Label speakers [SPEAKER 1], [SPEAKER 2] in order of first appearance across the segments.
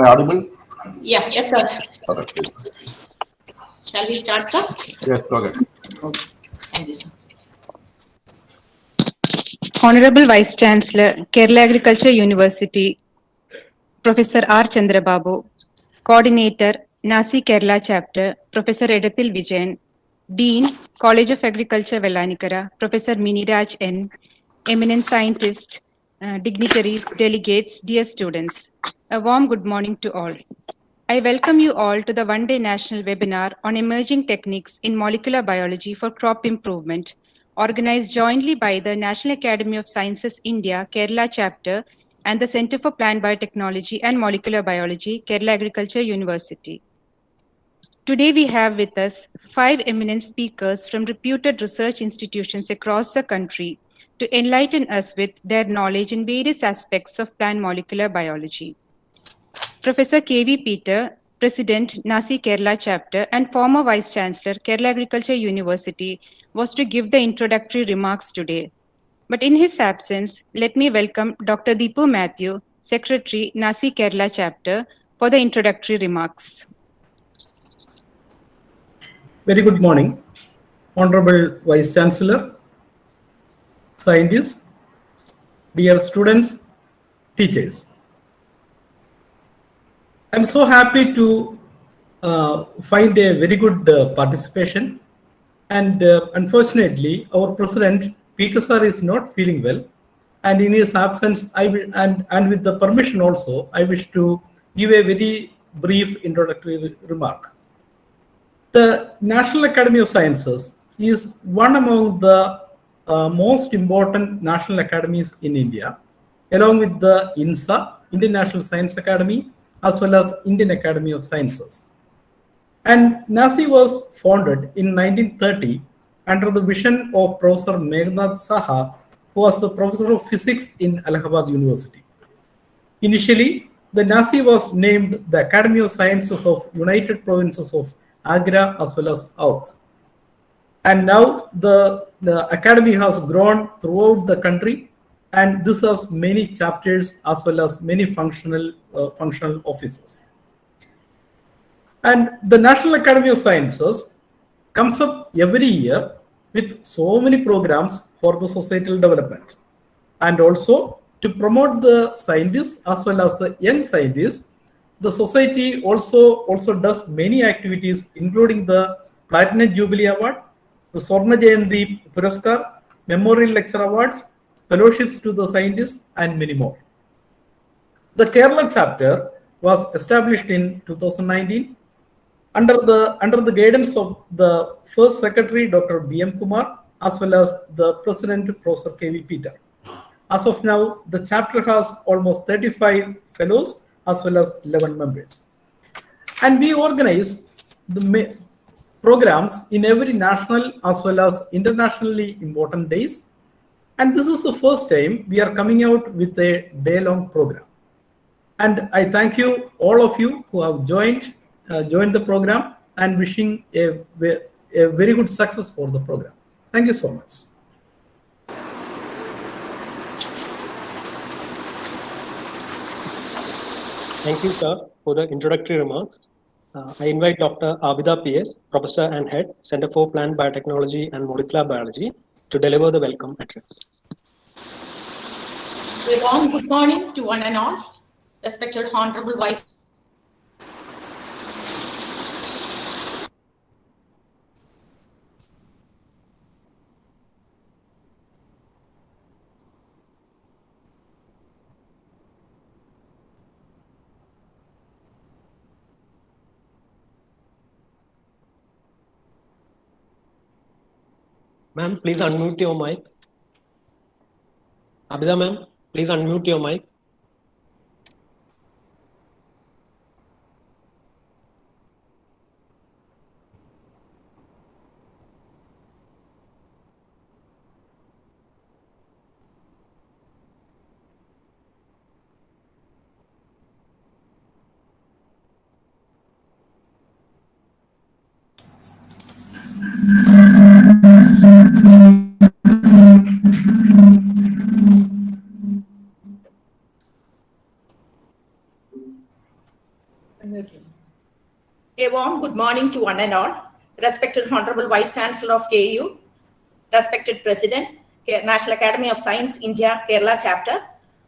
[SPEAKER 1] I audible?
[SPEAKER 2] Yeah, yes, sir.
[SPEAKER 1] Okay, please.
[SPEAKER 2] Shall we start, sir?
[SPEAKER 1] Yes, go ahead.
[SPEAKER 2] Okay. Thank you, sir.
[SPEAKER 3] Honorable Vice Chancellor, Kerala Agriculture University, Professor R. Chandrababu, Coordinator, Nasi Kerala Chapter, Professor Edathil Vijayan, Dean, College of Agriculture, Vellanikara, Professor Miniraj N., eminent scientists, dignitaries, delegates, dear students, a warm good morning to all. I welcome you all to the one-day national webinar on emerging techniques in molecular biology for crop improvement, organized jointly by the National Academy of Sciences India, Kerala Chapter, and the Center for Plant Biotechnology and Molecular Biology, Kerala Agriculture University. Today we have with us 5 eminent speakers from reputed research institutions across the country to enlighten us with their knowledge in various aspects of plant molecular biology. Professor K.V. Peter, President, Nasi Kerala Chapter and former Vice Chancellor, Kerala Agriculture University, was to give the introductory remarks today. But in his absence, let me welcome Dr. Deepu Matthew, Secretary, Nasi Kerala Chapter, for the introductory remarks.
[SPEAKER 4] Very good morning, Honorable Vice Chancellor, scientists, dear students, teachers. I'm so happy to find a very good participation, and unfortunately our President Peter sir is not feeling well, and in his absence I will, and with the permission also, I wish to give a very brief introductory remark. The National Academy of Sciences is one among the most important national academies in India, along with the INSA, Indian National Science Academy, as well as Indian Academy of Sciences. And NASI was founded in 1930 under the vision of Professor Meghnad Saha, who was the professor of physics in Allahabad University. Initially, the NASI was named the Academy of Sciences of United Provinces of Agra as well as Oudh. And now the academy has grown throughout the country, and this has many chapters as well as many functional offices. And the National Academy of Sciences comes up every year with so many programs for the societal development, and also to promote the scientists as well as the young scientists. The society also does many activities, including the Platinum Jubilee Award, the Swarna Jayanti Puraskar, Memorial Lecture Awards, fellowships to the scientists, and many more. The Kerala chapter was established in 2019 under the guidance of the first secretary, Dr. B.M. Kumar, as well as the president, Professor K.V. Peter. As of now, the chapter has almost 35 fellows as well as 11 members. And we organize the programs in every national as well as internationally important days. And this is the first time we are coming out with a day-long program. And I thank you, all of you who have joined the program, and wishing a very good success for the program. Thank you so much.
[SPEAKER 5] Thank you, sir, for the introductory remarks. I invite Dr. Abida P.S., Professor and Head, Center for Plant Biotechnology and Molecular Biology, to deliver the welcome address.
[SPEAKER 2] A warm good morning to one and all. Respected Honorable Vice
[SPEAKER 5] Ma'am, please unmute your mic. Abida ma'am, please unmute your mic.
[SPEAKER 2] A warm good morning to one and all. Respected Honorable Vice Chancellor of KU, respected President, National Academy of Science, India, Kerala Chapter,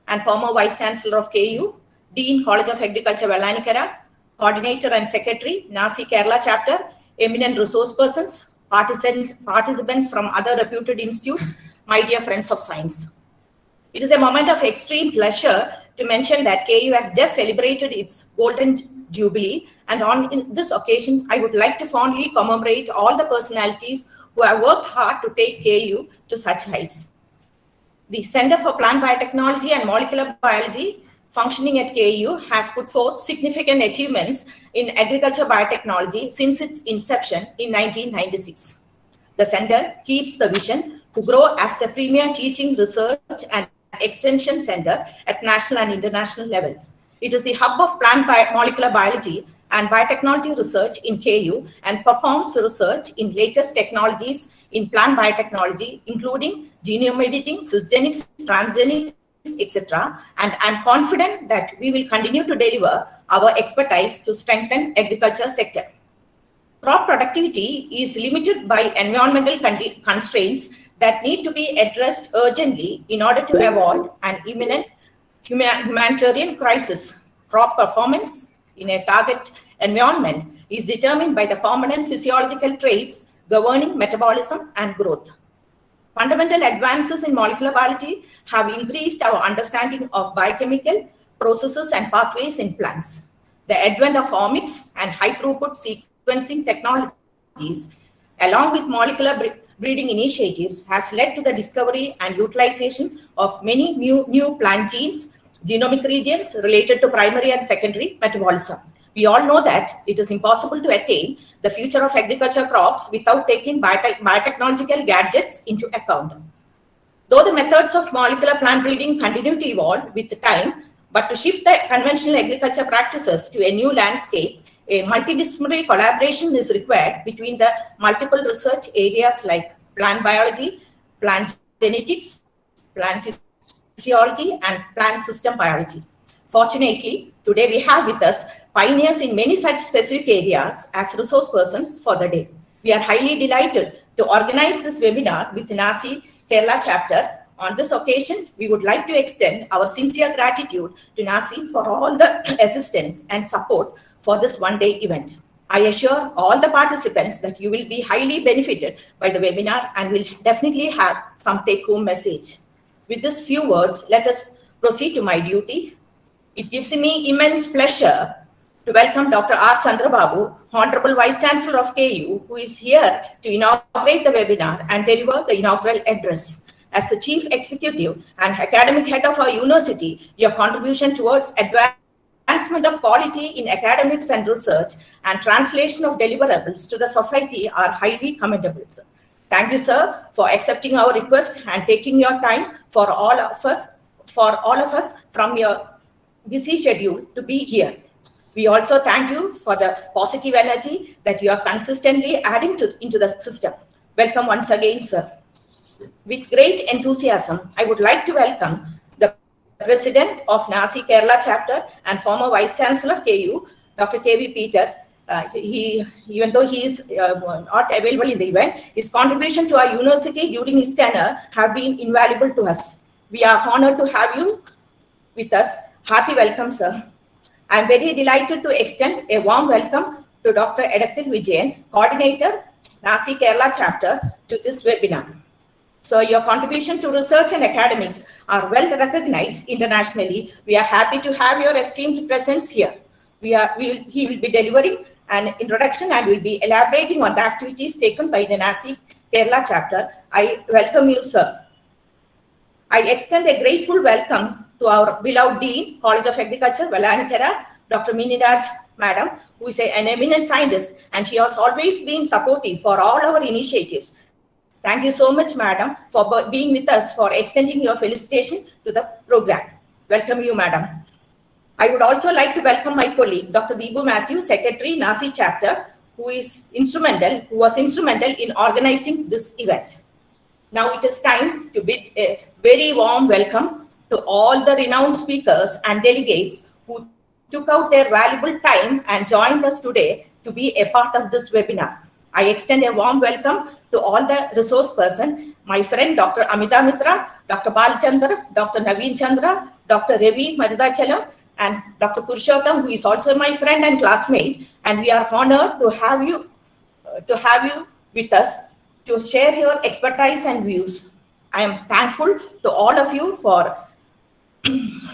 [SPEAKER 2] and former Vice Chancellor of KU, Dean, College of Agriculture, Velanikara, Coordinator and Secretary, NASI Kerala Chapter, eminent resource persons, participants from other reputed institutes, my dear friends of science. It is a moment of extreme pleasure to mention that KU has just celebrated its golden jubilee, and on this occasion, I would like to fondly commemorate all the personalities who have worked hard to take KU to such heights. The Center for Plant Biotechnology and Molecular Biology functioning at KU has put forth significant achievements in agriculture biotechnology since its inception in 1996. The center keeps the vision to grow as the premier teaching, research, and extension center at national and international level. It is the hub of plant molecular biology and biotechnology research in KU and performs research in latest technologies in plant biotechnology, including genome editing, cisgenics, transgenics, etc. And I'm confident that we will continue to deliver our expertise to strengthen agriculture sector. Crop productivity is limited by environmental constraints that need to be addressed urgently in order to avoid an imminent humanitarian crisis. Crop performance in a target environment is determined by the permanent physiological traits governing metabolism and growth. Fundamental advances in molecular biology have increased our understanding of biochemical processes and pathways in plants. The advent of omics and high-throughput sequencing technologies, along with molecular breeding initiatives, has led to the discovery and utilization of many new plant genes, genomic regions related to primary and secondary metabolism. We all know that it is impossible to attain the future of agriculture crops without taking biotechnological gadgets into account. Though the methods of molecular plant breeding continue to evolve with time, but to shift the conventional agriculture practices to a new landscape, a multidisciplinary collaboration is required between the multiple research areas like plant biology, plant genetics, plant physiology, and plant system biology. Fortunately, today we have with us pioneers in many such specific areas as resource persons for the day. We are highly delighted to organize this webinar with NASI Kerala Chapter. On this occasion, we would like to extend our sincere gratitude to NASI for all the assistance and support for this one-day event. I assure all the participants that you will be highly benefited by the webinar and will definitely have some take-home message. With these few words, let us proceed to my duty. It gives me immense pleasure to welcome Dr. R. Chandrababu, Honorable Vice Chancellor of KU, who is here to inaugurate the webinar and deliver the inaugural address. As the Chief Executive and Academic Head of our university, your contribution towards advancement of quality in academics and research and translation of deliverables to the society are highly commendable, sir. Thank you, sir, for accepting our request and taking your time for all of us from your busy schedule to be here. We also thank you for the positive energy that you are consistently adding into the system. Welcome once again, sir. With great enthusiasm, I would like to welcome the President of NASI Kerala Chapter and former Vice Chancellor KU, Dr. K.V. Peter. Even though he is not available in the event, his contribution to our university during his tenure have been invaluable to us. We are honored to have you with us. Hearty welcome, sir. I am very delighted to extend a warm welcome to Dr. Edathil Vijayan, Coordinator, NASI Kerala Chapter, to this webinar. So your contribution to research and academics are well recognized internationally. We are happy to have your esteemed presence here. He will be delivering an introduction and will be elaborating on the activities taken by the NASI Kerala Chapter. I welcome you, sir. I extend a grateful welcome to our beloved Dean, College of Agriculture, Velanikara, Dr. Miniraj, Madam, who is an eminent scientist, and she has always been supportive for all our initiatives. Thank you so much, Madam, for being with us, for extending your felicitation to the program. Welcome you, Madam. I would also like to welcome my colleague, Dr. Deebu Matthew, Secretary, NASI Chapter, who was instrumental in organizing this event. Now it is time to bid a very warm welcome to all the renowned speakers and delegates who took out their valuable time and joined us today to be a part of this webinar. I extend a warm welcome to all the resource persons, my friend Dr. Amita Mitra, Dr. Balachantha, Dr. Naveen Chandra, Dr. Ravi Maridachalam, and Dr. Purushottam, who is also my friend and classmate. And we are honored to have you with us to share your expertise and views. I am thankful to all of you for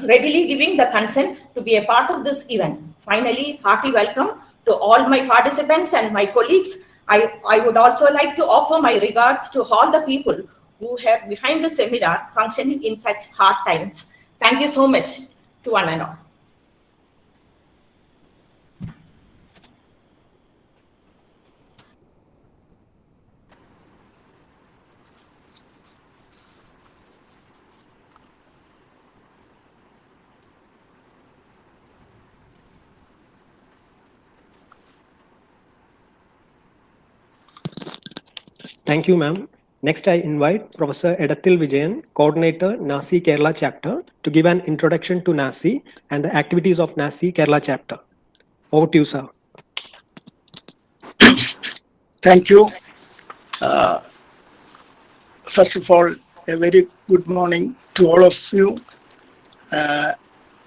[SPEAKER 2] readily giving the consent to be a part of this event. Finally, hearty welcome to all my participants and my colleagues. I would also like to offer my regards to all the people who have behind the seminar functioning in such hard times. Thank you so much to one and all.
[SPEAKER 1] Thank you, ma'am. Next, I invite Professor Edathil Vijayan, Coordinator, NASI Kerala Chapter, to give an introduction to NASI and the activities of NASI Kerala Chapter. Over to you, sir.
[SPEAKER 6] Thank you. First of all, a very good morning to all of you.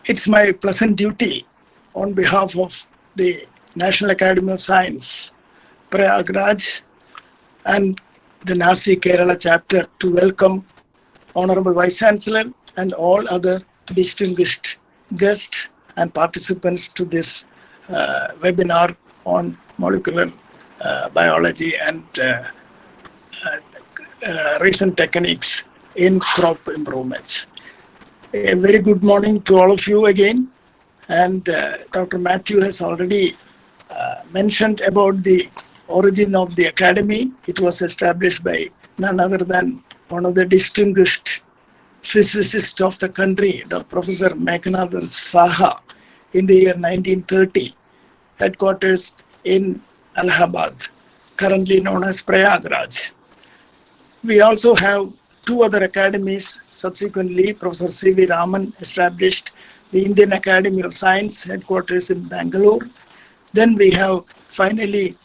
[SPEAKER 6] It's my pleasant duty on behalf of the National Academy of Science, Prayagraj, and the NASI Kerala chapter to welcome Honorable Vice Chancellor and all other distinguished guests and participants to this webinar on molecular biology and recent techniques in crop improvements. A very good morning to all of you again. And Dr. Matthew has already mentioned about the origin of the academy. It was established by none other than one of the distinguished physicists of the country, Professor Meghnadhan Saha, in the year 1930, headquarters in Allahabad, currently known as Prayagraj. We also have two other academies. Subsequently, Professor C.V. Raman established the Indian Academy of Science, headquarters in Bangalore. Then we have finally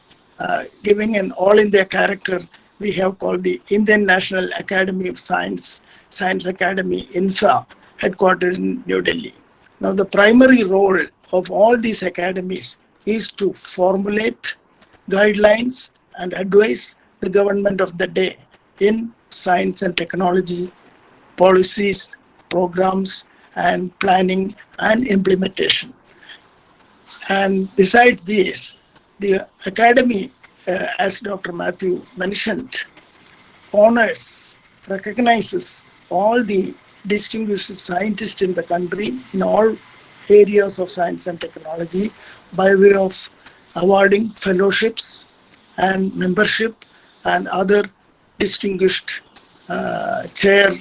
[SPEAKER 6] giving an all-India character, we have called the Indian National Academy of Science, Science Academy, INSA, headquartered in New Delhi. Now, the primary role of all these academies is to formulate guidelines and advise the government of the day in science and technology, policies, programs, and planning and implementation. And besides this, the academy, as Dr. Matthew mentioned, honors, recognizes all the distinguished scientists in the country in all areas of science and technology by way of awarding fellowships and membership and other distinguished chair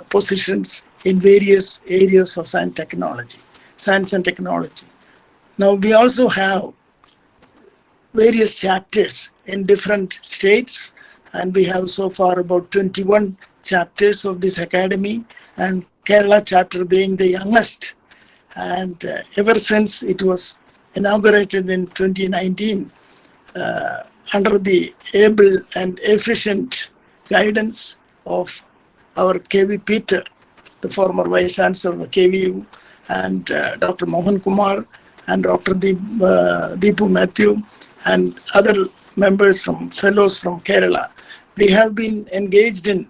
[SPEAKER 6] positions in various areas of science and technology. Now, we also have various chapters in different states, and we have so far about 21 chapters of this academy, and Kerala chapter being the youngest. And ever since it was inaugurated in 2019, under the able and efficient guidance of our KV Peter, the former Vice Chancellor of KVU, and Dr. Mohan Kumar and Dr. Deepu Matthew, and other members fellows from Kerala, we have been engaged in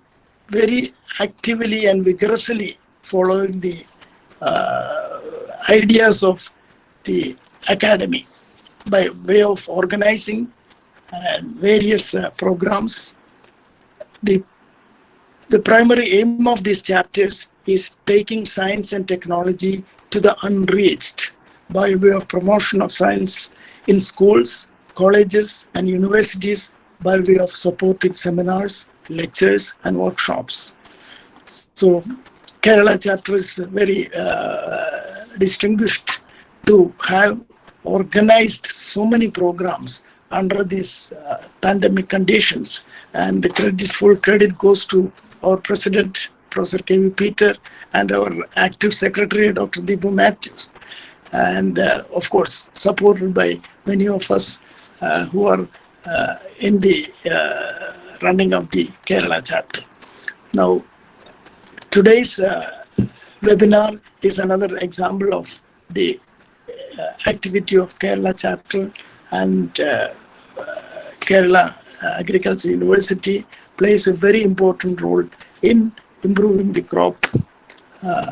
[SPEAKER 6] very actively and vigorously following the ideas of the academy by way of organizing various programs. The primary aim of these chapters is taking science and technology to the unreached by way of promotion of science in schools, colleges, and universities by way of supporting seminars, lectures, and workshops. So, Kerala chapter is very distinguished to have organized so many programs under these pandemic conditions, and the full credit goes to our president, Professor KV Peter, and our active secretary, Dr. Deepu Matthews. and of course supported by many of us who are in the running of the Kerala chapter. Now, today's webinar is another example of the activity of Kerala chapter, and Kerala Agriculture University plays a very important role in improving the crop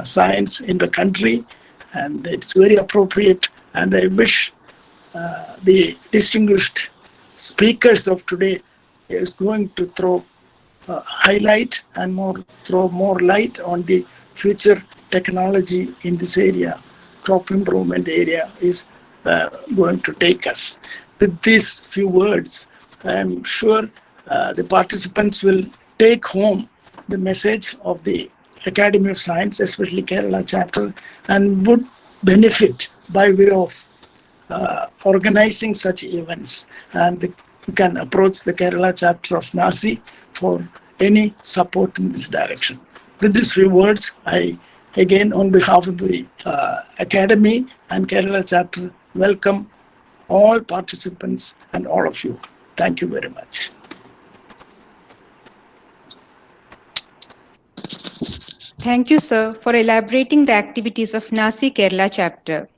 [SPEAKER 6] science in the country, and it's very appropriate, and I wish the distinguished speakers of today is going to throw highlight and throw more light on the future technology in this area. Crop improvement area is going to take us. With these few words, I am sure the participants will take home the message of the Academy of Science, especially Kerala chapter, and would benefit by way of organizing such events. And you can approach the Kerala chapter of NASI for any support in this direction. With these few words, I again, on behalf of the Academy and Kerala chapter, welcome all participants and all of you. Thank you very much.
[SPEAKER 3] Thank you, sir, for elaborating the activities of NASI Kerala chapter.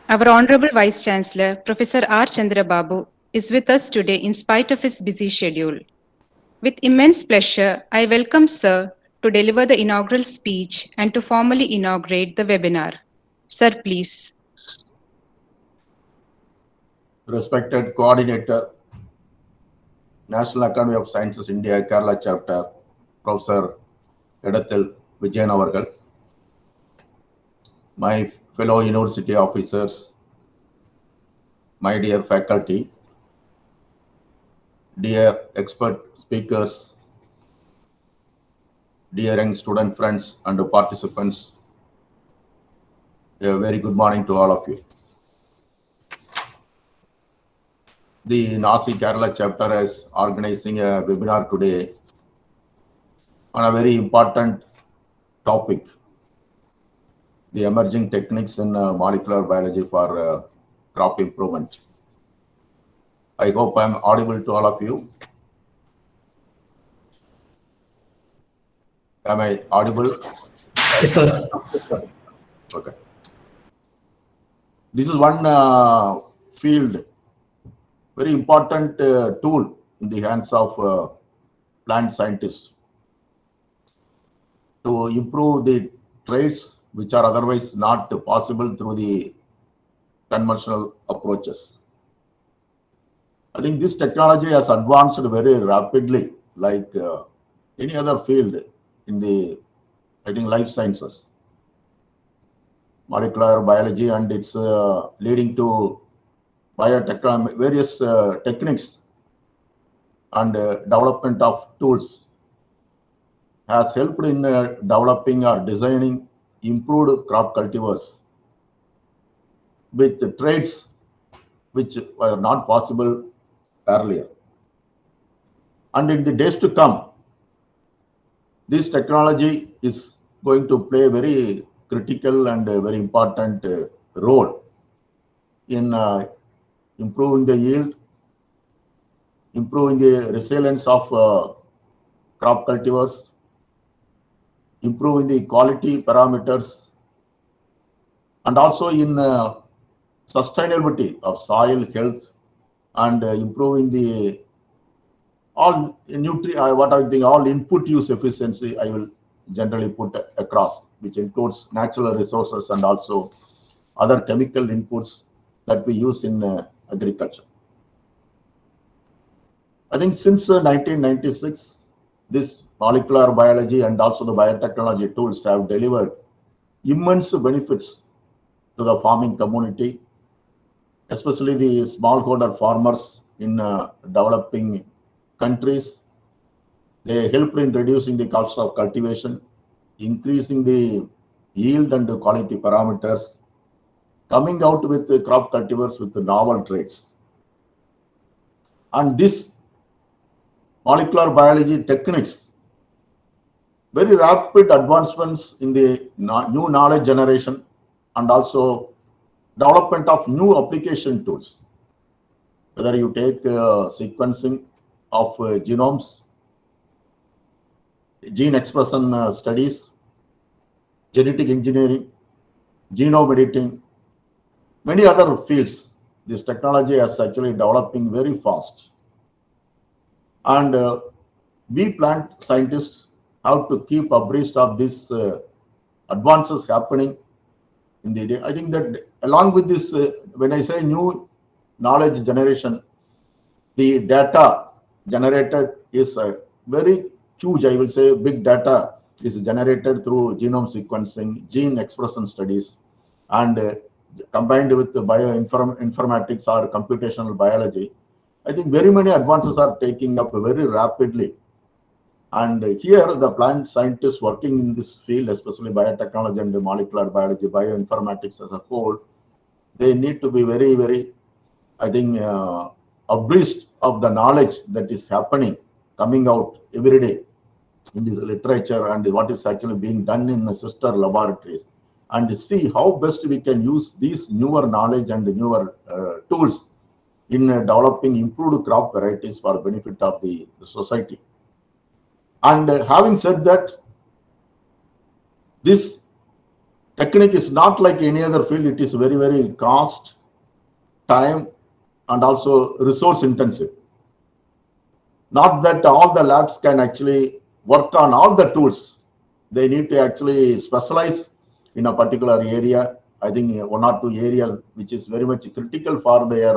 [SPEAKER 3] Our Honorable Vice Chancellor, Professor R. Chandrababu, is with us today in spite of his busy schedule. With immense pleasure, I welcome Sir to deliver the inaugural speech and to formally inaugurate the webinar. Sir, please.
[SPEAKER 7] Respected Coordinator, National Academy of Sciences India Kerala Chapter, Professor Qtl Vijayan Avargal, my fellow university officers, my dear faculty, dear expert speakers, dear young student friends and participants, a very good morning to all of you. The NASI Kerala chapter is organizing a webinar today on a very important topic, the emerging techniques in molecular biology for crop improvement. I hope I am audible to all of you. Am I audible?
[SPEAKER 4] Yes, sir.
[SPEAKER 7] Okay. This is one field, very important tool in the hands of plant scientists to improve the traits which are otherwise not possible through the conventional approaches. I think this technology has advanced very rapidly, like any other field in the, I think, life sciences, molecular biology, and it's leading to biotechnology, various techniques and development of tools has helped in developing or designing improved crop cultivars with the traits which were not possible earlier. And in the days to come, this technology is going to play a very critical and very important role in improving the yield, improving the resilience of crop cultivars, improving the quality parameters, and also in sustainability of soil health, and improving the all all input use efficiency, I will generally put across, which includes natural resources and also other chemical inputs that we use in agriculture. I think since 1996, this molecular biology and also the biotechnology tools have delivered immense benefits to the farming community, especially the smallholder farmers in developing countries. They help in reducing the cost of cultivation, increasing the yield and the quality parameters, coming out with the crop cultivars with the novel traits. And this molecular biology techniques, very rapid advancements in the new knowledge generation and also development of new application tools. Whether you take sequencing of genomes, gene expression studies, genetic engineering, genome editing, many other fields, this technology is actually developing very fast. And we plant scientists have to keep abreast of these advances happening in the day. I think that along with this, when I say new knowledge generation, the data generated is very huge. I will say big data is generated through genome sequencing, gene expression studies, and combined with the bioinformatics or computational biology. I think very many advances are taking up very rapidly. And here the plant scientists working in this field, especially biotechnology and molecular biology, bioinformatics as a whole, they need to be very, very, I think, abreast of the knowledge that is happening, coming out every day in this literature and what is actually being done in the sister laboratories, and see how best we can use these newer knowledge and newer tools in developing improved crop varieties for the benefit of the society. And having said that, this technique is not like any other field. It is very, very cost, time, and also resource intensive. Not that all the labs can actually work on all the tools. They need to actually specialize in a particular area. I think one or two areas which is very much critical for their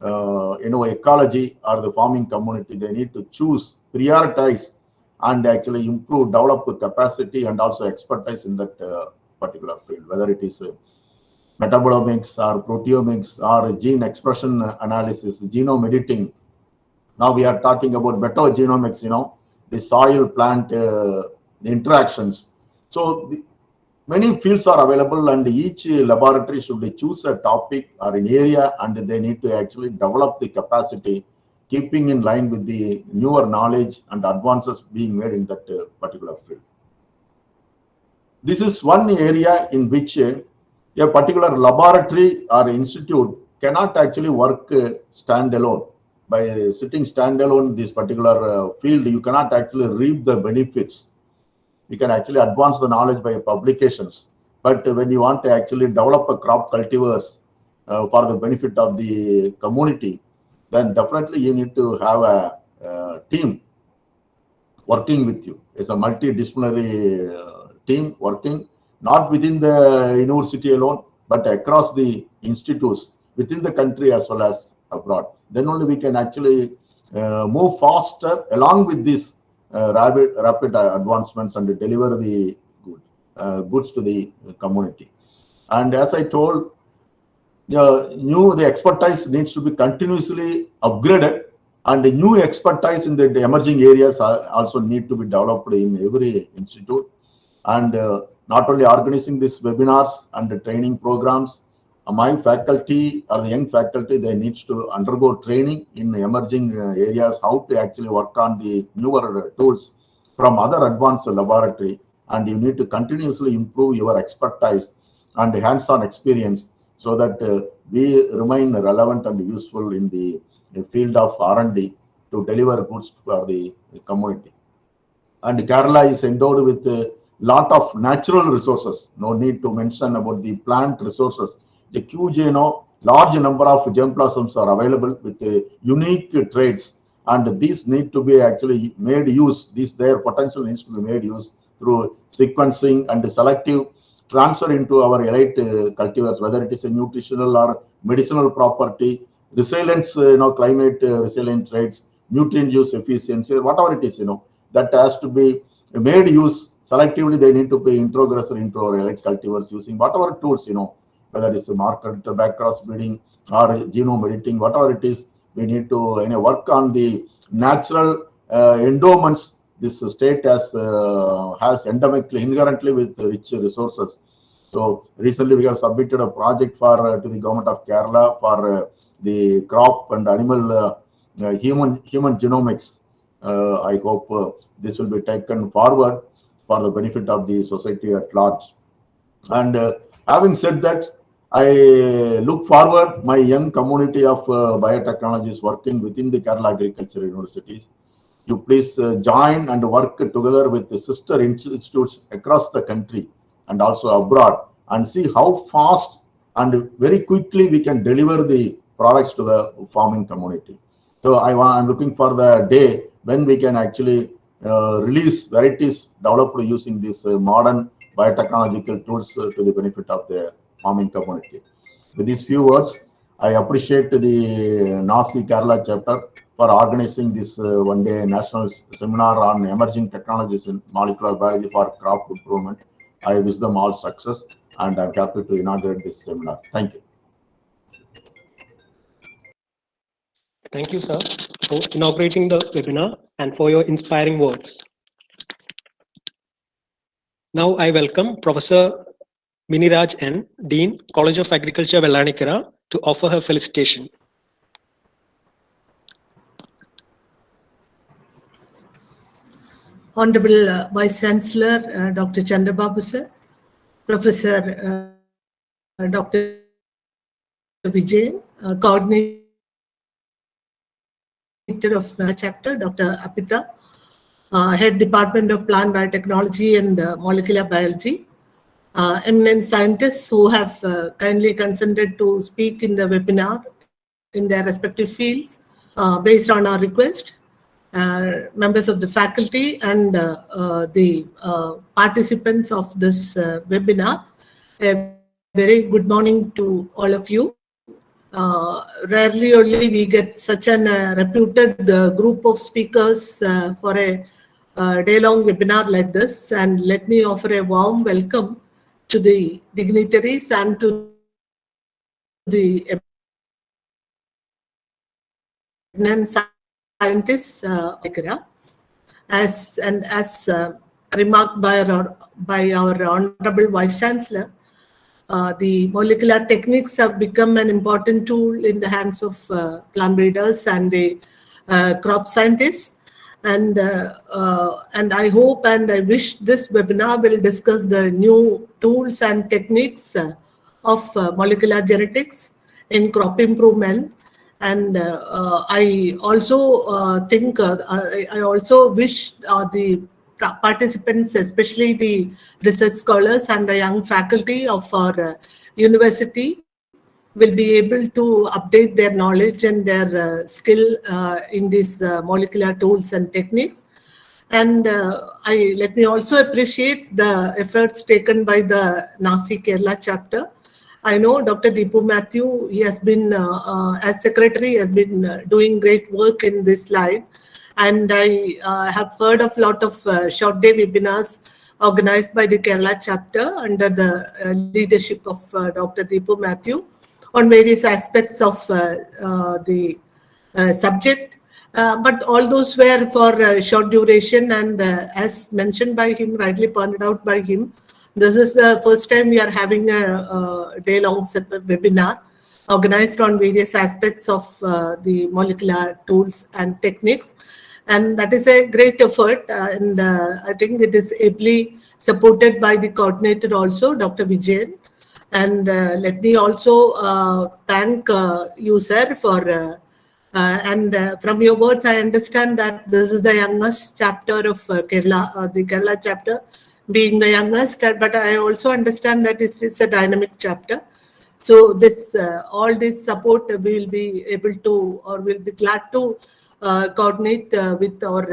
[SPEAKER 7] ecology or the farming community. They need to choose, prioritize, and actually improve, develop capacity and also expertise in that particular field, whether it is metabolomics or proteomics or gene expression analysis, genome editing. Now we are talking about metagenomics, the soil plant the interactions. So many fields are available, and each laboratory should choose a topic or an area, and they need to actually develop the capacity, keeping in line with the newer knowledge and advances being made in that particular field. This is one area in which a particular laboratory or institute cannot actually work standalone. By sitting standalone in this particular field, you cannot actually reap the benefits. You can actually advance the knowledge by publications. But when you want to actually develop a crop cultivars for the benefit of the community, then definitely you need to have a team working with you. It's a multidisciplinary team working, not within the university alone, but across the institutes within the country as well as abroad. Then only we can actually move faster along with these rapid advancements and deliver the goods to the community. And as I told, the expertise needs to be continuously upgraded, and the new expertise in the emerging areas also need to be developed in every institute. And not only organizing these webinars and the training programs, my faculty or the young faculty, they need to undergo training in emerging areas, how to actually work on the newer tools from other advanced laboratory, and you need to continuously improve your expertise and hands-on experience so that we remain relevant and useful in the field of R&D to deliver goods for the community. And Kerala is endowed with a lot of natural resources. No need to mention about the plant resources. The QGeno, large number of germplasms are available with unique traits, and these need to be actually made use. Their potential needs to be made use through sequencing and selective transfer into our elite cultivars, whether it is a nutritional or medicinal property, resilience, climate resilient traits, nutrient use efficiency, whatever it is, that has to be made use selectively. They need to be introgressor into our elite cultivars using whatever tools, whether it's a marker backcross breeding or genome editing, whatever it is, we need to work on the natural endowments this state has endemically, inherently with rich resources. So recently we have submitted a project to the government of Kerala for the crop and animal human genomics. I hope this will be taken forward for the benefit of the society at large. And Having said that, I look forward my young community of biotechnologists working within the Kerala Agriculture Universities. You please join and work together with the sister institutes across the country and also abroad, and see how fast and very quickly we can deliver the products to the farming community. So I'm looking for the day when we can actually release varieties developed using these modern biotechnological tools to the benefit of the farming community. With these few words, I appreciate the NASI Kerala chapter for organizing this one-day national seminar on emerging technologies in molecular biology for crop improvement. I wish them all success, and I'm happy to inaugurate this seminar. Thank you.
[SPEAKER 1] Thank you, sir, for inaugurating the webinar and for your inspiring words. Now I welcome Professor Miniraj N., Dean, College of Agriculture, Vellanikara, to offer her felicitation.
[SPEAKER 8] Honorable Vice Chancellor Dr. Chandrababu sir, Professor Dr. Vijayan, Coordinator of Chapter Dr. Apita, Head Department of Plant Biotechnology and Molecular Biology, eminent scientists who have kindly consented to speak in the webinar in their respective fields based on our request, members of the faculty and the participants of this webinar. A very good morning to all of you. Rarely only we get such a reputed group of speakers for a day-long webinar like this, and let me offer a warm welcome to the dignitaries and to the scientists as remarked by our Honorable Vice Chancellor. The molecular techniques have become an important tool in the hands of plant breeders and the crop scientists. And I hope and I wish this webinar will discuss the new tools and techniques of molecular genetics in crop improvement. And I also think, I also wish the participants, especially the research scholars and the young faculty of our university, will be able to update their knowledge and their skill in these molecular tools and techniques. And let me also appreciate the efforts taken by the NASI Kerala chapter. I know Dr. Deepu Matthew, he has been, as secretary, has been doing great work in this line. And I have heard of a lot of short day webinars organized by the Kerala chapter under the leadership of Dr. Deepu Matthew on various aspects of the subject. But all those were for short duration, and as mentioned by him, rightly pointed out by him, this is the first time we are having a day-long webinar organized on various aspects of the molecular tools and techniques. And that is a great effort, and I think it is ably supported by the coordinator also, Dr. Vijayan. And let me also thank you, sir, for from your words, I understand that this is the youngest chapter of Kerala, the Kerala chapter being the youngest, but I also understand that it's a dynamic chapter. So this all this support we will be able to, or will be glad to coordinate with our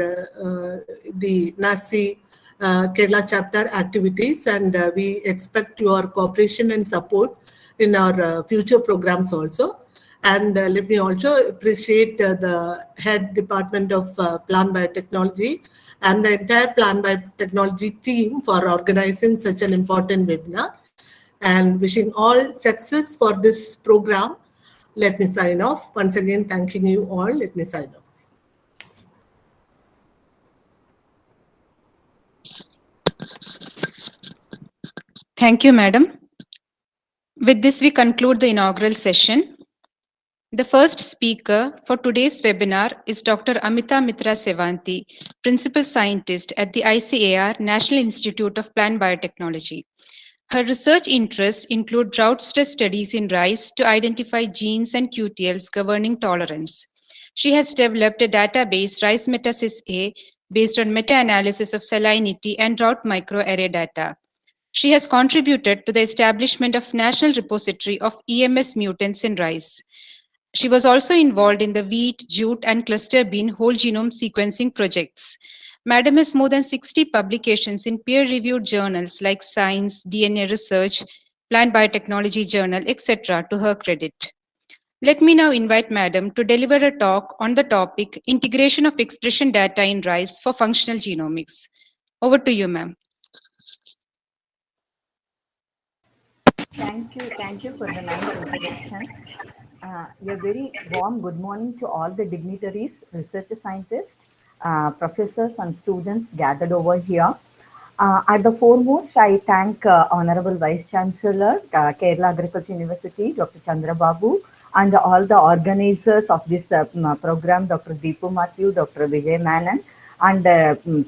[SPEAKER 8] the NASI Kerala chapter activities, and we expect your cooperation and support in our future programs also. And let me also appreciate the head department of plant biotechnology and the entire plant biotechnology team for organizing such an important webinar, and wishing all success for this program. Let me sign off. Once again, thanking you all. Let me sign off.
[SPEAKER 3] Thank you, Madam. With this, we conclude the inaugural session. The first speaker for today's webinar is Dr. Amita Mitra Sevanti, Principal Scientist at the ICAR National Institute of Plant Biotechnology. Her research interests include drought stress studies in rice to identify genes and QTLs governing tolerance. She has developed a database, Rice Metasis A, based on meta-analysis of salinity and drought microarray data. She has contributed to the establishment of National Repository of EMS mutants in rice. She was also involved in the wheat, jute, and cluster bean whole genome sequencing projects. Madam has more than 60 publications in peer-reviewed journals like Science, DNA Research, Plant Biotechnology Journal, etc. to her credit. Let me now invite Madam to deliver a talk on the topic Integration of Expression Data in Rice for Functional Genomics. Over to you, ma'am.
[SPEAKER 9] Thank you for the nice introduction. A very warm good morning to all the dignitaries, research scientists, professors and students gathered over here. At the foremost, I thank Honorable Vice Chancellor, Kerala Agriculture University, Dr. Chandra Babu, and all the organizers of this program, Dr. Deepu Matthew, Dr. Vijay Manan, and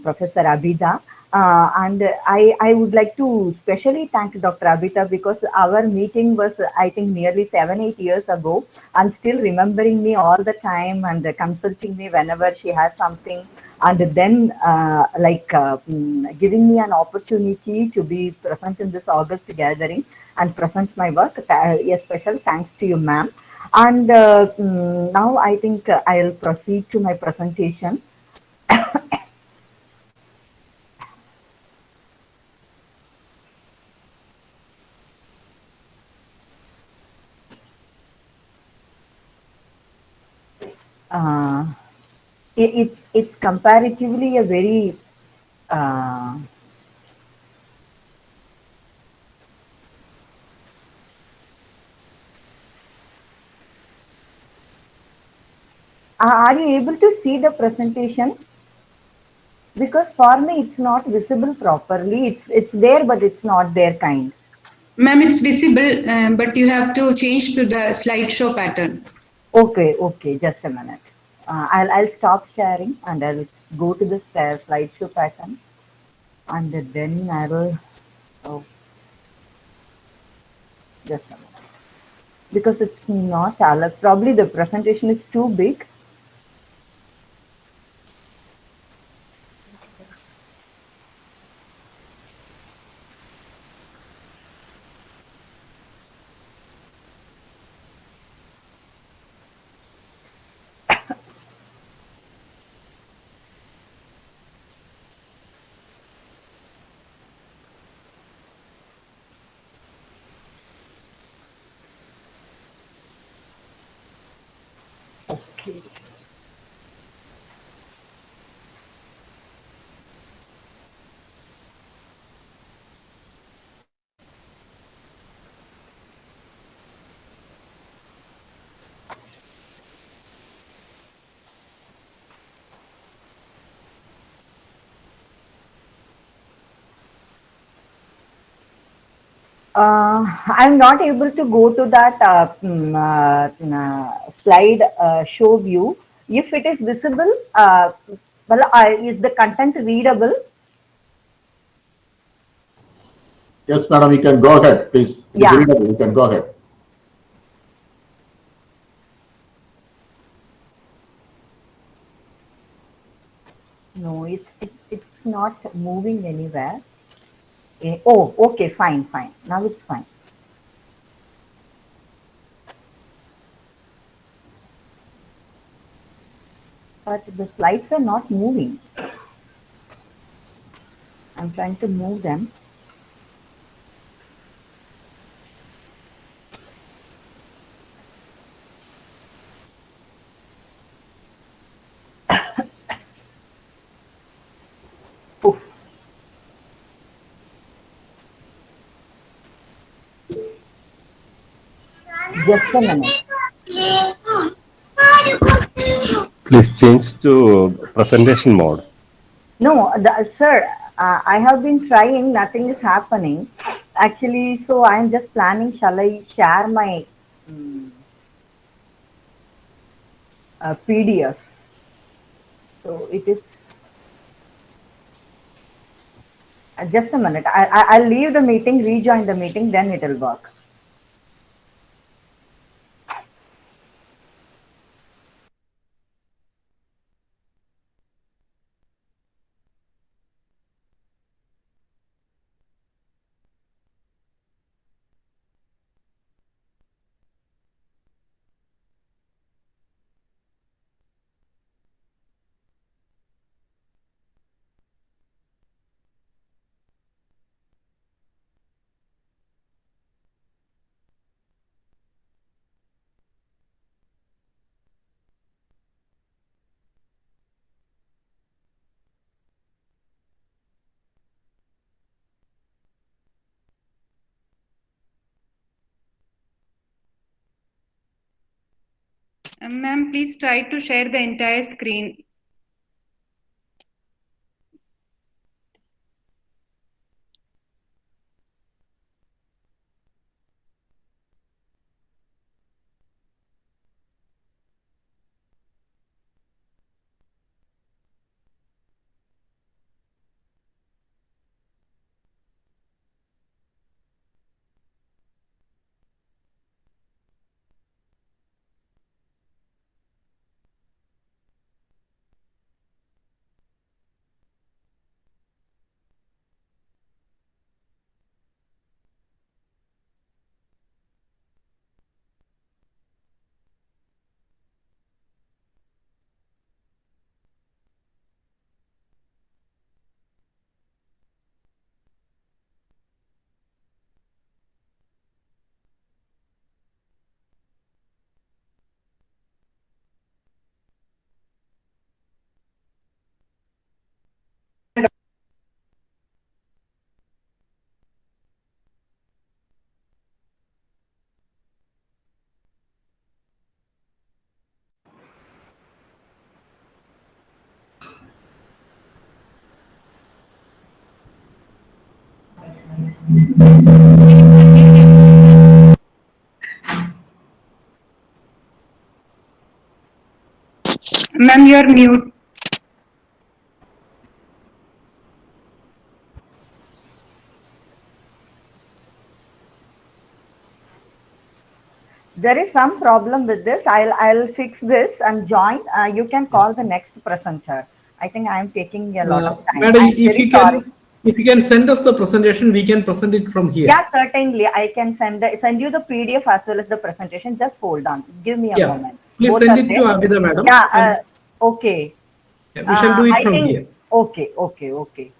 [SPEAKER 9] Professor Abida. And I would like to specially thank Dr. Abita because our meeting was, I think, nearly 7-8 years ago, and still remembering me all the time and consulting me whenever she has something, and then giving me an opportunity to be present in this August gathering and present my work. A special thanks to you, ma'am. And now I think I'll proceed to my presentation. It's comparatively a very are you able to see the presentation? Because for me it's not visible properly. It's there, but it's not there kind.
[SPEAKER 3] Ma'am, it's visible, but you have to change to the slideshow pattern.
[SPEAKER 9] Okay, just a minute. I'll stop sharing and I'll go to the slideshow pattern, and then I will. Oh, just a minute, because it's not allowed. Probably the presentation is too big. Okay. I'm not able to go to that slide show view. If it is visible, is the content readable?
[SPEAKER 7] Yes, madam, you can go ahead, please.
[SPEAKER 9] Yeah.
[SPEAKER 7] You can go ahead.
[SPEAKER 9] No, it's not moving anywhere. Oh, okay, fine. Now it's fine. But the slides are not moving. I'm trying to move them. Oof. Just a minute.
[SPEAKER 10] Please change to presentation mode.
[SPEAKER 9] No, sir, I have been trying, nothing is happening. Actually, so I'm just planning, shall I share my PDF? So it is. Just a minute. I'll leave the meeting, rejoin the meeting, then it will work.
[SPEAKER 3] Ma'am, please try to share the entire screen. Ma'am, you're mute.
[SPEAKER 9] There is some problem with this. I'll fix this and join. You can call the next presenter. I think I am taking a lot of time.
[SPEAKER 4] Madam,
[SPEAKER 9] I'm very sorry.
[SPEAKER 4] if you can send us the presentation, we can present it from here.
[SPEAKER 9] Yeah, certainly. I can send you the PDF as well as the presentation. Just hold on. Give me a moment.
[SPEAKER 4] Please
[SPEAKER 9] Both
[SPEAKER 4] send
[SPEAKER 9] are
[SPEAKER 4] it to
[SPEAKER 9] there.
[SPEAKER 4] Abhida, madam.
[SPEAKER 9] Yeah, okay.
[SPEAKER 4] We shall do it from here.
[SPEAKER 9] Okay.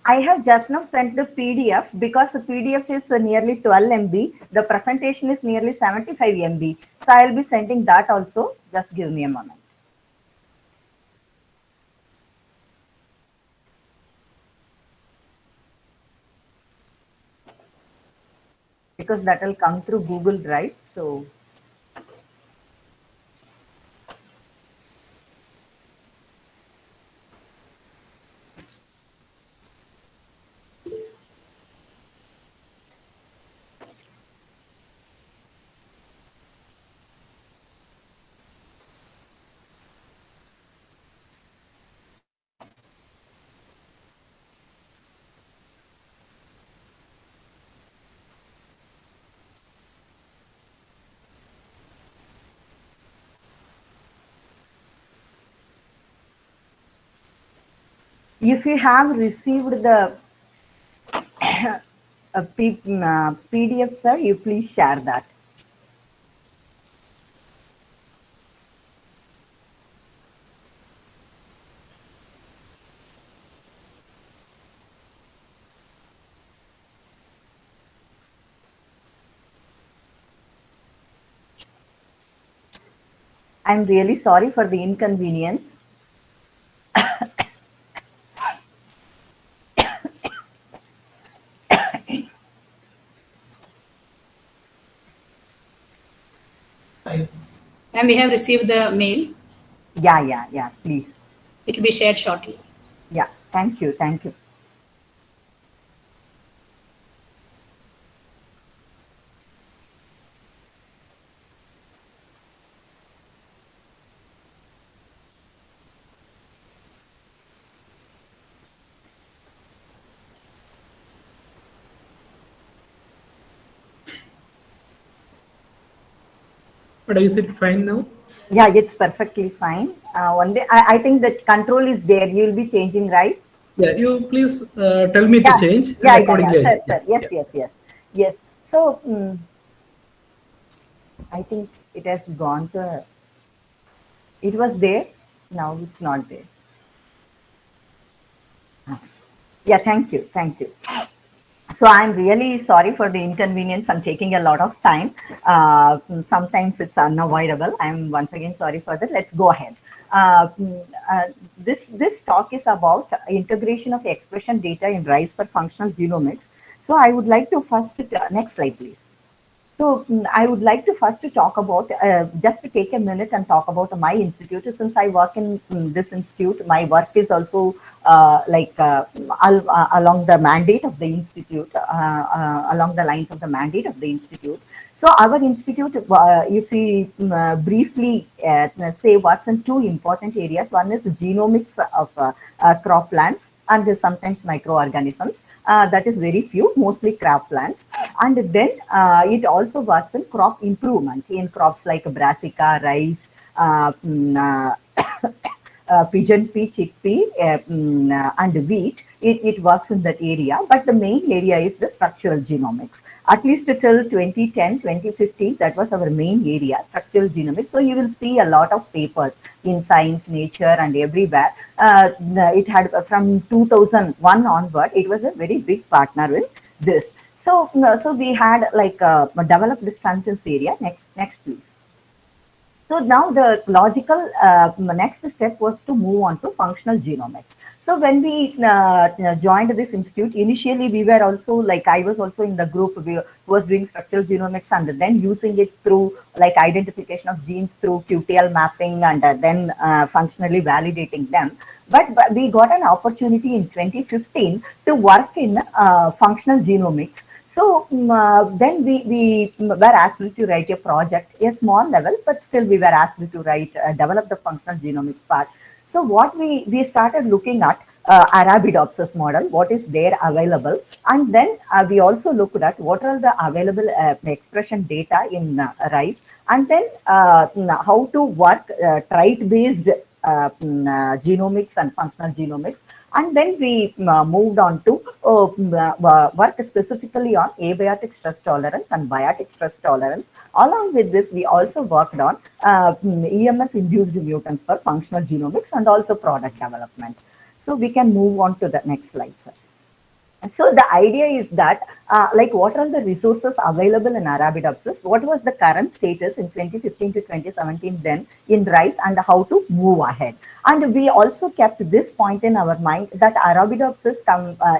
[SPEAKER 9] I have just now sent the PDF because the PDF is nearly 12 MB. The presentation is nearly 75 MB. So I'll be sending that also. Just give me a moment. Because that will come through Google Drive. So If you have received the PDF, sir, you please share that. I'm really sorry for the inconvenience.
[SPEAKER 11] And we have received the mail.
[SPEAKER 9] Yeah, please.
[SPEAKER 11] It will be shared shortly.
[SPEAKER 9] Yeah, thank you.
[SPEAKER 4] But is it fine now?
[SPEAKER 9] Yeah, it's perfectly fine. One day, I think the control is there. You'll be changing, right?
[SPEAKER 4] Yeah, you please tell me to change.
[SPEAKER 9] Yeah,
[SPEAKER 4] accordingly.
[SPEAKER 9] sir. Yes. So, I think it has gone to, it was there, now it's not there. Yeah, thank you. So I'm really sorry for the inconvenience. I'm taking a lot of time. Sometimes it's unavoidable. I'm once again sorry for that. Let's go ahead. This talk is about integration of expression data in RISE for functional genomics. So I would like to first, next slide please. So I would like to first talk about, just to take a minute and talk about my institute. Since I work in this institute, my work is also along the mandate of the institute, along the lines of the mandate of the institute. So our institute, if we briefly say what's in two important areas, one is genomics of crop plants and sometimes microorganisms. That is very few, mostly crop plants. And then it also works in crop improvement in crops like brassica, rice, pigeon pea, chickpea, and wheat. It works in that area, but the main area is the structural genomics. At least till 2010, 2015, that was our main area, structural genomics. So you will see a lot of papers in Science, Nature, and everywhere. It had from 2001 onward, it was a very big partner with this. So we had developed this functions area. Next please. So now the logical next step was to move on to functional genomics. So when we joined this institute, initially we were also I was also in the group who was doing structural genomics and then using it through identification of genes through Qtl mapping and then functionally validating them. But we got an opportunity in 2015 to work in functional genomics. So then we were asked to write a project, a small level, but still we were asked to write, develop the functional genomics part. So what we started looking at Arabidopsis model, what is there available, and then we also looked at what are the available expression data in RISE, and then how to work trait-based genomics and functional genomics. And then we moved on to work specifically on abiotic stress tolerance and biotic stress tolerance. Along with this, we also worked on EMS-induced mutants for functional genomics and also product development. So we can move on to the next slide, sir. So the idea is that, what are the resources available in Arabidopsis? What was the current status in 2015 to 2017 then in RISE, and how to move ahead? And we also kept this point in our mind that Arabidopsis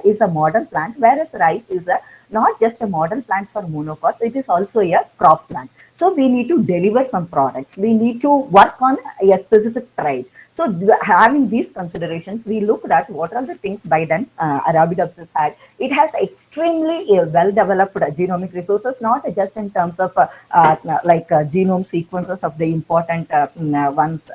[SPEAKER 9] is a model plant, whereas RISE is not just a model plant for monocots, it is also a crop plant. So we need to deliver some products. We need to work on a specific trait. So having these considerations, we looked at what are the things by then Arabidopsis had. It has extremely well-developed genomic resources, not just in terms of genome sequences of the important ones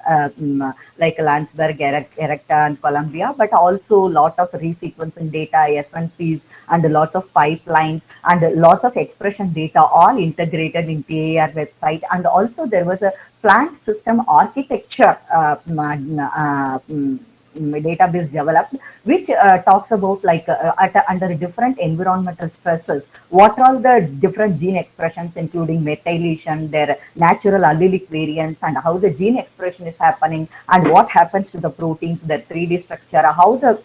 [SPEAKER 9] like Landsberg, Erecta, and Columbia, but also lot of resequencing data, SNPs, and lots of pipelines, and lots of expression data all integrated in PAR website. And also there was a plant system architecture database developed, which talks about like under different environmental stresses, what are the different gene expressions, including methylation, their natural allelic variants, and how the gene expression is happening, and what happens to the proteins, their 3D structure, how the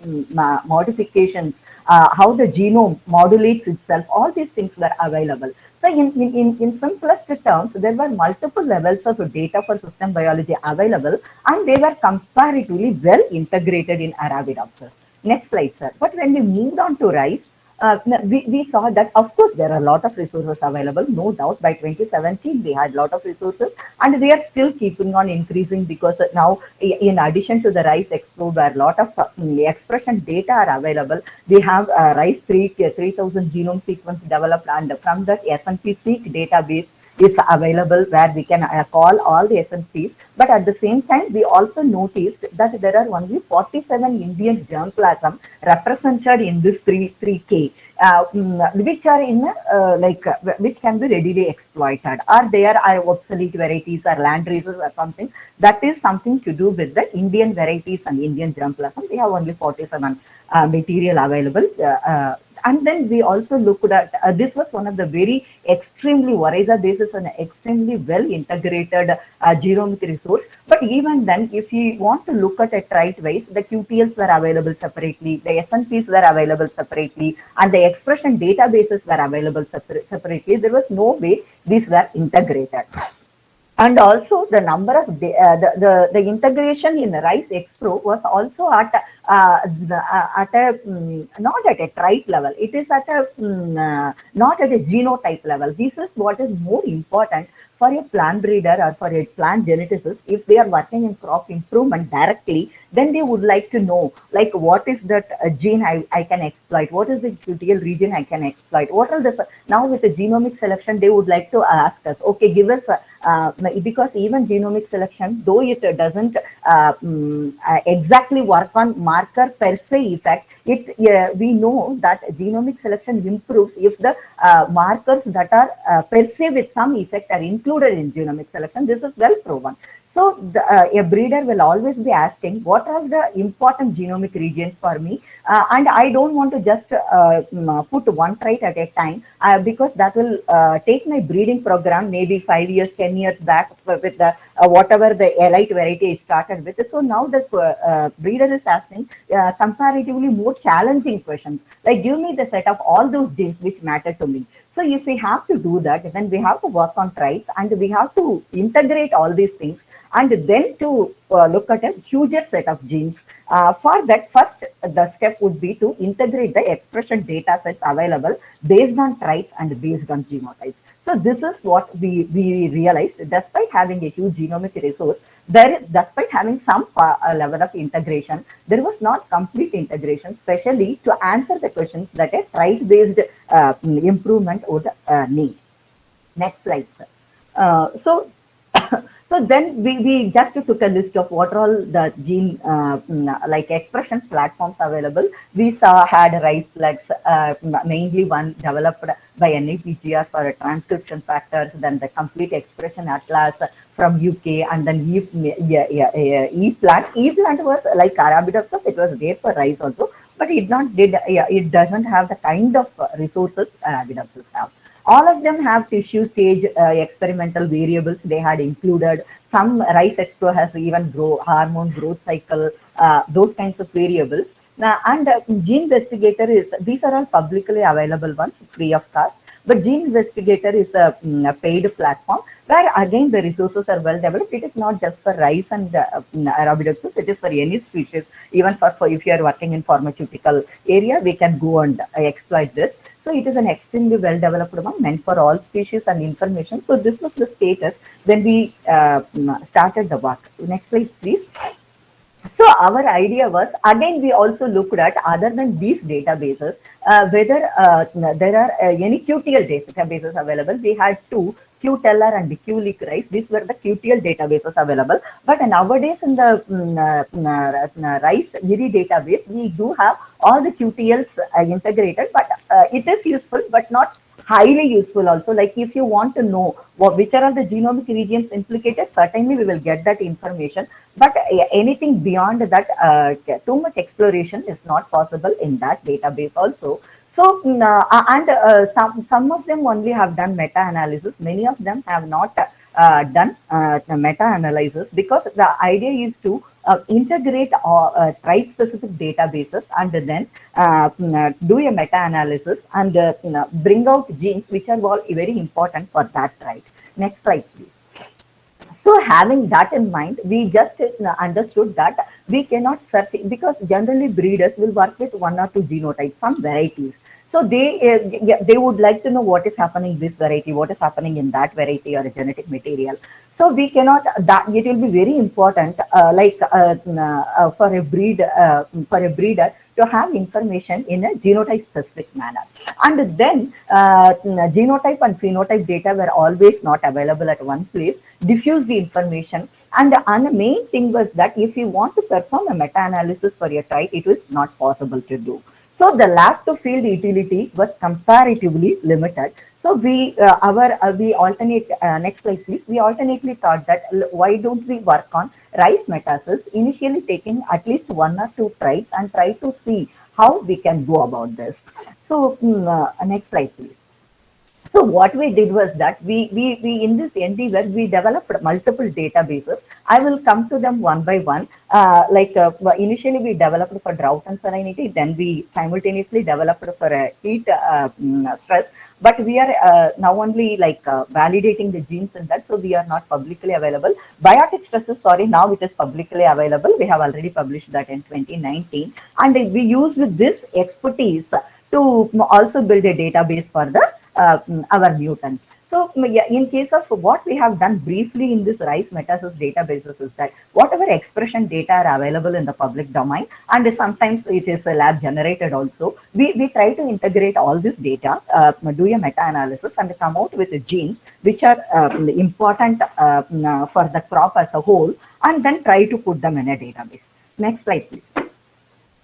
[SPEAKER 9] modifications, how the genome modulates itself, all these things were available. So in simplest terms, there were multiple levels of data for system biology available, and they were comparatively well integrated in Arabidopsis. Next slide, sir. But when we moved on to rice, we saw that, of course, there are a lot of resources available, no doubt. By 2017, we had a lot of resources, and they are still keeping on increasing, because now, in addition to the rice explode, where a lot of expression data are available, we have rice 3000 genome sequence developed, and from that SNP-seq database is available, where we can call all the SNPs. But at the same time, we also noticed that there are only 47 Indian germplasm represented in this 3K, which are in which can be readily exploited, or they are obsolete varieties or land races or something. That is something to do with the Indian varieties and Indian germplasm. We have only 47 material available. And then we also looked at, this was one of the very extremely, Variza base is an extremely well integrated genomic resource. But even then, if you want to look at it right-wise, the QTLs were available separately, the SNPs were available separately, and the expression databases were available separately. There was no way these were integrated. And also the number of the integration in the rice XPro was also at a not at a trait level. It is at a not at a genotype level. This is what is more important for a plant breeder or for a plant geneticist. If they are working in crop improvement directly, then they would like to know, like, what is that gene I can exploit? What is the QTL region I can exploit? What are the, now with the genomic selection, they would like to ask us, okay, give us, because even genomic selection, though it doesn't exactly work on marker per se effect, we know that genomic selection improves if the markers that are per se with some effect are included in genomic selection. This is well proven. So a breeder will always be asking, what are the important genomic regions for me? And I don't want to just put one trait at a time, because that will take my breeding program maybe 5 years, 10 years back with the whatever the elite variety is started with. So now the breeder is asking comparatively more challenging questions, like, give me the set of all those genes which matter to me. So if we have to do that, then we have to work on traits, and we have to integrate all these things, and then to look at a huger set of genes. For that, first, the step would be to integrate the expression data sets available based on traits and based on genotypes. So this is what we realized. Despite having a huge genomic resource, despite having some level of integration, there was not complete integration, especially to answer the questions that a trait-based improvement would need. Next slide, sir. So then we just took a list of what are all the gene like expression platforms available. We had RiceFlex, mainly one developed by NAPGR for transcription factors, then the complete expression atlas from UK, and then ePlant. ePlant was like Arabidopsis, it was there for rice also, but it doesn't have the kind of resources Arabidopsis have. All of them have tissue stage experimental variables they had included. Some rice expo has even hormone growth cycle, those kinds of variables. And Gene Investigator these are all publicly available ones, free of cost. But Gene Investigator is a paid platform where again the resources are well developed. It is not just for rice and Arabidopsis, it is for any species. Even for if you are working in pharmaceutical area, we can go and exploit this. So it is an extremely well developed one meant for all species and information. So this was the status when we started the work. Next slide, please. So our idea was, again, we also looked at, other than these databases, whether there are any QTL databases available. We had two, Qtl and Qlic, these were the Qtl databases available. But nowadays in the rice IRI database, we do have all the Qtls integrated, but it is useful, but not highly useful also. Like if you want to know which are the genomic regions implicated, certainly we will get that information. But anything beyond that, too much exploration is not possible in that database also. So, some of them only have done meta-analysis. Many of them have not done meta-analysis, because the idea is to integrate trait-specific databases and then do a meta-analysis and bring out genes which are all very important for that trait. Next slide, please. So having that in mind, we just understood that we cannot search, because generally breeders will work with one or two genotypes, some varieties. So they would like to know what is happening in this variety, what is happening in that variety or a genetic material. So we cannot, that it will be very important, for a breeder to have information in a genotype specific manner. And then genotype and phenotype data were always not available at one place, diffuse the information. And the main thing was that if you want to perform a meta-analysis for your trait, it was not possible to do. So the lab to field utility was comparatively limited. So we alternate, next slide please, we alternately thought that why don't we work on rice metasis, initially taking at least one or two traits and try to see how we can go about this. So next slide please. So what we did was that we in this endeavor, we developed multiple databases. I will come to them one by one. Initially we developed for drought and salinity, then we simultaneously developed for heat stress. But we are now only validating the genes in that, so we are not publicly available. Biotic stresses, sorry, now it is publicly available. We have already published that in 2019, and we used this expertise to also build a database for the our mutants. So in case of what we have done briefly in this rice metasis databases is that whatever expression data are available in the public domain, and sometimes it is lab generated also, we try to integrate all this data, do a meta-analysis and come out with the genes which are important for the crop as a whole, and then try to put them in a database. Next slide, please.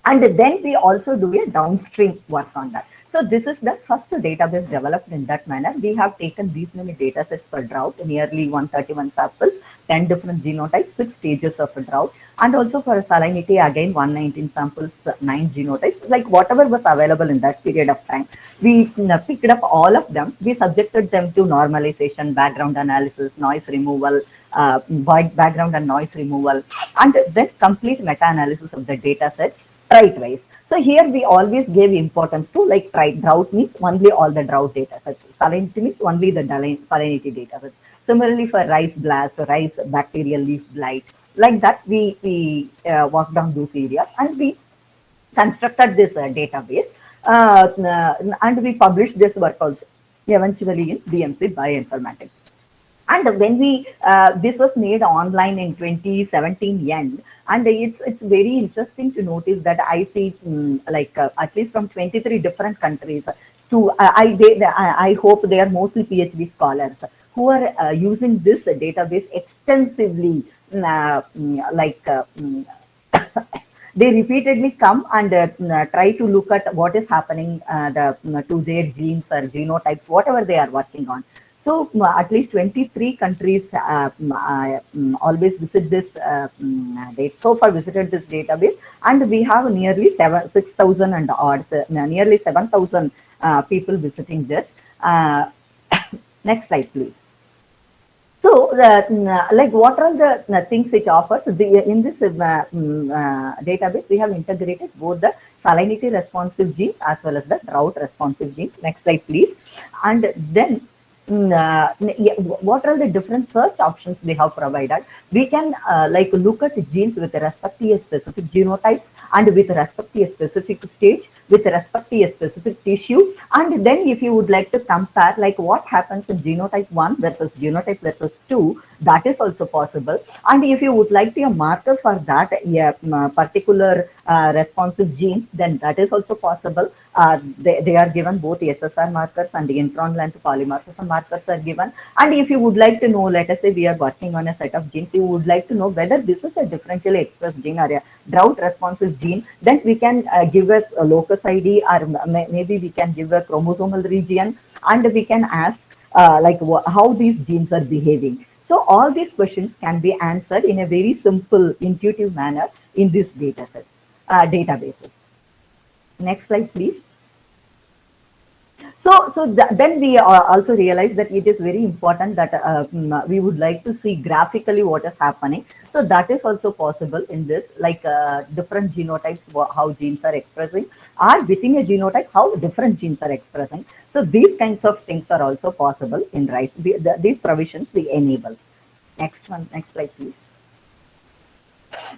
[SPEAKER 9] And then we also do a downstream work on that. So this is the first database developed in that manner. We have taken these many data sets for drought, nearly 131 samples, 10 different genotypes, 6 stages of a drought, and also for salinity, again 119 samples, 9 genotypes, like whatever was available in that period of time. We picked up all of them. We subjected them to normalization, background analysis, noise removal, background and noise removal, and then complete meta-analysis of the data sets trait-wise. So here we always gave importance to drought means only all the drought data sets. Salinity means only the salinity data sets. Similarly for rice blast, rice bacterial leaf blight, like that we worked on those areas, and we constructed this database and we published this work also eventually in BMC Bioinformatics. And when we this was made online in 2017 end, and it's very interesting to notice that I see at least from 23 different countries. I hope they are mostly PhD scholars who are using this database extensively. They repeatedly come and try to look at what is happening to their genes or genotypes, whatever they are working on. So at least 23 countries always visit this, so far visited this database, and we have nearly 6,000 and odds, nearly 7,000 people visiting this. Next slide, please. So, what are the things it offers? In this database, we have integrated both the salinity responsive genes as well as the drought responsive genes. Next slide, please. And then what are the different search options we have provided? We can look at genes with respect to a specific genotypes and with respect to a specific stage, with respect to a specific tissue. And then if you would like to compare what happens in genotype 1 versus genotype versus 2, that is also possible. And if you would like to a marker for that particular responsive gene, then that is also possible. They are given both SSR markers and intron length polymorphism markers are given. And if you would like to know, let us say we are working on a set of genes, you would like to know whether this is a differentially expressed gene or a drought responsive gene, then we can give a locus ID, or maybe we can give a chromosomal region, and we can ask how these genes are behaving. So all these questions can be answered in a very simple, intuitive manner in this data set, databases. Next slide, please. Then we also realized that it is very important that we would like to see graphically what is happening. So that is also possible in this, like different genotypes, how genes are expressing, or within a genotype, how different genes are expressing. So these kinds of things are also possible in RISE. These provisions we enable. Next one, next slide, please.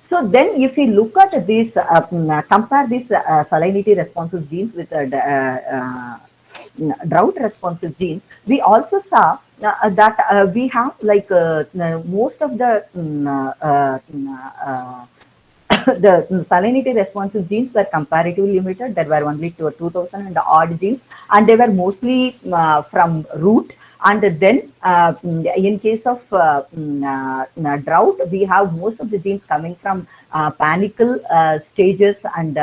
[SPEAKER 9] So then if we look at this, compare these salinity responsive genes with drought responsive genes, we also saw that we have like most of the the salinity responsive genes were comparatively limited. There were only 2,000 and odd genes, and they were mostly from root. And then in case of drought, we have most of the genes coming from panicle stages and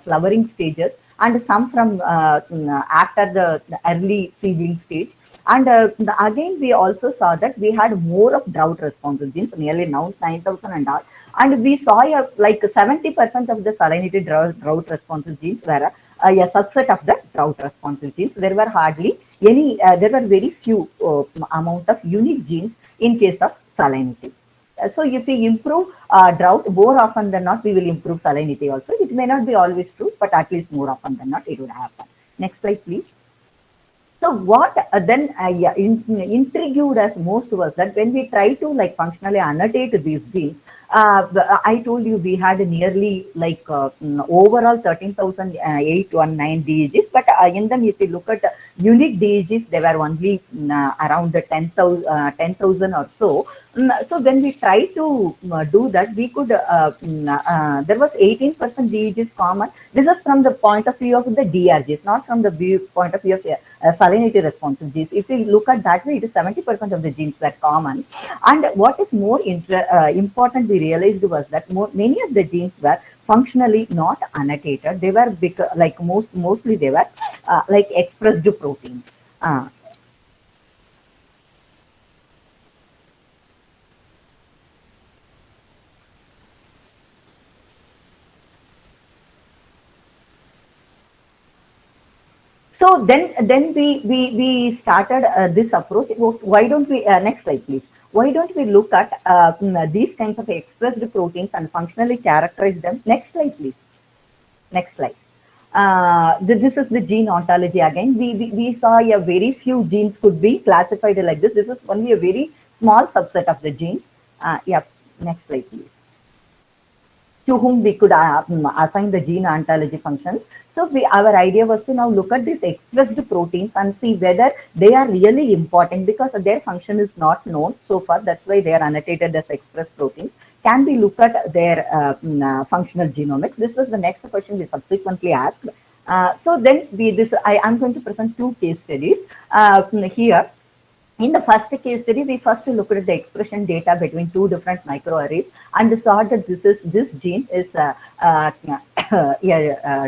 [SPEAKER 9] flowering stages, and some from after the early seedling stage. And again, we also saw that we had more of drought responsive genes, nearly now 9,000 and all. And we saw like 70% of the salinity drought responsive genes were a subset of the drought responsive genes. There were hardly any, there were very few amount of unique genes in case of salinity. So if we improve drought, more often than not, we will improve salinity also. It may not be always true, but at least more often than not, it would happen. Next slide, please. So what then intrigued us most was that when we try to like functionally annotate these genes, I told you we had nearly like overall 13,819 DEGs, but in them if you look at unique DEGs, there were only around 10,000 or so. So when we try to do that, we could, there was 18% DEGs common. This is from the point of view of the DRGs, not from the point of view of salinity responsive genes. If we look at that way, it is 70% of the genes were common. And what is more important, we realized was that many of the genes were functionally not annotated. They were like mostly they were like expressed proteins. So then we started this approach. Why don't we, next slide please. Why don't we look at these kinds of expressed proteins and functionally characterize them? Next slide please. Next slide. This is the gene ontology again. We saw a very few genes could be classified like this. This is only a very small subset of the genes. Yeah, next slide please. To whom we could assign the gene ontology functions. So our idea was to now look at these expressed proteins and see whether they are really important, because their function is not known so far. That's why they are annotated as expressed proteins. Can we look at their functional genomics? This was the next question we subsequently asked. So then I'm going to present two case studies here. In the first case study, we first looked at the expression data between two different microarrays and saw that this gene is a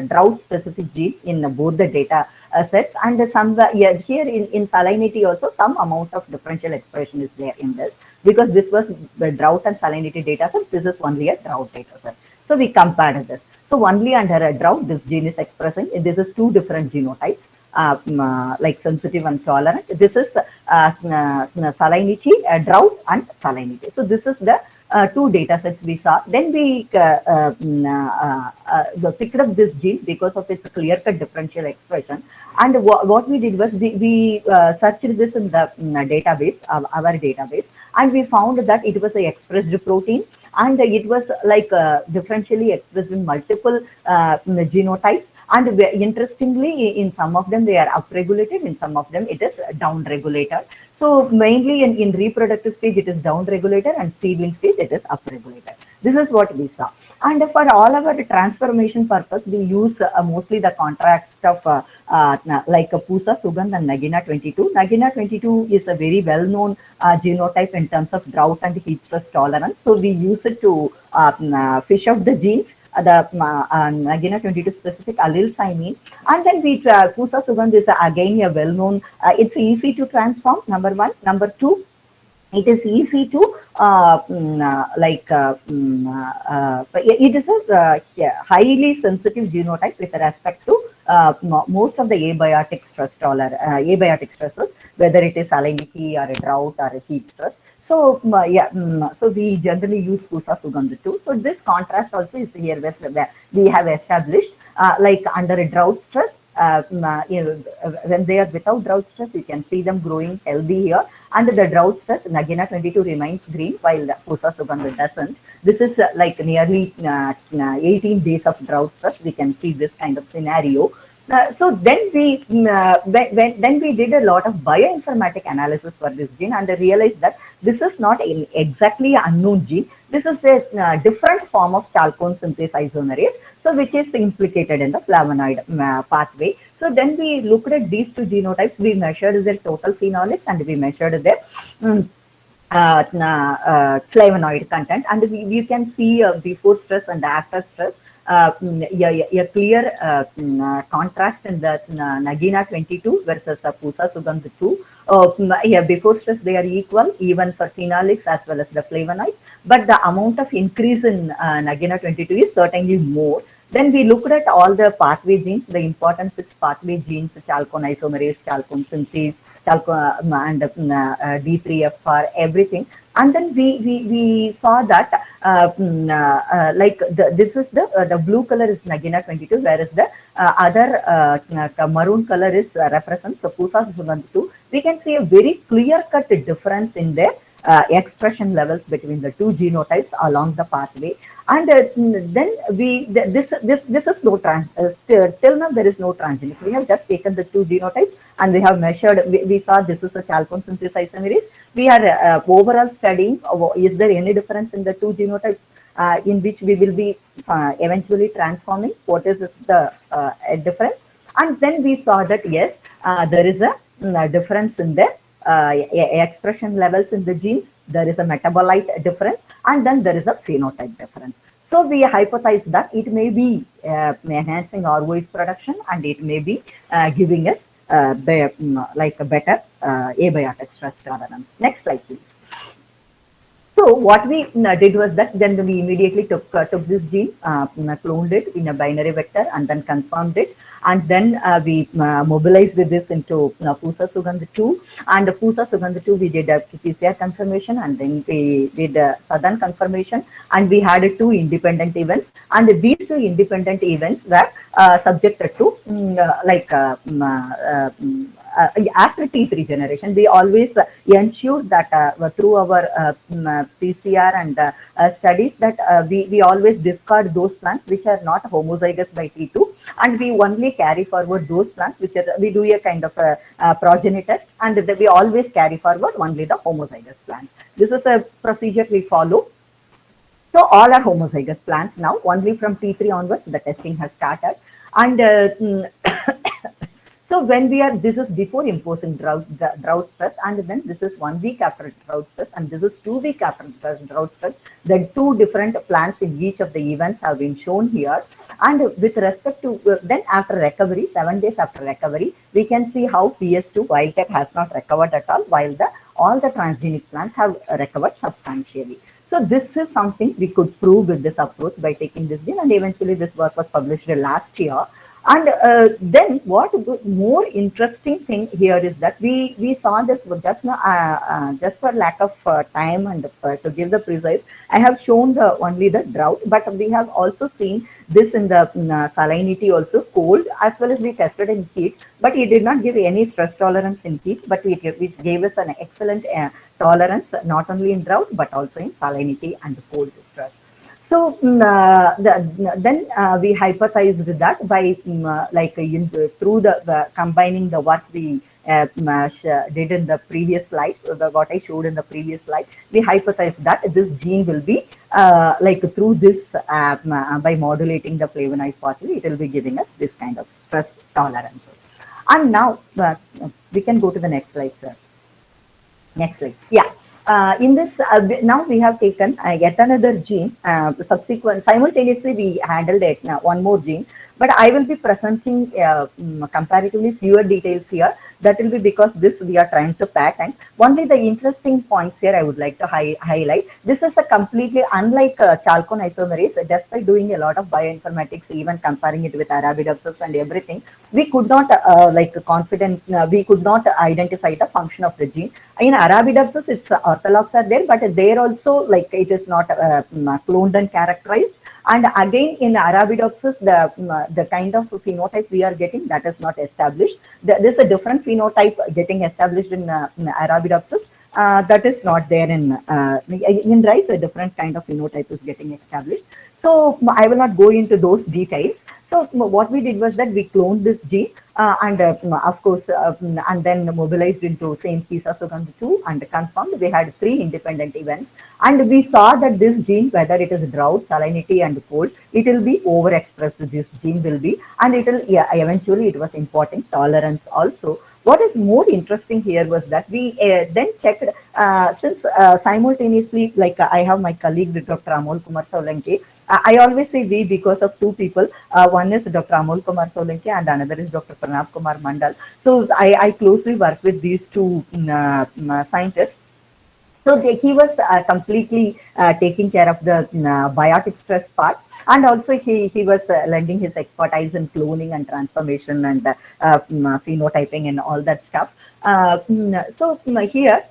[SPEAKER 9] drought specific gene in both the data sets, and here in salinity also some amount of differential expression is there in this, because this was the drought and salinity data set. This is only a drought data set. So we compared this. So only under a drought this gene is expressing. This is two different genotypes. Like sensitive and tolerant. This is salinity, drought and salinity. So this is the two data sets we saw. Then we picked up this gene because of its clear-cut differential expression. And what we did was we searched this in the database, our database, and we found that it was an expressed protein, and it was like differentially expressed in multiple genotypes. And interestingly, in some of them they are upregulated, in some of them it is downregulated. So mainly in reproductive stage it is downregulated, and seedling stage it is upregulated. This is what we saw. And for all our transformation purpose, we use mostly the contrast of like Pusa, Sugandh and Nagina 22. Nagina 22 is a very well-known genotype in terms of drought and heat stress tolerance. So we use it to fish out the genes, the Nagina 22 specific alleles, I mean. And then we Pusa, Sugandh is again a well-known, it's easy to transform, number one. Number two, it is easy to it is a highly sensitive genotype with respect to most of the abiotic stresses, whether it is salinity or a drought or a heat stress. So so we generally use Pusa, Sugandh too. So this contrast also is here where we have established like under a drought stress, when they are without drought stress, you can see them growing healthy here. Under the drought stress, Nagina 22 remains green while Pusa, Sugandh doesn't. This is like nearly 18 days of drought stress. We can see this kind of scenario. So then we did a lot of bioinformatic analysis for this gene and realized that this is not exactly an unknown gene. This is a different form of chalcone synthase isomerase, so which is implicated in the flavonoid pathway. So then we looked at these two genotypes. We measured their total phenolics and we measured their flavonoid content, and you can see before stress and after stress. A clear contrast in the Nagina 22 versus Pusa, Sugandh 2. Before stress they are equal, even for phenolics as well as the flavonoids, but the amount of increase in Nagina 22 is certainly more. Then we looked at all the pathway genes, the important 6 pathway genes, chalcone isomerase, chalcone synthase, and D3FR, everything. And then we saw that like this is the blue color is Nagina 22, whereas the other maroon color is represents Pusa, Sugandh 2. We can see a very clear-cut difference in their expression levels between the two genotypes along the pathway. And then this is no till now there is no transgenics. We have just taken the two genotypes and we have measured. We saw this is a chalcone synthase isomerase. We are overall studying is there any difference in the two genotypes in which we will be eventually transforming. What is the difference? And then we saw that yes, there is a difference in the expression levels in the genes. There is a metabolite difference, and then there is a phenotype difference. So we hypothesize that it may be enhancing ROS production, and it may be giving us like a better abiotic stress tolerance. Next slide, please. So what we did was that then we immediately took this gene, cloned it in a binary vector, and then confirmed it. And then we mobilized this into Pusa, Sugandh 2. And Pusa, Sugandh 2, we did a Qpcr confirmation, and then we did a Southern confirmation, and we had 2 independent events. And these 2 independent events were subjected to after T3 generation. We always ensure that through our PCR and studies that we always discard those plants which are not homozygous by T2, and we only carry forward those plants which are, we do a kind of a progeny test, and we always carry forward only the homozygous plants. This is a procedure we follow. So all are homozygous plants now. Only from T3 onwards the testing has started. And so when we are, this is before imposing drought stress, and then this is 1 week after drought stress, and this is 2 weeks after drought stress. Then 2 different plants in each of the events have been shown here. And with respect to then after recovery, 7 days after recovery, we can see how PS2 wild type has not recovered at all, while all the transgenic plants have recovered substantially. So this is something we could prove with this approach by taking this gene, and eventually this work was published last year. And then what more interesting thing here is that we saw this just for lack of time and to give the precise, I have shown only the drought, but we have also seen this in the salinity also, cold, as well as we tested in heat, but it did not give any stress tolerance in heat, but it gave us an excellent tolerance not only in drought but also in salinity and cold stress. So then we hypothesized that by through the combining the work we did in the previous slide, what I showed in the previous slide, we hypothesized that this gene will be like through this by modulating the flavonoid pathway, it will be giving us this kind of stress tolerance. And now we can go to the next slide, sir. Next slide. Yeah. In this, now we have taken yet another gene. Simultaneously, we handled one more gene, but I will be presenting comparatively fewer details here. That will be because this we are trying to patent. Only the interesting points here I would like to highlight. This is a completely unlike chalcone isomerase. Despite doing a lot of bioinformatics, even comparing it with Arabidopsis and everything, we could not we could not identify the function of the gene. In Arabidopsis, its orthologs are there, but there also like it is not cloned and characterized. And again, in Arabidopsis, the kind of phenotype we are getting, that is not established. There's a different phenotype getting established in Arabidopsis. That is not there in rice. A different kind of phenotype is getting established. So I will not go into those details. So what we did was that we cloned this gene and of course, and then mobilized into St. Qpcr and confirmed. We had 3 independent events, and we saw that this gene, whether it is drought, salinity, and cold, it will be overexpressed. This gene will be, and it will eventually it was importing tolerance also. What is more interesting here was that we then checked since simultaneously, like I have my colleague Dr. Amol Kumar Solanki. I always say we because of 2 people. One is Dr. Amol Kumar Solanki and another is Dr. Pranab Kumar Mandal. So I closely work with these 2 scientists. So he was completely taking care of the biotic stress part. And also he was lending his expertise in cloning and transformation and phenotyping and all that stuff. So here,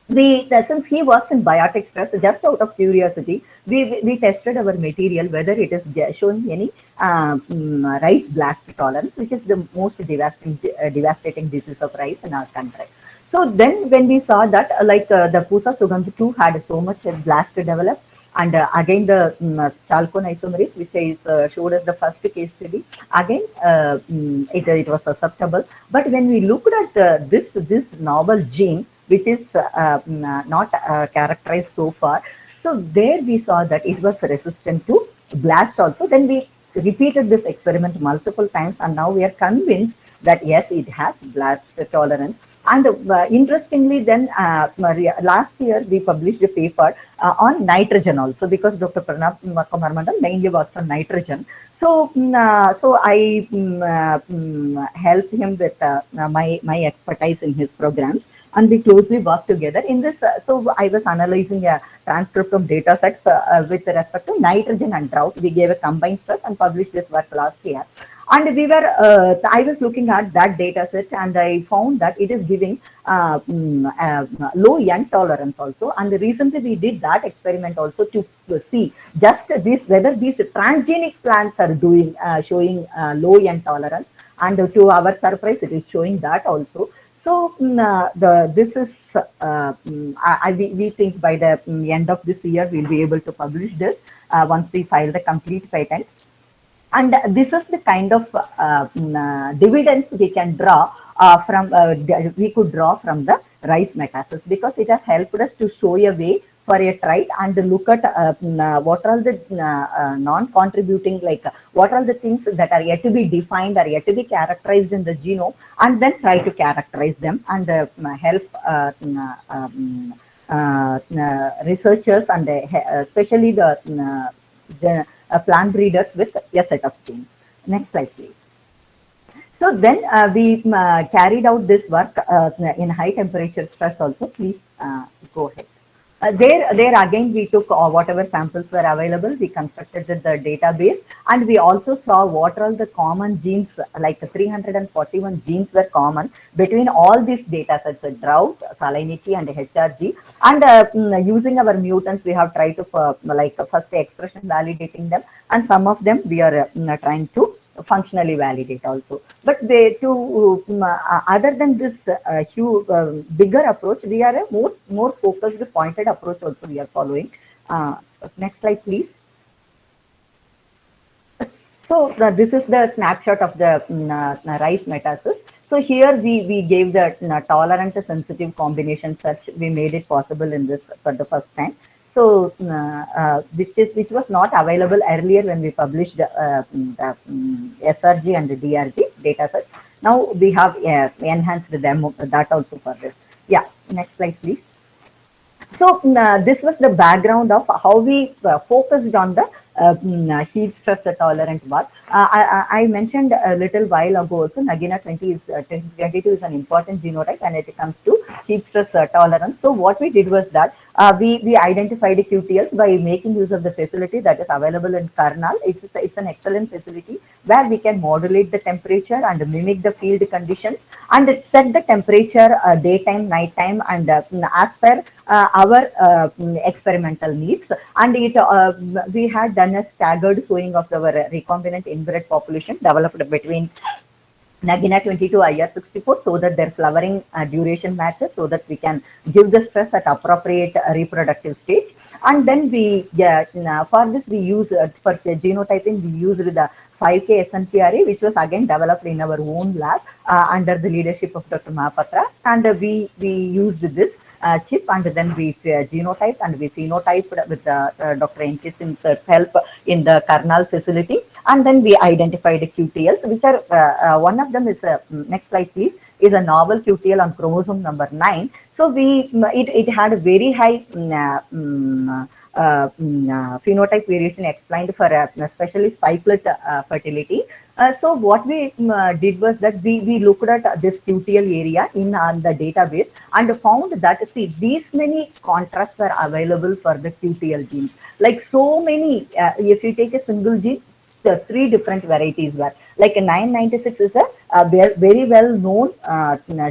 [SPEAKER 9] since he works in biotic stress, just out of curiosity, we tested our material whether it is showing any rice blast tolerance, which is the most devastating disease of rice in our country. So then when we saw that the Pusa Sugandh 2 had so much blast developed, and again the chalcone isomerase, which I showed as the first case study, again it was susceptible. But when we looked at this novel gene, which is not characterized so far, so there we saw that it was resistant to blast also. Then we repeated this experiment multiple times, and now we are convinced that yes, it has blast tolerance. And interestingly, then last year we published a paper on nitrogen also, because Dr. Pranab Kumar Mandal mainly works on nitrogen. So, so I helped him with my expertise in his programs, and we closely worked together in this. So I was analyzing a transcriptome data sets with respect to nitrogen and drought. We gave a combined stress and published this work last year. And we were, I was looking at that data set, and I found that it is giving low N tolerance also. And recently we did that experiment also to see just this, whether these transgenic plants are doing, showing low N tolerance. And to our surprise, it is showing that also. So this is, we think by the end of this year, we'll be able to publish this once we file the complete patent. And this is the kind of dividends we can draw we could draw from the rice metastasis, because it has helped us to show a way for a trite and look at what are the non-contributing, like what are the things that are yet to be defined, are yet to be characterized in the genome, and then try to characterize them and help researchers and especially the plant breeders with a set of genes. Next slide, please. So then we carried out this work in high temperature stress also. Please go ahead. There again, we took whatever samples were available, we constructed the database, and we also saw what are the common genes, like 341 genes were common between all these data sets, drought, salinity, and HRG. And using our mutants, we have tried to first expression validating them, and some of them we are trying to functionally validate also. But other than this huge bigger approach, we are a more focused, pointed approach also we are following. Next slide, please. So this is the snapshot of the rice metastasis. So here we gave the tolerant sensitive combination search. We made it possible in this for the first time. So which was not available earlier when we published the SRG and the DRG data sets. Now we have enhanced them that also for this. Yeah, next slide please. So this was the background of how we focused on the heat stress tolerant work. I mentioned a little while ago also, Nagina 2022 is an important genotype when it comes to heat stress tolerance. So what we did was that we identified QTLs by making use of the facility that is available in Karnal. It's an excellent facility where we can modulate the temperature and mimic the field conditions and set the temperature daytime, nighttime, and as per our experimental needs. And we had done a staggered sowing of our recombinant inbred population developed between Nagina 22 IR64 so that their flowering duration matches, so that we can give the stress at appropriate reproductive stage. And then for this we use for genotyping we used the 5K SNPRA, which was again developed in our own lab under the leadership of Dr. Mahapatra, and we used this chip, and then we genotyped and we phenotyped with Dr. N.K. Sir's help in the Karnal facility, and then we identified QTLs, which are one of them is next slide please, is a novel QTL on chromosome number 9. So it had a very high phenotype variation explained for especially spikelet fertility. So what we did was that we looked at this QTL area in the database and found that these many contrasts were available for the QTL genes. Like so many, if you take a single gene, 3 different varieties were. Like a 996 is a very well known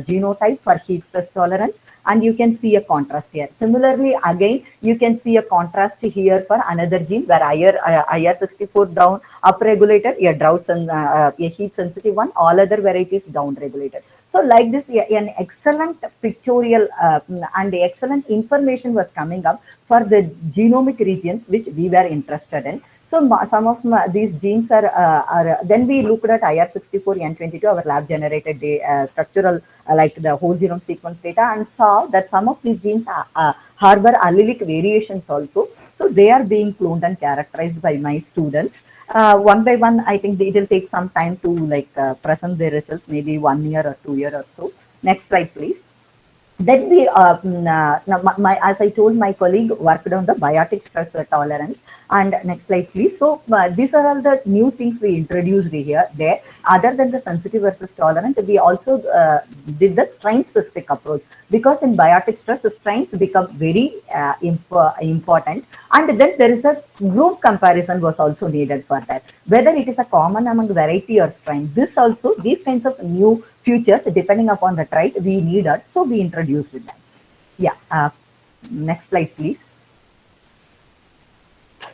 [SPEAKER 9] genotype for heat stress tolerance. And you can see a contrast here. Similarly, again, you can see a contrast here for another gene where IR64 down upregulated, a drought and a heat sensitive one, all other varieties down regulated. So like this, an excellent pictorial and excellent information was coming up for the genomic regions which we were interested in. So some of these genes are then we looked at IR64 N22, our lab generated structural like the whole genome sequence data, and saw that some of these genes harbor allelic variations also. So they are being cloned and characterized by my students. One by one, I think it will take some time to present the results, maybe 1 year or 2 years or so. Next slide, please. Then we, as I told, my colleague worked on the biotic stress tolerance. And next slide, please. So these are all the new things we introduced there. Other than the sensitive versus tolerant, we also did the strain-specific approach, because in biotic stress, the strains become very important. And then there is a group comparison was also needed for that, whether it is a common among variety or strain. This also, these kinds of new features, depending upon the trait, we needed, so we introduced them. Yeah, next slide, please.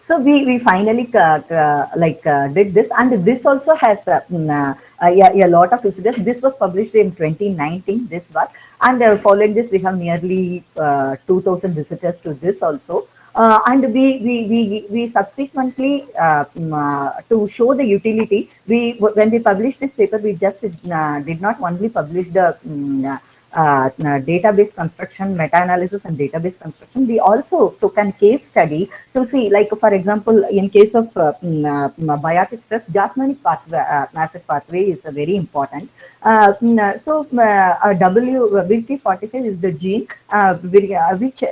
[SPEAKER 9] So we finally did this, and this also has a lot of visitors. This was published in 2019, this work, and following this, we have nearly 2,000 visitors to this also. And we subsequently, to show the utility, when we published this paper, we just did not only publish the database construction, meta-analysis and database construction. We also took a case study to see, like for example, in case of biotic stress, jasmonic acid pathway is very important. So WT45 is the gene which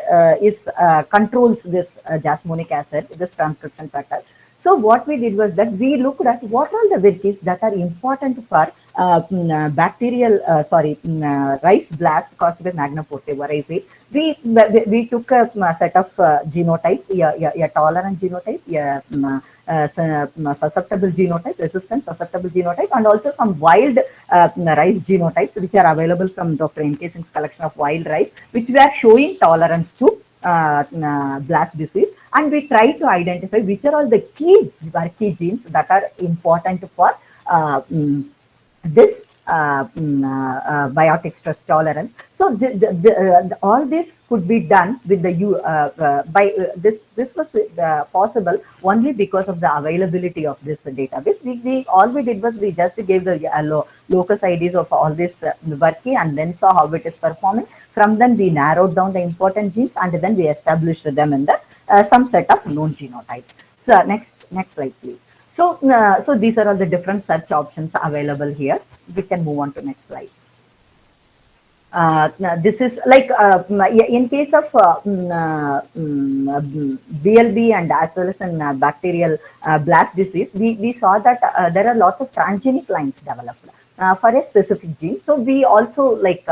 [SPEAKER 9] controls this jasmonic acid, this transcription factor. So what we did was that we looked at what are the viruses that are important for bacterial, rice blast caused by Nanopore, varicose. We took a set of genotypes, a tolerant genotype, susceptible genotype, resistant susceptible genotype, and also some wild rice genotypes which are available from Dr. N.K. Singh's collection of wild rice, which were showing tolerance to blast disease. And we try to identify which are all the key genes that are important for this biotic stress tolerance. So all this could be done with the this was possible only because of the availability of this database. We all we did was we just gave the locus IDs of all this working and then saw how it is performing. From then we narrowed down the important genes and then we established them in the some set of known genotypes. So next slide, please. So so these are all the different search options available here. We can move on to next slide. This is like in case of BLB and as well as in bacterial blast disease, we saw that there are lots of transgenic lines developed for a specific gene. So we also like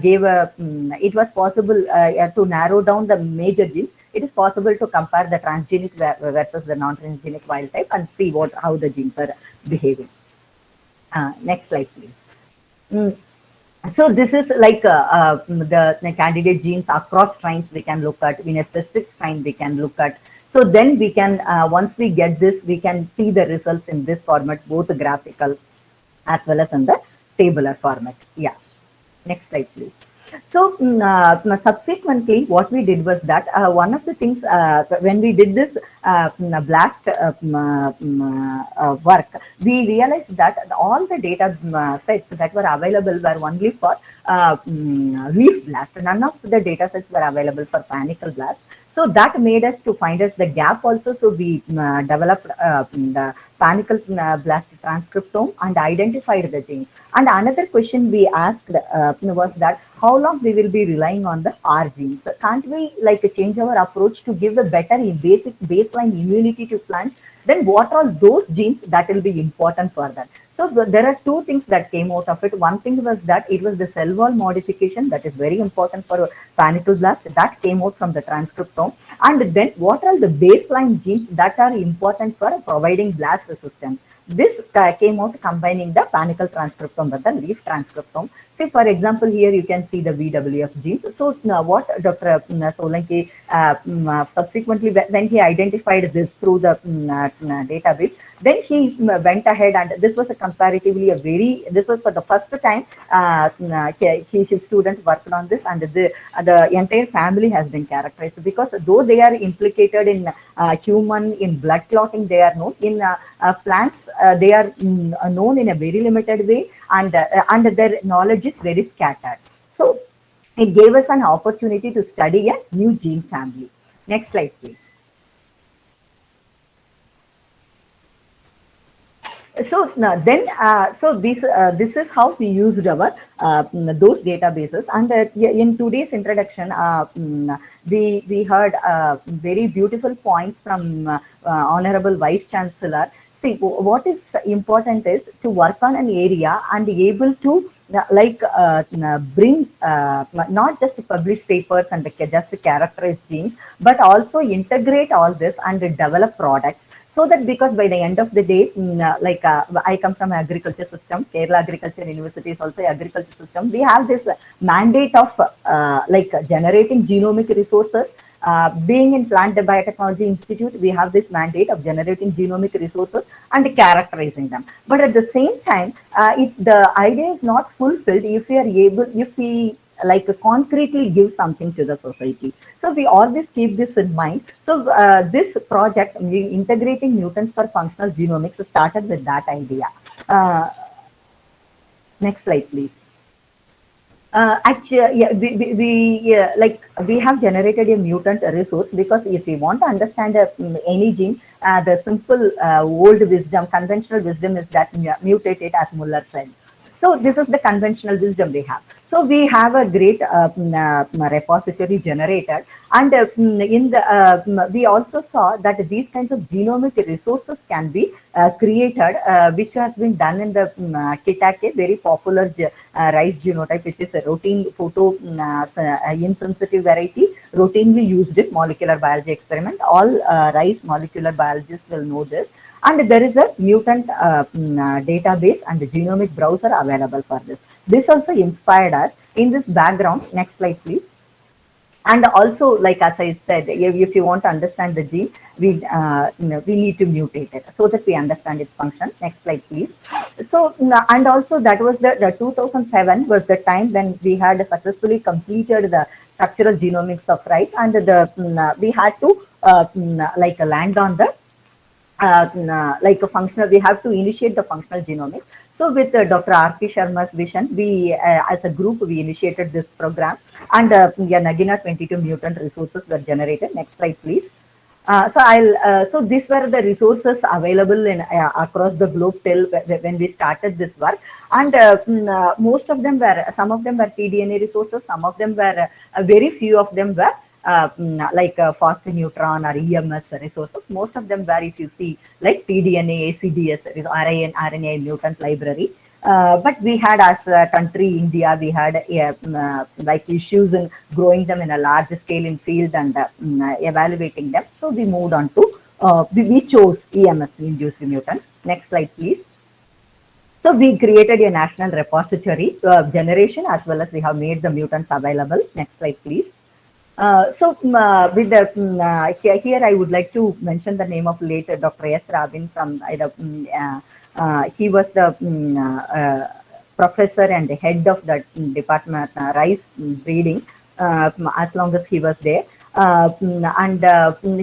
[SPEAKER 9] gave a, it was possible to narrow down the major genes. It is possible to compare the transgenic versus the non-transgenic wild type and see how the genes are behaving. Next slide, please. So this is like the candidate genes across strains we can look at. In a specific strain we can look at. So then we can, once we get this, we can see the results in this format, both the graphical as well as in the tabular format. Yeah. Next slide, please. So subsequently, what we did was that one of the things when we did this blast work, we realized that all the data sets that were available were only for leaf blast. None of the data sets were available for panicle blast. So that made us to find us the gap also. So we developed the panicle blast transcriptome and identified the gene. And another question we asked was that how long we will be relying on the R gene. So can't we like change our approach to give a better basic baseline immunity to plants? Then what are those genes that will be important for that? So there are two things that came out of it. One thing was that it was the cell wall modification that is very important for panicle blast. That came out from the transcriptome. And then what are the baseline genes that are important for providing blast resistance? This came out combining the panicle transcriptome with the leaf transcriptome. Say, for example, here you can see the VWF genes. So what Dr. Solanki subsequently, when he identified this through the database, then he went ahead and this was a comparatively this was for the first time his students worked on this, and the entire family has been characterized, because though they are implicated in human, in blood clotting, they are known in plants, they are known in a very limited way, and their knowledge is very scattered. So it gave us an opportunity to study a new gene family. Next slide, please. So then, this is how we used our those databases. And in today's introduction, we heard very beautiful points from Honorable Vice Chancellor. See, what is important is to work on an area and be able to bring not just publish papers and just characterize genes, but also integrate all this and develop products. So that, because by the end of the day, I come from agriculture system, Kerala Agriculture University is also agriculture system. We have this mandate of generating genomic resources. Being in Plant Biotechnology Institute, we have this mandate of generating genomic resources and characterizing them. But at the same time, the idea is not fulfilled if we concretely give something to the society. So we always keep this in mind. So this project, integrating mutants for functional genomics, started with that idea. Next slide, please. Actually, yeah, we have generated a mutant resource, because if we want to understand any gene, the simple old wisdom, conventional wisdom is that mutate it, as Muller said. So this is the conventional wisdom we have. So we have a great repository generated, and we also saw that these kinds of genomic resources can be created, which has been done in the Qtl, very popular rice genotype, which is a routine photo insensitive variety, routinely used in molecular biology experiment. All rice molecular biologists will know this. And there is a mutant database and the genomic browser available for this. This also inspired us in this background. Next slide, please. And also, like as I said, if you want to understand the gene, we need to mutate it so that we understand its function. Next slide, please. So, and also that was the 2007 was the time when we had successfully completed the structural genomics of rice, and we had to like land on the like a functional. We have to initiate the functional genomics. So with Dr. R.P. Sharma's vision, we as a group, we initiated this program, and Nagina 22 mutant resources were generated. Next slide, please. So these were the resources available in across the globe till when we started this work, and most of them were, some of them were tDNA resources, some of them were very few of them were like fast neutron or EMS resources. Most of them were, if you see, like tDNA, ACDS, RNA mutant library. But we had, as a country, India, we had like issues in growing them in a large scale in field and evaluating them. So we moved on to, we chose EMS-induced mutants. Next slide, please. So we created a national repository generation, as well as we have made the mutants available. Next slide, please. So with the, here I would like to mention the name of late Dr. S. Rabin from he was the professor and the head of the department rice breeding as long as he was there, and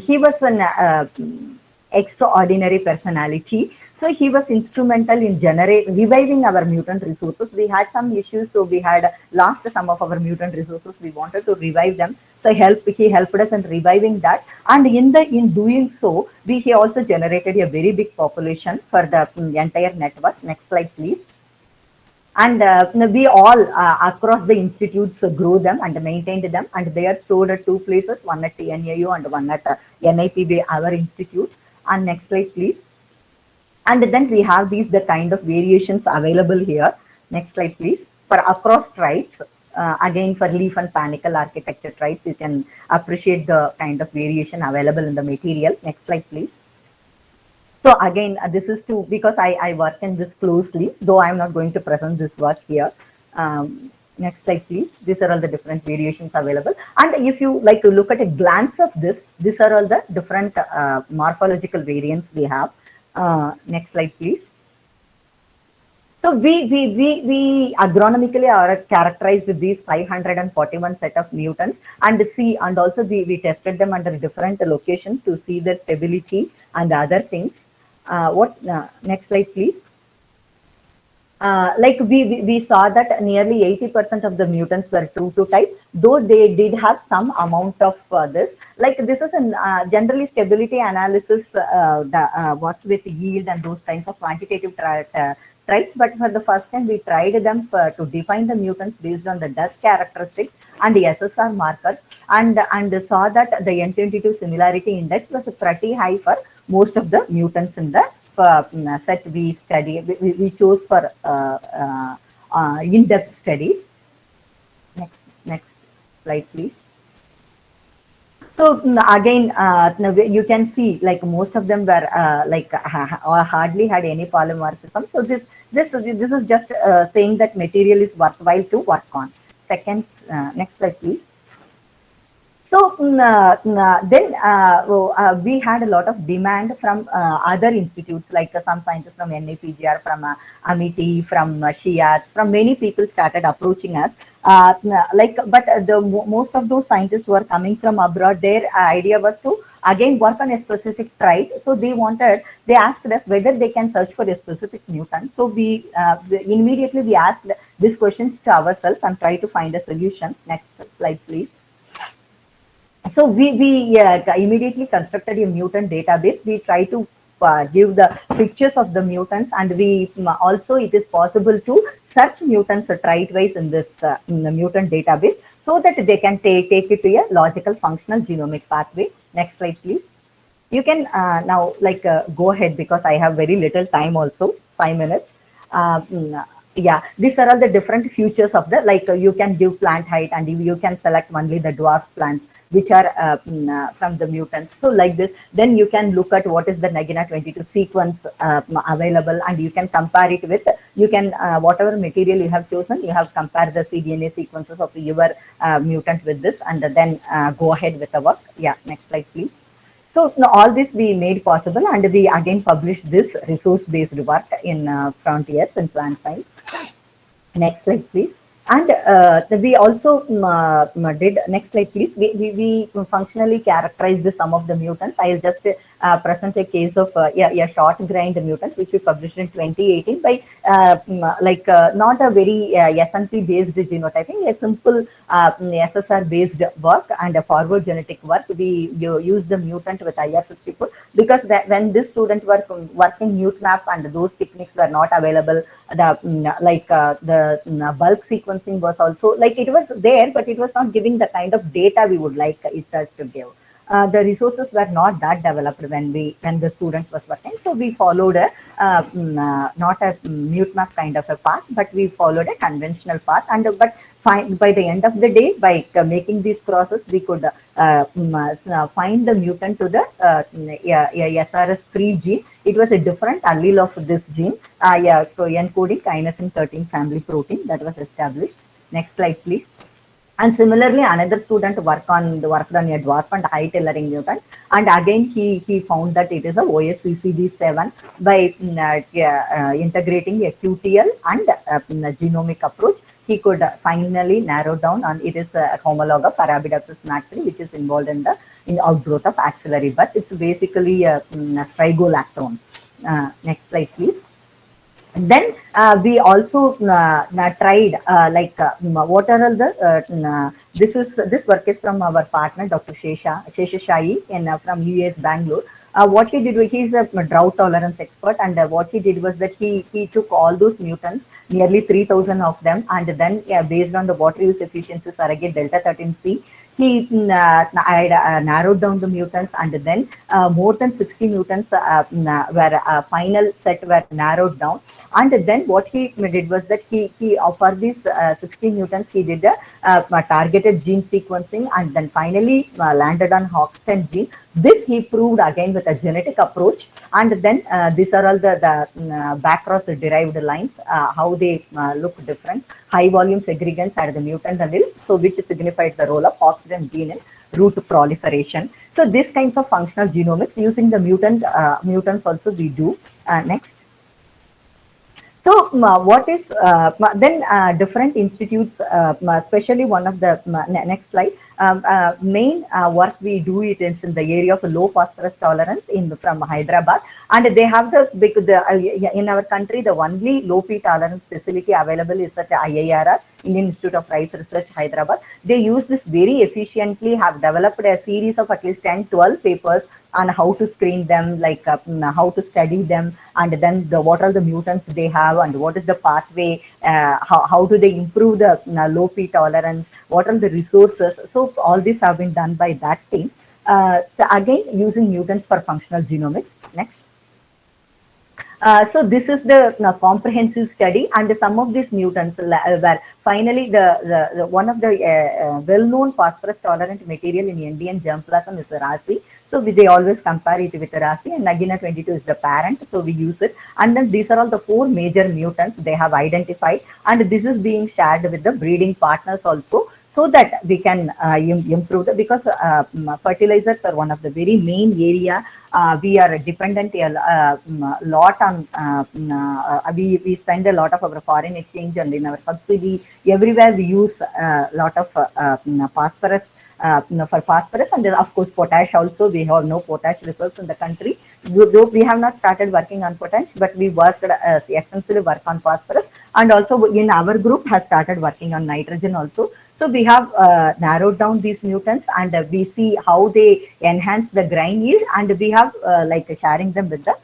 [SPEAKER 9] he was an extraordinary personality. So he was instrumental in reviving our mutant resources. We had some issues, so we had lost some of our mutant resources. We wanted to revive them. So he helped us in reviving that. And in doing so, he also generated a very big population for the entire network. Next slide, please. And we all across the institutes grew them and maintained them. And they are stored at two places, one at NAU and one at NIPB, our institute. And next slide, please. And then we have the kind of variations available here. Next slide, please. For across tribes, again for leaf and panicle architecture tribes, you can appreciate the kind of variation available in the material. Next slide, please. So again, this is because I work in this closely, though I'm not going to present this work here. Next slide, please. These are all the different variations available. And if you like to look at a glance of this, these are all the different morphological variants we have. Next slide, please. So we agronomically are characterized with these 541 set of mutants, and also we tested them under different locations to see their stability and other things. Next slide, please. Like we saw that nearly 80% of the mutants were true to type, though they did have some amount of this. Like this is a generally stability analysis, what's with yield and those kinds of quantitative traits. But for the first time, we tried them to define the mutants based on the dust characteristics and the SSR markers, and saw that the N22 similarity index was pretty high for most of the mutants in the set we study. We chose for in-depth studies. Next slide, please. So again, you can see like most of them were like hardly had any polymorphism. So this is just saying that material is worthwhile to work on. Next slide, please. So then we had a lot of demand from other institutes, like some scientists from NAPGR, from Amity, from SHIAT, from many people started approaching us. But most of those scientists were coming from abroad. Their idea was to again work on a specific trait. So they asked us whether they can search for a specific mutant. So we immediately asked these questions to ourselves and try to find a solution. Next slide, please. So we immediately constructed a mutant database. We try to give the pictures of the mutants, and we also it is possible to search mutants trait-wise in this in the mutant database, so that they can take it to a logical functional genomic pathway. Next slide, please. You can now go ahead, because I have very little time also, 5 minutes. Yeah, these are all the different features of the, you can give plant height, and you can select only the dwarf plants. which are from the mutants. So like this, then you can look at what is the NGNA22 sequence available, and you can compare it with, you can, whatever material you have chosen, you have compared the cDNA sequences of your mutant with this, and then go ahead with the work. Yeah, next slide, please. So all this we made possible, and we again published this resource-based work in Frontiers in Plant Science. Next slide, please. And we also did, next slide, please. We functionally characterized some of the mutants. I'll just present a case of a short-grained mutant, which we published in 2018 by not a very SNP-based genotyping, a simple SSR-based work and a forward genetic work. We used the mutant with IR64 because when this student was working MuteMap and those techniques were not available, the bulk sequencing was also, it was there, but it was not giving the kind of data we would like it to give. The resources were not that developed when the student was working, so we followed not a MuteMap kind of a path, but we followed a conventional path. And by the end of the day, by making these crosses, we could find the mutant to the SRS3 gene. It was a different allele of this gene. So encoding kinesin 13 family protein that was established. Next slide, please. And similarly, another student worked on a dwarf and high tailoring mutant, and again he found that it is a OSCCD7 by integrating a Qtl and genomic approach. He could finally narrow down on it is a homolog of Arabidopsis macri, which is involved in the outgrowth of axillary buds. It's basically a strigolactone. Next slide, please. Then we also tried what are all the this work is from our partner Dr. Sheshashai from US Bangalore. What he did, he's a drought tolerance expert, and what he did was that he took all those mutants, nearly 3,000 of them, and then based on the water use efficiency surrogate delta 13C, he narrowed down the mutants, and then more than 60 mutants were final set were narrowed down. And then what he did was that he for these 60 mutants, he did a targeted gene sequencing, and then finally landed on Hoxton gene. This he proved again with a genetic approach, and then these are all the backcross derived lines, how they look different. High volume segregants are the mutant allele, so which signifies the role of Hoxton gene in root proliferation. So these kinds of functional genomics using the mutants also we do. Next. So what is then different institutes, especially one of the next slide, main work we do it is in the area of low phosphorus tolerance from Hyderabad, and they have in our country the only low P tolerance facility available is at IIRR, Indian Institute of Rice Research, Hyderabad. They use this very efficiently, have developed a series of at least 10-12 papers on how to screen them, how to study them, and then what are the mutants they have, and what is the pathway, how do they improve the low P tolerance, what are the resources. So all these have been done by that team. So again, using mutants for functional genomics. Next. So this is the comprehensive study, and some of these mutants were finally the one of the well-known phosphorus tolerant material in Indian germplasm is the RASI. So they always compare it with the RASI, and NGNA22 is the parent, so we use it. And then these are all the 4 major mutants they have identified, and this is being shared with the breeding partners also, so that we can improve because fertilizers are one of the very main area. We are dependent a lot on, we spend a lot of our foreign exchange, and in our subsidy, everywhere we use a lot of phosphorus, for phosphorus, and then of course potash also. We have no potash reserves in the country. Though we have not started working on potash, but we worked extensively work on phosphorus, and also in our group has started working on nitrogen also. So we have narrowed down these mutants, and we see how they enhance the grain yield, and we have sharing them with the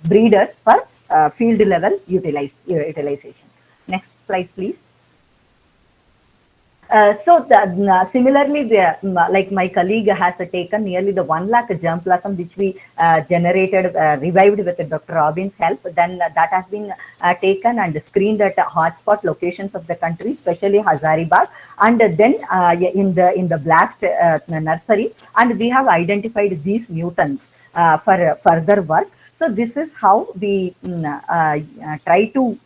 [SPEAKER 9] breeders for field level utilization. Next slide, please. Similarly, like my colleague has taken nearly the 1 lakh germplasm which we generated, revived with Dr. Robin's help. Then that has been taken and screened at hotspot locations of the country, especially Hazaribagh, and then in the blast nursery, and we have identified these mutants for further work. So this is how we try to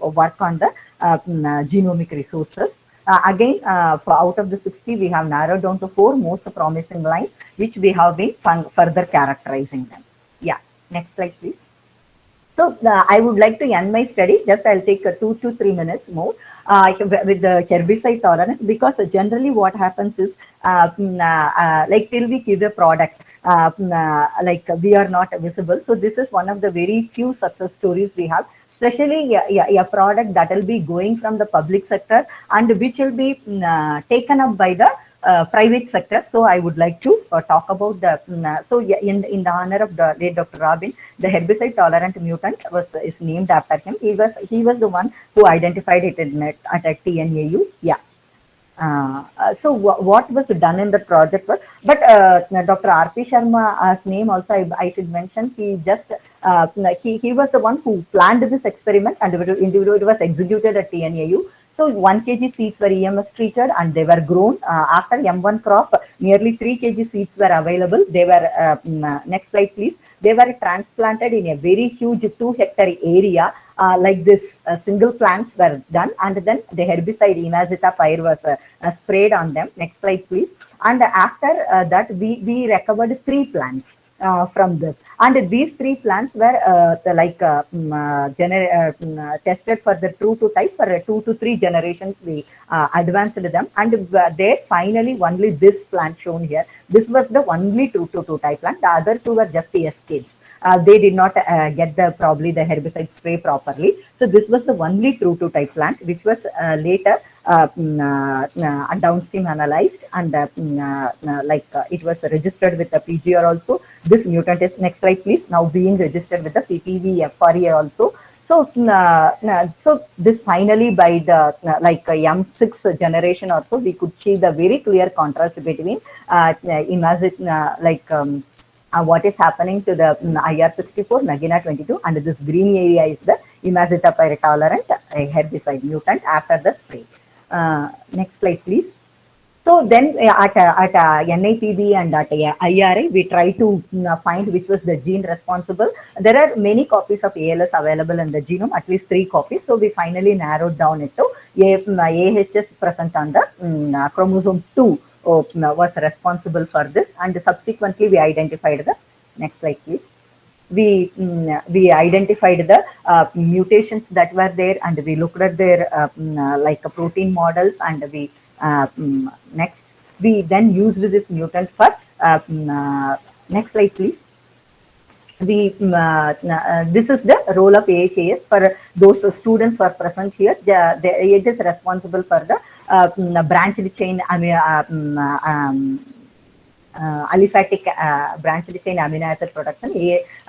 [SPEAKER 9] work on the genomic resources. Again, out of the 60, we have narrowed down to 4 most promising lines, which we have been further characterizing them. Yeah, next slide, please. So I would like to end my study. Just I'll take 2 to 3 minutes more with the herbicide tolerance, because generally what happens is like till we give a product, like we are not visible. So this is one of the very few success stories we have, especially a product that will be going from the public sector and which will be taken up by the private sector. So I would like to talk about the in the honor of the late Dr. Robin, the herbicide tolerant mutant is named after him. He was the one who identified it at TNAU. Yeah. So what was done in the project was, but Dr. R.P. Sharma's name also I should mention. He just he was the one who planned this experiment, and it was executed at TNAU. So 1 kg seeds were EMS treated and they were grown. After M1 crop, nearly 3 kg seeds were available. They were, next slide please. They were transplanted in a very huge 2-hectare area. Like this, single plants were done, and then the herbicide imazethapyr was sprayed on them. Next slide please. And after that, we recovered 3 plants from this, and these 3 plants were tested for the true to type for 2 to 3 generations. We advanced them, and there finally only this plant shown here. This was the only true to type plant. The other 2 were just the escapes. They did not get probably the herbicide spray properly. So this was the only true to type plant, which was later downstream analyzed, and it was registered with the PGR also. This mutant is, next slide please, now being registered with the CPBMB also. So, so this finally by the M6 generation or so, we could see the very clear contrast between what is happening to the IR64, Nagina 22, and this green area is the imazethapyr tolerant herbicide mutant after the spray. Next slide, please. So then at NIPB and at IRA, we try to find which was the gene responsible. There are many copies of ALS available in the genome, at least 3 copies. So we finally narrowed down it to AHS present on the chromosome 2 was responsible for this, and subsequently we identified the, next slide please. We identified the mutations that were there, and we looked at their protein models, and we next we then used this mutant for next slide please. This is the role of AHAS for those students who are present here. It is responsible for the branched chain aliphatic branched chain amino acid production.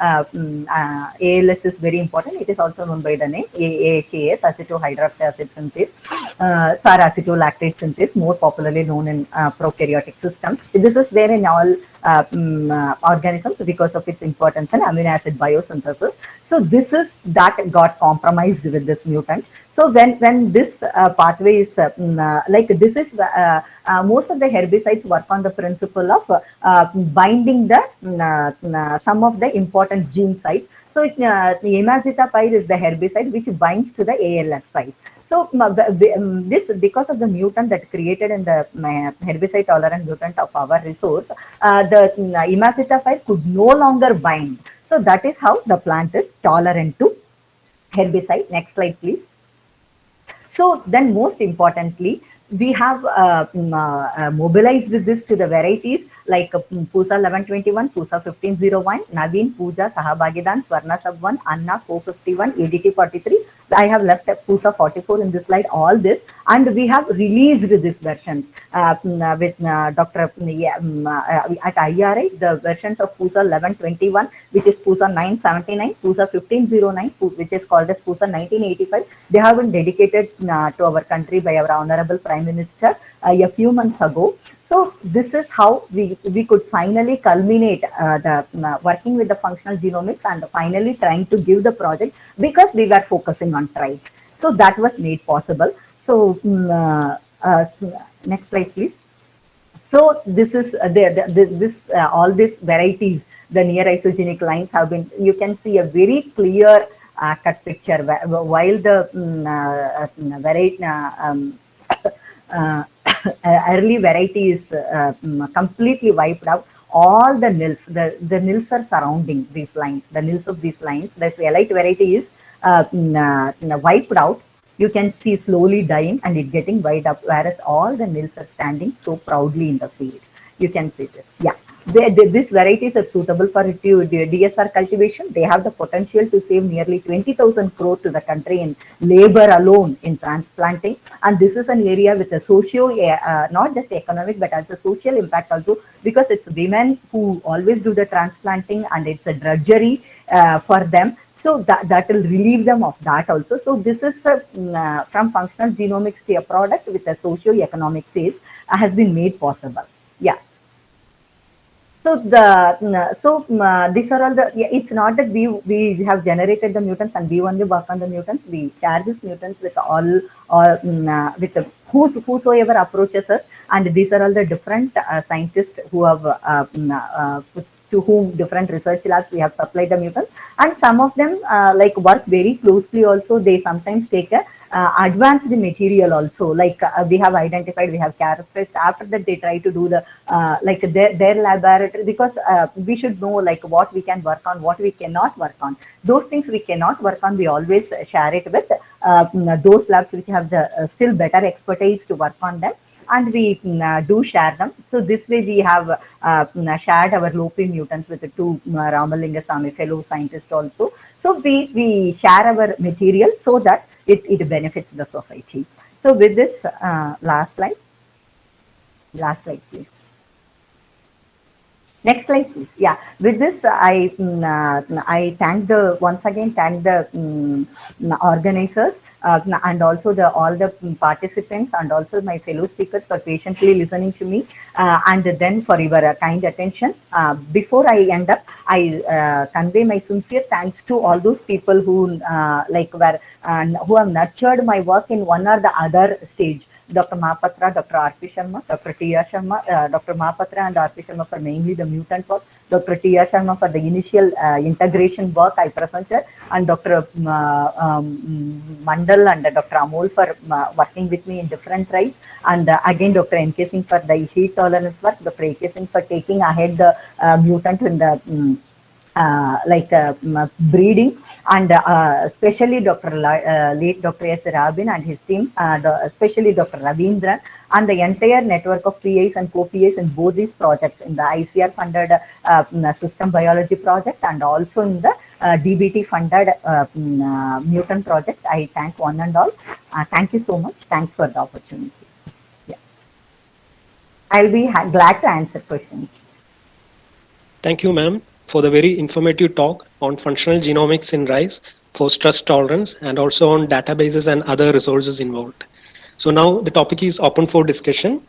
[SPEAKER 9] ALS is very important. It is also known by the name AHAS, acetohydroxyacid synthase, acetolactate synthase, more popularly known in prokaryotic systems. This is there in all organisms because of its importance in amino acid biosynthesis. So this is that got compromised with this mutant. So when this pathway is this is most of the herbicides work on the principle of binding the some of the important gene sites. So the imazethapyr is the herbicide which binds to the ALS site. So this, because of the mutant that created in the herbicide tolerant mutant of our resource, the imazethapyr could no longer bind. So that is how the plant is tolerant to herbicide. Next slide, please. So then most importantly, we have mobilized this to the varieties like Pusa 1121, Pusa 1501, Naveen, Pooja, Sahabagidan, Swarna Sub 1, Anna 451, ADT 43, I have left PUSA 44 in this slide, all this, and we have released these versions with Dr. At IRI, the versions of PUSA 1121, which is PUSA 979, PUSA 1509, which is called as PUSA 1985. They have been dedicated to our country by our Honorable Prime Minister a few months ago. So this is how we could finally culminate working with the functional genomics and finally trying to give the project, because we were focusing on tribes. So that was made possible. So next slide, please. So this is all these varieties, the near isogenic lines have been, you can see a very clear cut picture, while the variety early variety is completely wiped out. All the nils, the nils are surrounding these lines, the nils of these lines. The elite variety is wiped out. You can see slowly dying and it getting wiped up, whereas all the nils are standing so proudly in the field. You can see this. Yeah. These varieties are suitable for DSR cultivation. They have the potential to save nearly 20,000 crore to the country in labor alone in transplanting. And this is an area with a socio, not just economic, but also social impact also, because it's women who always do the transplanting and it's a drudgery for them. So that will relieve them of that also. So this is from functional genomics to a product with a socio-economic phase has been made possible. Yeah. So these are all the. Yeah, it's not that we have generated the mutants and we only work on the mutants. We share these mutants with with whosoever approaches us, and these are all the different scientists who have to whom different research labs we have supplied the mutants, and some of them work very closely. Also, they sometimes take a advanced material also, we have identified, we have characterized. After that, they try to do the their laboratory, because we should know what we can work on, what we cannot work on. Those things we cannot work on, we always share it with those labs which have the still better expertise to work on them, and we do share them. So this way we have shared our low-P mutants with the two Ramalingasamy fellow scientists also. So we share our material so that it benefits the society. So with this, last slide please. Next slide please. Yeah, with this I once again thank the organizers and also all the participants and also my fellow speakers for patiently listening to me and then for your kind attention. Before I end up, I convey my sincere thanks to all those people who who have nurtured my work in one or the other stage. Dr. Mahapatra, Dr. R.P. Sharma, Dr. T.R. Sharma, Dr. Mahapatra and R.P. Sharma for mainly the mutant work, Dr. T.R. Sharma for the initial integration work I presented, and Dr. Mandal and Dr. Amol for working with me in different tribes, and again Dr. N.K. Singh for the heat tolerance work, Dr. A.K. Singh for taking ahead the mutant in the breeding, and especially late Dr. S. Rabin and his team, especially Dr. Ravindran and the entire network of PIs and co-PIs in both these projects, in the ICR funded system biology project and also in the DBT funded mutant project. I thank one and all. Thank you so much. Thanks for the opportunity. Yeah. I'll be glad to answer questions.
[SPEAKER 1] Thank you, ma'am, for the very informative talk on functional genomics in rice for stress tolerance and also on databases and other resources involved. So now the topic is open for discussion.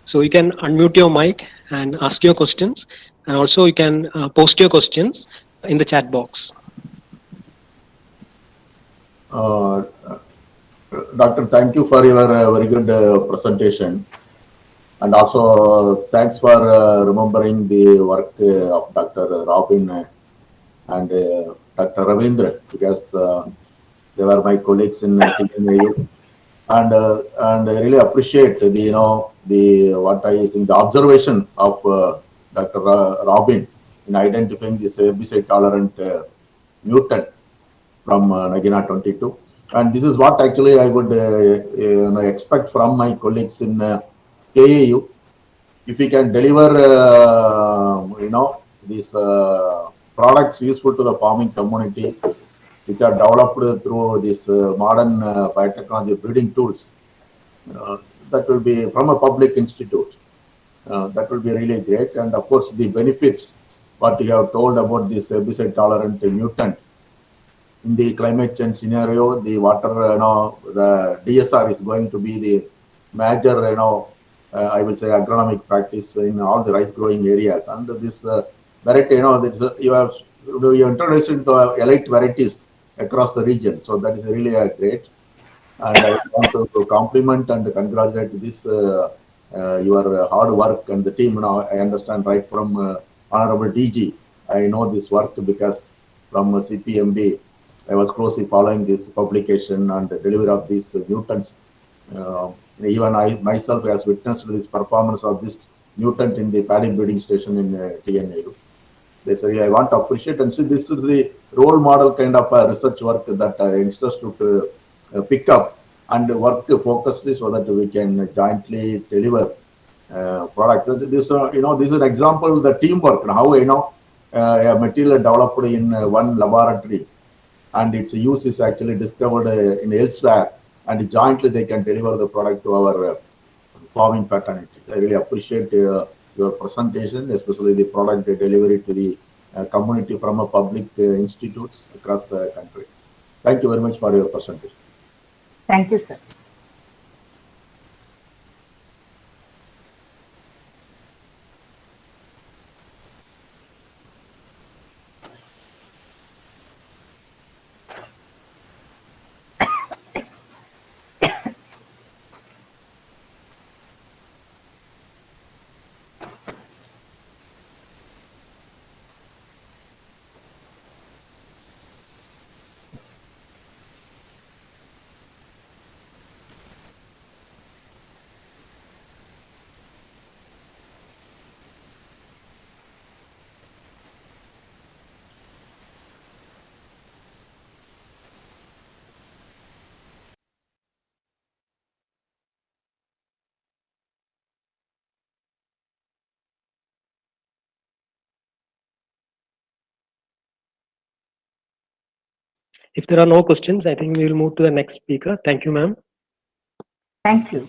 [SPEAKER 1] So you can unmute your mic and ask your questions, and also you can post your questions in the chat box.
[SPEAKER 7] Doctor, thank you for your very good presentation. And also, thanks for remembering the work of Dr. Robin and Dr. Ravindra, because they were my colleagues in TMAU. And I really appreciate the observation of Dr. Robin in identifying this herbicide tolerant mutant from Nagina 22. And this is what actually I would expect from my colleagues in KAU. If we can deliver, these products useful to the farming community which are developed through these modern biotechnology breeding tools, that will be from a public institute. That will be really great. And of course, the benefits, what you have told about this herbicide tolerant mutant, in the climate change scenario, the water, the DSR is going to be the major, I will say agronomic practice in all the rice growing areas. And this variety, you introduced the elite varieties across the region. So that is really great. And I want to compliment and congratulate this your hard work and the team. I understand right from Honorable DG. I know this work because from CPMB, I was closely following this publication and the delivery of these mutants. Even I myself has witnessed this performance of this mutant in the paddy breeding station in TNA. That's really I want to appreciate and see this is the role model kind of research work that youngsters should pick up and work focusedly so that we can jointly deliver products. This is an example of the teamwork. How a material developed in one laboratory and its use is actually discovered in elsewhere, and jointly they can deliver the product to our farming fraternity. I really appreciate your presentation, especially the product delivery to the community from public institutes across the country. Thank you very much for your presentation.
[SPEAKER 9] Thank you, sir.
[SPEAKER 1] If there are no questions, I think we will move to the next speaker. Thank you, ma'am.
[SPEAKER 9] Thank you.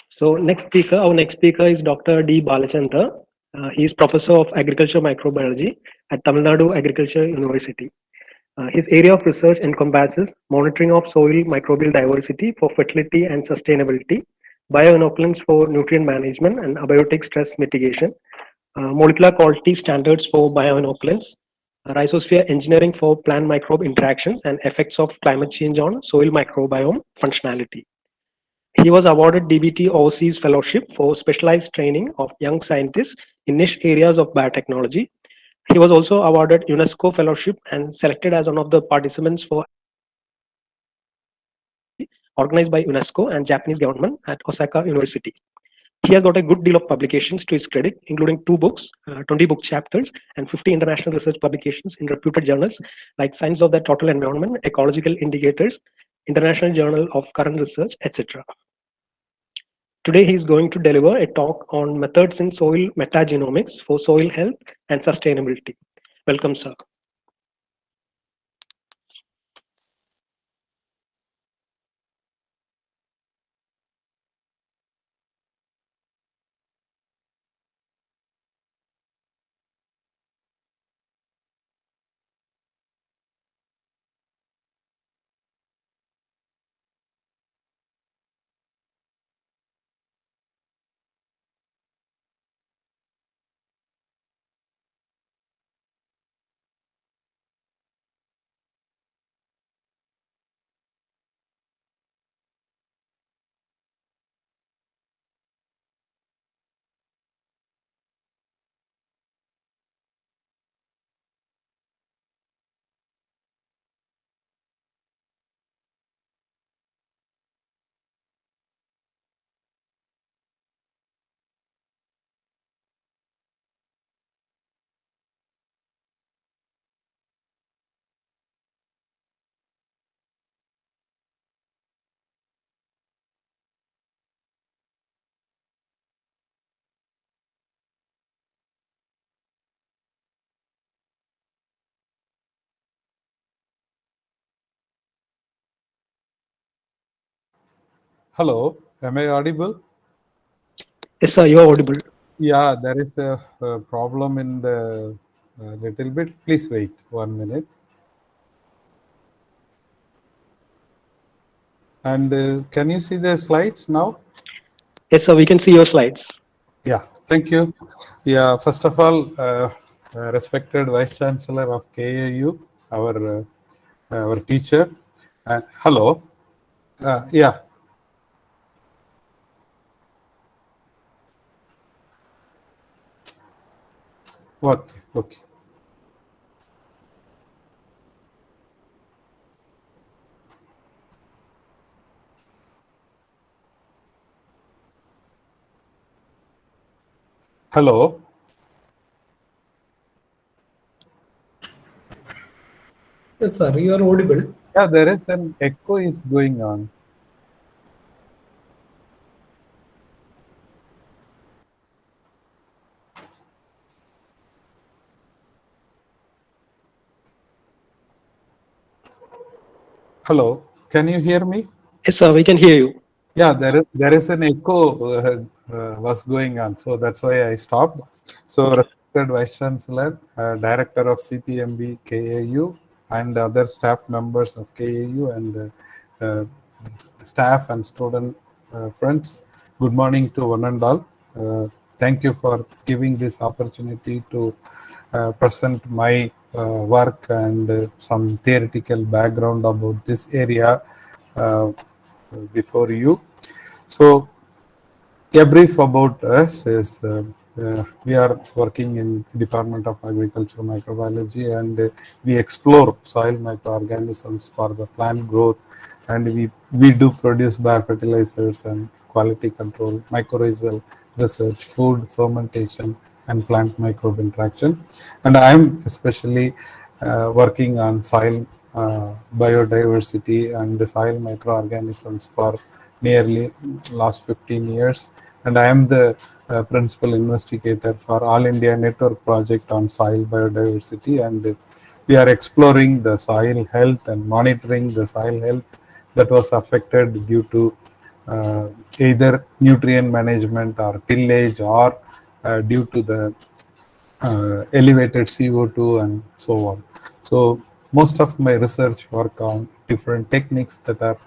[SPEAKER 1] So our next speaker is Dr. D Balachantha. He is Professor of Agriculture Microbiology at Tamil Nadu Agriculture University. His area of research encompasses monitoring of soil microbial diversity for fertility and sustainability, bioinoculants for nutrient management and abiotic stress mitigation, molecular quality standards for bioinoculants, rhizosphere engineering for plant microbe interactions and effects of climate change on soil microbiome functionality. He was awarded DBT Overseas Fellowship for specialized training of young scientists in niche areas of biotechnology. He was also awarded UNESCO Fellowship and selected as one of the participants for organized by UNESCO and Japanese government at Osaka University. He has got a good deal of publications to his credit, including 2 books, 20 book chapters, and 50 international research publications in reputed journals like Science of the Total Environment, Ecological Indicators, International Journal of Current Research, etc. Today, he is going to deliver a talk on methods in soil metagenomics for soil health and sustainability. Welcome, sir.
[SPEAKER 12] Hello, am I audible?
[SPEAKER 1] Yes, sir, you are audible.
[SPEAKER 12] Yeah, there is a problem in the little bit. Please wait 1 minute. And can you see the slides now?
[SPEAKER 1] Yes, sir, we can see your slides.
[SPEAKER 12] Yeah, thank you. Yeah, first of all, respected Vice Chancellor of KAU, our teacher, and hello. Yeah. Okay, okay. Hello.
[SPEAKER 4] Yes, sir, you are audible.
[SPEAKER 12] Yeah, there is an echo is going on. Hello, can you hear me?
[SPEAKER 1] Yes, sir, we can hear you.
[SPEAKER 12] Yeah, there is an echo was going on, so that's why I stopped. So, respected Vice Chancellor, Director of CPBMB KAU, and other staff members of KAU, and staff and student friends, good morning to one and all. Thank you for giving this opportunity to present my work and some theoretical background about this area before you. So, a brief about us is we are working in Department of Agriculture Microbiology, and we explore soil microorganisms for the plant growth, and we do produce biofertilizers and quality control, mycorrhizal research, food fermentation, and plant microbe interaction. And I am especially working on soil biodiversity and the soil microorganisms for nearly last 15 years, and I am the principal investigator for All India Network project on soil biodiversity, and we are exploring the soil health and monitoring the soil health that was affected due to either nutrient management or tillage, or due to the elevated CO2 and so on. So most of my research work on different techniques that are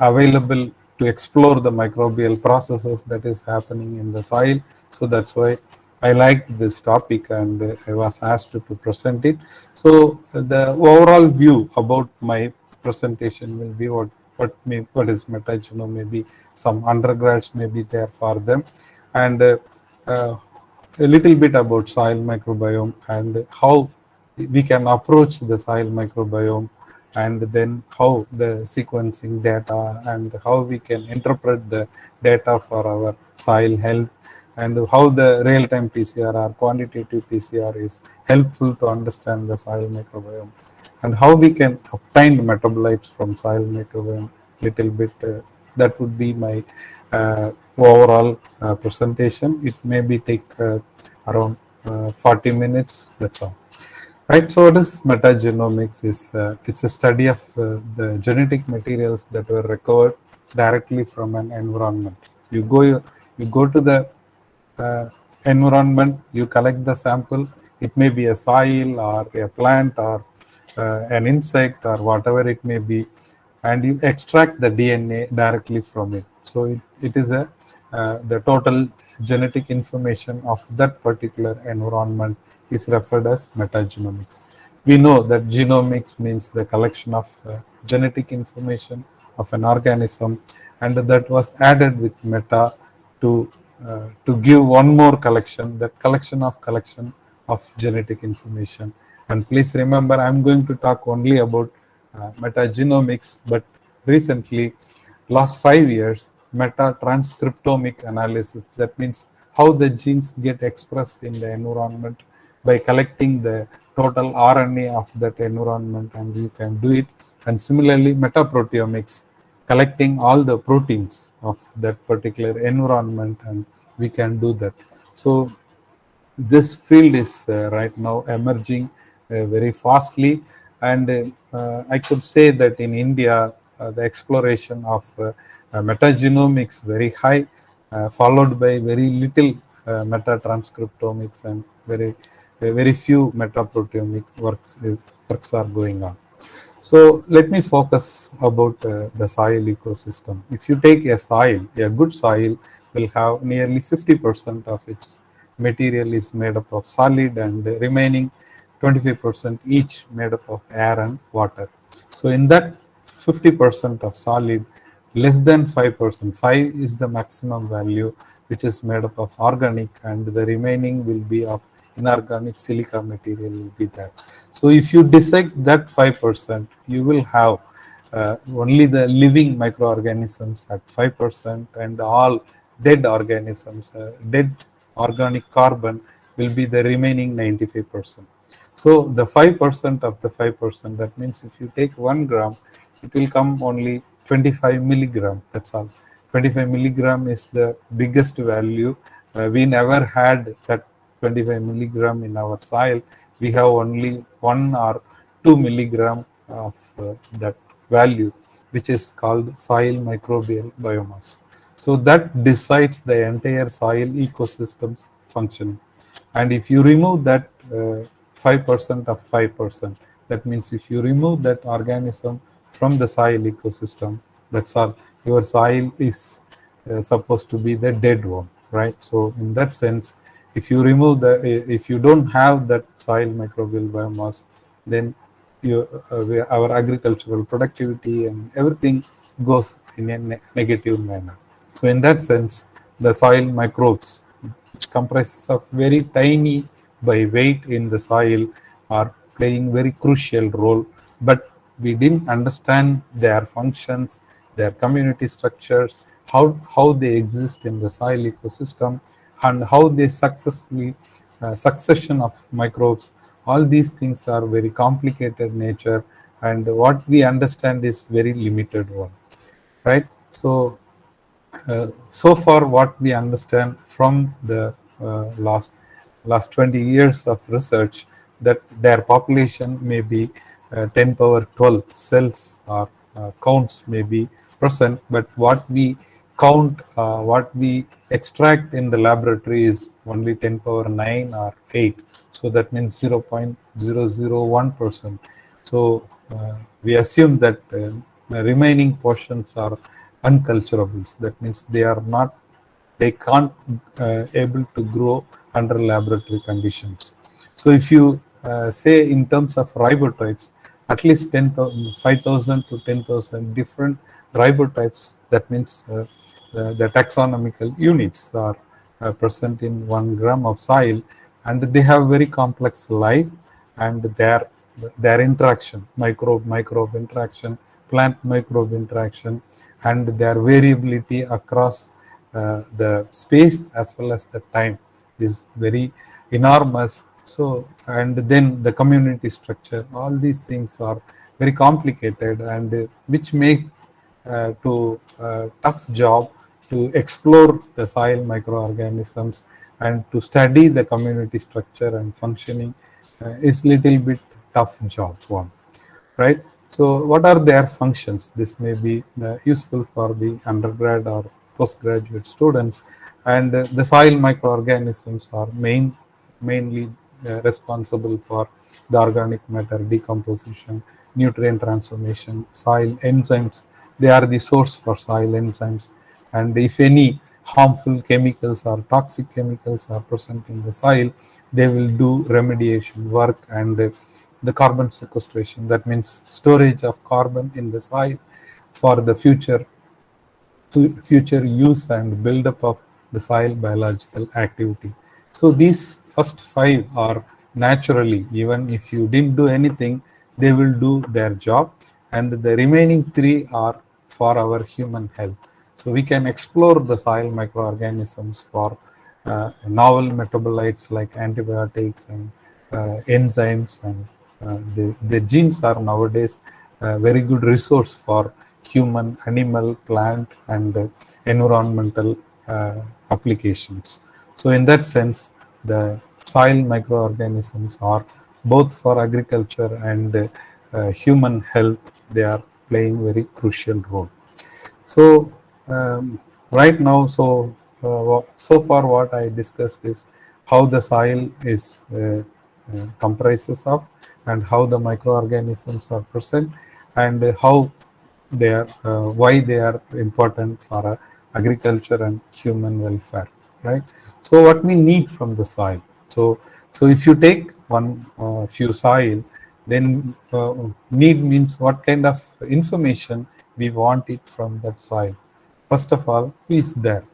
[SPEAKER 12] available to explore the microbial processes that is happening in the soil. So that's why I liked this topic, and I was asked to present it. So the overall view about my presentation will be what is metagenome. Maybe some undergrads may be there for them, and a little bit about soil microbiome and how we can approach the soil microbiome, and then how the sequencing data and how we can interpret the data for our soil health, and how the real-time PCR or quantitative PCR is helpful to understand the soil microbiome, and how we can obtain metabolites from soil microbiome little bit. That would be my overall presentation. It maybe take around 40 minutes, that's all. Right, so what is metagenomics? It's a study of the genetic materials that were recovered directly from an environment. You go to the environment, you collect the sample. It may be a soil or a plant or an insect or whatever it may be, and you extract the DNA directly from it. So it is the total genetic information of that particular environment is referred as metagenomics. We know that genomics means the collection of genetic information of an organism, and that was added with meta to give one more collection, that collection of genetic information. And please remember, I'm going to talk only about metagenomics, but recently, last 5 years, meta-transcriptomic analysis, that means how the genes get expressed in the environment by collecting the total RNA of that environment, and you can do it. And similarly, metaproteomics, collecting all the proteins of that particular environment, and we can do that. So this field is right now emerging very fastly, and I could say that in India the exploration of metagenomics very high, followed by very little metatranscriptomics, and very few metaproteomic works are going on. So let me focus about the soil ecosystem. If you take a soil, a good soil will have nearly 50% of its material is made up of solid, and the remaining 25% each made up of air and water. So in that 50% of solid, less than 5%, 5 is the maximum value, which is made up of organic, and the remaining will be of inorganic silica material will be there. So if you dissect that 5%, you will have only the living microorganisms at 5%, and all dead organisms, dead organic carbon will be the remaining 95%. So the 5% of the 5%, that means if you take 1 gram, it will come only 25 milligram. That's all. 25 milligram is the biggest value. We never had that 25 milligram in our soil. We have only 1 or 2 milligram of that value, which is called soil microbial biomass. So that decides the entire soil ecosystem's functioning. And if you remove that 5% of 5%, that means if you remove that organism from the soil ecosystem, that's all. Your soil is supposed to be the dead one, right? So in that sense, if you remove if you don't have that soil microbial biomass, then our agricultural productivity and everything goes in a negative manner. So in that sense, the soil microbes, which comprises of very tiny by weight in the soil, are playing very crucial role, but we didn't understand their functions, their community structures, how they exist in the soil ecosystem, and how they successfully succession of microbes. All these things are very complicated nature, and what we understand is very limited one, right? So so far what we understand from the last 20 years of research, that their population may be 10 power 12 cells or counts may be present, but what we count, what we extract in the laboratory is only 10 power 9 or 8. So that means 0.001%. So we assume that the remaining portions are unculturables. That means they can't able to grow under laboratory conditions. So if you say in terms of ribotypes, at least 5,000 to 10,000 different ribotypes, that means the taxonomical units are present in 1 gram of soil, and they have very complex life, and their interaction, microbe interaction, plant microbe interaction, and their variability across the space as well as the time is very enormous. So, and then the community structure, all these things are very complicated, and which make tough job to explore the soil microorganisms and to study the community structure and functioning is little bit tough job one, right? So what are their functions? This may be useful for the undergrad or postgraduate students, and the soil microorganisms are mainly responsible for the organic matter decomposition, nutrient transformation, soil enzymes. They are the source for soil enzymes, and if any harmful chemicals or toxic chemicals are present in the soil, they will do remediation work and the carbon sequestration. That means storage of carbon in the soil for the future use and buildup of the soil biological activity. So these first 5 are naturally, even if you didn't do anything, they will do their job, and the remaining 3 are for our human health. So we can explore the soil microorganisms for novel metabolites like antibiotics and enzymes, and the genes are nowadays a very good resource for human, animal, plant, and environmental applications. So in that sense, the soil microorganisms are both for agriculture and human health. They are playing very crucial role. So right now, so far what I discussed is how the soil is comprises of, and how the microorganisms are present, and how they are, why they are important for agriculture and human welfare, right? So what we need from the soil. So if you take one few soil, then need means what kind of information we want it from that soil. First of all, who is there?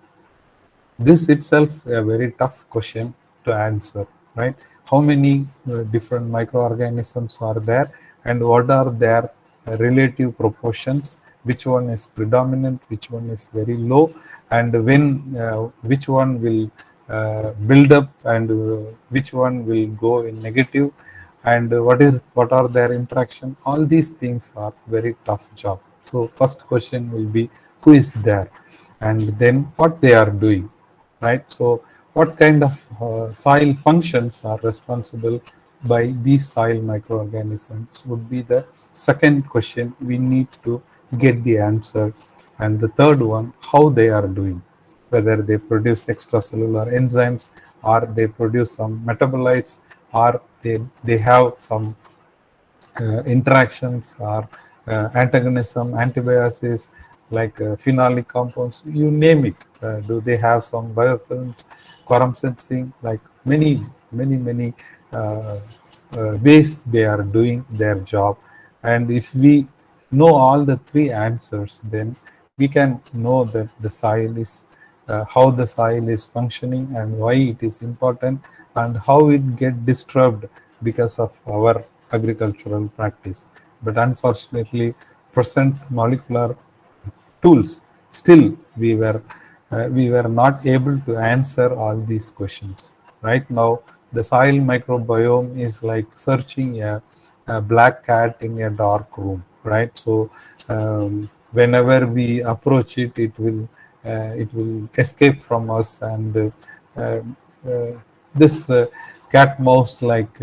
[SPEAKER 12] This itself a very tough question to answer, right? How many different microorganisms are there, and what are their relative proportions? Which one is predominant, which one is very low, and when which one will build up, and which one will go in negative, and what are their interaction? All these things are very tough job. So first question will be who is there, and then what they are doing, right? So what kind of soil functions are responsible by these soil microorganisms would be the second question we need to get the answer. And the third one, how they are doing, whether they produce extracellular enzymes, or they produce some metabolites, or they have some interactions, or antagonism, antibiosis, like phenolic compounds, you name it. Do they have some biofilms, quorum sensing, like many ways they are doing their job. And if we know all the three answers, then we can know that the soil is how the soil is functioning, and why it is important, and how it get disturbed because of our agricultural practice. But unfortunately, present molecular tools, still we were not able to answer all these questions. Right now, the soil microbiome is like searching a black cat in a dark room, right? So whenever we approach it, it will escape from us, and this cat mouse like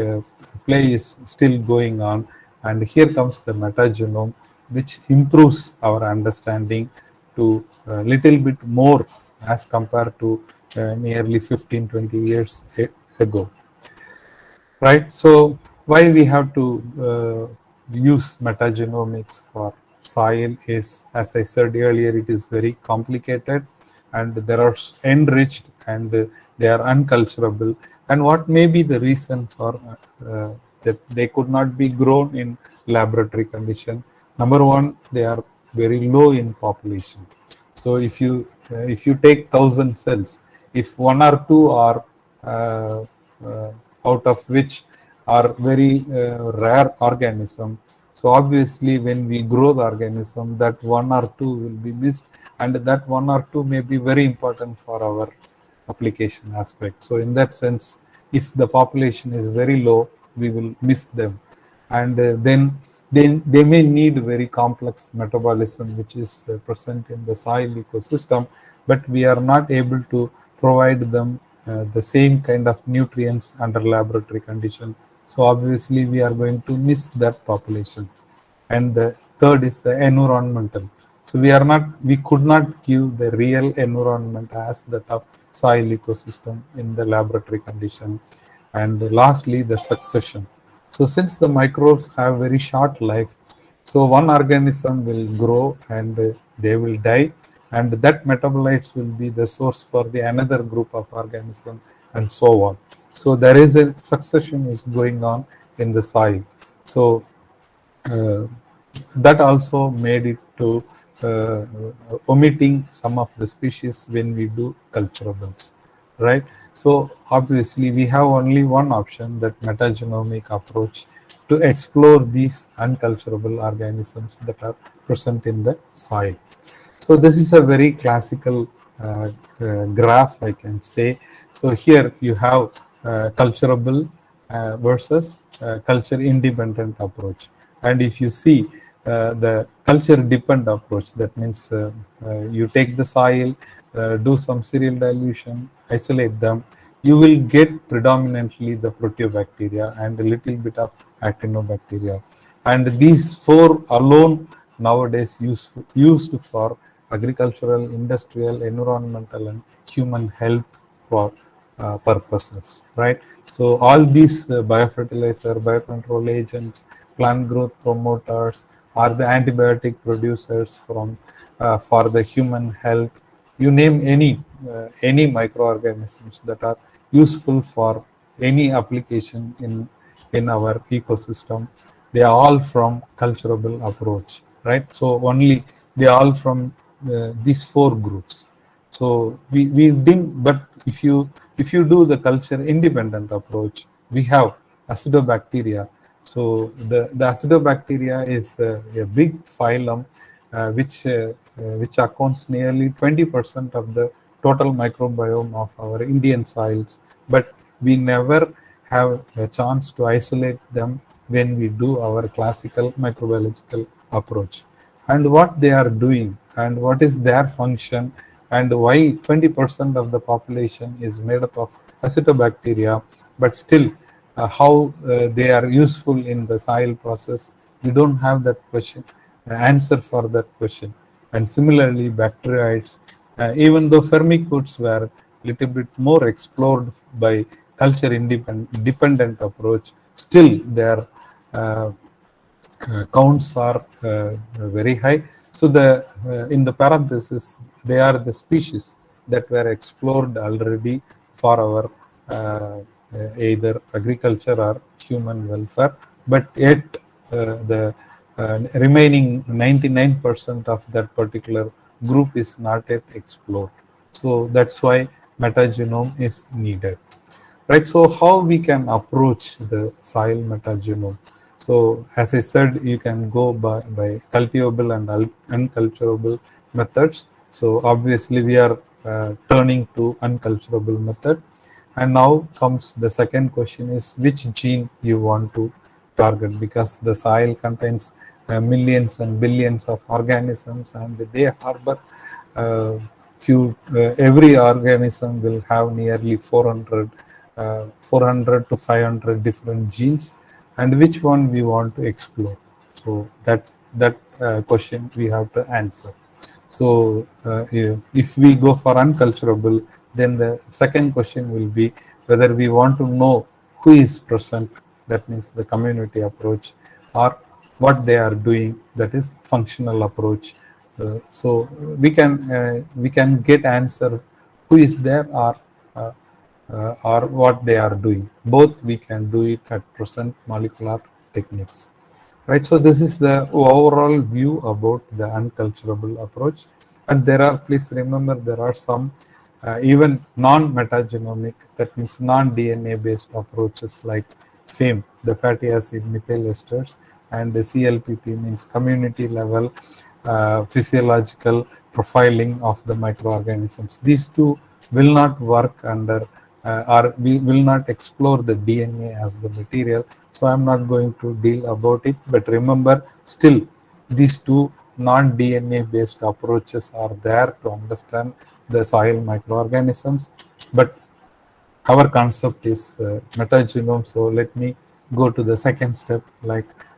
[SPEAKER 12] play is still going on. And here comes the metagenome, which improves our understanding to a little bit more as compared to nearly 15-20 years ago, right? So why we have to use metagenomics for soil is, as I said earlier, it is very complicated, and there are enriched, and they are unculturable. And what may be the reason for that they could not be grown in laboratory condition? Number one, they are very low in population. So if you take 1,000 cells, if one or two are out of which are very rare organism, so obviously when we grow the organism, that one or two will be missed, and that one or two may be very important for our application aspect. So in that sense, if the population is very low, we will miss them. And then they may need very complex metabolism, which is present in the soil ecosystem, but we are not able to provide them the same kind of nutrients under laboratory condition. So obviously we are going to miss that population. And the third is the environmental. So we could not give the real environment as that of soil ecosystem in the laboratory condition. And lastly, the succession. So since the microbes have very short life, so one organism will grow and they will die, and that metabolites will be the source for the another group of organism, and so on. So there is a succession is going on in the soil. So that also made it to omitting some of the species when we do culturables, right? So obviously we have only one option, that metagenomic approach, to explore these unculturable organisms that are present in the soil. So this is a very classical graph, I can say. So here you have culturable versus culture independent approach. And if you see the culture dependent approach, that means you take the soil, do some serial dilution, isolate them, you will get predominantly the proteobacteria and a little bit of actinobacteria. And these four alone nowadays used for agricultural, industrial, environmental, and human health purposes, right? So all these biofertilizer, biocontrol agents, plant growth promoters are the antibiotic producers from for the human health. You name any microorganisms that are useful for any application in our ecosystem. They are all from culturable approach, right? So only they are all from these four groups. So we didn't, but if you do the culture independent approach, we have acidobacteria. So the acidobacteria is a big phylum which accounts nearly 20% of the total microbiome of our Indian soils, but we never have a chance to isolate them when we do our classical microbiological approach. And what they are doing and what is their function and why 20% of the population is made up of acetobacteria, but still how they are useful in the soil process, we don't have that question, answer for that question. And similarly, bacterioids, even though firmicutes were a little bit more explored by culture dependent approach, still their counts are very high. So the in the parenthesis, they are the species that were explored already for our either agriculture or human welfare, but yet the remaining 99% of that particular group is not yet explored. So that's why metagenome is needed, right? So how we can approach the soil metagenome? So as I said, you can go by cultivable and unculturable methods. So obviously we are turning to unculturable method. And now comes the second question is which gene you want to target, because the soil contains millions and billions of organisms and they harbor every organism will have nearly 400 to 500 different genes, and which one we want to explore. So that question we have to answer. So if we go for unculturable, then the second question will be whether we want to know who is present, that means the community approach, or what they are doing, that is functional approach. So we can get answer who is there or what they are doing. Both we can do it at present molecular techniques, right? So this is the overall view about the unculturable approach. And there are, please remember, there are some even non-metagenomic, that means non-DNA based approaches like FAME, the fatty acid methyl esters, and the CLPP means community level physiological profiling of the microorganisms. These two will not work under or we will not explore the DNA as the material. So I'm not going to deal about it, but remember still these two non-DNA based approaches are there to understand the soil microorganisms, but our concept is metagenome. So let me go to the second step.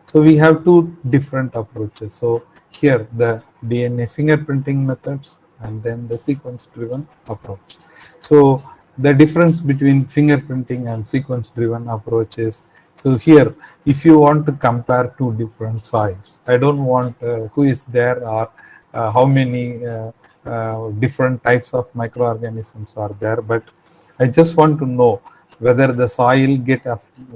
[SPEAKER 12] So we have two different approaches. So here the DNA fingerprinting methods and then the sequence driven approach. So the difference between fingerprinting and sequence driven approaches. So here, if you want to compare two different soils, I don't want who is there or how many different types of microorganisms are there, but I just want to know whether the soil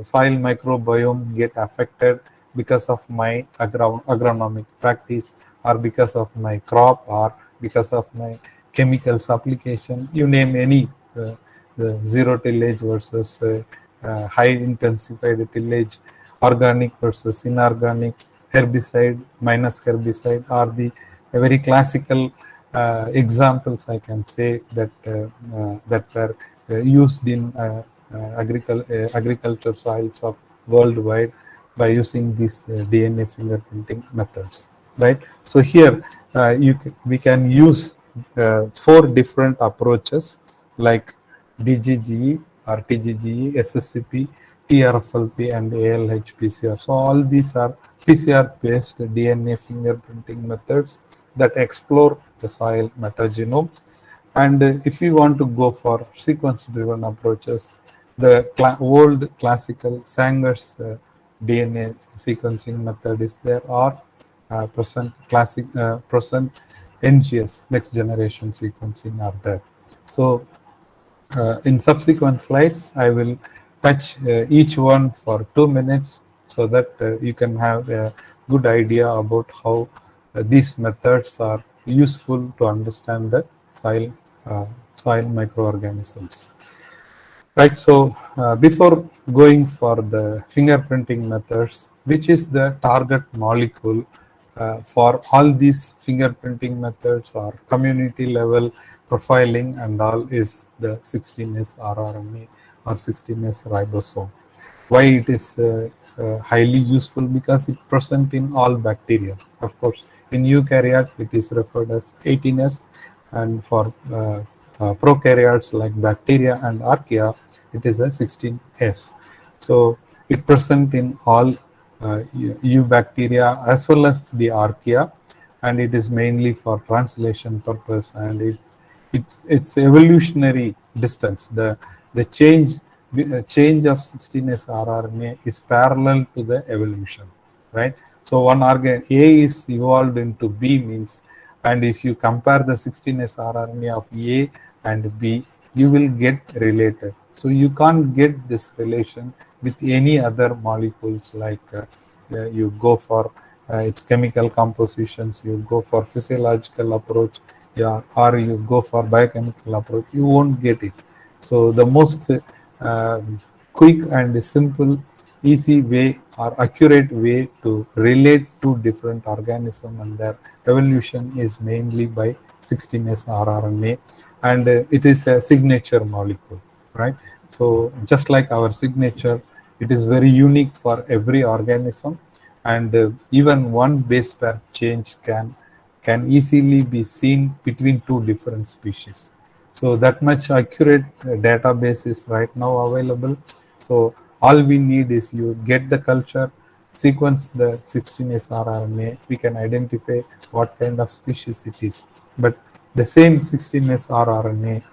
[SPEAKER 12] microbiome get affected because of my agronomic practice, or because of my crop, or because of my chemicals application. You name any zero tillage versus high intensified tillage, organic versus inorganic, herbicide minus herbicide are the very classical examples I can say that that were used in agriculture soils of worldwide by using these DNA fingerprinting methods, right? So here we can use 4 different approaches like DGGE or TGGE, SSCP, TRFLP and ALHPCR. So all these are PCR-based DNA fingerprinting methods that explore the soil metagenome. And if we want to go for sequence-driven approaches, the old classical Sanger's DNA sequencing method is there, or present NGS, next generation sequencing, are there. So in subsequent slides, I will touch each one for 2 minutes so that you can have a good idea about how these methods are useful to understand the soil microorganisms. Right, so before going for the fingerprinting methods, which is the target molecule for all these fingerprinting methods or community level profiling and all, is the 16S rRNA or 16S ribosome. Why it is highly useful? Because it present in all bacteria. Of course, in eukaryote it is referred as 18S, and for prokaryotes like bacteria and archaea, it is a 16S. So it present in all eubacteria as well as the archaea, and it is mainly for translation purpose, and its evolutionary distance, the change of 16S rRNA is parallel to the evolution, right? So one organ A is evolved into B means, and if you compare the 16S rRNA of A and B, you will get related. So you can't get this relation with any other molecules, like you go for its chemical compositions, you go for physiological approach, yeah, or you go for biochemical approach, you won't get it. So the most quick and simple, easy way or accurate way to relate two different organisms and their evolution is mainly by 16S rRNA, and it is a signature molecule, right? So just like our signature, it is very unique for every organism, and even one base pair change can easily be seen between two different species. So that much accurate database is right now available. So all we need is you get the culture, sequence the 16S rRNA, we can identify what kind of species it is. But the same 16S rRNA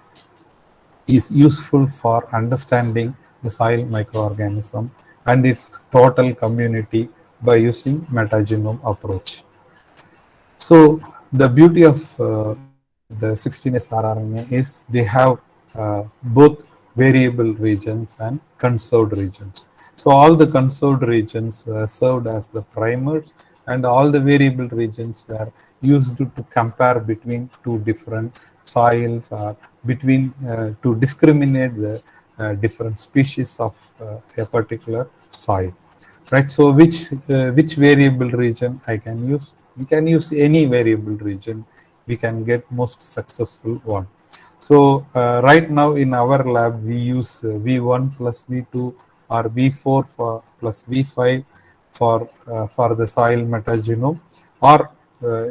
[SPEAKER 12] is useful for understanding the soil microorganism and its total community by using metagenome approach. So the beauty of the 16S rRNA is they have both variable regions and conserved regions. So all the conserved regions were served as the primers, and all the variable regions were used to compare between two different soils, or between to discriminate the different species of a particular soil, right? So which variable region I can use? We can use any variable region, we can get most successful one. So right now in our lab we use V1 plus V2 or V4 plus V5 for the soil metagenome, or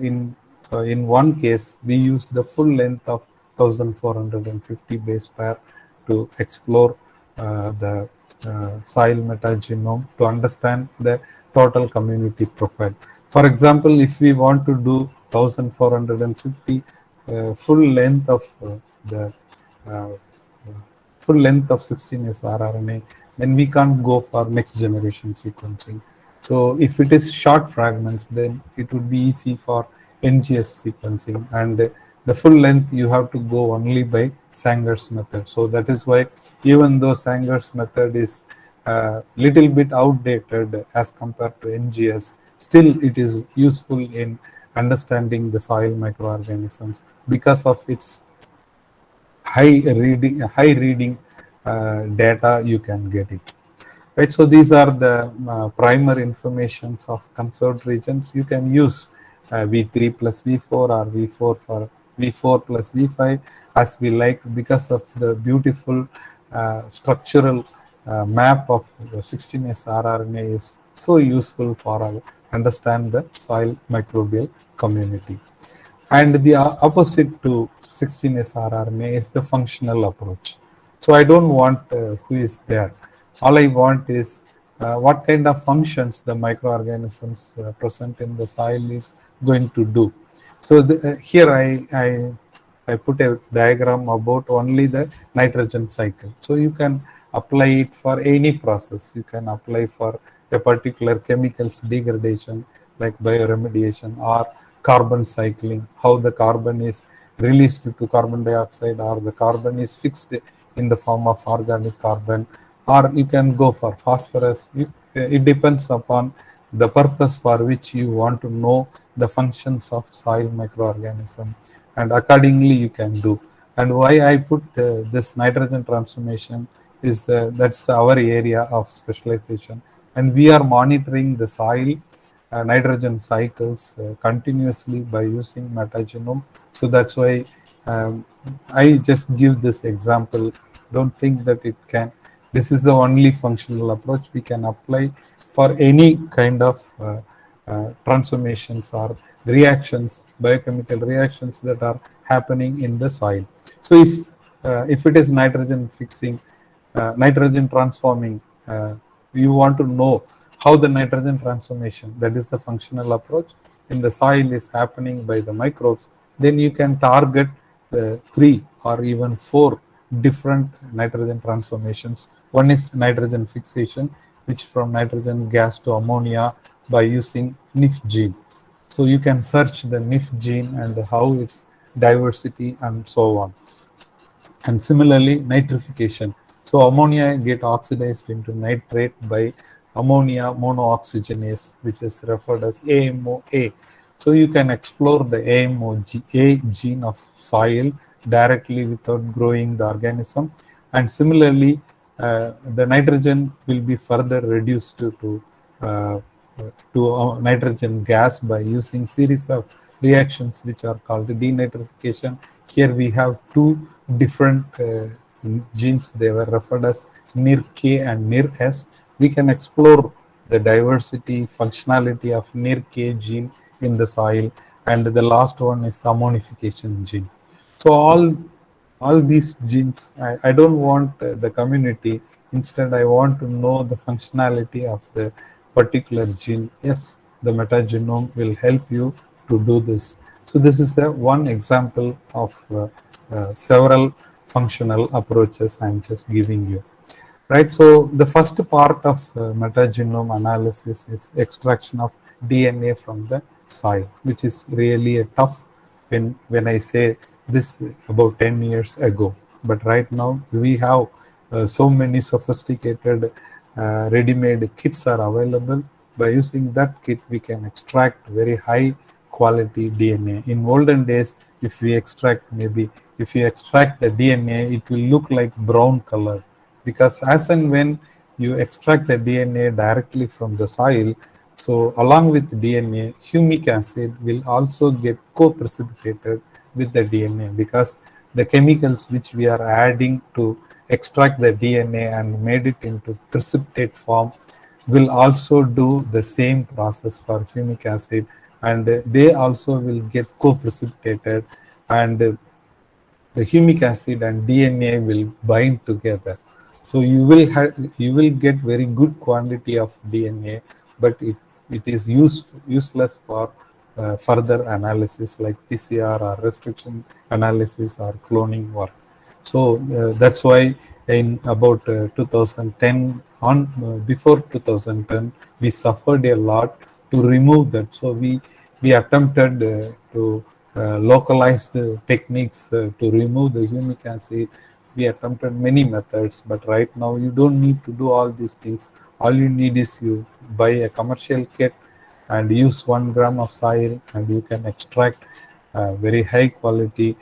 [SPEAKER 12] in one case we use the full length of 1450 base pair to explore the soil metagenome to understand the total community profile. For example, if we want to do 1450 full length of the full length of 16S rRNA, then we can't go for next generation sequencing. So if it is short fragments, then it would be easy for NGS sequencing, and the full length you have to go only by Sanger's method. So that is why, even though Sanger's method is little bit outdated as compared to NGS, still it is useful in understanding the soil microorganisms because of its high reading data you can get it. Right, so these are the primer informations of conserved regions. You can use V3 plus V4 or V4 for V4 plus V5 as we like, because of the beautiful structural map of the 16S rRNA is so useful for understand the soil microbial community. And the opposite to 16S rRNA is the functional approach. So I don't want who is there. All I want is what kind of functions the microorganisms present in the soil is going to do. So here I put a diagram about only the nitrogen cycle. So you can apply it for any process. You can apply for a particular chemicals degradation like bioremediation or carbon cycling, how the carbon is released to carbon dioxide or the carbon is fixed in the form of organic carbon, or you can go for phosphorus. It depends upon the purpose for which you want to know the functions of soil microorganism, and accordingly you can do. And why I put this nitrogen transformation is that's our area of specialization, and we are monitoring the soil nitrogen cycles continuously by using metagenome. So that's why I just give this example. Don't think that it can, this is the only functional approach we can apply for any kind of transformations or reactions, biochemical reactions that are happening in the soil. So if it is nitrogen fixing, nitrogen transforming, you want to know how the nitrogen transformation, that is the functional approach, in the soil is happening by the microbes, then you can target 3 or even 4 different nitrogen transformations. One is nitrogen fixation, which from nitrogen gas to ammonia by using NIF gene. So you can search the NIF gene and how its diversity and so on. And similarly, nitrification. So ammonia get oxidized into nitrate by ammonia monooxygenase, which is referred as AMOA. So you can explore the AMOA gene of soil directly without growing the organism. And similarly, the nitrogen will be further reduced to nitrogen gas by using series of reactions which are called denitrification. Here we have 2 different genes. They were referred as NIRK and NIRS. We can explore the diversity, functionality of NIRK gene in the soil, and the last one is the ammonification gene. So all these genes, I don't want the community. Instead, I want to know the functionality of the particular gene. Yes, the metagenome will help you to do this. So this is one example of several functional approaches I'm just giving you. Right, so the first part of metagenome analysis is extraction of DNA from the soil, which is really a tough when I say this about 10 years ago. But right now we have so many sophisticated ready-made kits are available. By using that kit, we can extract very high quality DNA. In olden days, if you extract the DNA, it will look like brown color. Because as and when you extract the DNA directly from the soil, so along with DNA, humic acid will also get co-precipitated with the DNA, because the chemicals which we are adding to extract the DNA and made it into precipitate form will also do the same process for humic acid, and they also will get co-precipitated, and the humic acid and DNA will bind together. So you will get very good quantity of DNA, but it is useless for further analysis like PCR or restriction analysis or cloning work. So that's why in about 2010 before 2010 we suffered a lot to remove that. So we attempted to localize the techniques to remove the humic acid. We attempted many methods, but right now you don't need to do all these things. All you need is you buy a commercial kit and use 1 gram of soil, and you can extract very high quality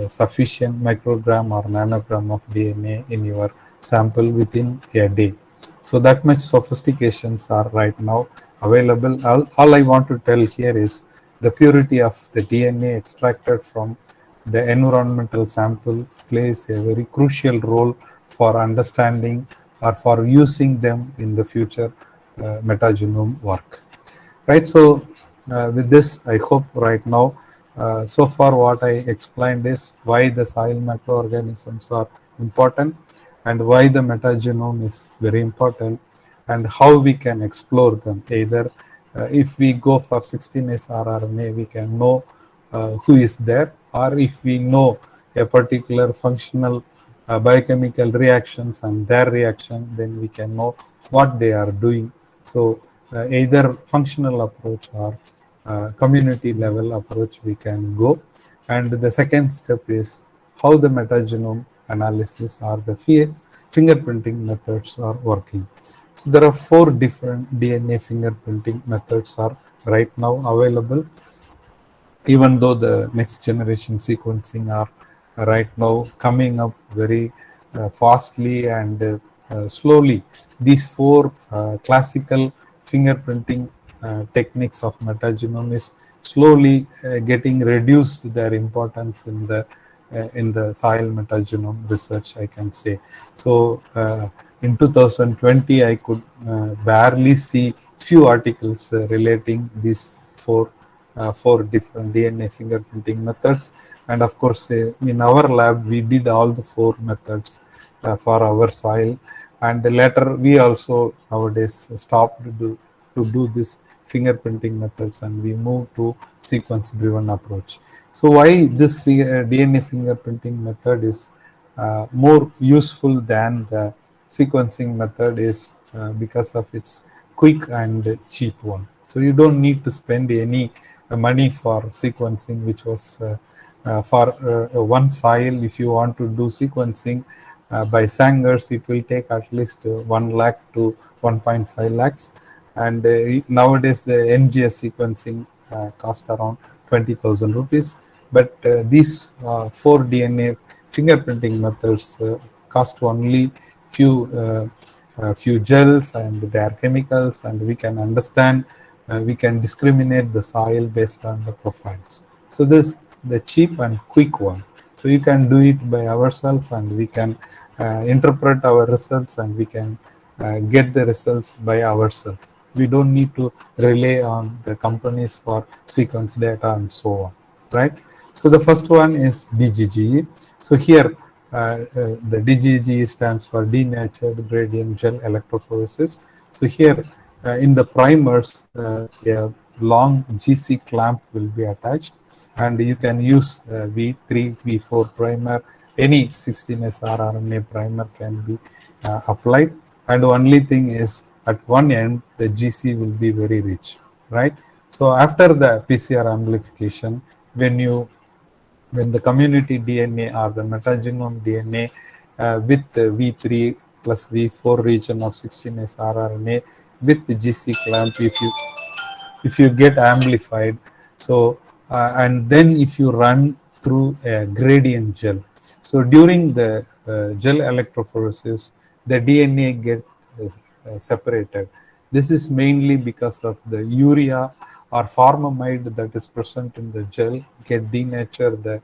[SPEAKER 12] sufficient microgram or nanogram of DNA in your sample within a day. So that much sophistications are right now available. All I want to tell here is the purity of the DNA extracted from the environmental sample plays a very crucial role for understanding or for using them in the future metagenome work. Right, so with this, I hope right now, so far what I explained is why the soil microorganisms are important and why the metagenome is very important. and how we can explore them. Either if we go for 16S rRNA, we can know who is there, or if we know a particular functional biochemical reactions and their reaction, then we can know what they are doing. So either functional approach or community level approach we can go. And the second step is how the metagenome analysis or the fingerprinting methods are working. So there are 4 different DNA fingerprinting methods are right now available, even though the next generation sequencing are right now coming up very fastly and slowly. These 4 classical fingerprinting techniques of metagenome is slowly getting reduced their importance in the soil metagenome research, I can say. So in 2020, I could barely see few articles relating these 4 different DNA fingerprinting methods. And of course, in our lab, we did all the 4 methods for our soil. And later, we also nowadays stopped to do this fingerprinting methods, and we moved to sequence-driven approach. So why this DNA fingerprinting method is more useful than the sequencing method is because of its quick and cheap one. So you don't need to spend any money for sequencing, which was for one soil. If you want to do sequencing by Sangers, it will take at least 1 lakh to 1.5 lakhs. And nowadays the NGS sequencing cost around 20,000 rupees. But these 4 DNA fingerprinting methods cost only few gels and their chemicals, and we can understand, we can discriminate the soil based on the profiles. So this is the cheap and quick one. So you can do it by ourselves, and we can interpret our results, and we can get the results by ourselves. We don't need to rely on the companies for sequence data and so on, right? So the first one is DGGE. So here the DGGE stands for denatured gradient gel electrophoresis. So here in the primers, a long GC clamp will be attached, and you can use V3, V4 primer. Any 16S rRNA primer can be applied, and the only thing is at one end the GC will be very rich, right? So after the PCR amplification, when the community DNA or the metagenome DNA with V3 plus V4 region of 16S rRNA with the GC clamp, if you get amplified, so and then if you run through a gradient gel, so during the gel electrophoresis, the DNA get separated. This is mainly because of the urea or formamide that is present in the gel get denature the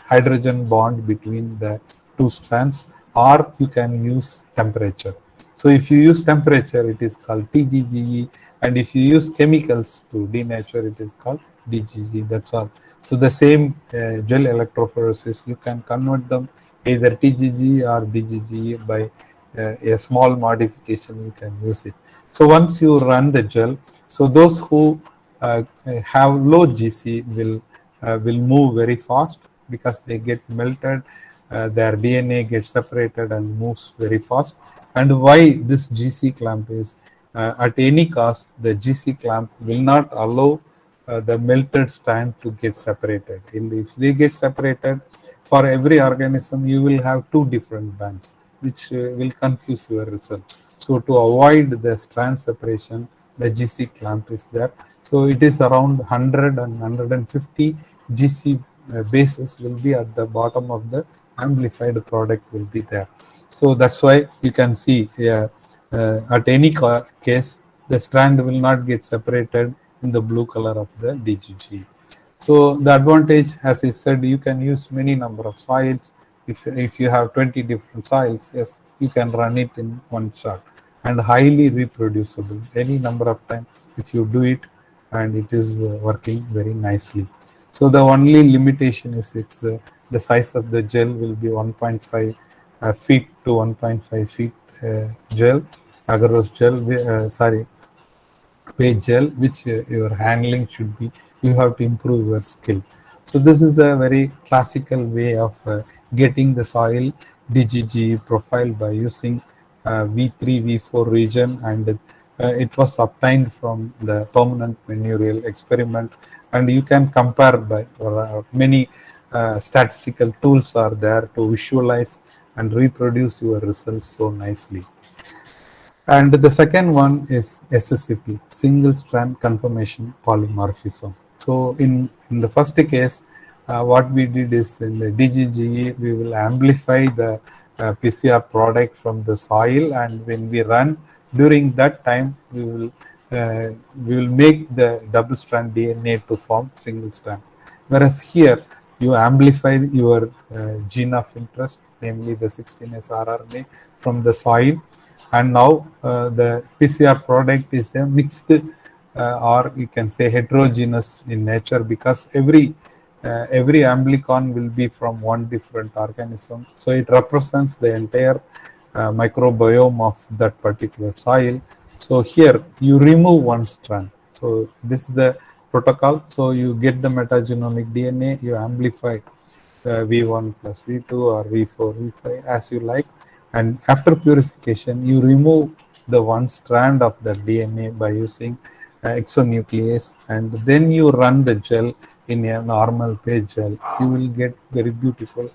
[SPEAKER 12] hydrogen bond between the 2 strands, or you can use temperature. So if you use temperature, it is called TGGE, and if you use chemicals to denature, it is called DGG. That's all. So the same gel electrophoresis, you can convert them either TGG or DGGE by a small modification. You can use it. So once you run the gel, so those who have low GC will move very fast because they get melted, their DNA gets separated and moves very fast. And why this GC clamp is, at any cost, the GC clamp will not allow the melted strand to get separated. And if they get separated, for every organism, you will have 2 different bands, which will confuse your result. So to avoid the strand separation, the GC clamp is there. So it is around 100 and 150 GC bases will be at the bottom of the amplified product will be there. So that's why you can see at any case, the strand will not get separated in the blue color of the DGG. So the advantage, as I said, you can use many number of soils. If you have 20 different soils, yes, you can run it in one shot, and highly reproducible. Any number of times if you do it, and it is working very nicely. So the only limitation is it's the size of the gel will be 1.5 feet to 1.5 feet gel, agarose gel, page gel, which your handling should be, you have to improve your skill. So this is the very classical way of getting the soil DGG profile by using V3, V4 region, and it was obtained from the permanent manurial experiment, and you can compare by many statistical tools are there to visualize and reproduce your results so nicely. And the second one is SSCP, single strand conformation polymorphism. So in the first case, what we did is in the DGGE, we will amplify the PCR product from the soil, and when we run during that time, we will make the double strand DNA to form single strand. Whereas here, you amplify your gene of interest, namely the 16S rRNA from the soil, and now the PCR product is a mixed or you can say heterogeneous in nature, because every Amplicon will be from one different organism. So it represents the entire microbiome of that particular soil. So here you remove one strand. So this is the protocol. So you get the metagenomic DNA, you amplify V1 plus V2 or V4, V5 as you like. And after purification, you remove the one strand of the DNA by using exonuclease, and then you run the gel in a normal page gel. You will get very beautiful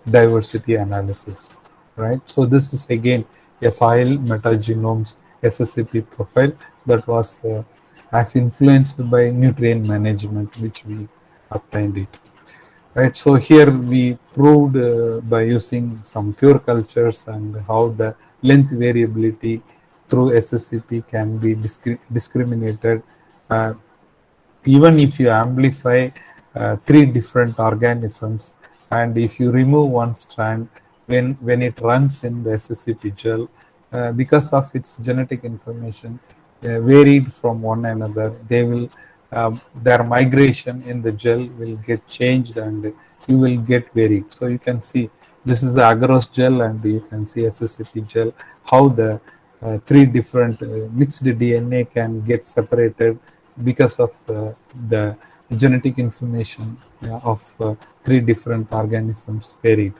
[SPEAKER 12] diversity analysis, right? So this is again a soil metagenomes SSCP profile that was as influenced by nutrient management, which we obtained it. Right, so here we proved by using some pure cultures and how the length variability through SSCP can be discriminated. Even if you amplify 3 different organisms, and if you remove one strand, when it runs in the SSCP gel, because of its genetic information varied from one another, they will their migration in the gel will get changed and you will get varied. So you can see this is the agarose gel, and you can see SSCP gel, how the 3 different mixed DNA can get separated because of the genetic information of 3 different organisms varied,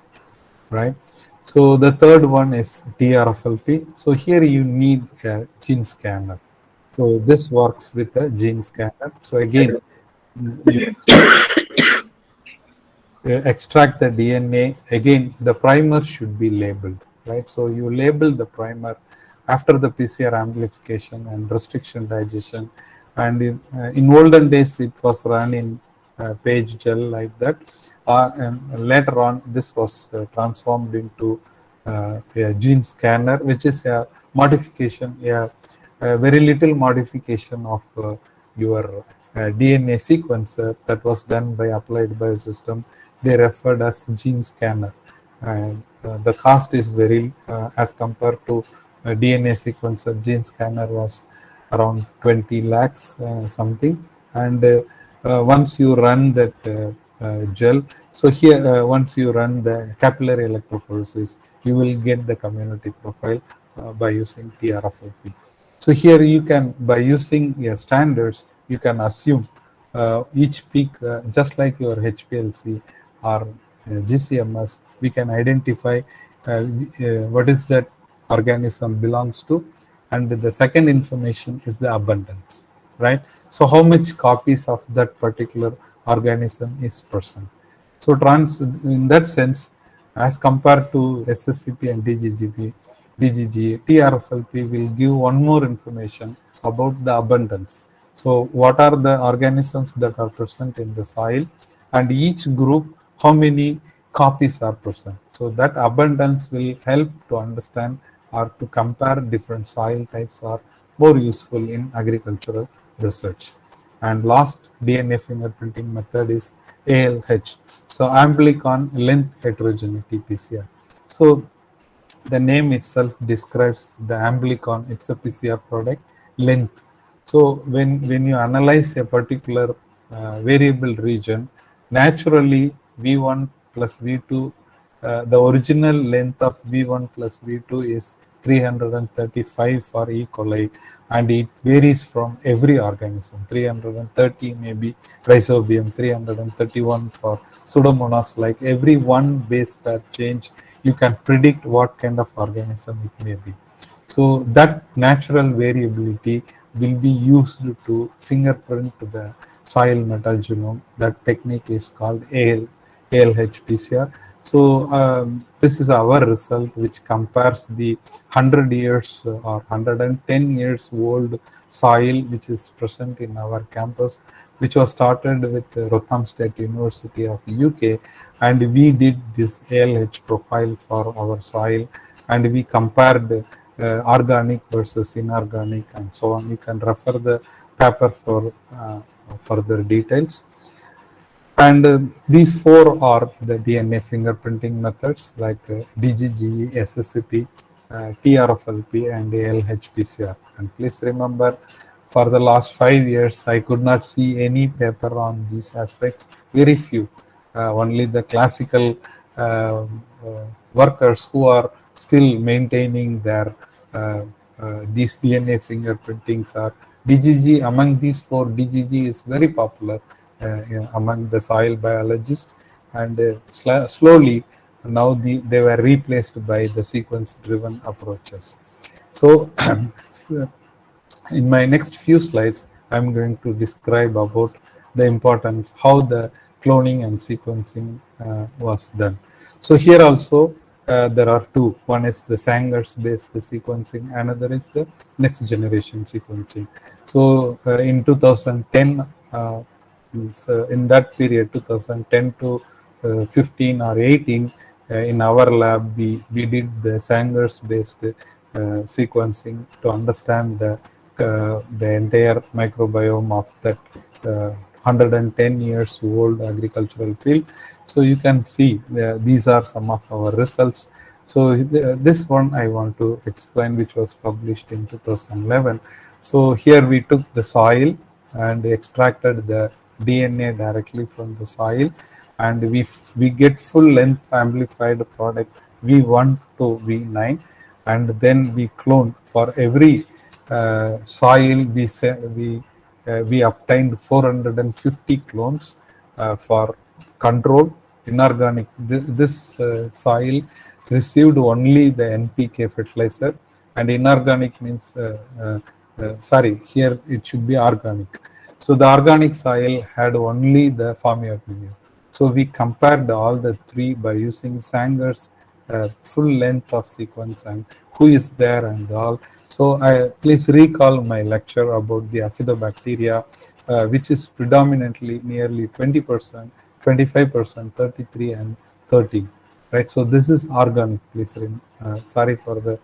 [SPEAKER 12] right? So the third one is TRFLP. So here you need a gene scanner. So this works with a gene scanner. So again, you extract the DNA. Again, the primer should be labeled, right? So you label the primer after the PCR amplification and restriction digestion. And in olden days, it was run in page gel like that. And later on, this was transformed into a gene scanner, which is a modification, a very little modification of your DNA sequencer that was done by Applied Biosystem. They referred as gene scanner, and the cost is very as compared to DNA sequencer. Gene scanner was around 20 lakhs something, and once you run that gel, so here once you run the capillary electrophoresis, you will get the community profile by using TRFLP. So here you can, by using standards, you can assume each peak, just like your HPLC or GCMS, we can identify what is that organism belongs to, and the second information is the abundance, right? So how much copies of that particular organism is present. So in that sense, as compared to SSCP and DGG, TRFLP will give one more information about the abundance. So what are the organisms that are present in the soil, and each group, how many copies are present. So that abundance will help to understand or to compare different soil types are more useful in agricultural research. And last DNA fingerprinting method is ALH. So Amplicon length heterogeneity PCR. So the name itself describes the Amplicon, it's a PCR product, length. So when you analyze a particular variable region, naturally V1 plus V2, the original length of V1 plus V2 is 335 for E. coli, and it varies from every organism. 330 maybe Rhizobium, 331 for Pseudomonas. Like every one base pair change, you can predict what kind of organism it may be. So that natural variability will be used to fingerprint the soil metagenome. That technique is called ALH-PCR. So this is our result, which compares the 100 years or 110 years old soil which is present in our campus, which was started with Rotham State University of UK, and we did this ALH profile for our soil, and we compared organic versus inorganic and so on. You can refer the paper for further details. And these four are the DNA fingerprinting methods like DGG, SSCP, TRFLP, and ALH-PCR. And please remember, for the last 5 years, I could not see any paper on these aspects, very few. Only the classical workers who are still maintaining their these DNA fingerprintings are DGG. Among these four, DGG is very popular among the soil biologists, and slowly now they were replaced by the sequence-driven approaches. So in my next few slides, I'm going to describe about the importance, how the cloning and sequencing was done. So here also there are two. One is the Sanger's-based sequencing, another is the next generation sequencing. So in 2010, so in that period, 2010 to 15 or 18, in our lab, we did the Sanger's-based sequencing to understand the entire microbiome of that 110 years old agricultural field. So you can see these are some of our results. So this one I want to explain, which was published in 2011. So here we took the soil and extracted the DNA directly from the soil, and we get full length amplified product V1 to V9, and then we clone for every soil. We obtained 450 clones for control. Inorganic, this soil received only the NPK fertilizer, and inorganic means sorry, here it should be organic. So the organic soil had only the farmyard manure. So we compared all the three by using Sanger's full length of sequence and who is there and all. So please recall my lecture about the acidobacteria, which is predominantly nearly 20%, 25%, 33 and 30. Right. So this is organic. Please, sorry for the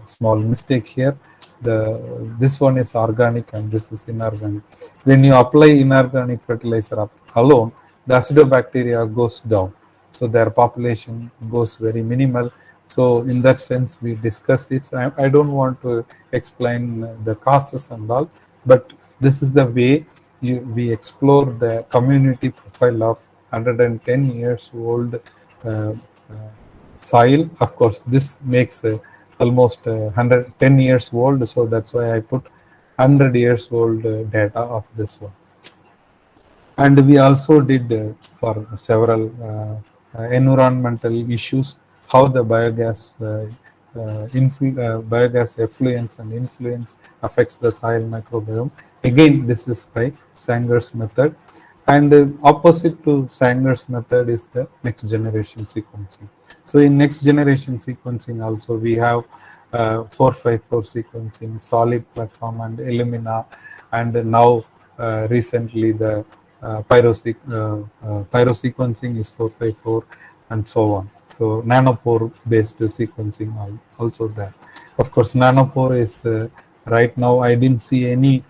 [SPEAKER 12] small mistake here. This one is organic and this is inorganic. When you apply inorganic fertilizer alone, the acidobacteria goes down. So their population goes very minimal. So in that sense, we discussed it. I don't want to explain the causes and all, but this is the way we explore the community profile of 110 years old soil. Of course, this makes almost 110 years old, so that's why I put 100 years old data of this one. And we also did for several environmental issues, how the biogas biogas effluence and influence affects the soil microbiome. Again, this is by Sanger's method. And opposite to Sanger's method is the next generation sequencing. So in next generation sequencing also we have 454 sequencing, solid platform and Illumina, and now recently the pyrosequencing is 454 and so on. So Nanopore based sequencing also there. Of course, Nanopore is right now I didn't see any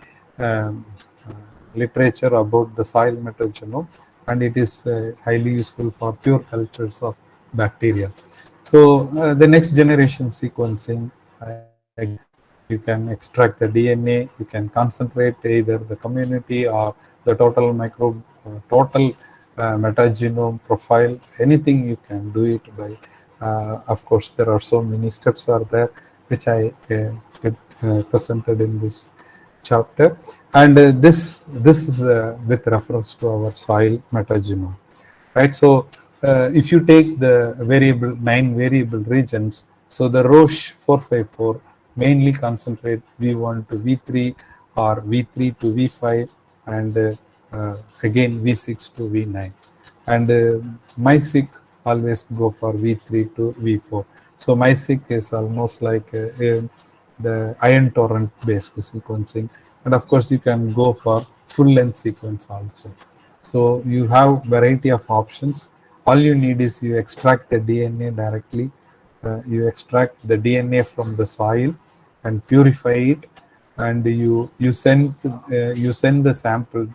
[SPEAKER 12] literature about the soil metagenome, and it is highly useful for pure cultures of bacteria. So the next generation sequencing, you can extract the DNA, you can concentrate either the community or the total metagenome profile, anything you can do it by. Of course, there are so many steps are there. which I presented in this chapter. And this is with reference to our soil metagenome, right? So if you take the 9 variable regions, so the Roche 454 mainly concentrate V1 to V3 or V3 to V5 and again V6 to V9, and MySeq always go for V3 to V4. So MySeq is almost like the iron torrent based sequencing, and of course you can go for full length sequence also. So you have variety of options. All you need is you extract the DNA directly. You extract the DNA from the soil and purify it, and you send the sample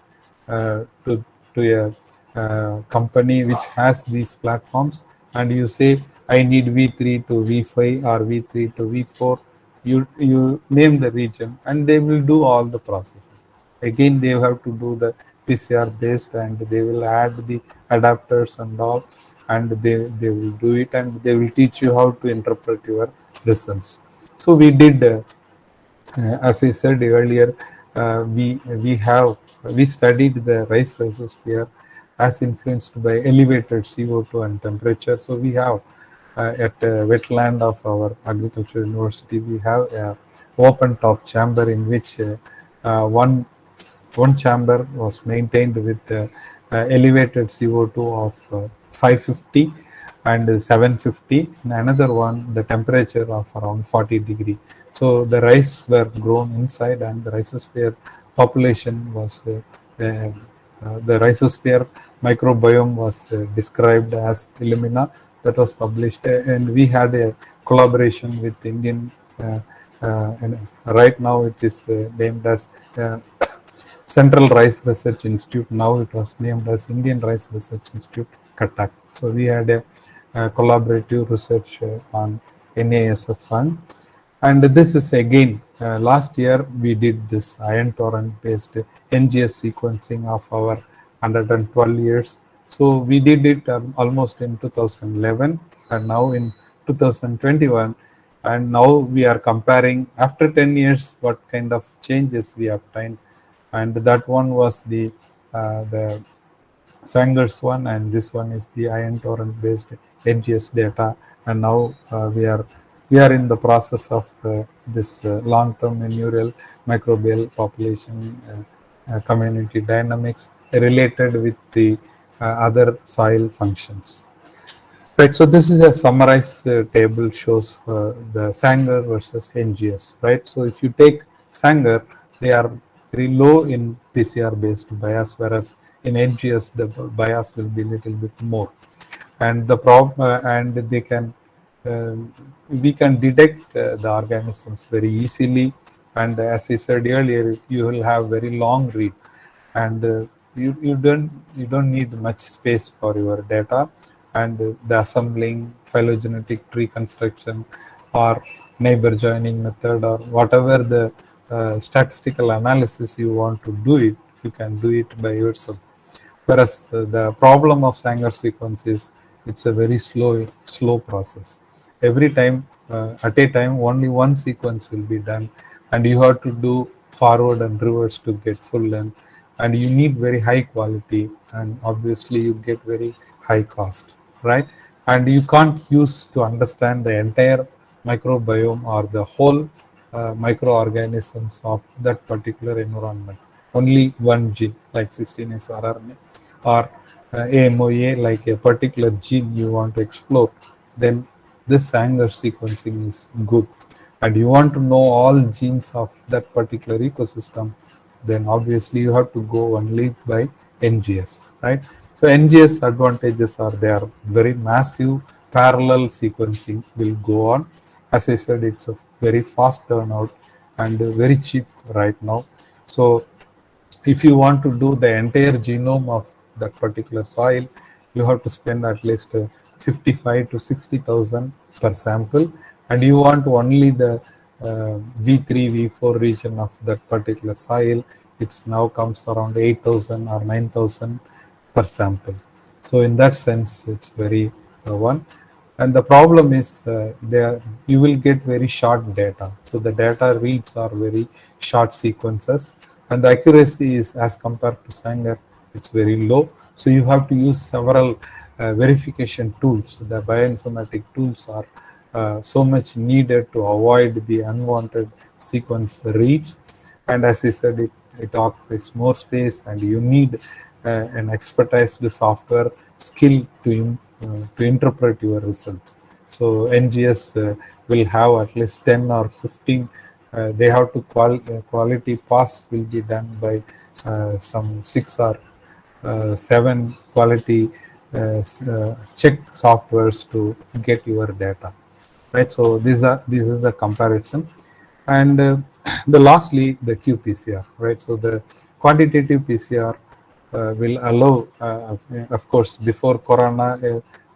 [SPEAKER 12] to a company which has these platforms, and you say I need V3 to V5 or V3 to V4. You name the region, and they will do all the processes. Again, they have to do the PCR based, and they will add the adapters and all, and they will do it, and they will teach you how to interpret your results. So we did, as I said earlier, we studied the rice rhizosphere as influenced by elevated CO2 and temperature. So we have at wetland of our agriculture university, we have a open top chamber in which one chamber was maintained with elevated CO2 of 550 and 750, and another one the temperature of around 40 degree. So the rice were grown inside, and the rhizosphere population was the rhizosphere microbiome was described as Illumina. That was published, and we had a collaboration with Indian, and right now it is named as Central Rice Research Institute. Now it was named as Indian Rice Research Institute, Cuttack. So we had a collaborative research on NASF fund. And this is again, last year we did this iron torrent based NGS sequencing of our 112 years. So we did it almost in 2011 and now in 2021. And now we are comparing after 10 years what kind of changes we obtained. And that one was the Sanger's one, and this one is the iron torrent based NGS data. And now we are in the process of this long-term neural microbial population community dynamics related with the other soil functions. Right, so this is a summarized table, shows the Sanger versus NGS, right? So if you take Sanger, they are very low in PCR-based bias, whereas in NGS the bias will be a little bit more. And the problem, and they can, we can detect the organisms very easily. And as I said earlier, you will have very long read, and you don't need much space for your data. And the assembling, phylogenetic tree construction, or neighbor joining method, or whatever the statistical analysis you want to do it, you can do it by yourself. Whereas the problem of Sanger sequence is it's a very slow process. Every time, at a time, only one sequence will be done, and you have to do forward and reverse to get full length, and you need very high quality, and obviously you get very high cost, right? And you can't use to understand the entire microbiome or the whole microorganisms of that particular environment. Only one gene, like 16S rRNA or AMOA, like a particular gene you want to explore, then this Sanger sequencing is good. And you want to know all genes of that particular ecosystem, then obviously you have to go only by NGS, right? So NGS advantages are there. Very massive parallel sequencing will go on. As I said, it's a very fast turnout and very cheap right now. So if you want to do the entire genome of that particular soil, you have to spend at least 55 to 60,000 per sample, and you want only the V3, V4 region of that particular soil. It's now comes around 8,000 or 9,000 per sample. So in that sense, it's very one. And the problem is you will get very short data. So the data reads are very short sequences, and the accuracy is, as compared to Sanger, it's very low. So you have to use several verification tools. The bioinformatic tools are so much needed to avoid the unwanted sequence reads. And as I said, it occupies more space, and you need an expertized software skill to interpret your results. So NGS will have at least 10 or 15. They have to quality pass will be done by some 6 or 7 quality check softwares to get your data, right? So this is a comparison. And lastly, the Qpcr, right? So the quantitative PCR will allow, of course, before Corona,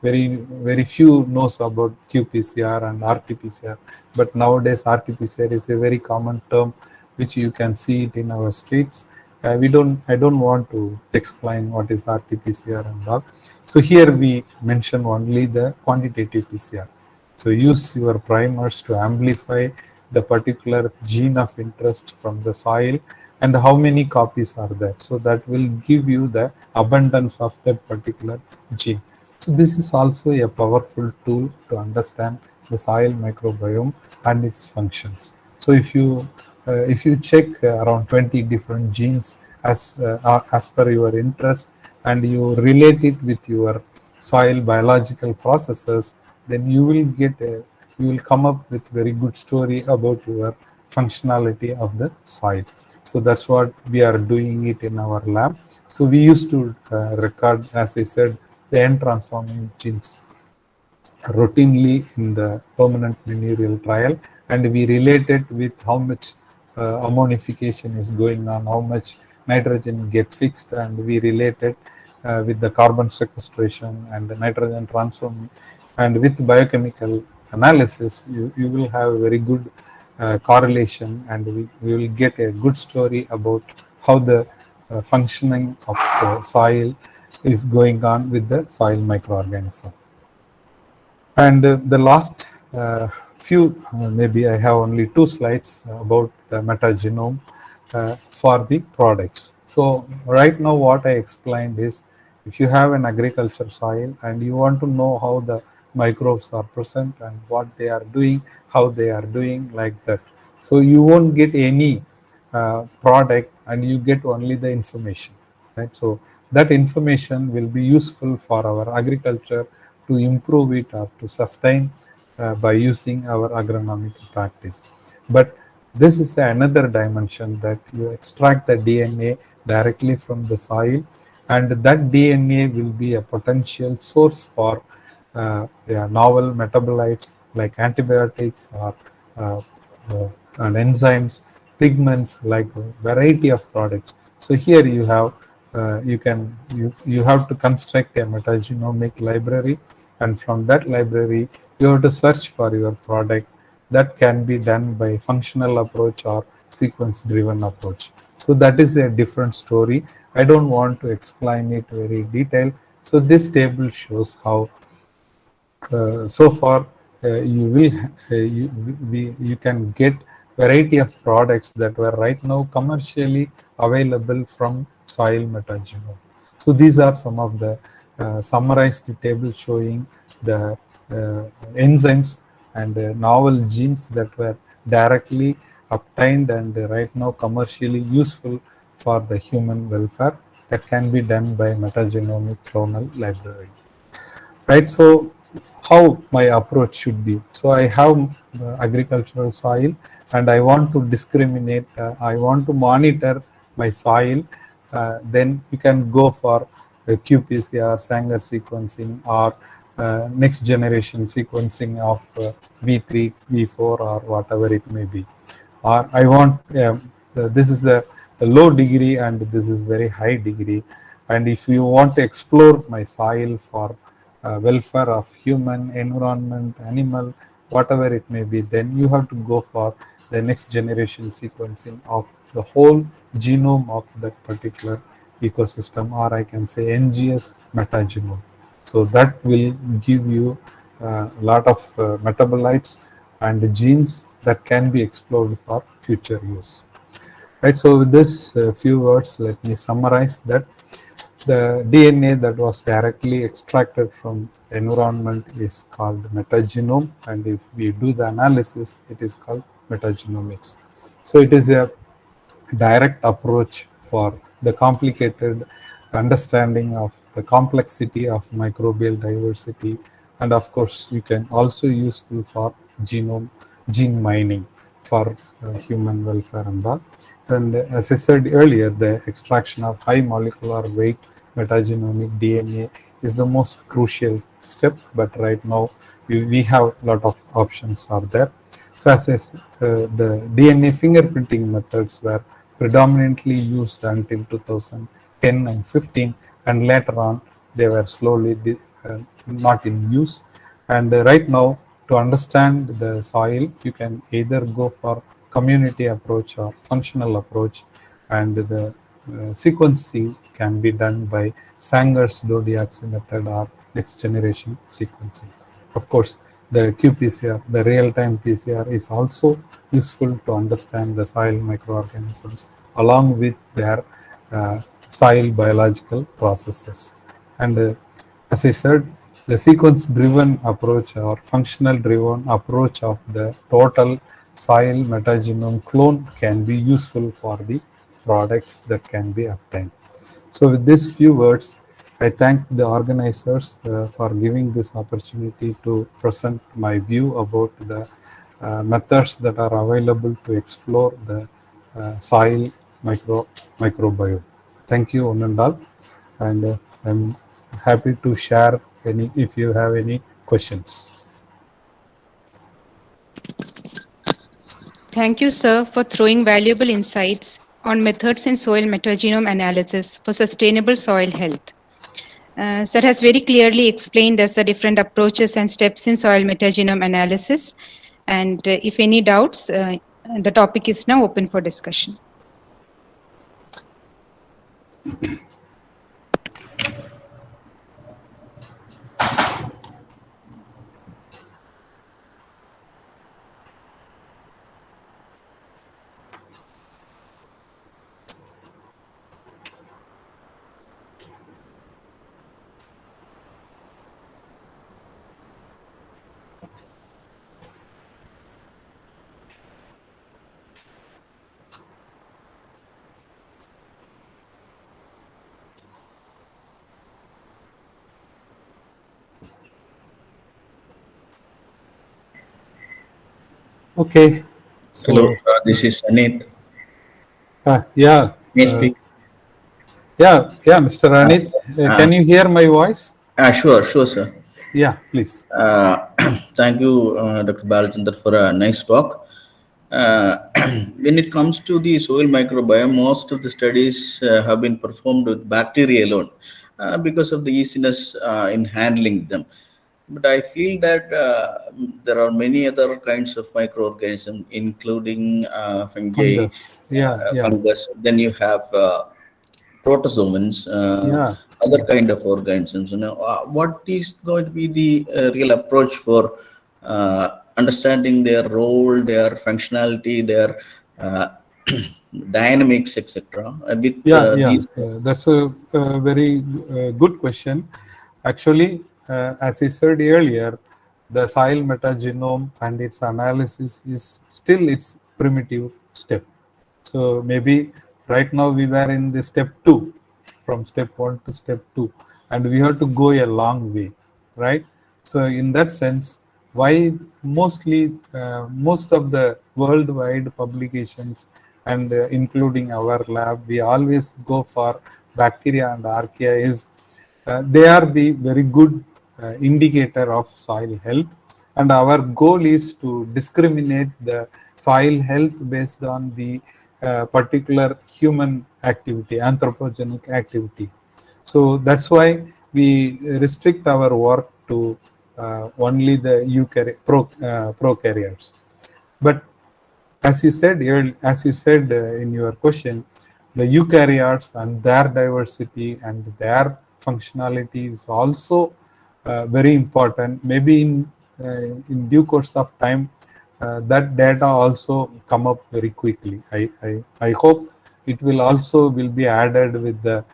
[SPEAKER 12] very few knows about Qpcr and RT-PCR, but nowadays RT-PCR is a very common term, which you can see it in our streets. I don't want to explain what is RT-PCR and all. So here we mention only the quantitative PCR. So use your primers to amplify the particular gene of interest from the soil and how many copies are there. So that will give you the abundance of that particular gene. So this is also a powerful tool to understand the soil microbiome and its functions. So if you check around 20 different genes as per your interest, and you relate it with your soil biological processes, then you will come up with very good story about your functionality of the soil. So that's what we are doing it in our lab. So we used to record, as I said, the N transforming genes routinely in the permanent manurial trial, and we related with how much ammonification is going on, how much nitrogen get fixed, and we related with the carbon sequestration and the nitrogen transforming. And with biochemical analysis, you will have a very good correlation, and we will get a good story about how the functioning of the soil is going on with the soil microorganism. And the last few, maybe I have only 2 slides about the metagenome for the products. So right now what I explained is, if you have an agriculture soil and you want to know how the microbes are present and what they are doing, how they are doing, like that. So you won't get any product, and you get only the information, right? So that information will be useful for our agriculture to improve it or to sustain by using our agronomic practice. But this is another dimension, that you extract the DNA directly from the soil, and that DNA will be a potential source for novel metabolites like antibiotics or and enzymes, pigments, like a variety of products. So here you have you have to construct a metagenomic library, and from that library you have to search for your product. That can be done by functional approach or sequence driven approach. So that is a different story. I don't want to explain it very detailed. So this table shows how so far you will you can get variety of products that were right now commercially available from soil metagenome. So these are some of the summarized tables showing the enzymes and novel genes that were directly obtained and right now commercially useful for the human welfare, that can be done by metagenomic clonal library, right? So how my approach should be. So I have agricultural soil, and I want to discriminate, I want to monitor my soil. Then you can go for Qpcr, Sanger sequencing, or next generation sequencing of V3, V4, or whatever it may be. Or I want, this is the low degree and this is very high degree. And if you want to explore my soil for welfare of human, environment, animal, whatever it may be, then you have to go for the next generation sequencing of the whole genome of that particular ecosystem, or I can say NGS metagenome. So that will give you a lot of metabolites and genes that can be explored for future use. Right. So with this few words, let me summarize that the DNA that was directly extracted from environment is called metagenome, and if we do the analysis, it is called metagenomics. So it is a direct approach for the complicated understanding of the complexity of microbial diversity, and of course you can also useful for gene mining for human welfare and all. And as I said earlier, the extraction of high molecular weight metagenomic DNA is the most crucial step, but right now we have a lot of options are there. So as the DNA fingerprinting methods were predominantly used until 2010 and 15, and later on they were slowly not in use. And right now, to understand the soil, you can either go for community approach or functional approach, and the sequencing can be done by Sanger's Dodiax method or next generation sequencing. Of course, the Qpcr, the real-time PCR, is also useful to understand the soil microorganisms along with their soil biological processes. And as I said, the sequence-driven approach or functional-driven approach of the total soil metagenome clone can be useful for the products that can be obtained. So with these few words, I thank the organizers for giving this opportunity to present my view about the methods that are available to explore the soil microbiome. Thank you, one and all, and I'm happy to share any if you have any questions.
[SPEAKER 3] Thank you, sir, for throwing valuable insights on methods in soil metagenome analysis for sustainable soil health. Sir has very clearly explained us the different approaches and steps in soil metagenome analysis. And if any doubts, the topic is now open for discussion.
[SPEAKER 12] Okay. So,
[SPEAKER 13] hello, this is Anit.
[SPEAKER 12] Yeah.
[SPEAKER 13] May I speak?
[SPEAKER 12] Yeah, Mr. Anit. Can you hear my voice?
[SPEAKER 13] Sure, sir.
[SPEAKER 12] Yeah, please.
[SPEAKER 13] Thank you, Dr. Balachantha, for a nice talk. When it comes to the soil microbiome, most of the studies have been performed with bacteria alone because of the easiness in handling them. But I feel that there are many other kinds of microorganisms, including fungi,
[SPEAKER 12] fungus.
[SPEAKER 13] Fungus. Then you have protozoans, other kind of organisms. What is going to be the real approach for understanding their role, their functionality, their dynamics, etc.
[SPEAKER 12] That's a very good question. Actually, as I said earlier, the soil metagenome and its analysis is still its primitive step. So maybe right now we were in the step 2, from step 1 to step 2, and we have to go a long way, right? So in that sense, why mostly most of the worldwide publications and including our lab, we always go for bacteria and archaea is they are the very good indicator of soil health, and our goal is to discriminate the soil health based on the particular human activity, anthropogenic activity. So that's why we restrict our work to only the prokaryotes. But as you said in your question, the eukaryotes and their diversity and their functionality is also very important. Maybe in due course of time, that data also come up very quickly. I hope it will also be added with the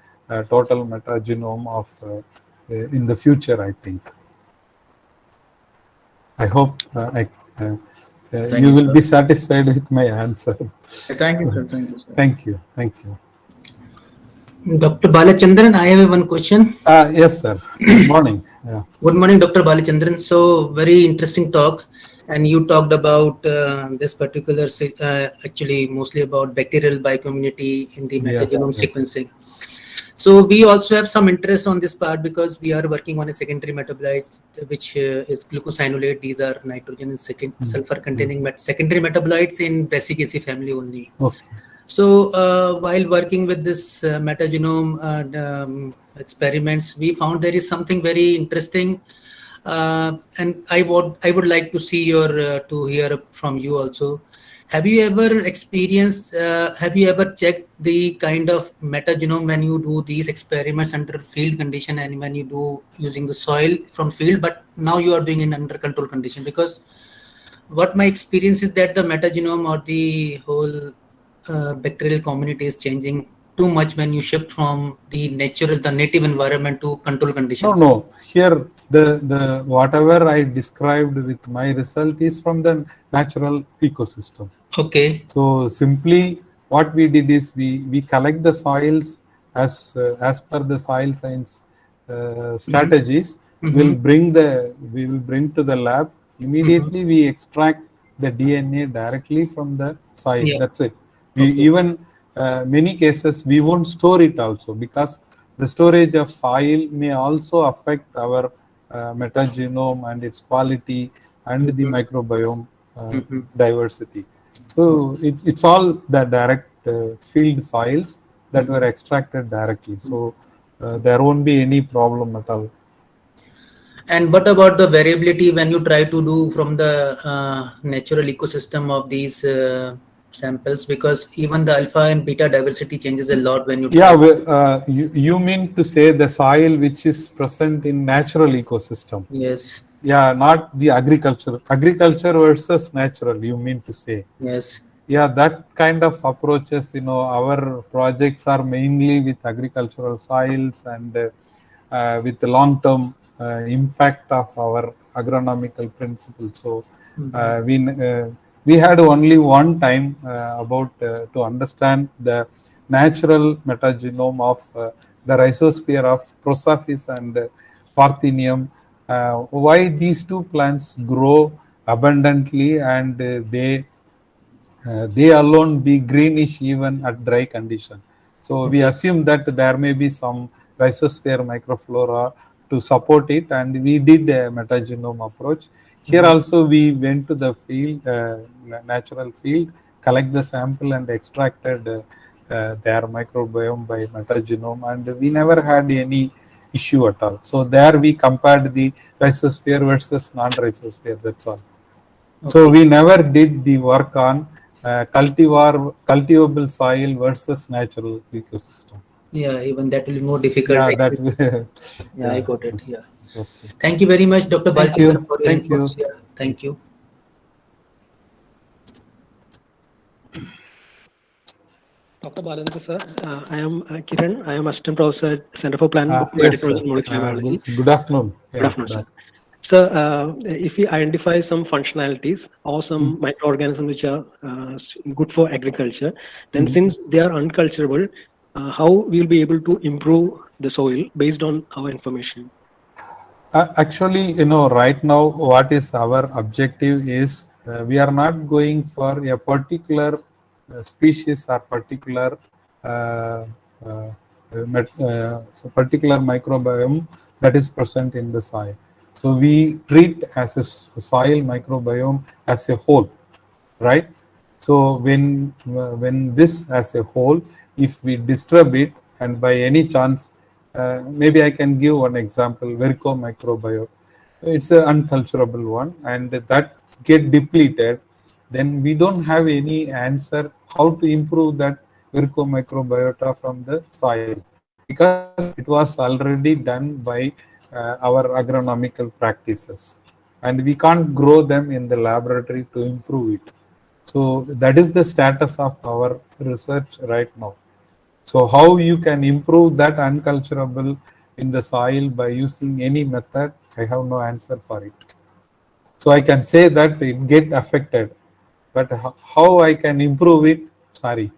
[SPEAKER 12] total metagenome of in the future, I think. I hope you will be satisfied with my answer.
[SPEAKER 13] Thank you, sir. Thank you, sir.
[SPEAKER 12] Thank you. Thank you.
[SPEAKER 14] Dr. Balachandran, I have one question.
[SPEAKER 12] Yes, sir. Good morning. Yeah.
[SPEAKER 14] Good morning, Dr. Balachandran. So, very interesting talk. And you talked about this particular, actually mostly about bacterial biocommunity in the metagenome sequencing. So we also have some interest on this part because we are working on a secondary metabolites, which is glucosinolate. These are nitrogen and sulfur-containing secondary metabolites in Brassicaceae family only.
[SPEAKER 12] Okay.
[SPEAKER 14] So while working with this metagenome experiments, we found there is something very interesting. And I would like to see to hear from you also. Have you ever experienced, have you ever checked the kind of metagenome when you do these experiments under field condition and when you do using the soil from field, but now you are doing it under control condition? Because what my experience is that the metagenome or the whole bacterial community is changing too much when you shift from the native environment to control conditions.
[SPEAKER 12] No. Here, the whatever I described with my result is from the natural ecosystem.
[SPEAKER 14] Okay.
[SPEAKER 12] So simply what we did is we collect the soils as per the soil science strategies. We will bring to the lab. Immediately we extract the DNA directly from the soil.
[SPEAKER 14] Yeah.
[SPEAKER 12] That's it. We even many cases we won't store it also, because the storage of soil may also affect our metagenome and its quality and the microbiome diversity. So it's all the direct field soils that were extracted directly. So there won't be any problem at all.
[SPEAKER 14] And what about the variability when you try to do from the natural ecosystem of these samples? Because even the alpha and beta diversity changes a lot when you try.
[SPEAKER 12] You mean to say the soil which is present in natural ecosystem?
[SPEAKER 14] Yes.
[SPEAKER 12] Yeah, not the agriculture versus natural, you mean to say?
[SPEAKER 14] Yes.
[SPEAKER 12] Yeah, that kind of approaches, our projects are mainly with agricultural soils and with the long-term impact of our agronomical principles. So we had only one time about to understand the natural metagenome of the rhizosphere of Prosophis and Parthenium. Why these two plants grow abundantly and they alone be greenish even at dry condition. So we assume that there may be some rhizosphere microflora to support it, and we did a metagenome approach. Here also we went to the field, natural field, collect the sample and extracted their microbiome by metagenome, and we never had any issue at all. So there we compared the rhizosphere versus non-rhizosphere, that's all. Okay. So we never did the work on cultivable soil versus natural ecosystem.
[SPEAKER 14] Yeah, even that will be more difficult.
[SPEAKER 12] Yeah,
[SPEAKER 14] I got it. Yeah.
[SPEAKER 12] Okay.
[SPEAKER 14] Thank you very much, Dr. Balachandran, for your
[SPEAKER 12] Thank you.
[SPEAKER 14] inputs. Yeah, thank you.
[SPEAKER 1] Dr. Balachandran, sir, I am Kiran. I am Assistant Professor at Center for Plant Biotechnology and Molecular Biology.
[SPEAKER 12] Good afternoon.
[SPEAKER 1] Good afternoon, sir. So, if we identify some functionalities or some microorganisms which are good for agriculture, then since they are unculturable, how we will be able to improve the soil based on our information?
[SPEAKER 12] Actually, right now, what is our objective is we are not going for a particular species or particular microbiome that is present in the soil. So we treat as a soil microbiome as a whole, right? So when this as a whole, if we disturb it, and by any chance, maybe I can give one example, Verco microbiome. It's an unculturable one, and that get depleted, then we don't have any answer how to improve that Verco microbiota from the soil, because it was already done by our agronomical practices, and we can't grow them in the laboratory to improve it. So that is the status of our research right now. So how you can improve that unculturable in the soil by using any method, I have no answer for it. So I can say that it get affected, but how I can improve it, sorry.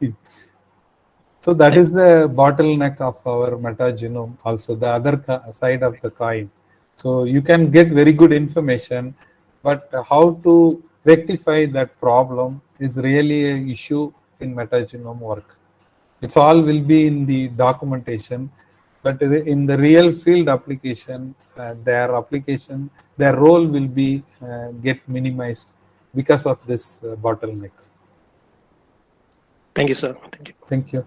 [SPEAKER 12] So that is the bottleneck of our metagenome, also the other side of the coin. So you can get very good information, but how to rectify that problem is really an issue in metagenome work. It's all will be in the documentation, but in the real field application, their role will be get minimized because of this bottleneck.
[SPEAKER 1] Thank you, sir. Thank you.
[SPEAKER 12] Thank you.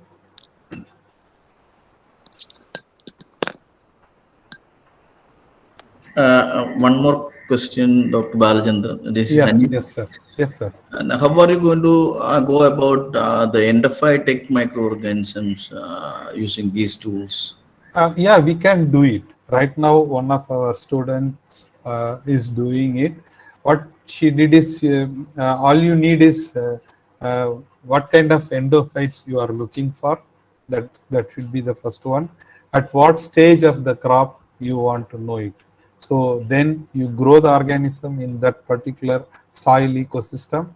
[SPEAKER 13] One more question, Dr. Balachandran. This is
[SPEAKER 12] Yes, sir. Yes, sir.
[SPEAKER 13] And how are you going to go about the end-of-life microorganisms using these tools?
[SPEAKER 12] Yeah, we can do it. Right now, one of our students is doing it. What she did is, all you need is what kind of endophytes you are looking for. That should be the first one. At what stage of the crop you want to know it. So then you grow the organism in that particular soil ecosystem,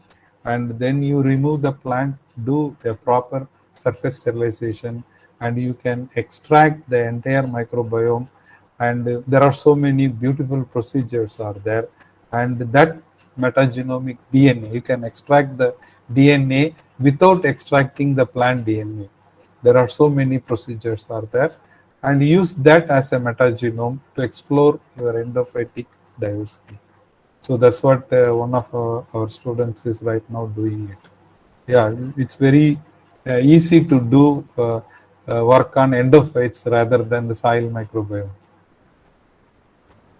[SPEAKER 12] and then you remove the plant, do a proper surface sterilization, and you can extract the entire microbiome. And there are so many beautiful procedures are there, and that metagenomic DNA, you can extract the DNA without extracting the plant DNA. There are so many procedures are there, and use that as a metagenome to explore your endophytic diversity. So that's what one of our students is right now doing it. Yeah, it's very easy to do work on endophytes rather than the soil microbiome.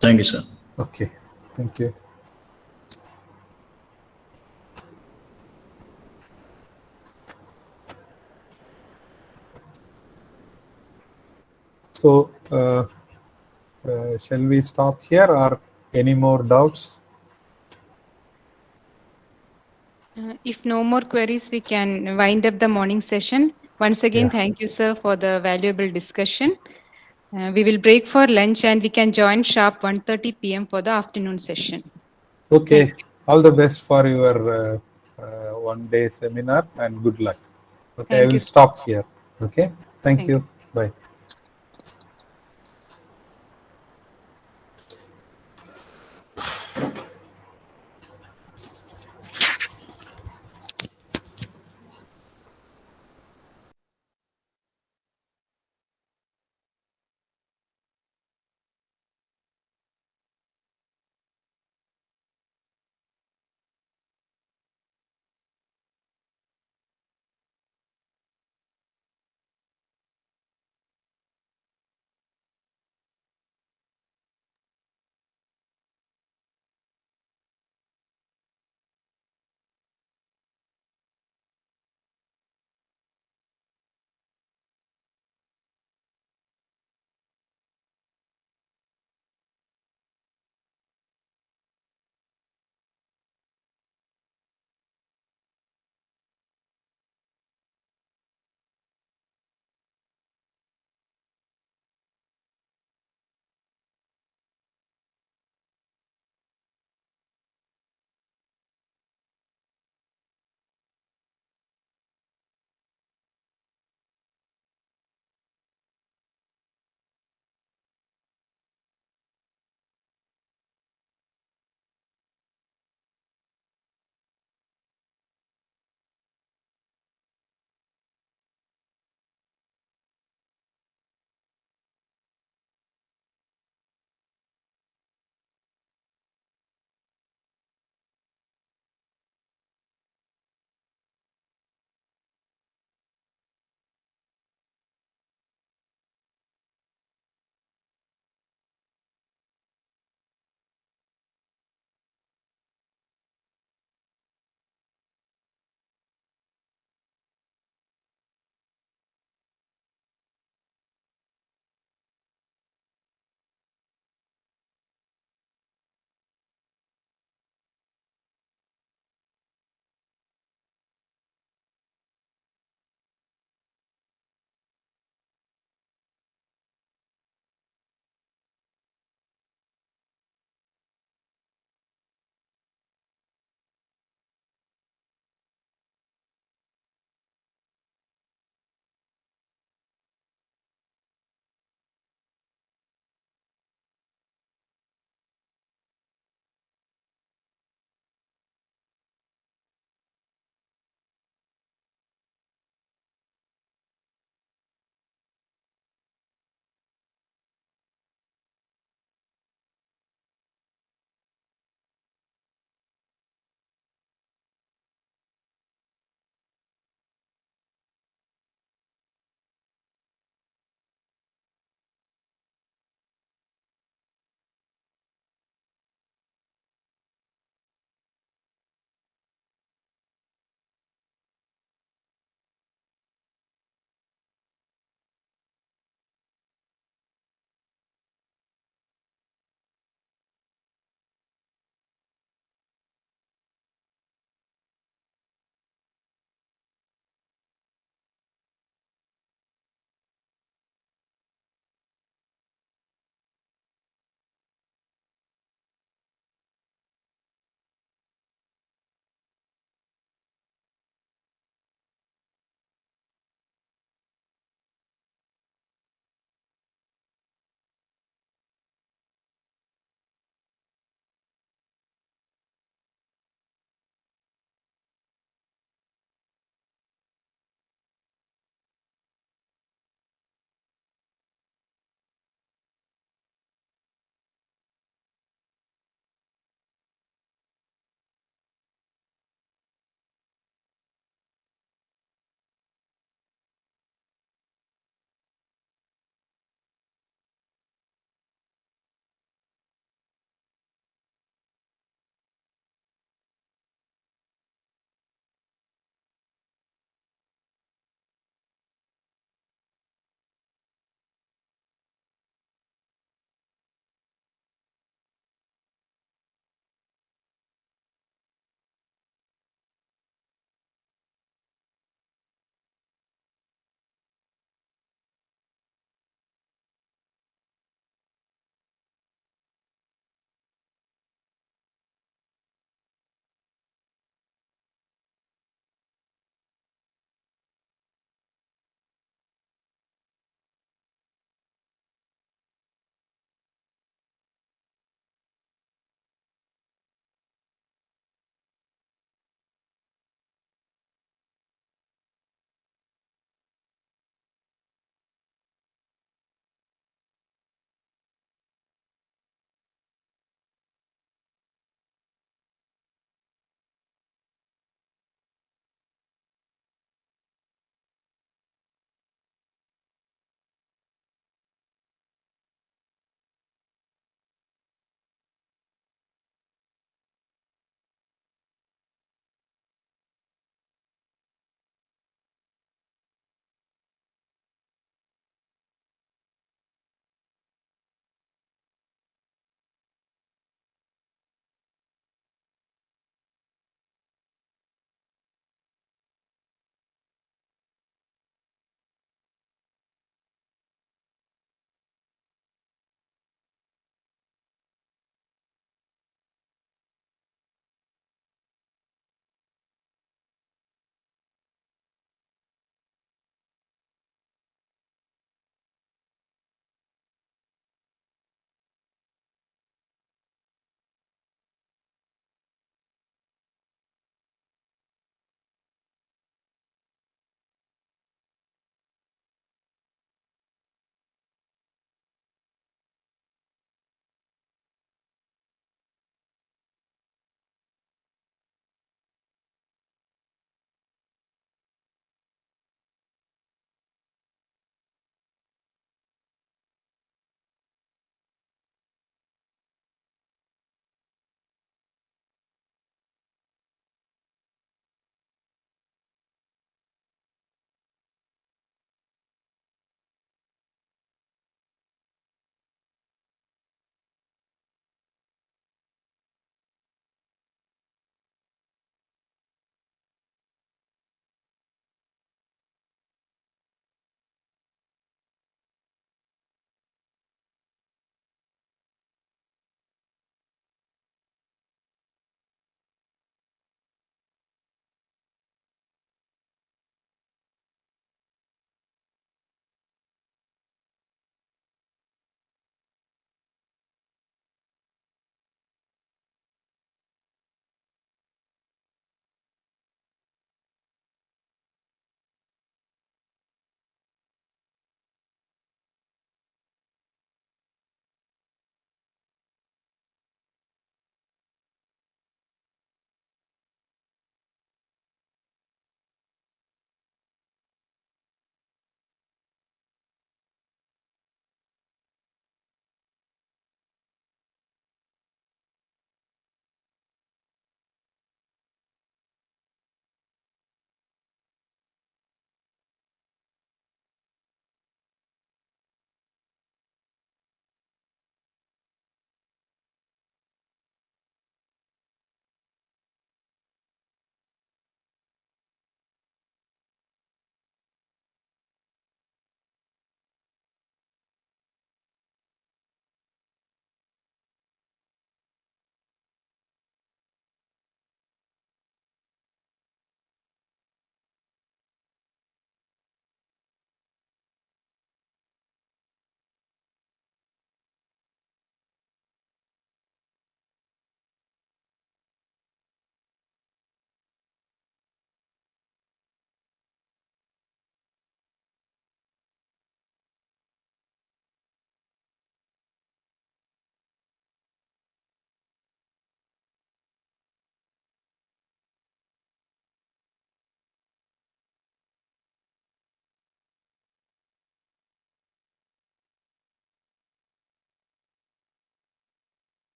[SPEAKER 13] Thank you, sir.
[SPEAKER 12] Okay, thank you. So, shall we stop here, or any more doubts?
[SPEAKER 3] If no more queries, we can wind up the morning session. Once again, thank you, sir, for the valuable discussion. We will break for lunch, and we can join sharp 1:30 p.m. for the afternoon session.
[SPEAKER 12] Okay, all the best for your one-day seminar, and good luck. Okay,
[SPEAKER 3] Thank
[SPEAKER 12] I will
[SPEAKER 3] you.
[SPEAKER 12] stop here. Okay, thank
[SPEAKER 3] Thank
[SPEAKER 12] you. Bye.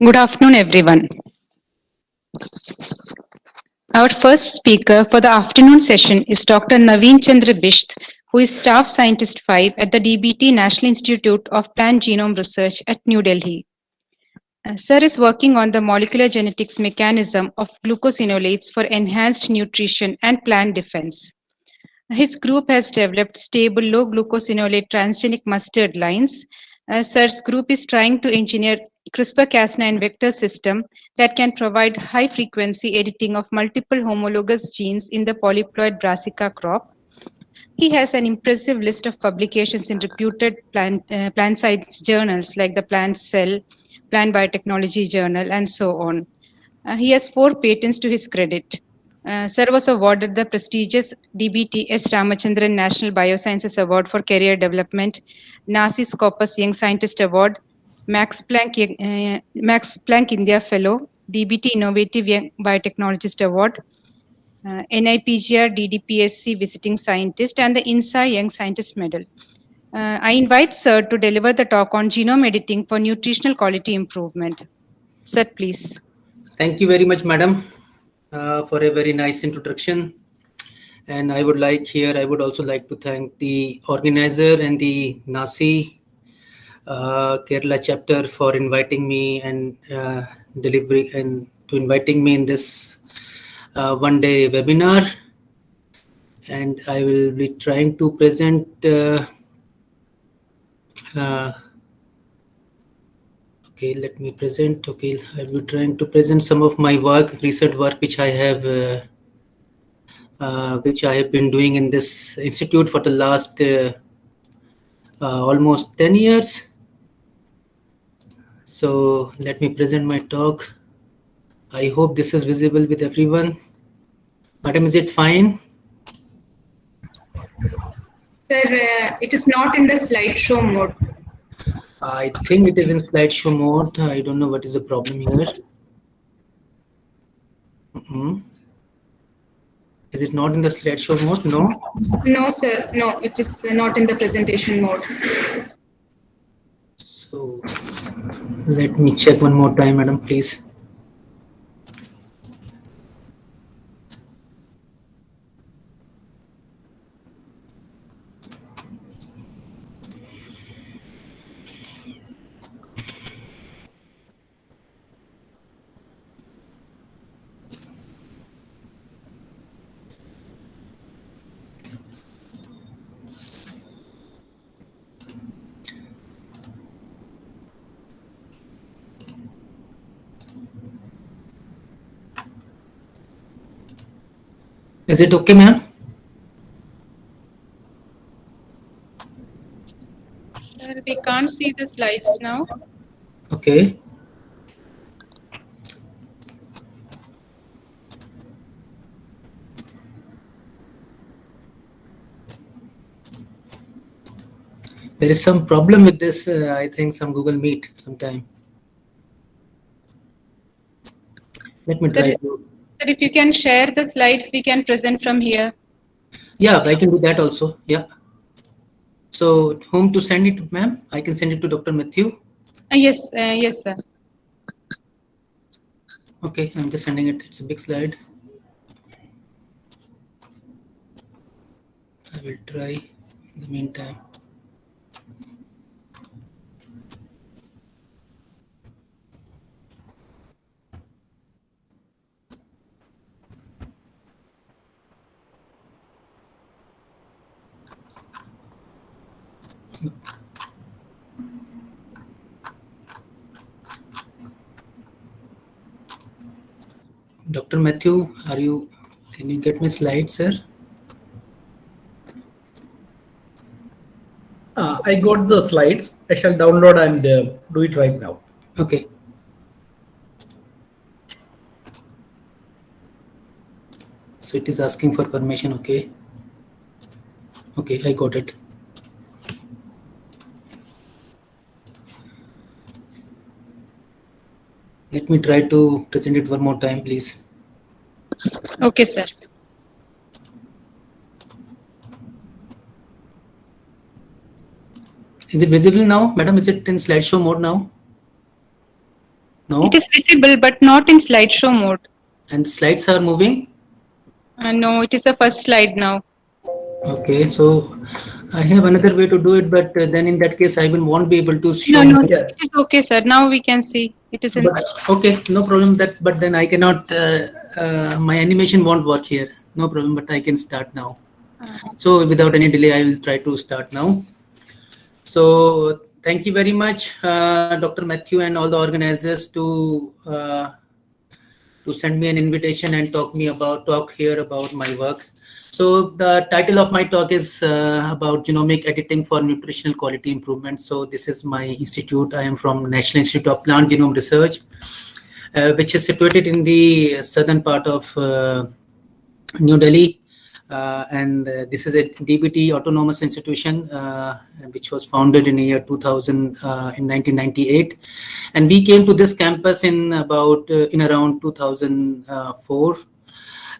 [SPEAKER 3] Good afternoon, everyone. Our first speaker for the afternoon session is Dr. Naveen Chandra Bisht, who is Staff Scientist 5 at the DBT National Institute of Plant Genome Research at New Delhi. Sir is working on the molecular genetics mechanism of glucosinolates for enhanced nutrition and plant defense. His group has developed stable low glucosinolate transgenic mustard lines. Sir's group is trying to engineer CRISPR-Cas9 vector system that can provide high-frequency editing of multiple homologous genes in the polyploid brassica crop. He has an impressive list of publications in reputed plant science journals like the Plant Cell, Plant Biotechnology Journal, and so on. He has 4 patents to his credit. Sir was awarded the prestigious DBT S. Ramachandran National Biosciences Award for Career Development, NASI Scopus Young Scientist Award, Max Planck India Fellow, DBT Innovative Young Biotechnologist Award, NIPGR DDPSC Visiting Scientist, and the INSA Young Scientist Medal. I invite Sir to deliver the talk on genome editing for nutritional quality improvement. Sir, please.
[SPEAKER 14] Thank you very much, Madam, for a very nice introduction. And I would also like to thank the organizer and the NASI Kerala chapter for inviting me and inviting me in this one-day webinar. And I will be trying to present let me present. I'll be trying to present some of my recent work, which I have been doing in this institute for the last almost 10 years. So let me present my talk. I hope this is visible with everyone. Madam, is it fine?
[SPEAKER 3] Sir, it is not in the slideshow mode.
[SPEAKER 14] I think it is in slideshow mode. I don't know what is the problem here. Is it not in the slideshow mode? No?
[SPEAKER 3] No, sir. No, it is not in the presentation mode.
[SPEAKER 14] So let me check one more time, madam, please. Is it okay, ma'am?
[SPEAKER 3] Sir, we can't see the slides now.
[SPEAKER 14] Okay. There is some problem with this, I think some Google Meet sometime. Let me try to.
[SPEAKER 3] Sir, if you can share the slides, we can present from here.
[SPEAKER 14] Yeah, I can do that also. Yeah. So whom to send it, ma'am? I can send it to Dr. Matthew.
[SPEAKER 3] Yes, sir.
[SPEAKER 14] Okay, I'm just sending it. It's a big slide. I will try in the meantime. Dr. Matthew, can you get my slides, sir?
[SPEAKER 4] I got the slides. I shall download and do it right now.
[SPEAKER 14] Okay. So it is asking for permission, okay? Okay, I got it. Let me try to present it one more time, please.
[SPEAKER 3] Okay, sir.
[SPEAKER 14] Is it visible now? Madam, is it in slideshow mode now? No?
[SPEAKER 3] It is visible, but not in slideshow mode.
[SPEAKER 14] And the slides are moving?
[SPEAKER 3] No, it is the first slide now.
[SPEAKER 14] Okay, so I have another way to do it, but then in that case, I won't be able to show.
[SPEAKER 3] No, it is okay, sir. Now we can see. It is in.
[SPEAKER 14] Okay, no problem. But then I cannot. My animation won't work here. No problem. But I can start now. So without any delay, I will try to start now. So thank you very much, Dr. Matthew and all the organizers to send me an invitation and talk here about my work. So the title of my talk is about genomic editing for nutritional quality improvement. So this is my institute. I am from National Institute of Plant Genome Research, which is situated in the southern part of New Delhi. And this is a DBT autonomous institution, which was founded in the year 2000 in 1998. And we came to this campus in around 2004.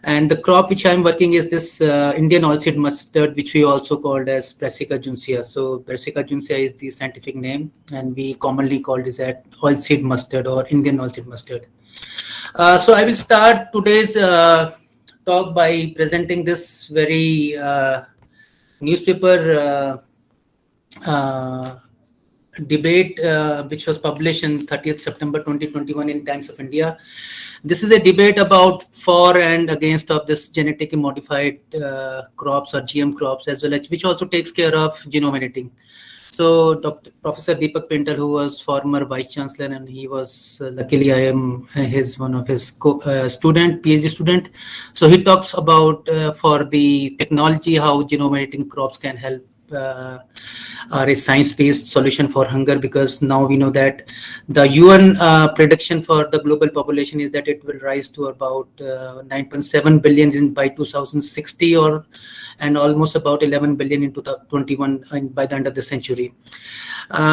[SPEAKER 14] And the crop which I'm working is this Indian oilseed mustard, which we also called as Brassica juncea. So Brassica juncea is the scientific name, and we commonly call this as oilseed mustard or Indian oilseed mustard. So I will start today's talk by presenting this very newspaper debate, which was published in 30th September 2021 in Times of India. This is a debate about for and against of this genetically modified crops or GM crops, as well as which also takes care of genome editing. So Professor Deepak Pintal, who was former Vice Chancellor, and he was, luckily I am one of his PhD student. So he talks about for the technology, how genome editing crops can help are a science-based solution for hunger, because now we know that the UN prediction for the global population is that it will rise to about 9.7 billion by 2060, and almost about 11 billion in 2021 by the end of the century.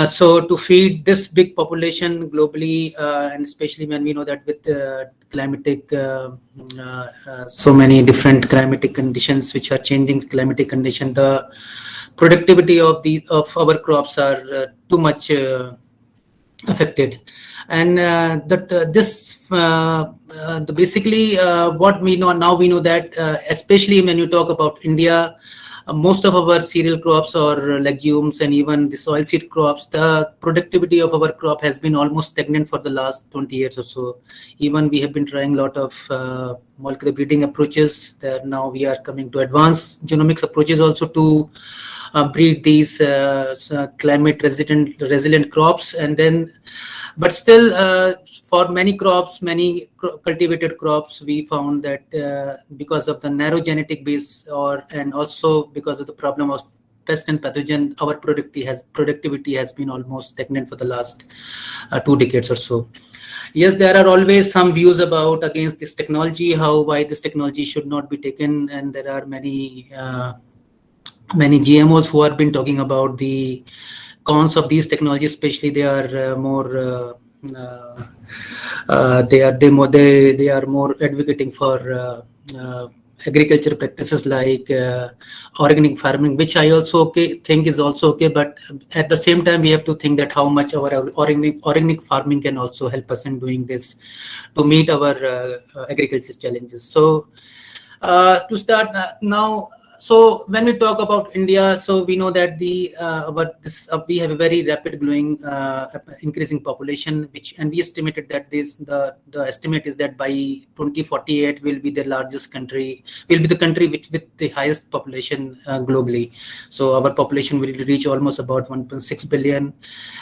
[SPEAKER 14] So to feed this big population globally, and especially when we know that with climatic, so many different climatic conditions which are changing climatic condition, the productivity of our crops are too much affected, and basically what we know now, we know that especially when you talk about India, most of our cereal crops or legumes and even the soilseed crops, the productivity of our crop has been almost stagnant for the last 20 years or so. Even we have been trying a lot of molecular breeding approaches. That now we are coming to advanced genomics approaches also to breed these climate resilient crops, and then, but still for many crops, many cultivated crops, we found that because of the narrow genetic base, and also because of the problem of pest and pathogen, our productivity has been almost stagnant for the last 2 decades or so. Yes, there are always some views against this technology, why this technology should not be taken, and there are many GMOs who have been talking about the cons of these technologies. Especially they are more advocating for agriculture practices like organic farming, which I also think is also okay. But at the same time, we have to think that how much our organic farming can also help us in doing this to meet our agriculture challenges. So to start now. So when we talk about India, so we know that we have a very rapid growing, increasing population, and we estimated that the estimate is that by 2048 will be the largest country, will be the country with the highest population globally. So our population will reach almost about 1.6 billion,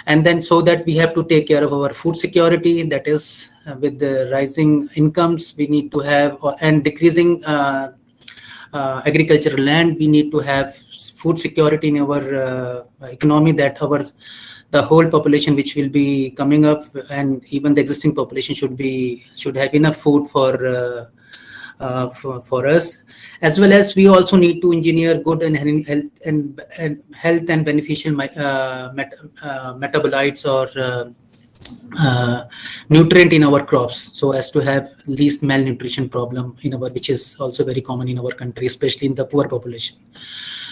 [SPEAKER 14] and then so that we have to take care of our food security. That is, with the rising incomes, we need to have and decreasing agricultural land, we need to have food security in our economy, that the whole population which will be coming up, and even the existing population should have enough food for us, as well as we also need to engineer good and health and beneficial metabolites or nutrient in our crops, so as to have least malnutrition problem which is also very common in our country, especially in the poor population.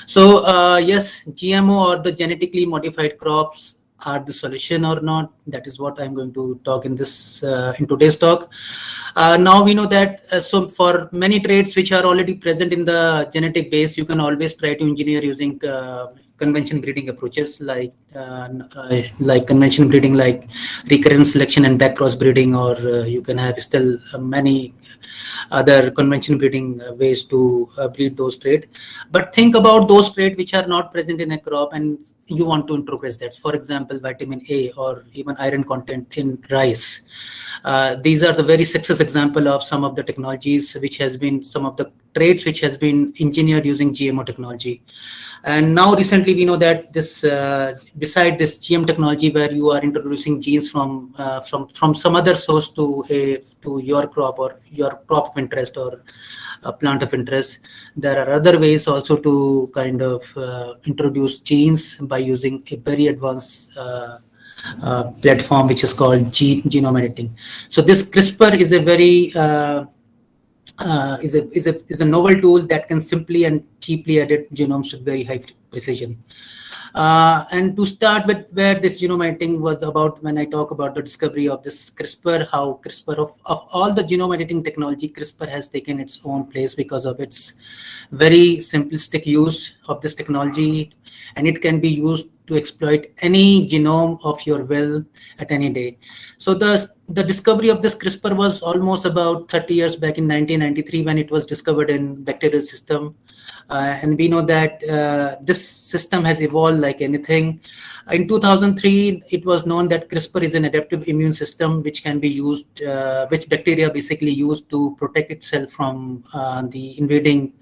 [SPEAKER 14] So yes, GMO or the genetically modified crops are the solution or not? That is what I'm going to talk in this in today's talk. Now we know that so for many traits which are already present in the genetic base, you can always try to engineer using convention breeding approaches like convention breeding, like recurrent selection and backcross breeding, or you can have still many other convention breeding ways to breed those traits. But think about those traits which are not present in a crop and you want to introgress that. For example, vitamin A or even iron content in rice. These are the very success example of some of the technologies which has been, some of the traits which has been engineered using GMO technology. And now recently we know that this beside this GM technology where you are introducing genes from some other source to your crop or your crop of interest or a plant of interest, there are other ways also to kind of introduce genes by using a very advanced platform which is called genome editing. So this CRISPR is a very is a novel tool that can simply and cheaply edit genomes with very high precision. And to start with where this genome editing was about, when I talk about the discovery of this CRISPR, how CRISPR of all the genome editing technology, CRISPR has taken its own place because of its very simplistic use of this technology, and it can be used to exploit any genome of your will at any day. So the discovery of this CRISPR was almost about 30 years back in 1993 when it was discovered in bacterial system. And we know that this system has evolved like anything. In 2003, it was known that CRISPR is an adaptive immune system which can be used, which bacteria basically use to protect itself from the invading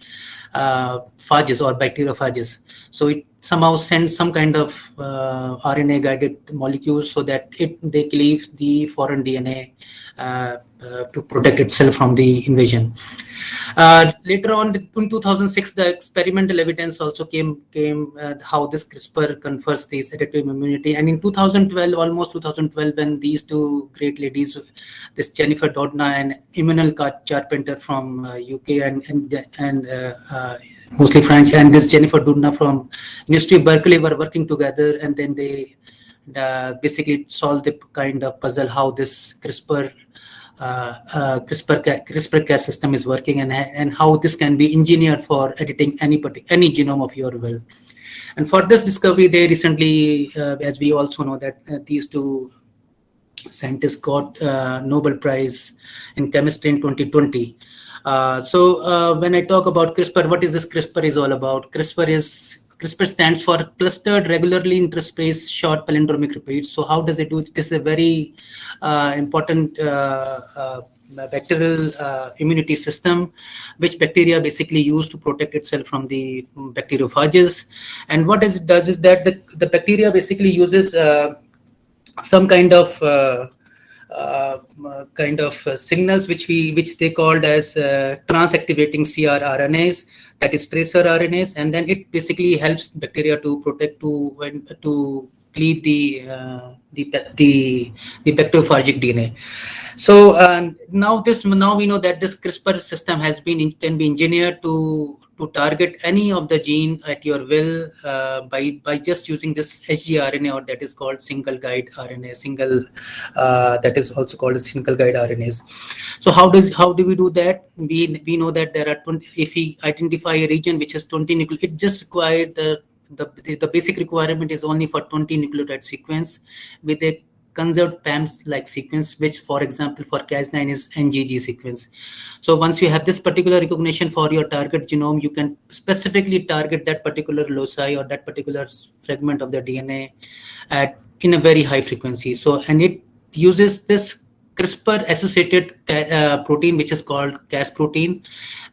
[SPEAKER 14] phages or bacteriophages. So it somehow sends some kind of RNA guided molecules so that they cleave the foreign DNA to protect itself from the invasion. Later on in 2006, the experimental evidence also came how this CRISPR confers this adaptive immunity. And in 2012, almost 2012, when these two great ladies, this Jennifer Doudna and Emmanuel Charpenter from UK and mostly French, and this Jennifer Doudna from University of Berkeley were working together, and then they basically solved the kind of puzzle how this CRISPR-Cas system is working and how this can be engineered for editing any genome of your will. And for this discovery, they recently, as we also know, that these two scientists got Nobel Prize in Chemistry in 2020. So when I talk about CRISPR, what is this CRISPR is all about? CRISPR stands for clustered regularly interspaced short palindromic repeats. So how does it do it? This is a very important bacterial immunity system, which bacteria basically use to protect itself from the bacteriophages. And what it does is that the bacteria basically uses some kind of signals which they called as trans-activating CrRNAs, that is tracer RNAs, and then it basically helps bacteria to protect to cleave the bacteriophagic DNA. So now we know that this CRISPR system can be engineered to target any of the gene at your will by just using this sgRNA, or that is called single guide RNA, that is also called as single guide RNAs. So how do we do that? We know that there are 20, if we identify a region which has 20 nucleotides, it just required the basic requirement is only for 20 nucleotide sequence with a conserved PAMS-like sequence, which, for example, for Cas9 is NGG sequence. So once you have this particular recognition for your target genome, you can specifically target that particular loci or that particular fragment of the DNA in a very high frequency. So, and it uses this CRISPR-associated protein, which is called Cas protein,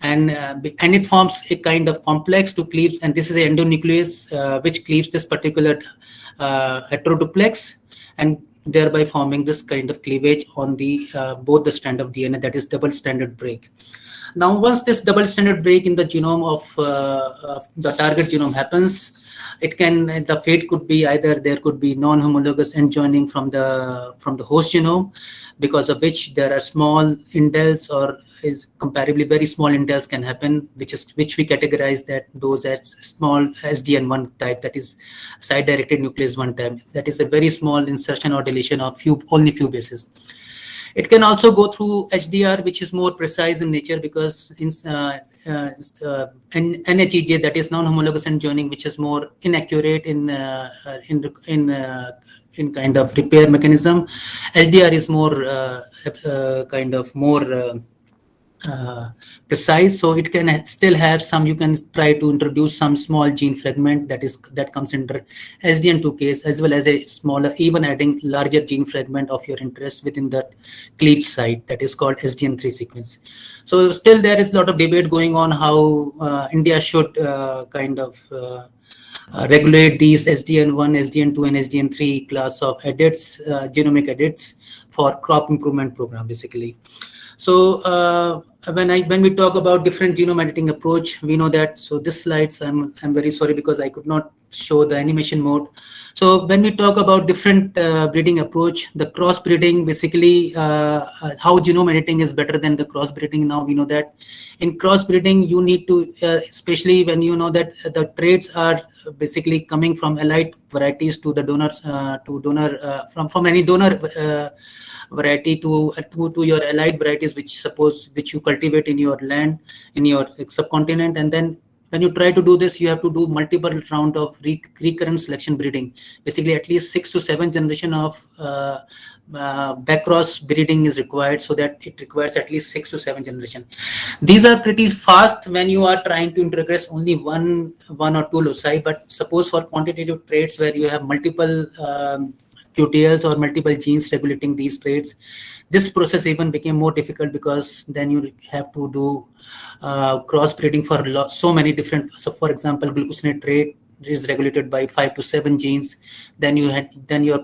[SPEAKER 14] and it forms a kind of complex to cleave, and this is an endonuclease which cleaves this particular heteroduplex, and thereby forming this kind of cleavage on the both the strand of DNA, that is double stranded break. Now, once this double stranded break in the genome of the target genome happens, it can, the fate could be either there could be non-homologous end joining from the host genome, because of which there are small indels, or is comparably very small indels can happen, which we categorize that those as small SDN1 type, that is side-directed nuclease 1 type. That is a very small insertion or deletion of only few bases. It can also go through HDR, which is more precise in nature, because in NHEJ, that is non-homologous end joining, which is more inaccurate in kind of repair mechanism. HDR is more kind of more precise, so it can still have some. You can try to introduce some small gene fragment that comes under SDN2 case, as well as a smaller, even adding larger gene fragment of your interest within that cleaved site, that is called SDN3 sequence. So still there is a lot of debate going on how India should kind of regulate these SDN1, SDN2, and SDN3 class of edits, genomic edits for crop improvement program, basically. So when we talk about different genome editing approach, we know that. So this slides, I'm very sorry because I could not show the animation mode. So when we talk about different breeding approach, the cross breeding, basically how genome editing is better than the cross breeding. Now we know that in cross breeding you need to, especially when you know that the traits are basically coming from allied varieties to the donors, from any donor variety to your allied varieties, which you cultivate in your land, in your subcontinent. And then when you try to do this, you have to do multiple round of recurrent selection breeding. Basically, at least 6 to 7 generation of backcross breeding is required, so that it requires at least 6 to 7 generation. These are pretty fast when you are trying to introgress only one or two loci, but suppose for quantitative traits where you have multiple QTLs or multiple genes regulating these traits, this process even became more difficult, because then you have to do crossbreeding for so many different. So, for example, glucosinate trait is regulated by 5 to 7 genes. Then your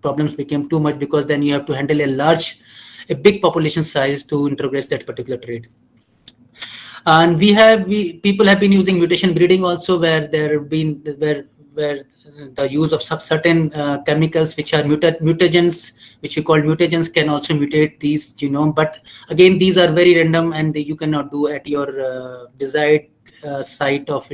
[SPEAKER 14] problems became too much, because then you have to handle a big population size to introgress that particular trait. And people have been using mutation breeding also, where the use of certain chemicals which are mutagens, which we call mutagens, can also mutate these genome. But again, these are very random, and you cannot do at your desired site of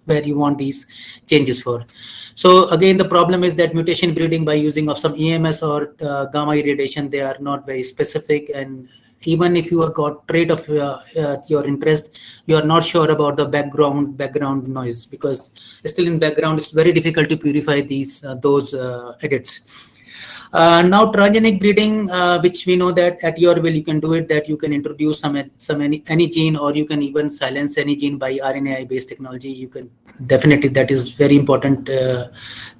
[SPEAKER 14] where you want these changes for. So again, the problem is that mutation breeding by using of some EMS or gamma irradiation, they are not very specific, and even if you have got trait of your interest, you are not sure about the background noise, because still in background it's very difficult to purify those edits. Now transgenic breeding, which we know that at your will you can do it, that you can introduce any gene, or you can even silence any gene by RNAi based technology. You can definitely, that is very important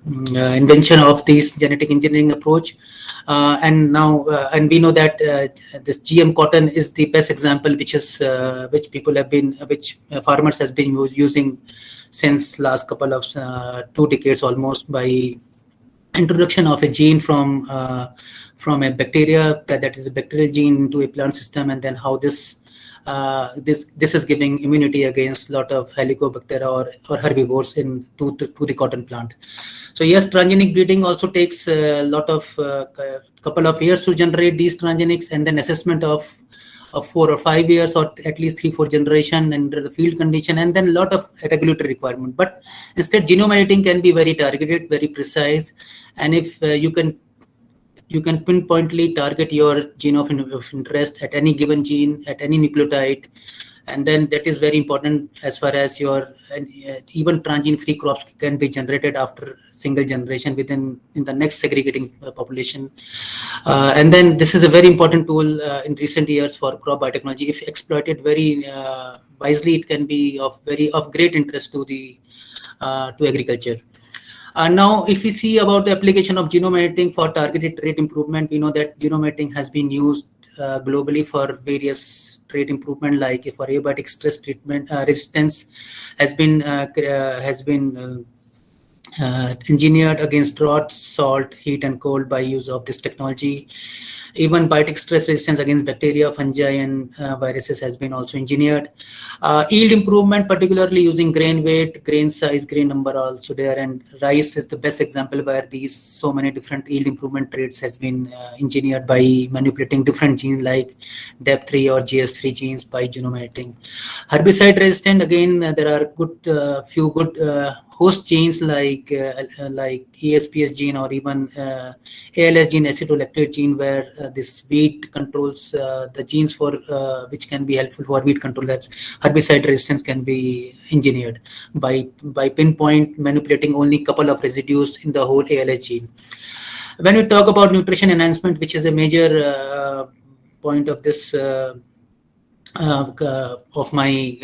[SPEAKER 14] invention of this genetic engineering approach. And we know that this GM cotton is the best example, which farmers has been using since last couple of 2 decades almost, by introduction of a gene from a bacteria, that is a bacterial gene, into a plant system, and then how this is giving immunity against a lot of helicobacter or herbivores to the cotton plant. So yes, transgenic breeding also takes a lot of couple of years to generate these transgenics, and then assessment of 4 or 5 years, or at least 3-4 generation under the field condition, and then a lot of regulatory requirement. But instead, genome editing can be very targeted, very precise, and if you can pinpointly target your gene of interest at any given gene, at any nucleotide, and then that is very important as far as your even transgene-free crops can be generated after single generation in the next segregating population. And then this is a very important tool in recent years for crop biotechnology. If exploited very wisely, it can be of great interest to agriculture. Now, if we see about the application of genome editing for targeted trait improvement, we know that genome editing has been used globally for various trait improvement, like for abiotic stress treatment resistance has been engineered against drought, salt, heat, and cold by use of this technology. Even biotic stress resistance against bacteria, fungi, and viruses has been also engineered. Yield improvement, particularly using grain weight, grain size, grain number also there, and rice is the best example where these so many different yield improvement traits has been engineered by manipulating different genes like DEP3 or GS3 genes by genome editing. Herbicide resistant, again, there are few good host genes like ESPS gene or even ALS gene, acetolactate gene, where this wheat controls the genes for which can be helpful for wheat control. That herbicide resistance can be engineered by pinpoint manipulating only couple of residues in the whole ALS gene. When we talk about nutrition enhancement, which is a major point of this of my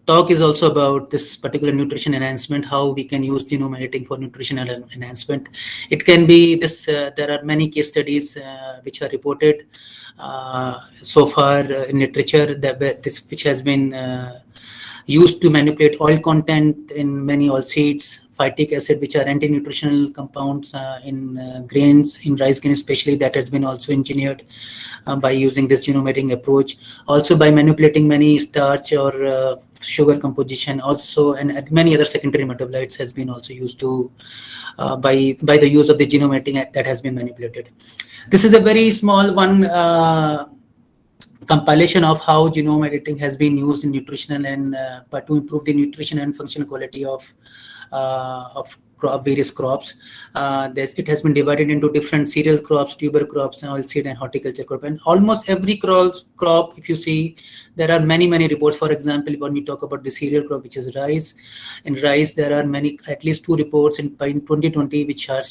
[SPEAKER 14] talk, is also about this particular nutrition enhancement, how we can use genome editing for nutritional enhancement. It can be this, there are many case studies which are reported so far in literature which has been used to manipulate oil content in many oilseeds, phytic acid, which are anti-nutritional compounds in grains, in rice grains especially, that has been also engineered by using this genome editing approach. Also by manipulating many starch or sugar composition also, and many other secondary metabolites has been also used to by the use of the genome editing that has been manipulated. This is a very small one compilation of how genome editing has been used in nutritional and to improve the nutrition and functional quality of various crops. It has been divided into different cereal crops, tuber crops, and oilseed and horticulture crop. And almost every crop, if you see, there are many reports. For example, when we talk about the cereal crop, which is rice, in rice there are at least 2 reports in 2020 which are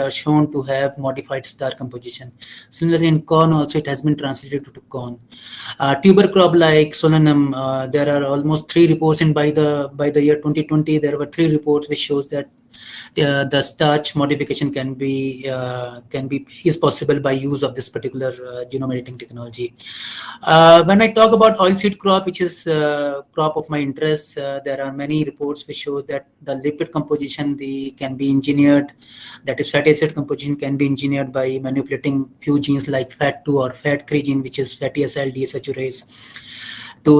[SPEAKER 14] shown to have modified star composition. Similarly, in corn also it has been translated to corn. Tuber crop like solanum, there are almost 3 reports, and by the year 2020 there were 3 reports which shows that the starch modification is possible by use of this particular genome editing technology. When I talk about oilseed crop, which is crop of my interest, there are many reports which shows that the lipid composition can be engineered, that is fatty acid composition can be engineered by manipulating few genes like FAT2 or FAT3 gene, which is fatty acyl desaturase, to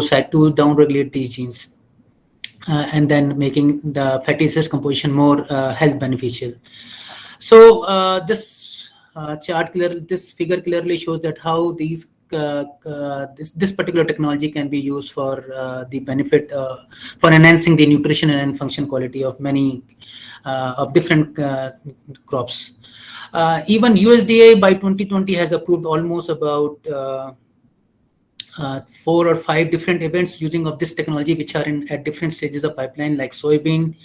[SPEAKER 14] downregulate these genes. And then making the fatty acid composition more health beneficial. So this this figure clearly shows that how these this particular technology can be used for the benefit for enhancing the nutrition and function quality of many of different crops. Even USDA by 2020 has approved almost about 4 or 5 different events using of this technology, which are at different stages of pipeline, like soybean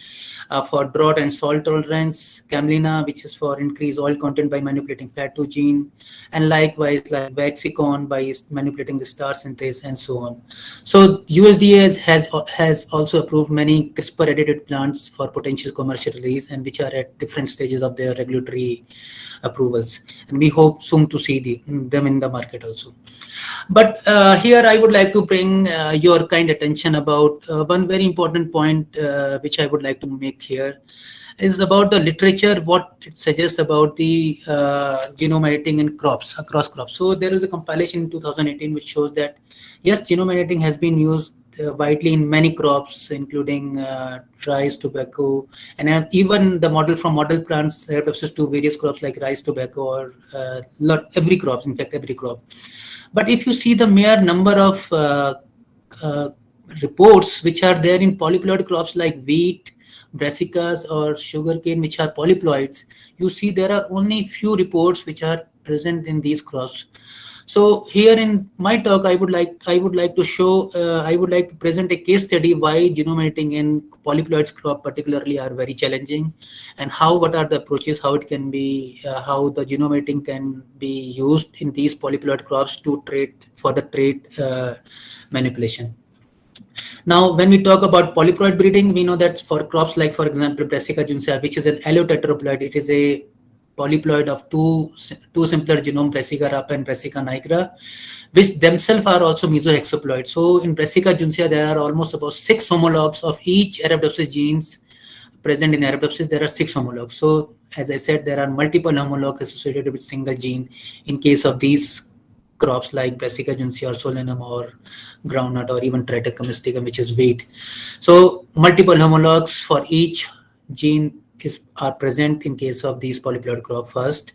[SPEAKER 14] for drought and salt tolerance, camelina, which is for increased oil content by manipulating FAT2 gene, and likewise like Vaxicon by manipulating the starch synthase, and so on. So USDA has also approved many CRISPR edited plants for potential commercial release, and which are at different stages of their regulatory approvals, and we hope soon to see them in the market also. But here I would like to bring your kind attention about one very important point which I would like to make here is about the literature, what it suggests about the genome editing in crops, across crops. So there is a compilation in 2018 which shows that yes, genome editing has been used widely in many crops, including rice, tobacco, and even the model from model plants have access to various crops like rice, tobacco, or every crop, in fact, every crop. But if you see the mere number of reports which are there in polyploid crops like wheat, brassicas, or sugarcane, which are polyploids, you see there are only few reports which are present in these crops. So here in my talk, I would like to present a case study why genome editing in polyploids crop particularly are very challenging, and what are the approaches, how it can be, how the genome editing can be used in these polyploid crops to for the trait manipulation. Now, when we talk about polyploid breeding, we know that for crops like, for example, Brassica juncea, which is an allotetraploid, it is a polyploid of two simpler genome, Brassica rapa and Brassica nigra, which themselves are also mesohexaploid. So in Brassica juncea, there are almost about 6 homologs of each Arabidopsis genes present in Arabidopsis. There are 6 homologs. So as I said, there are multiple homologs associated with single gene in case of these crops like Brassica juncea or Solanum or groundnut or even Triticum mysticum, which is wheat. So multiple homologs for each gene are present in case of these polyploid crop first.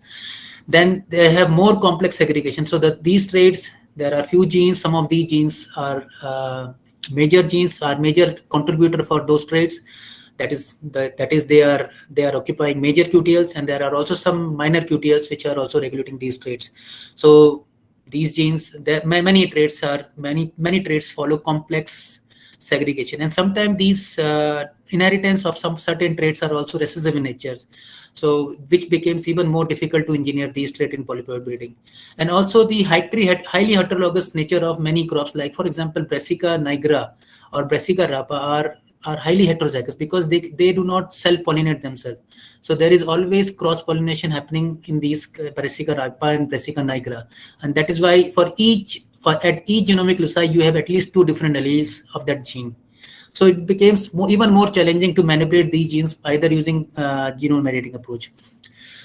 [SPEAKER 14] Then they have more complex segregation. So that these traits, there are few genes. Some of these genes are major contributor for those traits. That is they are occupying major QTLs, and there are also some minor QTLs which are also regulating these traits. So these genes, many traits follow complex segregation, and sometimes these inheritance of some certain traits are also recessive in nature, so which becomes even more difficult to engineer these traits in polyploid breeding. And also the highly heterologous nature of many crops, like for example Brassica nigra or Brassica rapa are highly heterozygous because they do not self-pollinate themselves. So there is always cross-pollination happening in these Brassica rapa and Brassica nigra, and that is why at each genomic loci you have at least 2 different alleles of that gene. So it becomes even more challenging to manipulate these genes either using genome editing approach.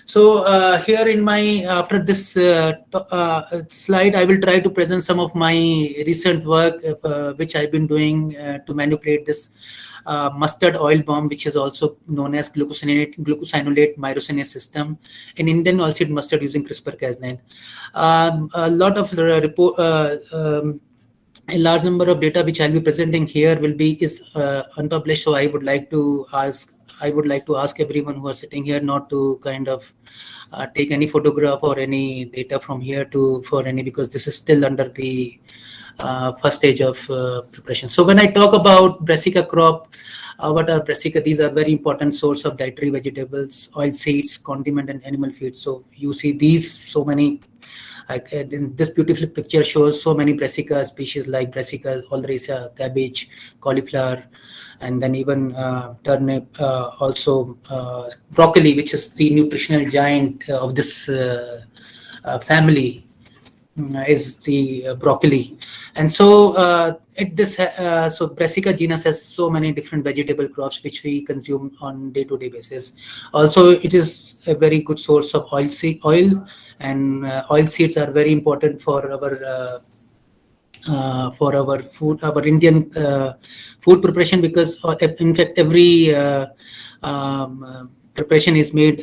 [SPEAKER 14] So here in my, after this slide, I will try to present some of my recent work which I've been doing to manipulate this mustard oil bomb, which is also known as glucosinolate myrosinase system in Indian oilseed mustard using CRISPR-Cas9. A lot of a large number of data which I'll be presenting here is unpublished. So I would like to ask everyone who are sitting here not to kind of take any photograph or any data from here because this is still under the first stage of preparation. So when I talk about Brassica crop, what are Brassica? These are very important source of dietary vegetables, oil seeds, condiment, and animal feed. So you see so many. This beautiful picture shows so many Brassica species like Brassica oleracea, cabbage, cauliflower, and then even turnip, also broccoli, which is the nutritional giant of this family, is the broccoli. And so so Brassica genus has so many different vegetable crops which we consume on day-to-day basis. Also, it is a very good source of oil, and oil seeds are very important for our food, our Indian food preparation, because in fact every preparation is made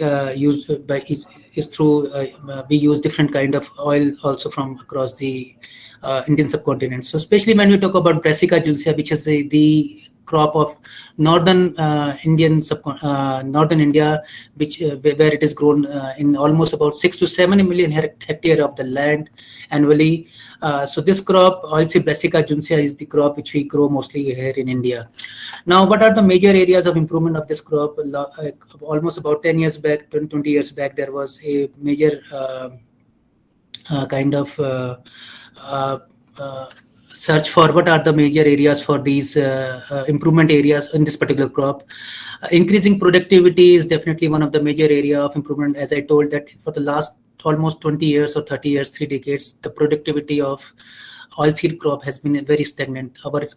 [SPEAKER 14] we use different kind of oil also from across the Indian subcontinent. So especially when we talk about Brassica juncea, which is the crop of northern northern India, where it is grown in almost about 6 to 7 million hectare of the land annually. So this crop, oilseed Brassica juncea, is the crop which we grow mostly here in India. Now, what are the major areas of improvement of this crop? Almost about 10 years back, 20 years back, there was a major kind of search for what are the major areas for these improvement areas in this particular crop. Increasing productivity is definitely one of the major area of improvement. As I told that for the last almost 20 years or 30 years, 3 decades, the productivity of oilseed crop has been very stagnant. Our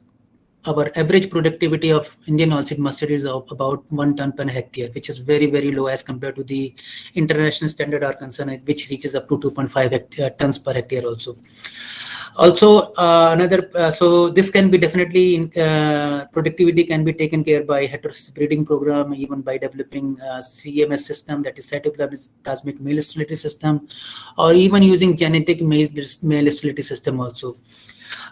[SPEAKER 14] average productivity of Indian oilseed mustard is of about 1 ton per hectare, which is very, very low as compared to the international standard are concerned, which reaches up to 2.5 tons per hectare also. Also, so this can be definitely, productivity can be taken care by heterogeneous breeding program, even by developing CMS system, that is cytoplasmic male sterility system, or even using genetic male sterility system also.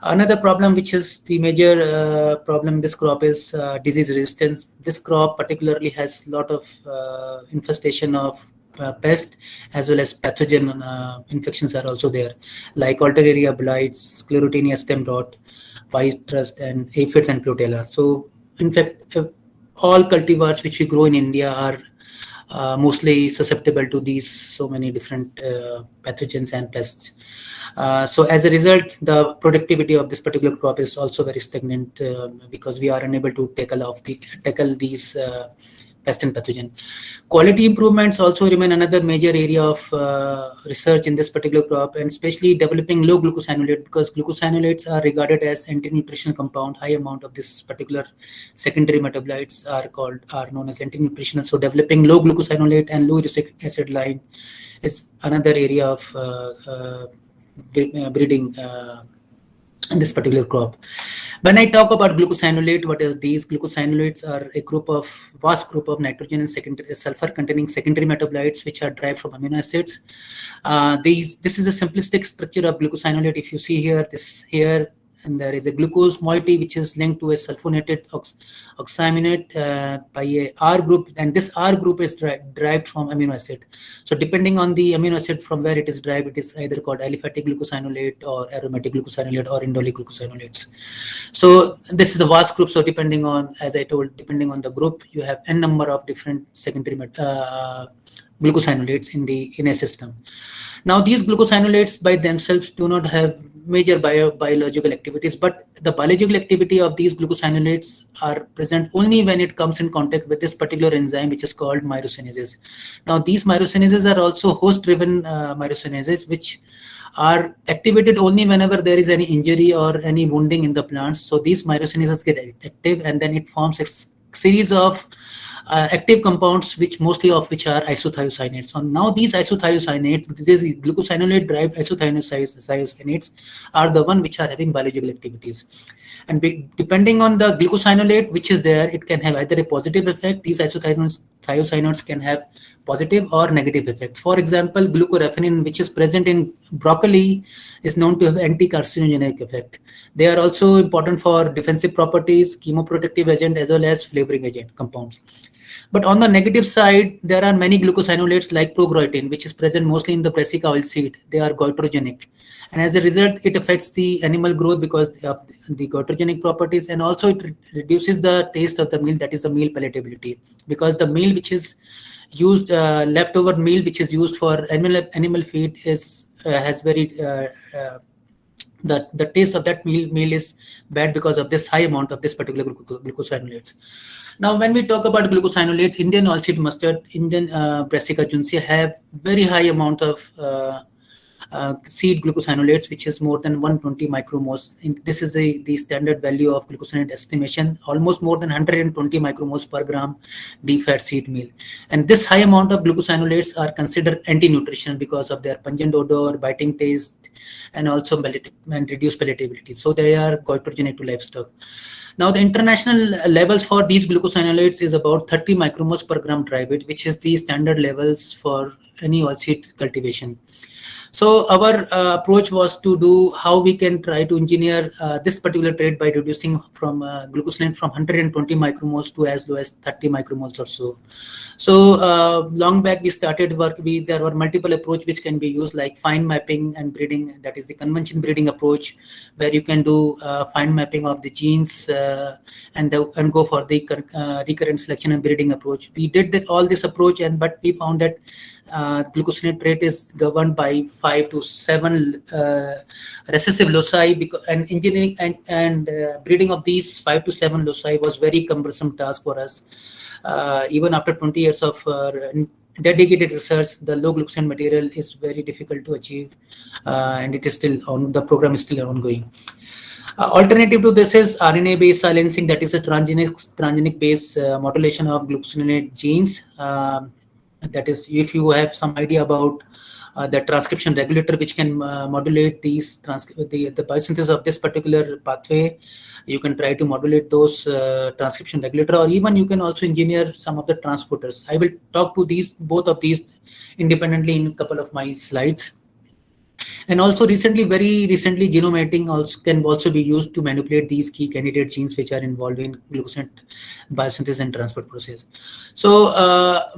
[SPEAKER 14] Another problem, which is the major problem in this crop, is disease resistance. This crop particularly has a lot of infestation of pest as well as pathogen infections are also there, like Alternaria blights, Sclerotinia stem rot, white rust, and aphids and Protella. So in fact, all cultivars which we grow in India are mostly susceptible to these so many different pathogens and pests. So as a result, the productivity of this particular crop is also very stagnant because we are unable to tackle these pest and pathogen. Quality improvements also remain another major area of research in this particular crop, and especially developing low glucosinolate, because glucosinolates are regarded as anti-nutritional compound. High amount of this particular secondary metabolites are known as anti-nutritional. So developing low glucosinolate and low uric acid line is another area of breeding in this particular crop. When I talk about glucosinolate, what are these? Glucosinolates are a vast group of nitrogen and sulfur containing secondary metabolites which are derived from amino acids. This is a simplistic structure of glucosinolate. If you see here, and there is a glucose moiety which is linked to a sulfonated oxyamidate by a R group, and this R group is derived from amino acid. So depending on the amino acid from where it is derived, it is either called aliphatic glucosinolate or aromatic glucosinolate or indolic glucosinolates. So this is a vast group. So depending on, as I told, depending on the group, you have n number of different secondary glucosinolates in a system. Now these glucosinolates by themselves do not have major biological activities, but the biological activity of these glucosinolates are present only when it comes in contact with this particular enzyme which is called myrosinase. Now these myrosinase are also host-driven myrosinase which are activated only whenever there is any injury or any wounding in the plants. So these myrosinase get active, and then it forms a series of active compounds, which mostly of which are isothiocyanates. So now these isothiocyanates, these glucosinolate derived isothiocyanates are the one which are having biological activities. And depending on the glucosinolate which is there, it can have either a positive effect. These isothiocyanates can have positive or negative effect. For example, glucoraphanin, which is present in broccoli, is known to have anti-carcinogenic effect. They are also important for defensive properties, chemoprotective agent, as well as flavoring agent compounds. But on the negative side, there are many glucosinolates like progroitin, which is present mostly in the brassica oilseed. They are goitrogenic. And as a result, it affects the animal growth because of the goitrogenic properties, and also it reduces the taste of the meal, that is the meal palatability. Because the meal which is used, leftover meal which is used for animal feed has very the taste of that meal is bad because of this high amount of this particular glucosinolates. Now, when we talk about glucosinolates, Indian oilseed mustard, Indian Brassica juncea have very high amount of seed glucosinolates, which is more than 120 micromoles. This is the standard value of glucosinolate estimation, almost more than 120 micromoles per gram deep fat seed meal. And this high amount of glucosinolates are considered anti-nutritional because of their pungent odor, biting taste, and also reduced palatability. So they are goitrogenic to livestock. Now, the international levels for these glucosinolates is about 30 micromoles per gram dry weight, which is the standard levels for any oilseed cultivation. So our approach was to do how we can try to engineer this particular trait by reducing from glucosinolate from 120 micromoles to as low as 30 micromoles or so. So long back we started work. There were multiple approaches which can be used, like fine mapping and breeding. That is the convention breeding approach, where you can do fine mapping of the genes and go for the recurrent selection and breeding approach. We did all this approach, but we found that glucosinolate trait is governed by 5 to 7 recessive loci, and engineering and breeding of these 5 to 7 loci was very cumbersome task for us. Even after 20 years of dedicated research, the low glucosinolate material is very difficult to achieve, and it is still on. The program is still ongoing. Alternative to this is RNA-based silencing, that is a transgenic-based modulation of glucosinolate genes. That is, if you have some idea about the transcription regulator which can modulate these the biosynthesis of this particular pathway, you can try to modulate those transcription regulator, or even you can also engineer some of the transporters. I will talk to both of these independently in a couple of my slides. And also very recently, genome editing can also be used to manipulate these key candidate genes which are involved in glucosinolate biosynthesis and transport process. So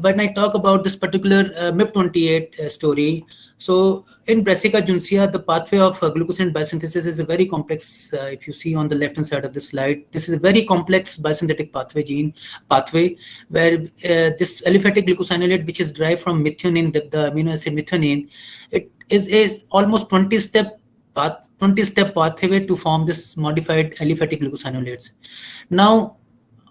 [SPEAKER 14] when I talk about this particular MIP28 story, so in Brassica juncea, the pathway of glucosinolate biosynthesis is a very complex. If you see on the left-hand side of the slide, this is a very complex biosynthetic pathway where this aliphatic glucosinolate, which is derived from methionine, the amino acid methionine, it is almost 20-step pathway to form this modified aliphatic glucosinolates. Now,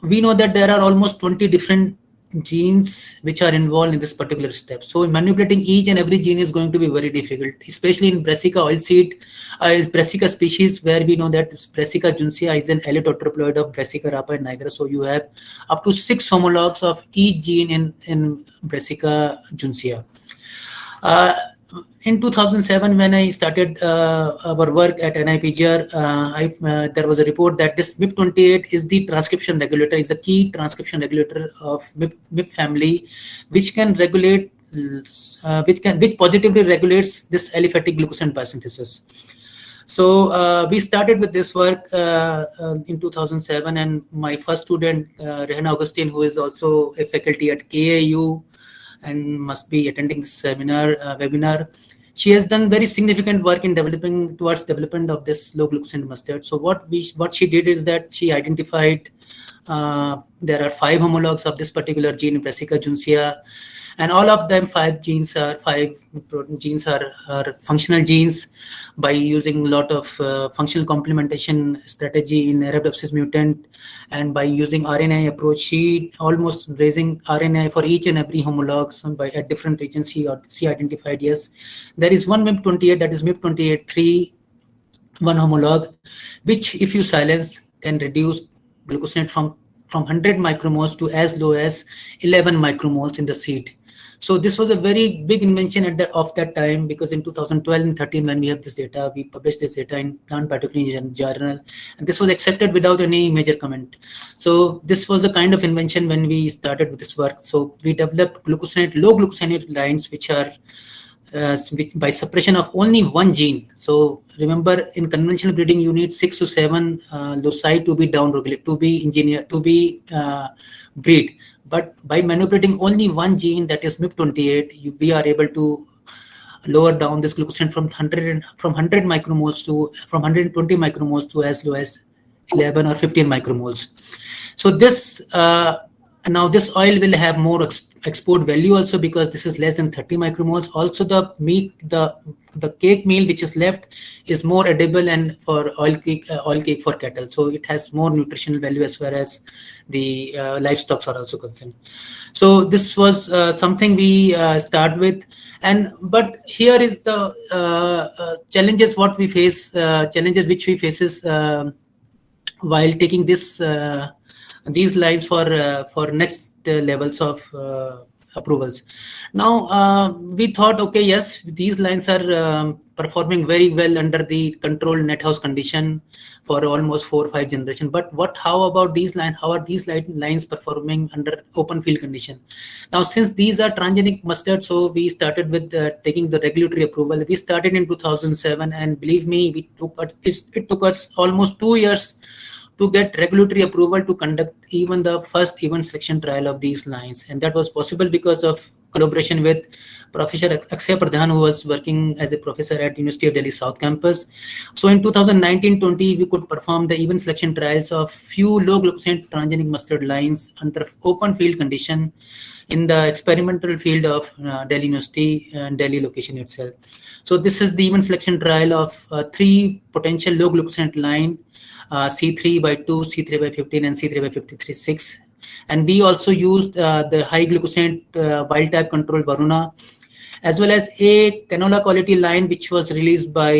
[SPEAKER 14] we know that there are almost 20 different genes which are involved in this particular step. So manipulating each and every gene is going to be very difficult, especially in Brassica oilseed, Brassica species, where we know that Brassica juncea is an allotetraploid of Brassica rapa and nigra. So you have up to 6 homologs of each gene in Brassica juncea. In 2007, when I started our work at NIPGR, there was a report that this MIP28 is the transcription regulator, is the key transcription regulator of MIP family, which can regulate, which positively regulates this aliphatic glucoside biosynthesis. So we started with this work in 2007, and my first student, Rehan Augustine, who is also a faculty at KAU, and must be attending this webinar. She has done very significant work in development of this low glucoside mustard. So what she did is that she identified there are 5 homologs of this particular gene, Brassica juncea, and all of them 5 protein genes are functional genes. By using a lot of functional complementation strategy in Arabidopsis mutant, and by using RNA approach, she almost raising RNA for each and every homolog. So by at different regions, she identified, yes, there is one MIP28, that is MIP28-3, one homolog, which if you silence can reduce glucosinate from 100 micromoles to as low as 11 micromoles in the seed. So this was a very big invention of that time, because in 2012 and 13, when we have this data, we published this data in Plant Biotechnology journal, and this was accepted without any major comment. So this was the kind of invention when we started with this work. So we developed low glucosinate lines, which are by suppression of only one gene. So remember, in conventional breeding, you need 6 to 7 loci to be downregulated, to be engineered, to be breed. But by manipulating only one gene, that is MIP28, we are able to lower down this glucosinate from 100 micromoles to 120 micromoles to as low as 11 or 15 micromoles. So this now this oil will have more export value also, because this is less than 30 micromoles. Also the meat, the cake meal which is left is more edible and for oil cake for cattle. So it has more nutritional value as far as the livestock are also concerned. So this was something we start with. But here is the challenges what we face, challenges which we faces while taking this these lines for next levels of approvals. Now we thought, okay, yes, these lines are performing very well under the controlled net house condition for almost 4 or 5 generations. But how about these lines? How are these lines performing under open field condition? Now, since these are transgenic mustard, so we started with taking the regulatory approval. We started in 2007, and believe me, it took us almost 2 years to get regulatory approval to conduct even the first event selection trial of these lines. And that was possible because of collaboration with Professor Akshay Pradhan, who was working as a professor at University of Delhi South Campus. So in 2019-20, we could perform the event selection trials of few low glucoside transgenic mustard lines under open field condition in the experimental field of Delhi University and Delhi location itself. So this is the event selection trial of 3 potential low glucoside line, C3/2, C3/15, and C3/53/6. And we also used the high glucoside wild type control Varuna, as well as a canola quality line which was released by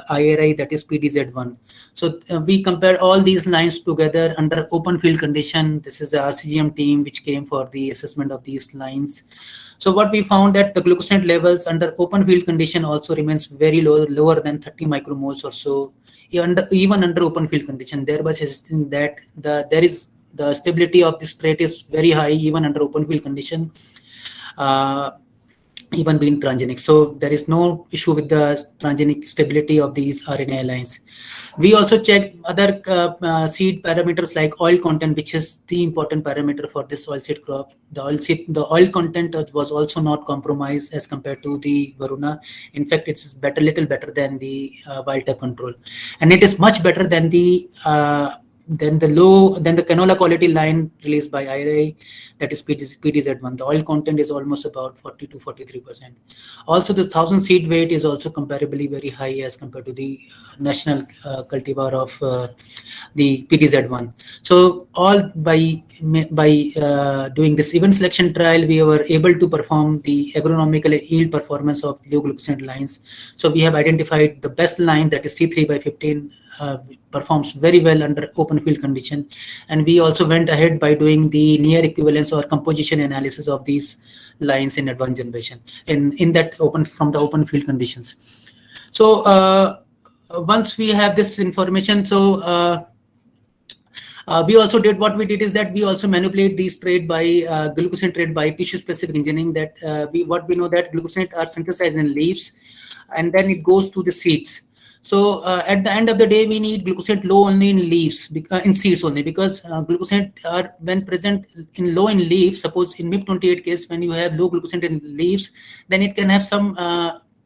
[SPEAKER 14] IRI, that is PDZ1. So we compared all these lines together under open field condition. This is the RCGM team which came for the assessment of these lines. So what we found that the glucosinate levels under open field condition also remains very low, lower than 30 micromoles or so, even under open field condition, thereby suggesting that the stability of this trait is very high even under open field condition, even being transgenic. So there is no issue with the transgenic stability of these RNA lines. We also checked other seed parameters like oil content, which is the important parameter for this oilseed crop. The oil content was also not compromised as compared to the Varuna. In fact, it's little better than the wild type control, and it is much better than the then the canola quality line released by IRA, that is PTZ1. The oil content is almost about 40 to 43%. Also, the 1,000 seed weight is also comparably very high as compared to the national cultivar of the PTZ1. So all by doing this event selection trial, we were able to perform the agronomical yield performance of low glucosinate lines. So we have identified the best line, that is C3/15, performs very well under open field condition. And we also went ahead by doing the near equivalence or composition analysis of these lines in advanced generation in that from the open field conditions. So once we have this information, so we also did what we did is that we also manipulate these trait by glucosinate trait by tissue specific engineering. That what we know that glucosinate are synthesized in leaves, and then it goes to the seeds. So at the end of the day, we need glucosinate low only in leaves, in seeds only, because glucosinate are when present in low in leaves. Suppose in MIP28 case, when you have low glucosinate in leaves, then it can have some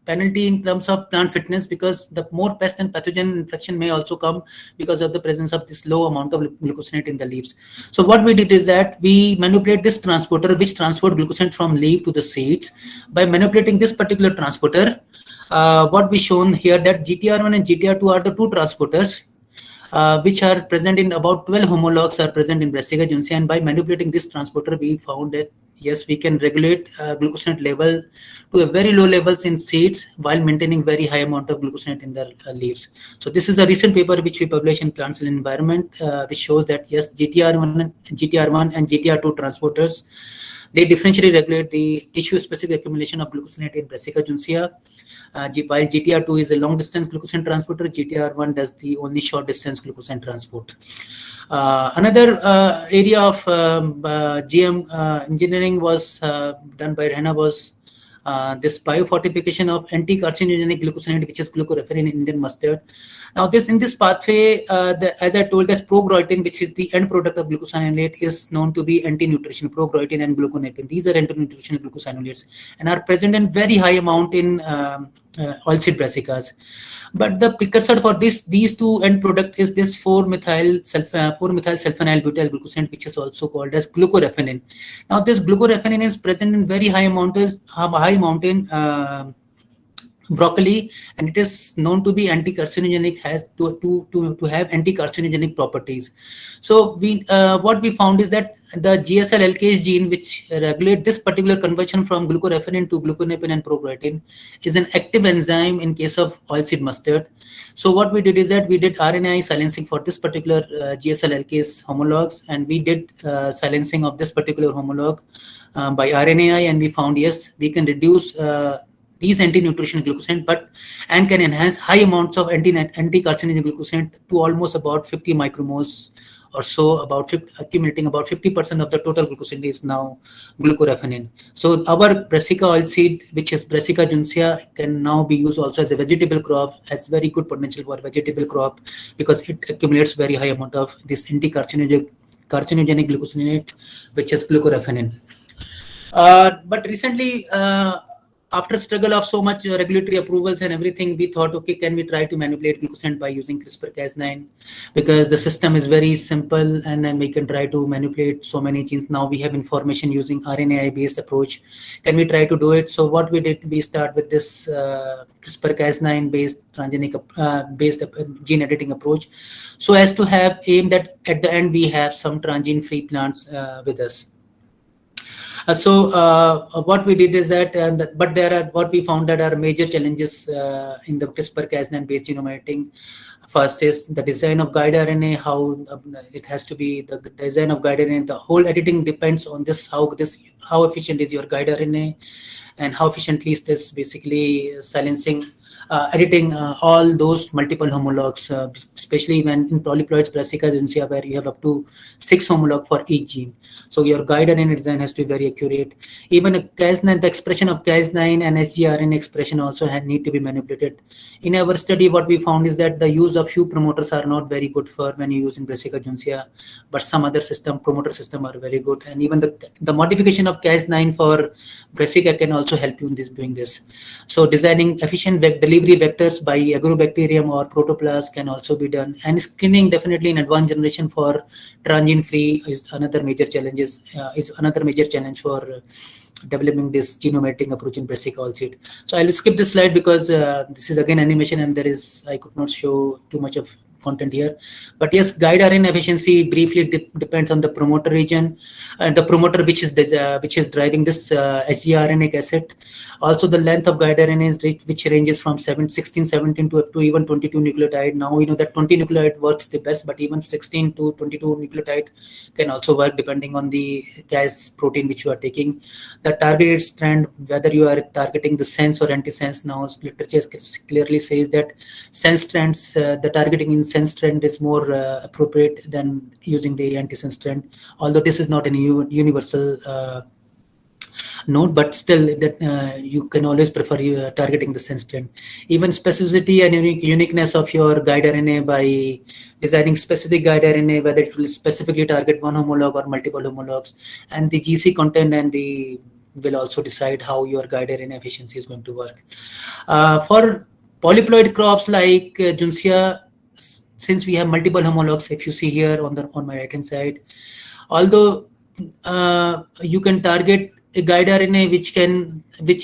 [SPEAKER 14] penalty in terms of plant fitness, because the more pest and pathogen infection may also come because of the presence of this low amount of glucosinate in the leaves. So what we did is that we manipulate this transporter which transport glucosinate from leaf to the seeds. By manipulating this particular transporter, what we shown here that GTR1 and GTR2 are the two transporters which are present in about 12 homologs are present in Brassica juncea, and by manipulating this transporter we found that yes, we can regulate glucosinate level to a very low levels in seeds while maintaining very high amount of glucosinate in the leaves. So this is a recent paper which we published in Plant Cell Environment, which shows that yes, GTR1 and GTR2 transporters, they differentially regulate the tissue-specific accumulation of glucosinate in Brassica juncea. While GTR2 is a long-distance glucosinate transporter, GTR1 does the only short-distance glucosinate transport. Another area of GM engineering was done by Rehna was this biofortification of anti-carcinogenic glucosinate, which is glucoraphanin in Indian mustard. Now, in this pathway, as I told, this progroitin, which is the end product of glucosinolate, is known to be anti-nutrition, progroitin and gluconapin. These are anti-nutritional glucosinolates and are present in very high amount in oilseed brassicas. But the precursor for these two end product is this 4-methyl-sulfonyl-butyl glucosinate, which is also called as glucoraphanin. Now, this glucoraphanin is present in very high amount in broccoli, and it is known to be anti-carcinogenic, has to have anti-carcinogenic properties. So what we found is that the GSL LKS gene, which regulate this particular conversion from glucoraphanin to gluconapin and progroitin, is an active enzyme in case of oilseed mustard. So what we did is that we did RNAi silencing for this particular GSL LKS homologs, and we did silencing of this particular homolog by RNAi, and we found yes, we can reduce these anti-nutritional glucosinate, and can enhance high amounts of anti-carcinogenic glucosinate to almost about 50 micromoles or so, accumulating about 50% of the total glucosinate is now glucoraphanin. So our Brassica oilseed, which is Brassica juncea, can now be used also as a vegetable crop, has very good potential for vegetable crop because it accumulates very high amount of this anti-carcinogenic glucosinate, which is glucoraphanin. But recently, after struggle of so much regulatory approvals and everything, we thought, okay, can we try to manipulate glucosinate by using CRISPR-Cas9? Because the system is very simple, and then we can try to manipulate so many genes. Now we have information using RNAi-based approach. Can we try to do it? So what we did, we start with this CRISPR-Cas9-based transgenic based gene editing approach, so as to have aim that at the end we have some transgene-free plants with us. So what we did is that, but there are what we found that are major challenges in the CRISPR-Cas9 based genome editing. First is the design of guide RNA, how it has to be the design of guide RNA. The whole editing depends on this, how efficient is your guide RNA, and how efficiently is this basically silencing, editing all those multiple homologs, especially when in polyploids Brassica juncea, where you have up to 6 homologs for each gene. So your guide RNA design has to be very accurate. Even Cas9, the expression of Cas9 and sgRNA expression also need to be manipulated. In our study, what we found is that the use of few promoters are not very good for when you use in Brassica juncea, but some other promoter system are very good. And even the modification of Cas9 for Brassica can also help you in doing this. So designing efficient delivery delivery vectors by agrobacterium or protoplast can also be done. And screening definitely in advanced generation for transgene free is another major challenge. For developing this genome editing approach in brassica oilseed. So I'll skip this slide because this is again animation and I could not show too much of content here. But yes, guide RNA efficiency briefly depends on the promoter region and the promoter which is driving this HgRNA acid. Also the length of guide RNA which ranges from 16, 17 to even 22 nucleotide. Now we know that 20 nucleotide works the best, but even 16 to 22 nucleotide can also work depending on the Cas protein which you are taking. The targeted strand, whether you are targeting the sense or antisense, now literature clearly says that sense strands, the targeting in sense strand is more appropriate than using the antisense strand, although this is not a universal note, but still that you can always prefer targeting the sense strand. Even specificity and uniqueness of your guide RNA by designing specific guide RNA, whether it will specifically target one homolog or multiple homologs, and the GC content and the will also decide how your guide RNA efficiency is going to work. For polyploid crops like Junsia, since we have multiple homologs, if you see here on my right hand side, although you can target a guide RNA which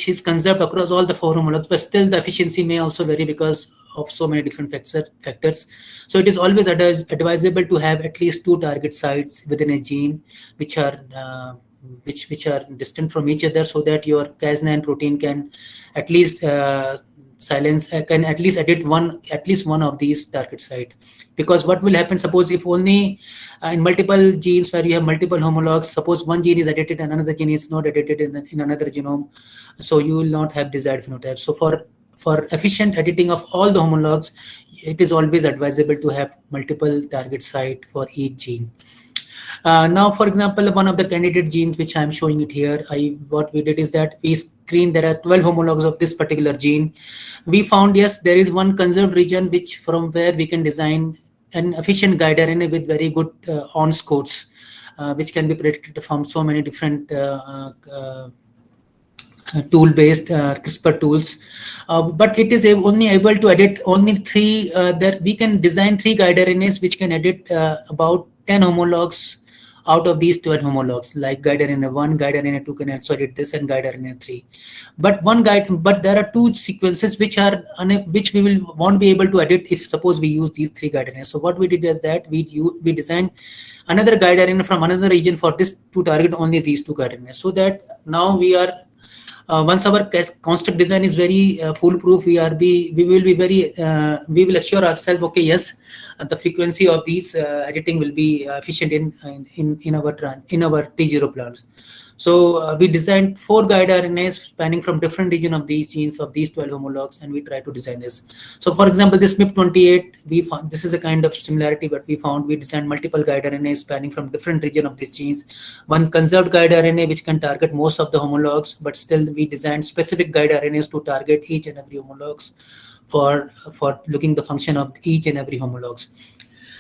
[SPEAKER 14] is conserved across all the 4 homologs, but still the efficiency may also vary because of so many different factors. So it is always advisable to have at least 2 target sites within a gene which are distant from each other, so that your Cas9 protein can at least edit at least one of these target site. Because what will happen, suppose if only in multiple genes where you have multiple homologs, suppose one gene is edited and another gene is not edited in another genome, so you will not have desired phenotype. So for efficient editing of all the homologs, it is always advisable to have multiple target site for each gene. Now, for example, one of the candidate genes which I am showing it here, what we did is that we screened, there are 12 homologs of this particular gene. We found, yes, there is one conserved region from where we can design an efficient guide RNA with very good on scores, which can be predicted from so many different tool-based CRISPR tools, but it is only able to edit only 3. We can design 3 guide RNAs which can edit about 10 homologs out of these 12 homologs, like guide RNA 1, guide RNA 2 can also edit this, and guide RNA 3. But there are 2 sequences which we won't be able to edit if suppose we use these 3 guide RNAs. So what we did is that we designed another guide RNA from another region for this to target only these 2 guide RNAs, so that now we are once our construct design is very foolproof, we will assure ourselves, okay, yes, the frequency of these editing will be efficient in our T0 plants. So we designed 4 guide RNAs spanning from different region of these genes of these 12 homologs, and we try to design this. So for example, this MIP28, we found this is a kind of similarity, but we found we designed multiple guide RNAs spanning from different region of these genes. One conserved guide RNA which can target most of the homologs, but still we designed specific guide RNAs to target each and every homologs for looking the function of each and every homologs.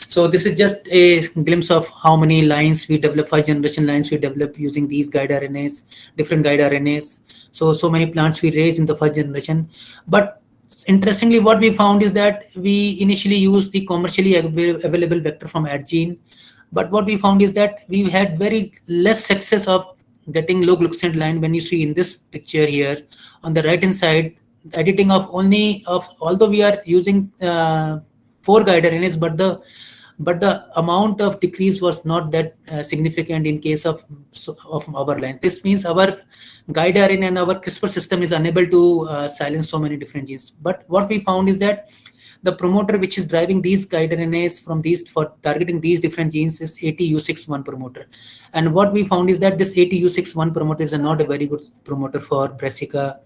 [SPEAKER 14] So this is just a glimpse of how many lines we develop, 5th generation lines we develop using these guide RNAs, different guide RNAs. So many plants we raised in the 1st generation. But interestingly, what we found is that we initially used the commercially available vector from AdGene. But what we found is that we had very less success of getting low glucoside line. When you see in this picture here, on the right hand side, editing although we are using 4 guide RNAs, but the amount of decrease was not that significant in case of our line. This means our guide RNA and our CRISPR system is unable to silence so many different genes. But what we found is that the promoter which is driving these guide RNAs for targeting these different genes is ATU61 promoter. And what we found is that this ATU61 promoter is not a very good promoter for brassica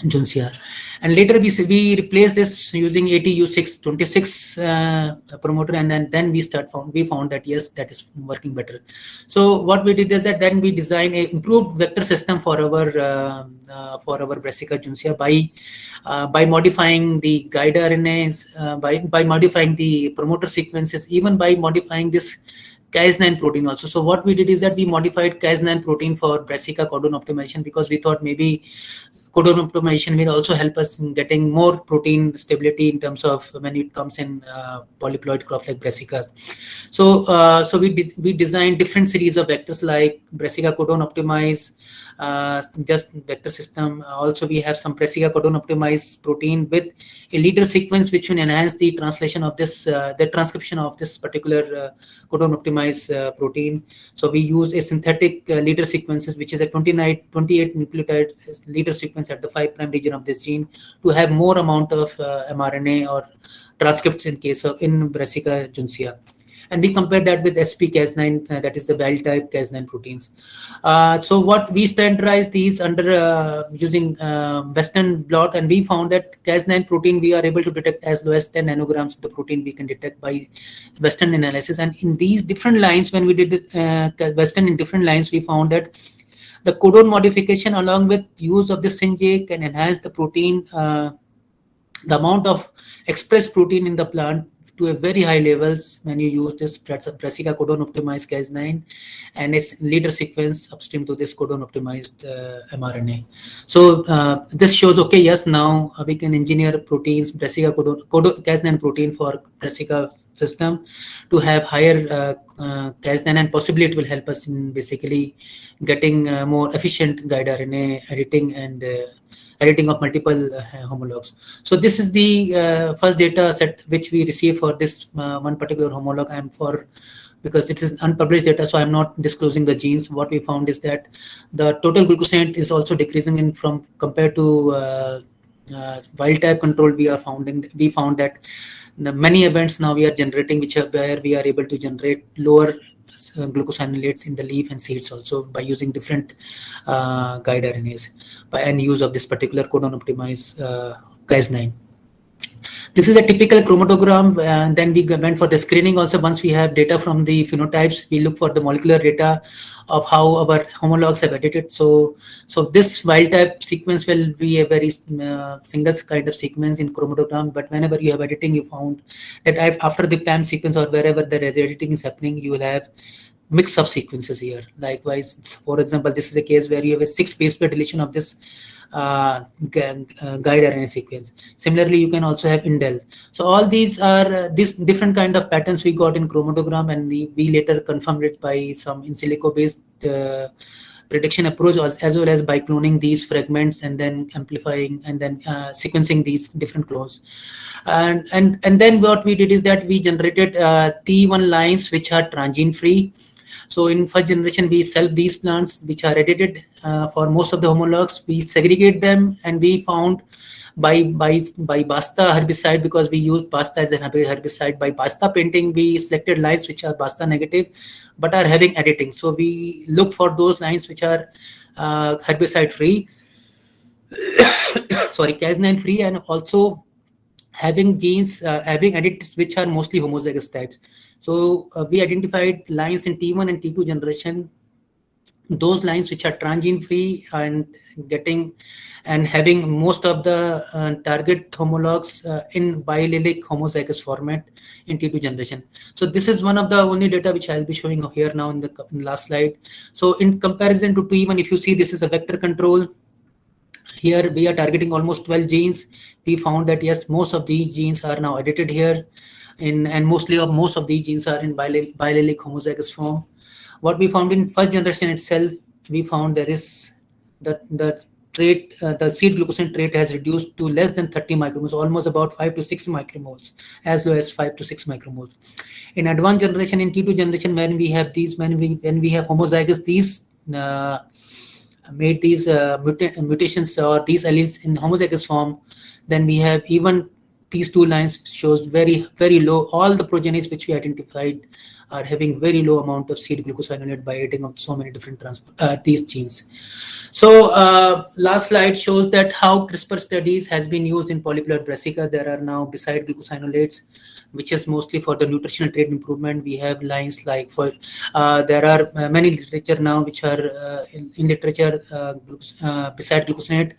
[SPEAKER 14] Junsia. And later we replaced this using ATU626 promoter, and then we found that yes, that is working better. So what we did is that then we designed an improved vector system for our brassica Junsia by modifying the guide RNAs, by modifying the promoter sequences, even by modifying this Cas9 protein also. So what we did is that we modified Cas9 protein for brassica codon optimization, because we thought maybe codon optimization will also help us in getting more protein stability in terms of when it comes in polyploid crop like brassica. So we designed different series of vectors like brassica codon optimize, just vector system. Also, we have some brassica codon optimized protein with a leader sequence which will enhance the translation of this, the transcription of this particular codon optimized protein. So we use a synthetic leader sequences, which is a 28 nucleotide leader sequence at the 5' region of this gene to have more amount of mRNA or transcripts in case of in brassica juncea. And we compare that with SP-Cas9, that is the wild type Cas9 proteins. So what we standardize these under using Western blot, and we found that Cas9 protein we are able to detect as low as 10 nanograms of the protein we can detect by Western analysis. And in these different lines, when we did Western in different lines, we found that the codon modification along with use of the synJ can enhance the protein, the amount of expressed protein in the plant to a very high levels when you use this brassica codon optimized Cas9 and its leader sequence upstream to this codon optimized mRNA. So this shows, okay, yes, now we can engineer proteins, brassica codon Cas9 protein for brassica system to have higher Cas9, and possibly it will help us in basically getting more efficient guide RNA editing and editing of multiple homologs. So this is the first data set which we receive for this one particular homolog. Because it is unpublished data, so I'm not disclosing the genes. What we found is that the total glucosamine is also decreasing in from compared to wild type control. We found that the many events now we are generating where we are able to generate lower glucosinolates in the leaf and seeds also by using different guide RNAs and use of this particular codon optimized Cas9. This is a typical chromatogram, and then we went for the screening also. Once we have data from the phenotypes, we look for the molecular data of how our homologs have edited. So this wild type sequence will be a very single kind of sequence in chromatogram, but whenever you have editing, you found that after the PAM sequence or wherever the editing is happening, you will have mix of sequences here. Likewise, for example, this is a case where you have a 6 base pair deletion of this guide RNA sequence. Similarly, you can also have indel. So all these are these different kind of patterns we got in chromatogram, and we later confirmed it by some in silico based prediction approach, as well as by cloning these fragments and then amplifying and then sequencing these different clones. And then what we did is that we generated T1 lines which are transgene free. So in first generation, we sell these plants which are edited for most of the homologs. We segregate them, and we found by BASTA herbicide, because we used BASTA as an herbicide. By BASTA painting, we selected lines which are BASTA negative but are having editing. So we look for those lines which are herbicide free, sorry, Cas9 free, and also having genes, having edits which are mostly homozygous types. So we identified lines in T1 and T2 generation, those lines which are transgene free and having most of the target homologs in biallelic homozygous format in T2 generation. So this is one of the only data which I'll be showing here now in the last slide. So in comparison to T1, if you see, this is a vector control. Here we are targeting almost 12 genes. We found that yes, most of these genes are now edited here, and most of these genes are in biallelic homozygous form. What we found in first generation itself, we found there is the trait, the seed glucosine trait has reduced to less than 30 micromoles, almost about 5 to 6 micromoles, as low as 5 to 6 micromoles. In advanced generation, in T2 generation, when we have these, when we have homozygous, these made these mutations or these alleles in homozygous form, then we have even these two lines shows very, very low. All the progenies which we identified are having very low amount of seed glucosinolate by editing of so many different these genes. So last slide shows that how CRISPR studies has been used in polyploid brassica. There are now, beside glucosinolates, which is mostly for the nutritional trait improvement, we have lines like for there are many literature now which are in literature beside glucosinate.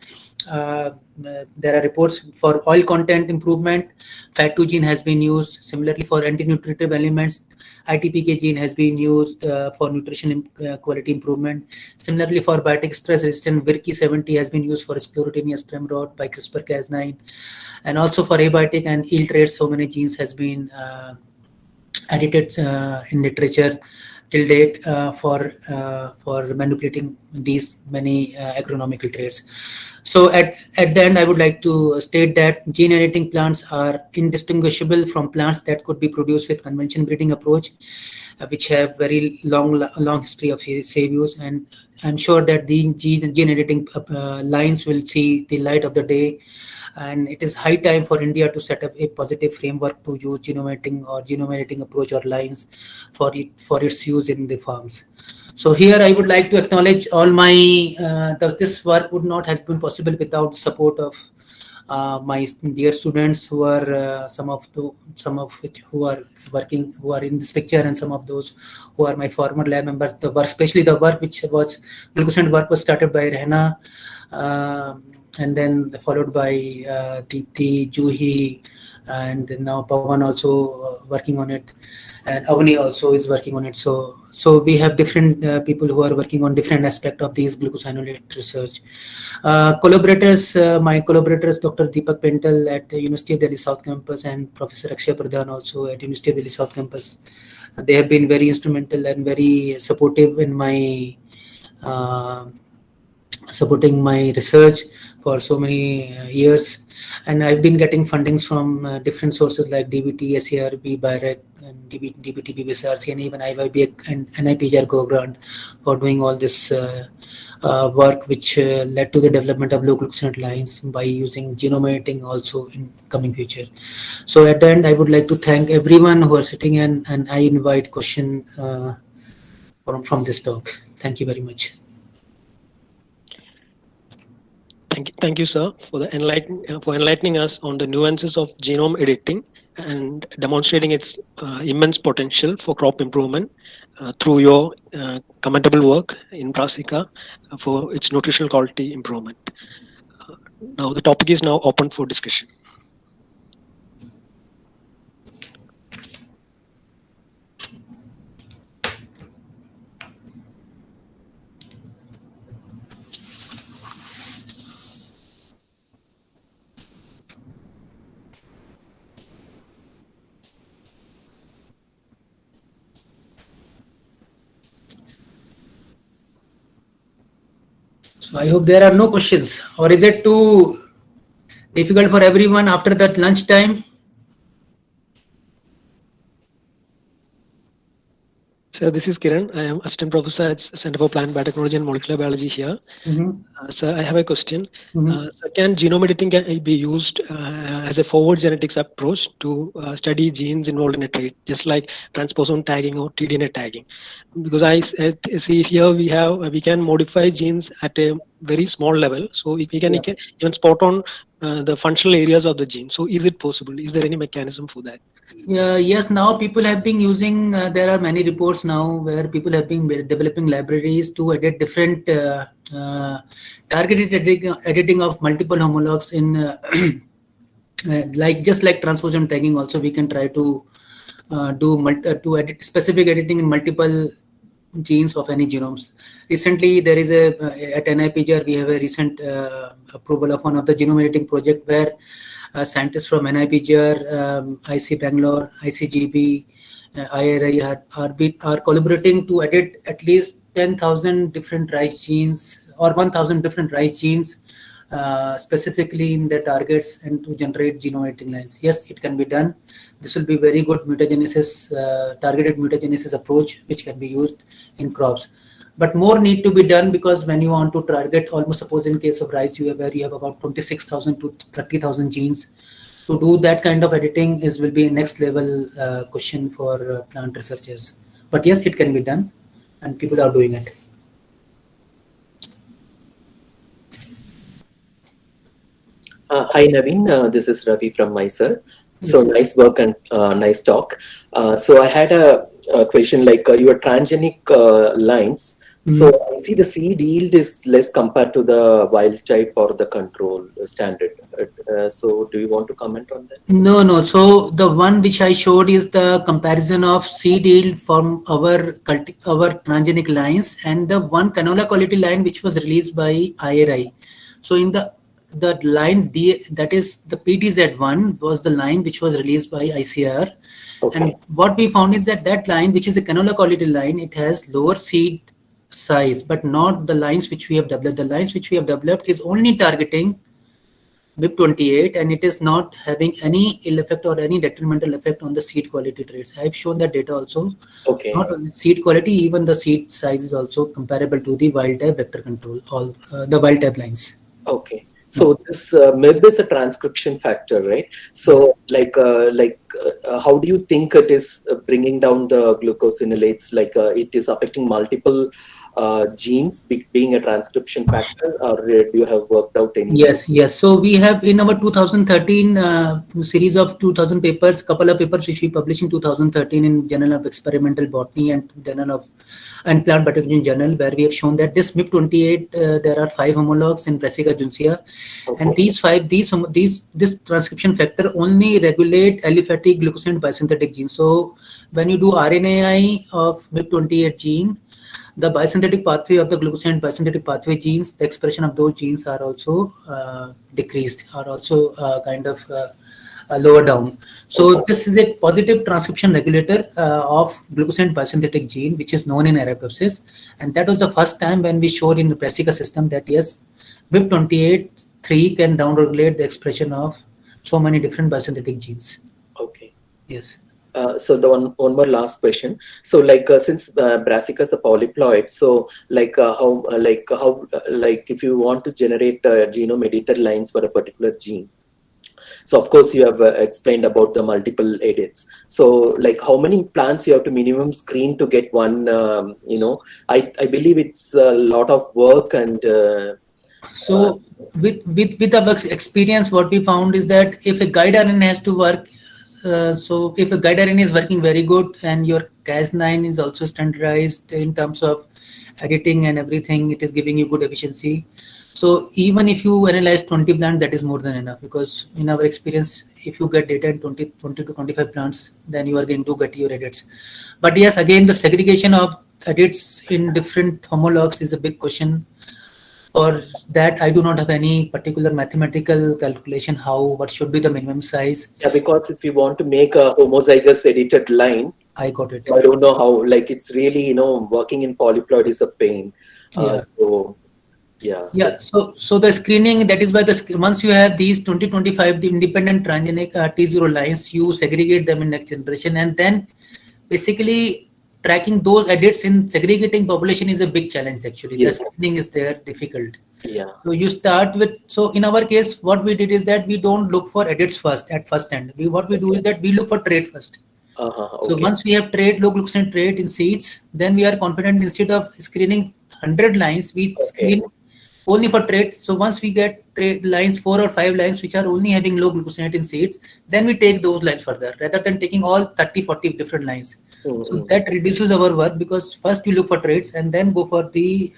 [SPEAKER 14] There are reports for oil content improvement. FAT2 gene has been used. Similarly, for anti-nutritive elements, ITPK gene has been used for nutrition quality improvement. Similarly, for biotic stress resistant VIRK70 has been used for sclerotinia stem rot by CRISPR-Cas9, and also for abiotic and yield traits. So many genes has been edited in literature till date for manipulating these many agronomical traits. So at the end, I would like to state that gene editing plants are indistinguishable from plants that could be produced with conventional breeding approach, which have very long history of safe use. And I'm sure that the gene editing lines will see the light of the day. And it is high time for India to set up a positive framework to use genome editing or genome editing approach or lines for its use in the farms. So here I would like to acknowledge all my this work would not have been possible without the support of my dear students who are some of which who are in this picture, and some of those who are my former lab members. The work, especially the work which was glucosant work, was started by Rehna. And then followed by Deepti, Juhi, and now Pawan also working on it, and Avani also is working on it. So we have different people who are working on different aspects of these glucosinolate research. Collaborators, my collaborators, Dr. Deepak Pental at the University of Delhi South Campus and Professor Akshay Pradhan also at University of Delhi South Campus. They have been very instrumental and very supportive in my supporting my research for so many years, and I've been getting fundings from different sources like DBT, SARB, BIREC, and DBT, BBSRC, and even IYB and NIPGR Go Grant for doing all this work, which led to the development of low glucosinate lines by using genome editing also in coming future. So at the end, I would like to thank everyone who are sitting in, and I invite question from this talk. Thank you very much.
[SPEAKER 1] Thank you, sir, for enlightening us on the nuances of genome editing and demonstrating its immense potential for crop improvement through your commendable work in Brassica for its nutritional quality improvement. Now the topic is now open for discussion.
[SPEAKER 14] So I hope there are no questions, or is it too difficult for everyone after that lunch time?
[SPEAKER 1] So this is Kiran. I am Assistant Professor at Center for Plant Biotechnology and Molecular Biology here. So I have a question. So can genome editing be used as a forward genetics approach to study genes involved in a trait, just like transposon tagging or tDNA tagging? Because I see here we can modify genes at a very small level, so we can even spot on the functional areas of the gene. So is it possible? Is there any mechanism for that?
[SPEAKER 14] Yes, now people have been using, there are many reports now where people have been developing libraries to edit different targeted editing of multiple homologs in just like transposon tagging. Also, we can try to to edit specific editing in multiple genes of any genomes. Recently, there is at NIPGR we have a recent approval of one of the genome editing project where scientists from NIPGR, IC Bangalore, ICGB, IRI are collaborating to edit at least 10,000 different rice genes or 1,000 different rice genes specifically in their targets and to generate genome editing lines. Yes, it can be done. This will be very good mutagenesis, targeted mutagenesis approach which can be used in crops. But more need to be done, because when you want to target, almost suppose in case of rice, where you have about 26,000 to 30,000 genes, to do that kind of editing will be a next level question for plant researchers. But yes, it can be done, and people are doing it.
[SPEAKER 15] Hi Naveen, this is Ravi from Mysore. So nice work and nice talk. So I had a question, like your transgenic lines So I see the seed yield is less compared to the wild type or the control standard. So do you want to comment on that?
[SPEAKER 14] No. So the one which I showed is the comparison of seed yield from our transgenic lines and the one canola quality line which was released by IRI. So in the line D, that is the PTZ1 was the line which was released by ICR. Okay. And what we found is that line, which is a canola quality line, it has lower seed size, but not the lines which we have developed. The lines which we have developed is only targeting MIP28, and it is not having any ill effect or any detrimental effect on the seed quality traits. I have shown that data also. Okay. Not only seed quality, even the seed size is also comparable to the wild type vector control, all the wild type lines.
[SPEAKER 15] Okay. So this MIB is a transcription factor, right? So how do you think it is bringing down the glucosinolates? It is affecting multiple genes being a transcription factor, or do you have worked out any?
[SPEAKER 14] Yes. So we have in our 2013 series of 2000 papers, couple of papers which we published in 2013 in Journal of Experimental Botany and Plant Biotechnology Journal, where we have shown that this MIP28 there are 5 homologs in Brassica juncea, and this transcription factor only regulate aliphatic glucosinolate biosynthetic genes. So when you do RNAi of MIP28 gene, the biosynthetic pathway of the glucosinolate biosynthetic pathway genes, the expression of those genes are also decreased, are also lower down. So this is a positive transcription regulator of glucosinolate biosynthetic gene, which is known in Arabidopsis, and that was the first time when we showed in the Brassica system that yes, MIP28/3 can downregulate the expression of so many different biosynthetic genes. Okay. Yes.
[SPEAKER 15] So the one more last question. So since Brassica is a polyploid, so if you want to generate genome editor lines for a particular gene, so of course you have explained about the multiple edits. So how many plants you have to minimum screen to get one? I believe it's a lot of work and.
[SPEAKER 14] So with our experience, what we found is that if a guide RNA has to work. So if a guide RNA is working very good and your Cas9 is also standardized in terms of editing and everything, it is giving you good efficiency. So even if you analyze 20 plants, that is more than enough, because in our experience, if you get data in 20 to 25 plants, then you are going to get your edits. But yes, again, the segregation of edits in different homologs is a big question. For that, I do not have any particular mathematical calculation what should be the minimum size.
[SPEAKER 15] Yeah, because if you want to make a homozygous edited line,
[SPEAKER 14] I got it.
[SPEAKER 15] I don't know how. It's really working in polyploid is a pain.
[SPEAKER 14] Yeah. So the screening, that is why once you have these 20-25 the independent transgenic T0 lines, you segregate them in next generation, and then basically tracking those edits in segregating population is a big challenge actually. Yes. The screening is there difficult.
[SPEAKER 15] Yeah.
[SPEAKER 14] So you start with, so in our case, what we did is that we don't look for edits first at first end. What we do is that we look for trait first.
[SPEAKER 15] Okay.
[SPEAKER 14] So once we have low glucosinolate trait in seeds, then we are confident instead of screening 100 lines, we screen only for trait. So once we get trait lines, 4 or 5 lines which are only having low glucosinolate in seeds, then we take those lines further rather than taking all 30-40 different lines. So that reduces our work, because first you look for traits and then go for the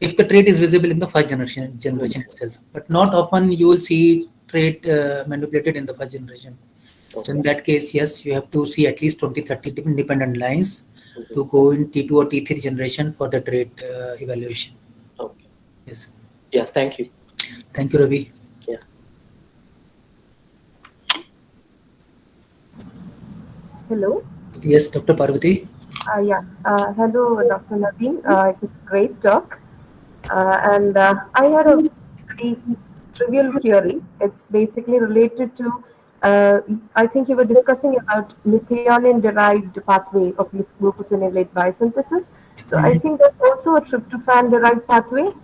[SPEAKER 14] if the trait is visible in the first generation itself. But not often you will see trait manipulated in the first generation. So in that case, yes, you have to see at least 20-30 independent lines to go in T2 or T3 generation for the trait evaluation.
[SPEAKER 15] Okay.
[SPEAKER 14] Yes.
[SPEAKER 15] Yeah. Thank you.
[SPEAKER 14] Thank you, Ravi.
[SPEAKER 15] Yeah.
[SPEAKER 16] Hello.
[SPEAKER 14] Yes, Dr. Parvati.
[SPEAKER 16] Hello, Dr. Naveen. It was a great talk. And I had a pretty trivial query. It's basically related to, I think you were discussing about methionine-derived pathway of glucosinolate biosynthesis. So I think there's also a tryptophan-derived pathway.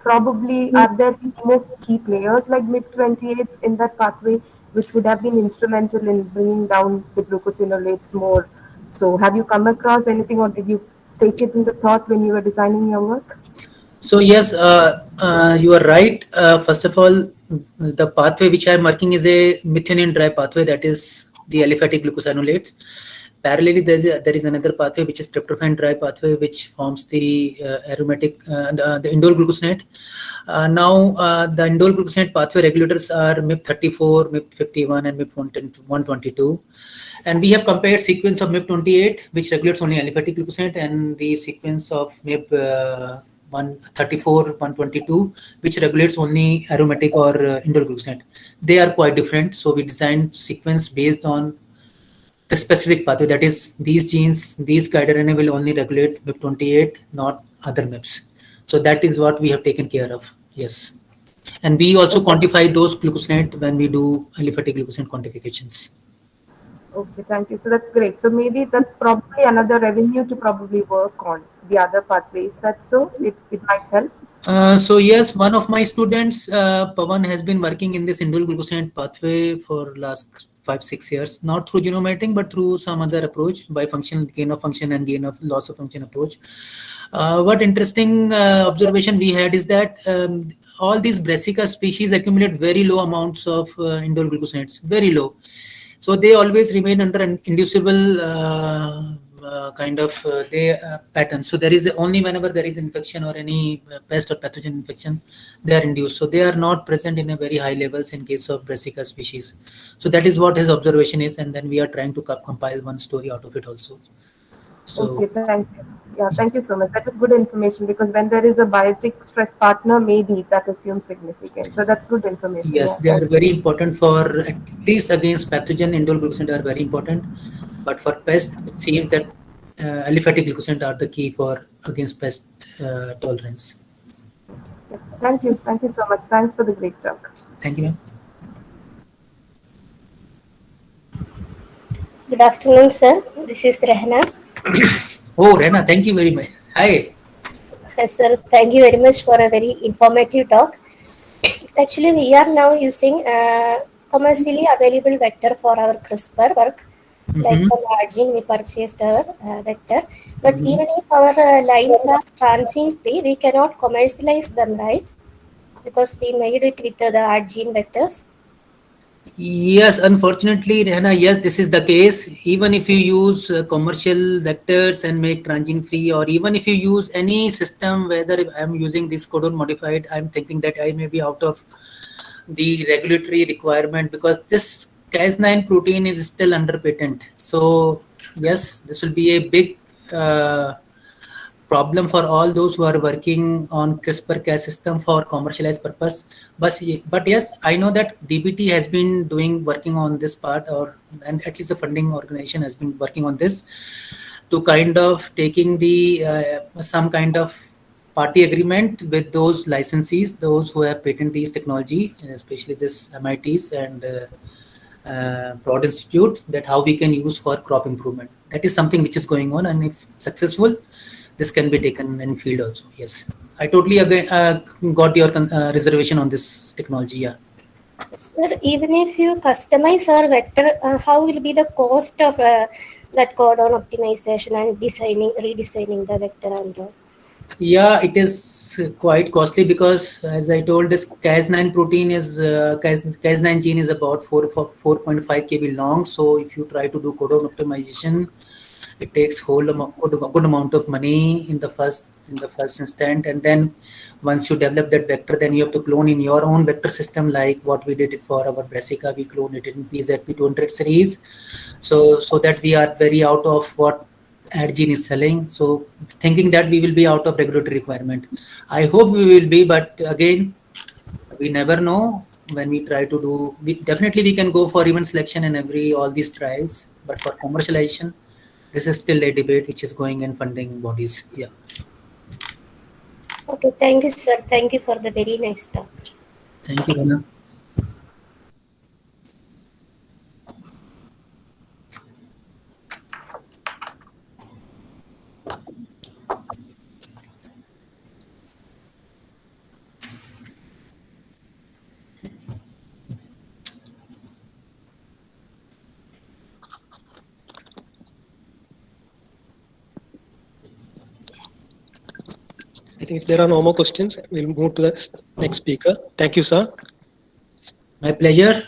[SPEAKER 16] Probably, are there more key players like MIP28s in that pathway, which would have been instrumental in bringing down the glucosinolates more? So have you come across anything, or did you take it into thought when you were designing your work?
[SPEAKER 14] So yes, you are right. First of all, the pathway which I am working is a methionine-derived pathway, that is the aliphatic glucosinolates. parallelly, there is another pathway which is tryptophan dry pathway, which forms the aromatic the indole glucosinate. Now the indole glucosinate pathway regulators are MIP34, MIP51, and MIP122. And we have compared sequence of MIP28, which regulates only aliphatic glucosinate, and the sequence of MIP134, 122, which regulates only aromatic or indole glucosinate. They are quite different. So we designed sequence based on the specific pathway. That is, these genes, these guide RNA will only regulate MIP28, not other MIPs. So that is what we have taken care of. Yes. And we also quantify those glucosinate when we do aliphatic glucosinate quantifications.
[SPEAKER 16] Okay, thank you. So that's great. So maybe that's probably another avenue to probably work on the other pathways. That's so it might help.
[SPEAKER 14] So yes, one of my students, Pawan, has been working in this indole glucosinate pathway for last 5-6 years, not through genome editing, but through some other approach by function, gain of function and gain of loss of function approach. What interesting observation we had is that all these Brassica species accumulate very low amounts of indole glucosinates, very low. So they always remain under an inducible kind of pattern. So there is only whenever there is infection or any pest or pathogen infection, they are induced. So they are not present in a very high levels in case of Brassica species. So that is what his observation is, and then we are trying to compile one story out of it also. So,
[SPEAKER 16] okay, thank you. Yeah, thank you so much. That is good information, because when there is a biotic stress partner, maybe that assumes significance. So that's good information.
[SPEAKER 14] Yes,
[SPEAKER 16] yeah,
[SPEAKER 14] they are very important for, at least against pathogen, indole glucosinate are very important. But for pest, it seems that aliphatic glucosinate are the key for against pest tolerance.
[SPEAKER 16] Thank you. Thank you so much. Thanks for the great talk.
[SPEAKER 14] Thank you, ma'am.
[SPEAKER 17] Good afternoon, sir. This is Rehna.
[SPEAKER 14] Oh, Rehna, thank you very much. Hi.
[SPEAKER 17] Yes, sir. Thank you very much for a very informative talk. Actually, we are now using commercially available vector for our CRISPR work. Like from Argene, we purchased our vector. But even if our lines are transgene free, we cannot commercialize them, right? Because we made it with the Argene vectors.
[SPEAKER 14] Yes, unfortunately, Rehna, yes, this is the case. Even if you use commercial vectors and make transgene free, or even if you use any system, whether if I'm using this codon modified, I'm thinking that I may be out of the regulatory requirement, because this Cas9 protein is still under patent. So yes, this will be a big problem for all those who are working on CRISPR-Cas system for commercialized purpose. But yes, I know that DBT has been working on this part, and at least the funding organization has been working on this to kind of taking the some kind of party agreement with those licensees, those who have patented these technology, especially this MITs and Broad Institute, that how we can use for crop improvement. That is something which is going on, and if successful, this can be taken in field also. Yes, I totally got your reservation on this technology. Yeah.
[SPEAKER 17] Sir, even if you customize our vector, how will be the cost of that codon optimization and redesigning the vector and all?
[SPEAKER 14] Yeah, it is quite costly, because as I told, this Cas9 protein is Cas9 gene is about 4.5 kb long. So if you try to do codon optimization, it takes good amount of money in the first instant, and then once you develop that vector, then you have to clone in your own vector system, like what we did it for our Brassica. We cloned it in PZP200 series, so that we are very out of what Adgene is selling. So thinking that we will be out of regulatory requirement. I hope we will be, but again, we never know. When we try to do, definitely we can go for event selection and all these trials, but for commercialization, this is still a debate which is going in funding bodies. Yeah.
[SPEAKER 17] Okay, thank you, sir. Thank you for the very nice talk.
[SPEAKER 14] Thank you, Anna.
[SPEAKER 1] I think if there are no more questions, we'll move to the next speaker. Thank you, sir.
[SPEAKER 14] My pleasure.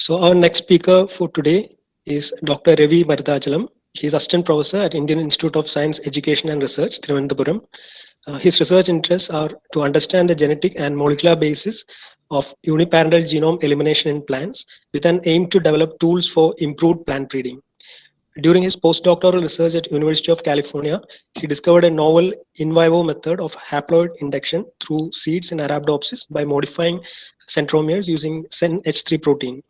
[SPEAKER 1] So our next speaker for today is Dr. Ravi Maridhachalam. He is Assistant Professor at Indian Institute of Science, Education and Research, Thiruvananthapuram. His research interests are to understand the genetic and molecular basis of uniparental genome elimination in plants with an aim to develop tools for improved plant breeding. During his postdoctoral research at University of California, he discovered a novel in vivo method of haploid induction through seeds in Arabidopsis by modifying centromeres using SEN-H3 protein.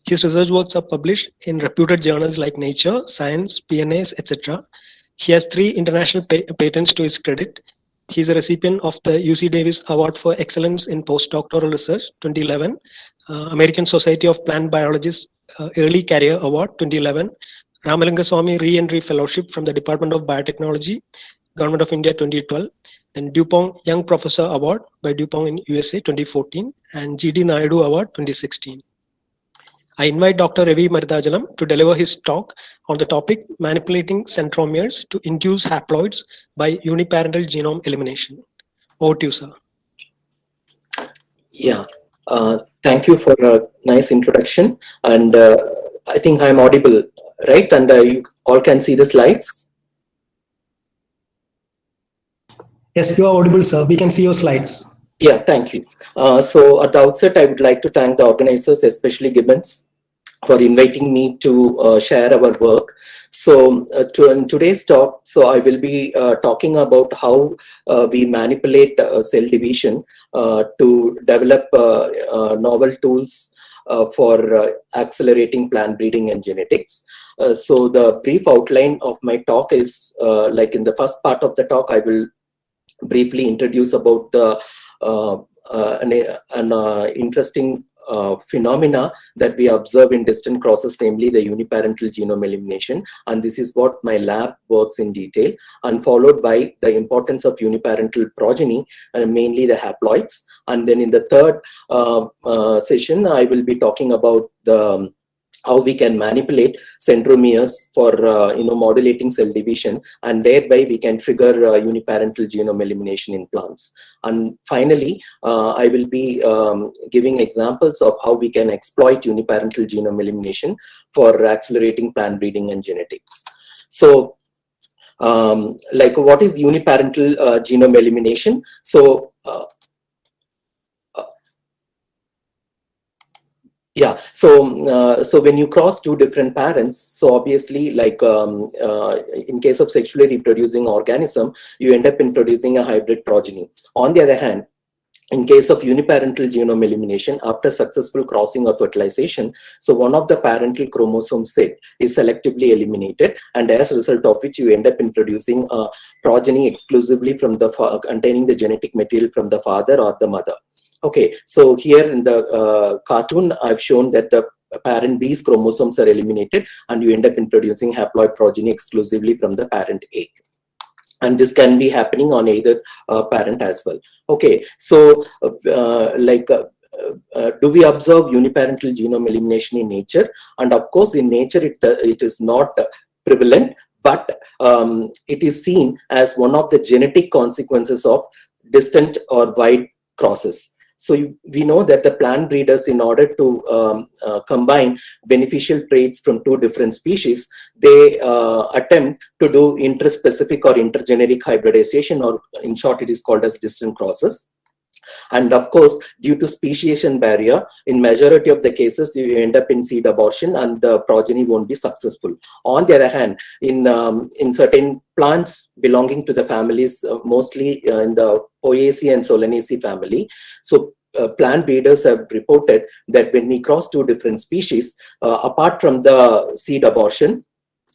[SPEAKER 1] His research works are published in reputed journals like Nature, Science, PNAS, etc. He has 3 international patents to his credit. He is a recipient of the UC Davis Award for Excellence in Postdoctoral Research 2011, American Society of Plant Biologists Early Career Award 2011, Ramalingaswamy Re-Entry Fellowship from the Department of Biotechnology, Government of India 2012, then DuPont Young Professor Award by DuPont in USA 2014, and GD Naidu Award 2016. I invite Dr. Ravi Maridhachalam to deliver his talk on the topic manipulating centromeres to induce haploids by uniparental genome elimination. Over to you, sir.
[SPEAKER 15] Yeah, thank you for a nice introduction. And I think I'm audible, right? And you all can see the slides?
[SPEAKER 1] Yes, you are audible, sir. We can see your slides.
[SPEAKER 15] Yeah, thank you. So at the outset, I would like to thank the organizers, especially Gibbons, for inviting me to share our work. So in today's talk, so I will be talking about how we manipulate cell division to develop novel tools for accelerating plant breeding and genetics. So the brief outline of my talk is like in the first part of the talk, I will briefly introduce about the an interesting phenomena that we observe in distant crosses, namely the uniparental genome elimination. And this is what my lab works in detail, and followed by the importance of uniparental progeny, mainly the haploids. And then in the third session, I will be talking about the how we can manipulate centromeres for modulating cell division, and thereby we can trigger uniparental genome elimination in plants. And finally, I will be giving examples of how we can exploit uniparental genome elimination for accelerating plant breeding and genetics. So, like, what is uniparental genome elimination? So, yeah, so when you cross 2 different parents, so obviously, like in case of sexually reproducing organism, you end up in producing a hybrid progeny. On the other hand, in case of uniparental genome elimination, after successful crossing or fertilization, so one of the parental chromosome set is selectively eliminated, and as a result of which you end up in producing a progeny exclusively from the containing the genetic material from the father or the mother. Okay, so here in the cartoon, I've shown that the parent B's chromosomes are eliminated, and you end up in producing haploid progeny exclusively from the parent A. And this can be happening on either parent as well. Okay, so do we observe uniparental genome elimination in nature? And of course, in nature, it is not prevalent, but it is seen as one of the genetic consequences of distant or wide crosses. So we know that the plant breeders, in order to combine beneficial traits from 2 different species, they attempt to do interspecific or intergeneric hybridization, or in short, it is called as distant crosses. And of course, due to speciation barrier, in majority of the cases, you end up in seed abortion and the progeny won't be successful. On the other hand, in certain plants belonging to the families, mostly in the Poaceae and Solanaceae family, so plant breeders have reported that when we cross 2 different species, apart from the seed abortion,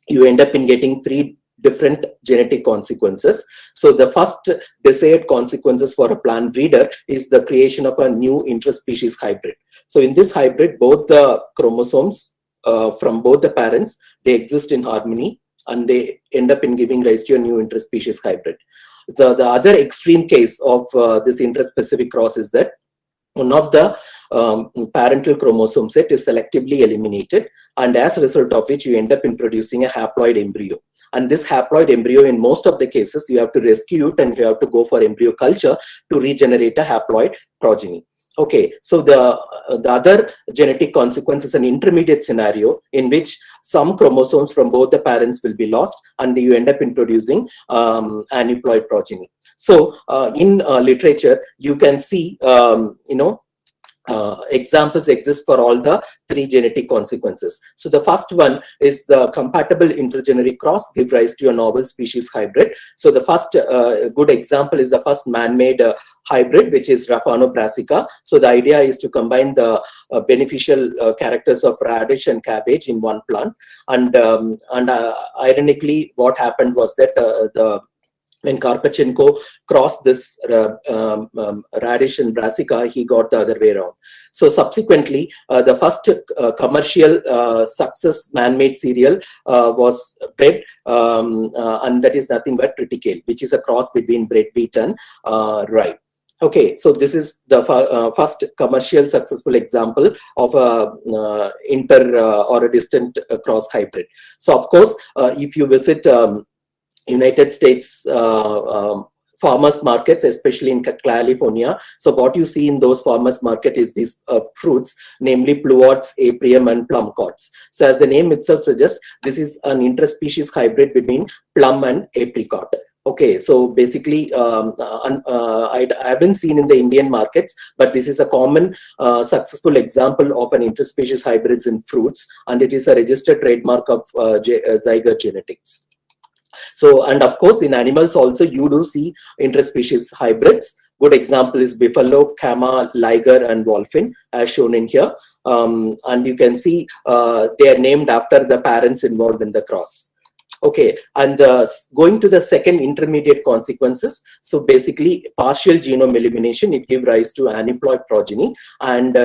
[SPEAKER 15] you end up in getting 3 different genetic consequences. So the first desired consequences for a plant breeder is the creation of a new interspecies hybrid. So in this hybrid, both the chromosomes from both the parents, they exist in harmony, and they end up in giving rise to a new interspecies hybrid. The other extreme case of this interspecific cross is that one of the parental chromosome set is selectively eliminated, and as a result of which you end up in producing a haploid embryo. And this haploid embryo, in most of the cases, you have to rescue it and you have to go for embryo culture to regenerate a haploid progeny. Okay, so the other genetic consequence is an intermediate scenario in which some chromosomes from both the parents will be lost, and you end up introducing aneuploid progeny. So in literature, you can see, examples exist for all the three genetic consequences. So the first one is the compatible intergeneric cross give rise to a novel species hybrid. So the first good example is the first man-made hybrid, which is Raphano brassica. So the idea is to combine the beneficial characters of radish and cabbage in one plant. And ironically, what happened was that when Karpachenko crossed this radish and brassica, he got the other way around. So subsequently, the first commercial success man-made cereal was bread, and that is nothing but triticale, which is a cross between bread wheat and rye. Okay, so this is the first commercial successful example of a inter or a distant cross hybrid. So of course, if you visit United States farmers markets, especially in California. So what you see in those farmers market is these fruits, namely pluots, aprium, and plum cots. So as the name itself suggests, this is an interspecies hybrid between plum and apricot. Okay, so basically, I haven't seen in the Indian markets, but this is a common successful example of an interspecies hybrids in fruits, and it is a registered trademark of Zyger Genetics. So, and of course, in animals also, you do see interspecies hybrids. Good example is Buffalo, Kama, Liger, and Wolfin, as shown in here. And you can see they are named after the parents involved in the cross. Okay, and going to the second intermediate consequences. So basically, partial genome elimination, it gives rise to aneuploid progeny. And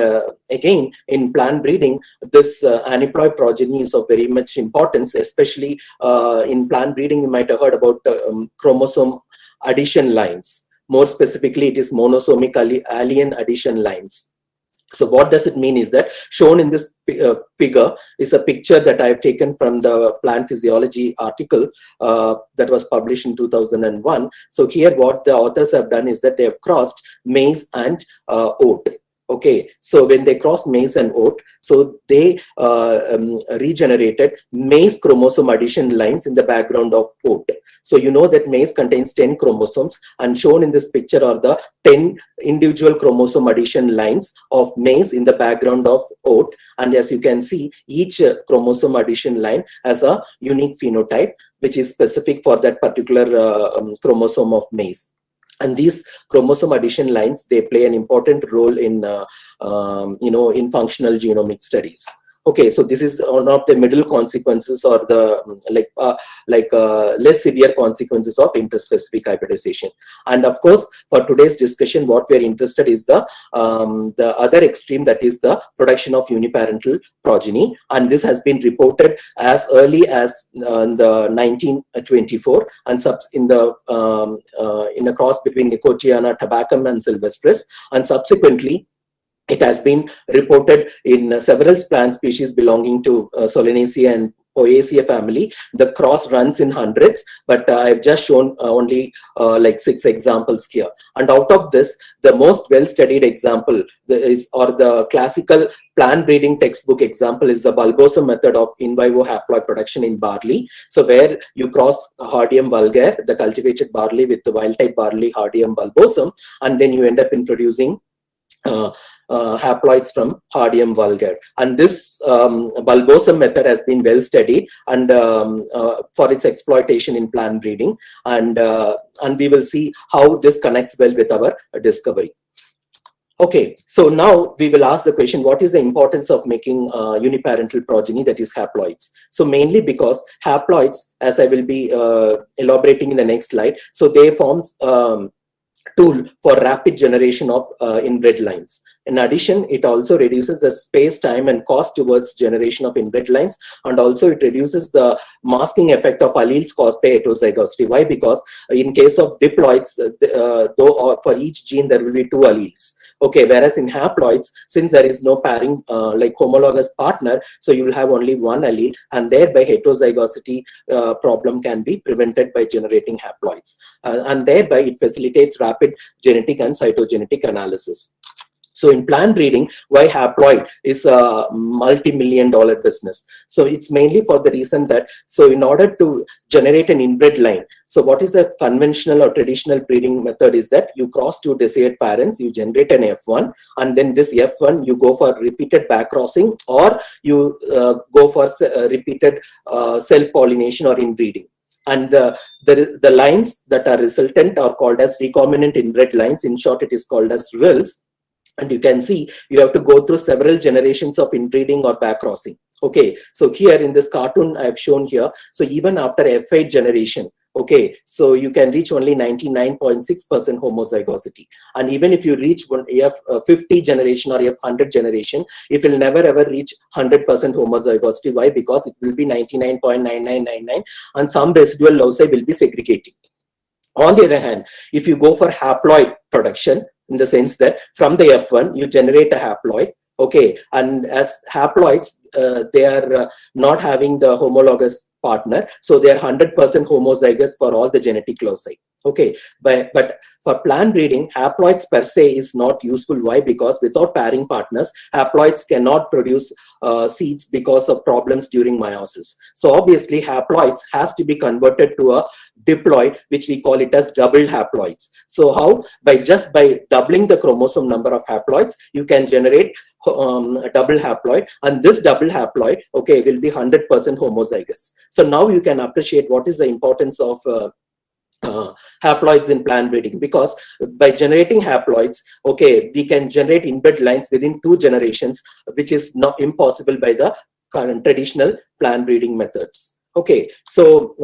[SPEAKER 15] again, in plant breeding, this aneuploid progeny is of very much importance, especially in plant breeding. You might have heard about chromosome addition lines. More specifically, it is monosomic alien addition lines. So what does it mean is that shown in this figure is a picture that I've taken from the plant physiology article that was published in 2001. So here what the authors have done is that they have crossed maize and oat. Okay, so when they crossed maize and oat, so they regenerated maize chromosome addition lines in the background of oat. So you know that maize contains 10 chromosomes, and shown in this picture are the 10 individual chromosome addition lines of maize in the background of oat. And as you can see, each chromosome addition line has a unique phenotype, which is specific for that particular chromosome of maize. And these chromosome addition lines, they play an important role in, in functional genomic studies. Okay, so this is one of the middle consequences, or the less severe consequences of interspecific hybridization. And of course, for today's discussion, what we are interested is the other extreme, that is the production of uniparental progeny. And this has been reported as early as the 1924, and in a cross between Nicotiana tabacum and sylvestris, and subsequently it has been reported in several plant species belonging to Solanaceae and Poaceae family. The cross runs in hundreds, but I've just shown only like 6 examples here. And out of this, the most well-studied example or the classical plant breeding textbook example is the bulbosum method of in vivo haploid production in barley. So where you cross Hardium vulgare, the cultivated barley, with the wild-type barley Hardium bulbosum, and then you end up introducing haploids from Hardium vulgare. And this bulbosum method has been well studied and for its exploitation in plant breeding, and we will see how this connects well with our discovery. Okay, so now we will ask the question, what is the importance of making uniparental progeny, that is haploids? So mainly because haploids, as I will be elaborating in the next slide, so they form tool for rapid generation of inbred lines. In addition, it also reduces the space, time, and cost towards generation of inbred lines, and also it reduces the masking effect of alleles caused by heterozygosity. Why? Because in case of diploids, though for each gene there will be 2 alleles. Okay, whereas in haploids, since there is no pairing like homologous partner, so you will have only 1 allele, and thereby heterozygosity problem can be prevented by generating haploids, and thereby it facilitates rapid genetic and cytogenetic analysis. So in plant breeding, why haploid is a multi-million-dollar business. So it's mainly for the reason that, so in order to generate an inbred line, so what is the conventional or traditional breeding method is that you cross two desired parents, you generate an F1, and then this F1, you go for repeated back crossing, or you go for repeated cell pollination or inbreeding. And the lines that are resultant are called as recombinant inbred lines. In short, it is called as RILs. And you can see you have to go through several generations of inbreeding or back crossing. Okay, so here in this cartoon I have shown here, so even after F8 generation, okay, so you can reach only 99.6% homozygosity. And even if you reach one F50 generation or F100 generation, it will never ever reach 100% homozygosity. Why? Because it will be 99.9999 and some residual loci will be segregating. On the other hand, if you go for haploid production, in the sense that from the F1, you generate a haploid, okay, and as haploids, they are not having the homologous partner, so they are 100% homozygous for all the genetic loci. Okay, but for plant breeding, haploids per se is not useful. Why? Because without pairing partners, haploids cannot produce seeds because of problems during meiosis. So obviously, haploids has to be converted to a diploid, which we call it as doubled haploids. So how? By doubling the chromosome number of haploids, you can generate a double haploid, and this double haploid, okay, will be 100% homozygous. So now you can appreciate what is the importance of haploids in plant breeding, because by generating haploids, okay, we can generate inbred lines within 2 generations, which is not impossible by the current traditional plant breeding methods. Okay, so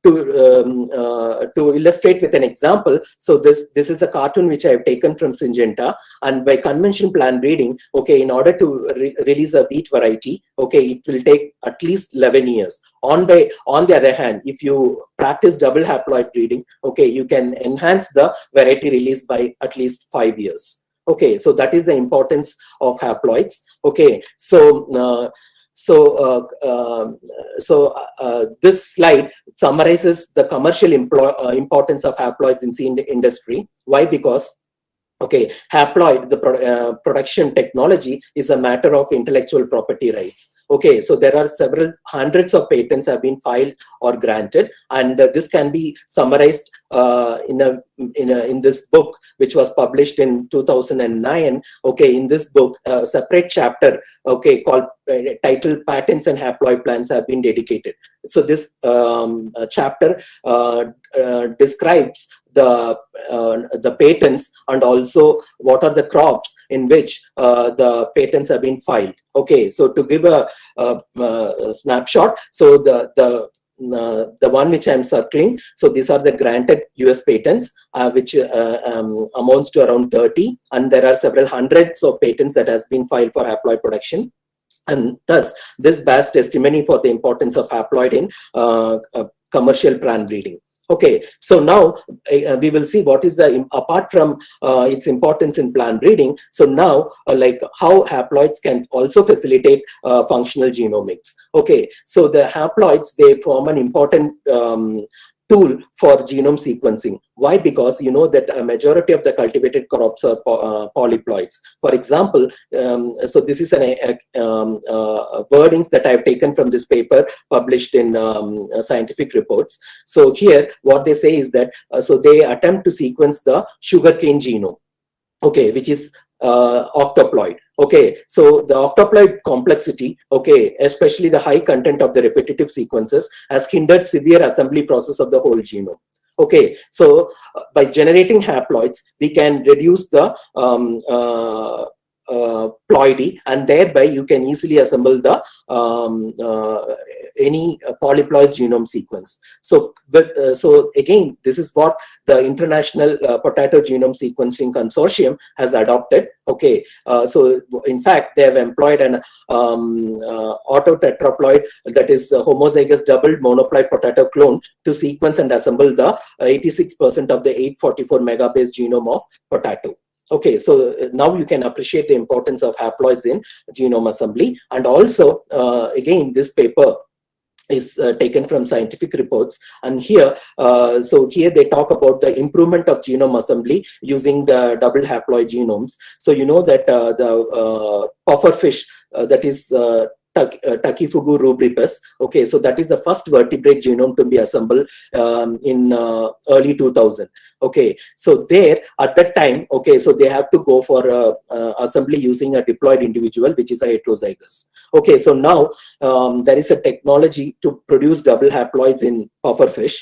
[SPEAKER 15] to illustrate with an example, so this is a cartoon which I have taken from Syngenta, and by conventional plant breeding, okay, in order to release a wheat variety, okay, it will take at least 11 years. On the other hand, if you practice double haploid breeding, okay, you can enhance the variety release by at least 5 years. Okay, so that is the importance of haploids. Okay, so this slide summarizes the commercial importance of haploids in seed industry. Why? Because, okay, haploid, the production technology is a matter of intellectual property rights. Okay, so there are several hundreds of patents have been filed or granted, and this can be summarized in this book, which was published in 2009. Okay, in this book, a separate chapter, okay, called titled Patents and Haploid Plants have been dedicated. So this chapter describes the patents and also what are the crops in which the patents have been filed. Okay, so to give a snapshot, so the one which I'm circling, so these are the granted US patents, which amounts to around 30, and there are several hundreds of patents that has been filed for haploid production. And thus, this bears testimony for the importance of haploid in commercial plant breeding. Okay, so now we will see what is the, apart from its importance in plant breeding, so now like how haploids can also facilitate functional genomics. Okay, so the haploids, they form an important tool for genome sequencing. Why? Because you know that a majority of the cultivated crops are polyploids. For example, so this is an wordings that I've taken from this paper published in scientific reports. So here what they say is that so they attempt to sequence the sugarcane genome, okay, which is octoploid. Okay, so the octoploid complexity, okay, especially the high content of the repetitive sequences, has hindered severe assembly process of the whole genome. Okay, so by generating haploids, we can reduce the ploidy, and thereby you can easily assemble the any polyploid genome sequence. So, so again, this is what the International Potato Genome Sequencing Consortium has adopted. Okay, so in fact, they have employed an autotetraploid, that is homozygous doubled monoploid potato clone, to sequence and assemble the 86% of the 844 megabase genome of potato. Okay, so now you can appreciate the importance of haploids in genome assembly. And also, again, this paper is taken from scientific reports, and here here they talk about the improvement of genome assembly using the double haploid genomes. So you know that the pufferfish that is Tachyfugu rubripus. Okay, so that is the first vertebrate genome to be assembled in early 2000. Okay, so there at that time, okay, so they have to go for assembly using a diploid individual, which is a heterozygous. Okay, so now there is a technology to produce double haploids in pufferfish.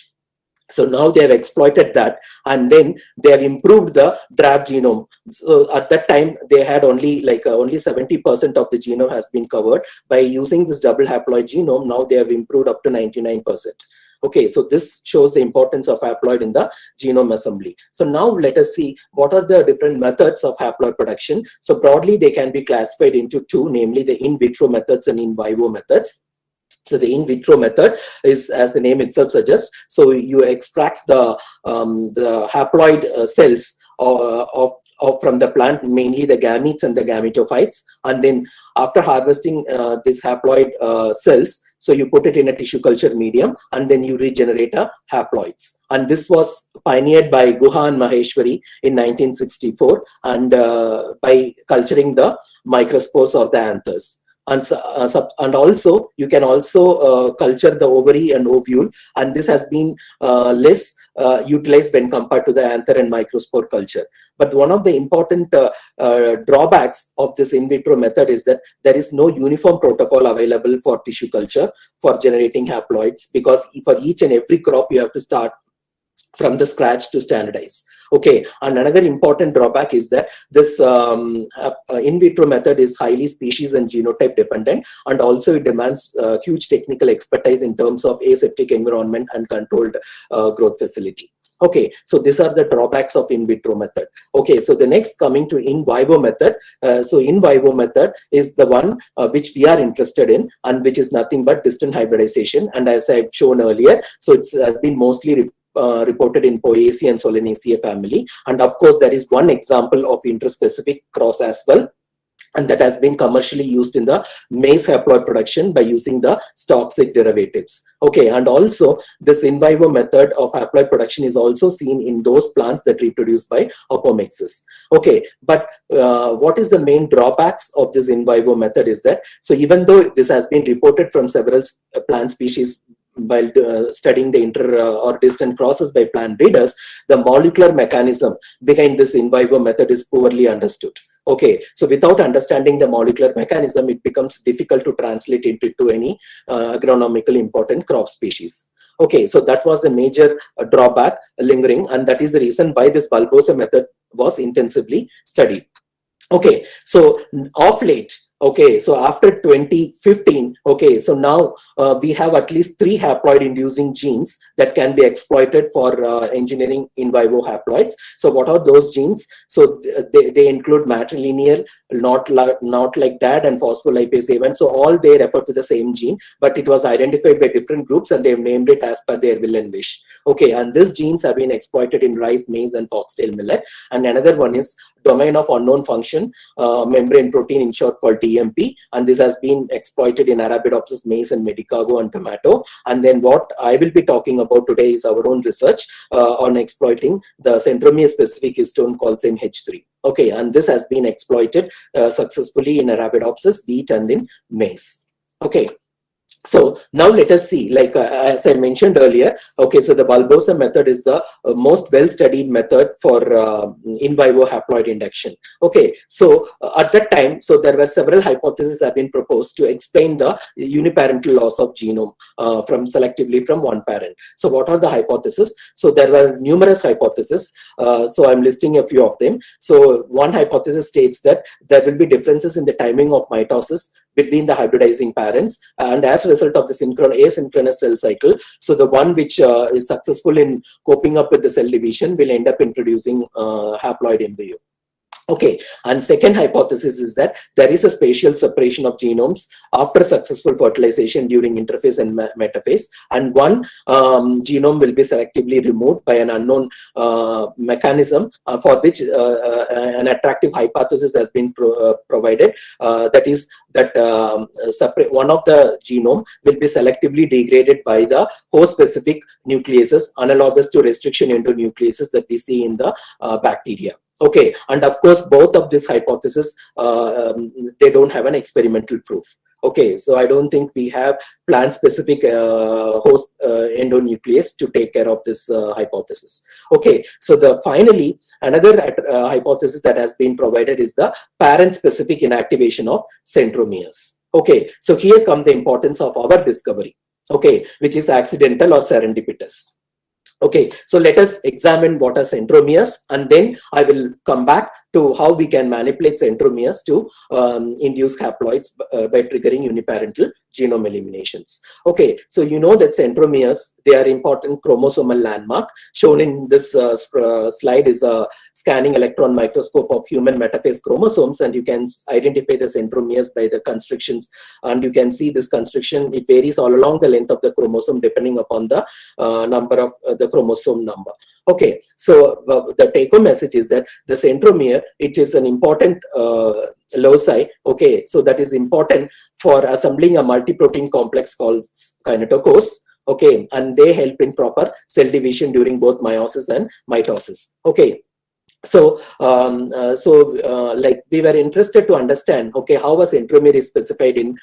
[SPEAKER 15] So now they have exploited that, and then they have improved the draft genome. So at that time, they had only only 70% of the genome has been covered. By using this double haploid genome, now they have improved up to 99%. Okay, so this shows the importance of haploid in the genome assembly. So now let us see what are the different methods of haploid production. So broadly, they can be classified into two, namely the in vitro methods and in vivo methods. So the in vitro method is, as the name itself suggests, so you extract the haploid cells from the plant, mainly the gametes and the gametophytes, and then after harvesting these haploid cells, so you put it in a tissue culture medium, and then you regenerate haploids. And this was pioneered by Guha and Maheshwari in 1964, and by culturing the microspores or the anthers. And also you can also culture the ovary and ovule, and this has been less utilized when compared to the anther and microspore culture. But one of the important drawbacks of this in vitro method is that there is no uniform protocol available for tissue culture for generating haploids, because for each and every crop you have to start from the scratch to standardize. Okay, and another important drawback is that this in vitro method is highly species and genotype dependent, and also it demands huge technical expertise in terms of aseptic environment and controlled growth facility. Okay, so these are the drawbacks of in vitro method. Okay, so the next coming to in vivo method. So in vivo method is the one which we are interested in, and which is nothing but distant hybridization. And as I've shown earlier, so it has been mostly reported in Poaceae and Solanaceae family. And of course, there is one example of interspecific cross as well, and that has been commercially used in the maize haploid production by using the toxic derivatives. Okay, and also this in vivo method of haploid production is also seen in those plants that reproduce by apomixis. Okay, but what is the main drawbacks of this in vivo method is that, so even though this has been reported from several plant species while studying the inter or distant crosses by plant breeders, the molecular mechanism behind this in vivo method is poorly understood. Okay, so without understanding the molecular mechanism, it becomes difficult to translate it into any agronomically important crop species. Okay, so that was the major drawback lingering, and that is the reason why this bulbosa method was intensively studied. Okay, so of late, okay, so after 2015, okay, so now we have at least 3 haploid inducing genes that can be exploited for engineering in vivo haploids. So what are those genes? So they include matrilineal, not like DAD, and phospholipase A1. So all they refer to the same gene, but it was identified by different groups and they've named it as per their will and wish. Okay, and these genes have been exploited in rice, maize, and foxtail millet. And another one is domain of unknown function membrane protein, in short called DMP, and this has been exploited in Arabidopsis, maize, and medicago and tomato. And then what I will be talking about today is our own research on exploiting the centromere specific histone called SEMH3. Okay, and this has been exploited successfully in Arabidopsis, wheat, and in maize. Okay. So now let us see, like as I mentioned earlier, okay, so the bulbosa method is the most well-studied method for in vivo haploid induction. Okay, so at that time, so there were several hypotheses have been proposed to explain the uniparental loss of genome selectively from one parent. So what are the hypotheses? So there were numerous hypotheses. So I'm listing a few of them. So one hypothesis states that there will be differences in the timing of mitosis between the hybridizing parents, and as a result of the asynchronous cell cycle, so the one which is successful in coping up with the cell division will end up introducing haploid embryo. Okay, and second hypothesis is that there is a spatial separation of genomes after successful fertilization during interphase and metaphase, and one genome will be selectively removed by an unknown mechanism for which an attractive hypothesis has been provided. That is that one of the genome will be selectively degraded by the host-specific nucleases, analogous to restriction endonucleases that we see in the bacteria. Okay, and of course, both of these hypotheses, they don't have an experimental proof. Okay, so I don't think we have plant-specific host endonuclease to take care of this hypothesis. Okay, so finally, another hypothesis that has been provided is the parent-specific inactivation of centromeres. Okay, so here comes the importance of our discovery. Okay, which is accidental or serendipitous. Okay, so let us examine what are centromeres, and then I will come back to how we can manipulate centromeres to induce haploids by triggering uniparental genome eliminations. Okay, so you know that centromeres, they are important chromosomal landmark. Shown in this slide is a scanning electron microscope of human metaphase chromosomes, and you can identify the centromeres by the constrictions, and you can see this constriction, it varies all along the length of the chromosome depending upon the number of the chromosome number. Okay, so the take-home message is that the centromere, it is an important loci. Okay, so that is important for assembling a multi-protein complex called kinetochores. Okay, and they help in proper cell division during both meiosis and mitosis. Okay. So, like we were interested to understand, okay, how a centromere is specified in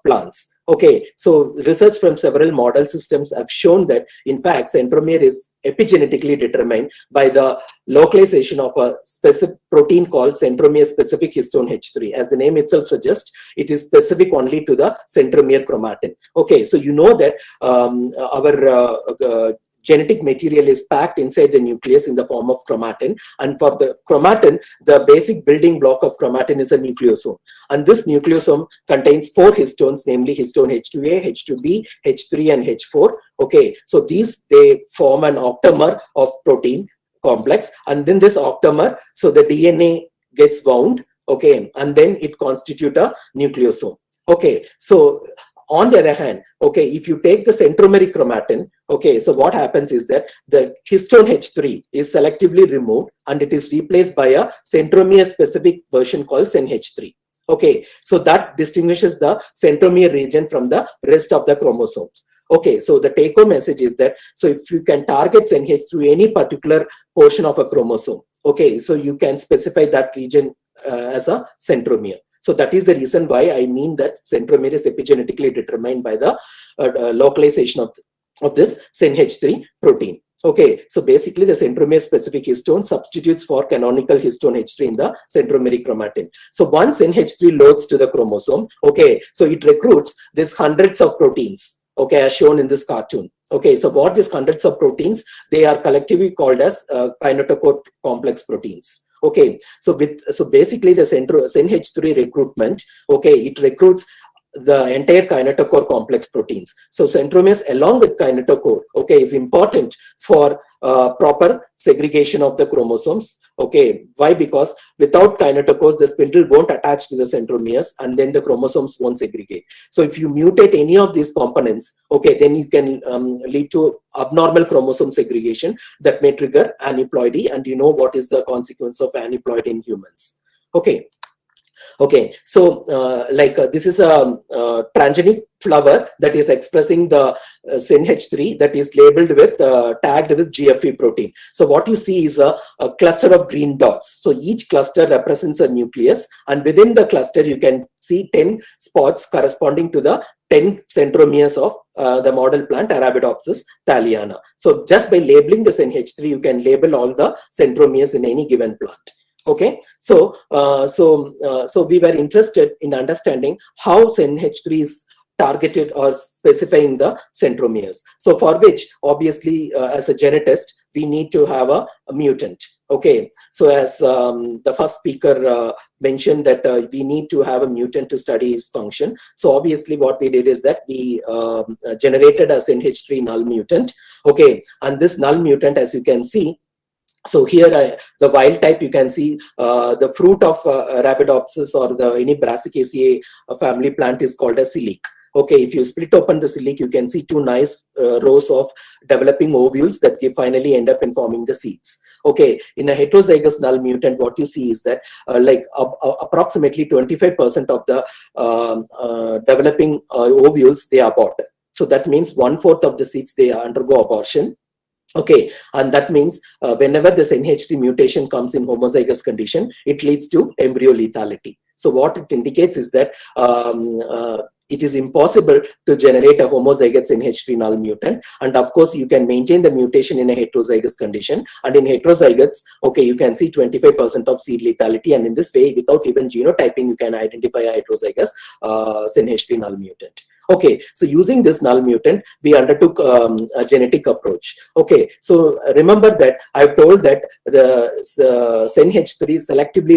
[SPEAKER 15] plants. Okay, so research from several model systems have shown that, in fact, centromere is epigenetically determined by the localization of a specific protein called centromere-specific histone H3. As the name itself suggests, it is specific only to the centromere chromatin. Okay, so you know that our genetic material is packed inside the nucleus in the form of chromatin, and for the chromatin, the basic building block of chromatin is a nucleosome, and this nucleosome contains 4 histones, namely histone H2A, H2B, H3 and H4. Okay, so these, they form an octamer of protein complex, and then this octamer, so the DNA gets wound, okay, and then it constitutes a nucleosome. Okay, so on the other hand, okay, if you take the centromeric chromatin, okay, so what happens is that the histone H3 is selectively removed and it is replaced by a centromere-specific version called CenH3. Okay, so that distinguishes the centromere region from the rest of the chromosomes. Okay, so the take-home message is that, so if you can target CenH through any particular portion of a chromosome, okay, so you can specify that region as a centromere. So that is the reason why I mean that centromere is epigenetically determined by the localization of this CenH3 protein. Okay, so basically the centromere specific histone substitutes for canonical histone H3 in the centromeric chromatin. So once CenH3 loads to the chromosome, okay, so it recruits these hundreds of proteins, okay, as shown in this cartoon. Okay, so what these hundreds of proteins, they are collectively called as kinetochore complex proteins. Okay, so basically the CenH3 recruitment, okay, it recruits the entire kinetochore complex proteins. So centromeres along with kinetochore, okay, is important for proper segregation of the chromosomes. Okay, why? Because without kinetochores, the spindle won't attach to the centromeres and then the chromosomes won't segregate. So if you mutate any of these components, okay, then you can lead to abnormal chromosome segregation that may trigger aneuploidy, and you know what is the consequence of aneuploidy in humans. Okay. Okay, so this is a transgenic flower that is expressing the CenH3 that is labeled with tagged with GFP protein. So what you see is a cluster of green dots. So each cluster represents a nucleus, and within the cluster you can see 10 spots corresponding to the 10 centromeres of the model plant Arabidopsis thaliana. So just by labeling the CenH3, you can label all the centromeres in any given plant. Okay, so we were interested in understanding how CenH3 is targeted or specifying the centromeres. So for which, obviously, as a genetist, we need to have a mutant. Okay, so as the first speaker mentioned that we need to have a mutant to study its function. So obviously what we did is that we generated a CenH3 null mutant. Okay, and this null mutant, as you can see, So here, the wild type, you can see the fruit of Arabidopsis or any Brassicaceae family plant is called a cilic. Okay, if you split open the cilic, you can see two nice rows of developing ovules that finally end up in forming the seeds. Okay, in a heterozygous null mutant, what you see is that approximately 25% of the developing ovules, they abort. So that means 1/4 of the seeds, they undergo abortion. Okay, and that means whenever this NH3 mutation comes in homozygous condition, it leads to embryo lethality. So what it indicates is that it is impossible to generate a homozygous NH3 null mutant. And of course, you can maintain the mutation in a heterozygous condition. And in heterozygotes, okay, you can see 25% of seed lethality. And in this way, without even genotyping, you can identify a heterozygous NH3 null mutant. Okay, so using this null mutant, we undertook a genetic approach. Okay, so remember that I've told that the SENH3 selectively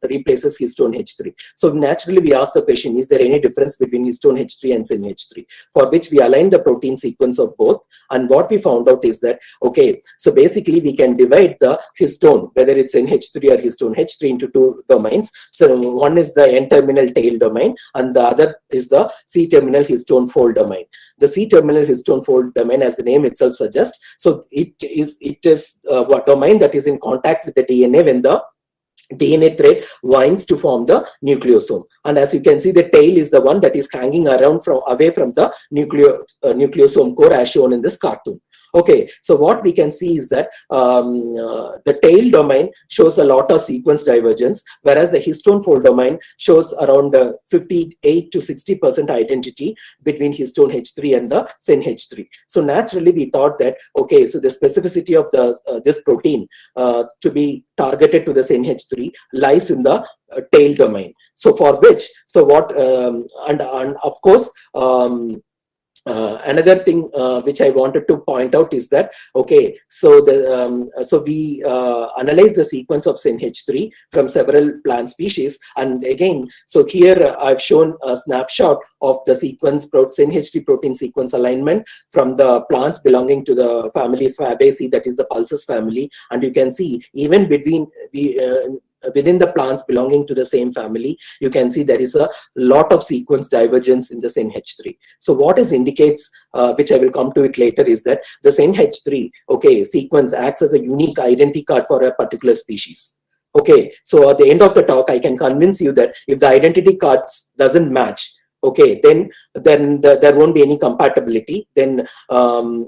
[SPEAKER 15] replaces histone H3. So naturally, we ask the question, is there any difference between histone H3 and SENH3? For which we aligned the protein sequence of both. And what we found out is that, okay, so basically we can divide the histone, whether it's NH3 or histone H3, into two domains. So one is the N-terminal tail domain, and the other is the C-terminal histone fold domain. The C-terminal histone fold domain, as the name itself suggests, so it is a domain that is in contact with the DNA when the DNA thread winds to form the nucleosome. And as you can see, the tail is the one that is hanging around away from the nucleosome core, as shown in this cartoon. Okay, so what we can see is that the tail domain shows a lot of sequence divergence, whereas the histone fold domain shows around 58 to 60% identity between histone H3 and the SENH3. So naturally, we thought that, okay, so the specificity of this protein to be targeted to the SENH3 lies in the tail domain. So for which, so what, and of course, another thing which I wanted to point out is that, okay, so we analyzed the sequence of SENH3 from several plant species, and again, so here I've shown a snapshot of the sequence SENH3 protein sequence alignment from the plants belonging to the family Fabaceae, that is the pulses family, and you can see even between within the plants belonging to the same family, you can see there is a lot of sequence divergence in the SENH3. So what is indicates, which I will come to it later, is that the SENH3, okay, sequence acts as a unique identity card for a particular species. Okay, so at the end of the talk, I can convince you that if the identity cards doesn't match, okay, then there won't be any compatibility. Then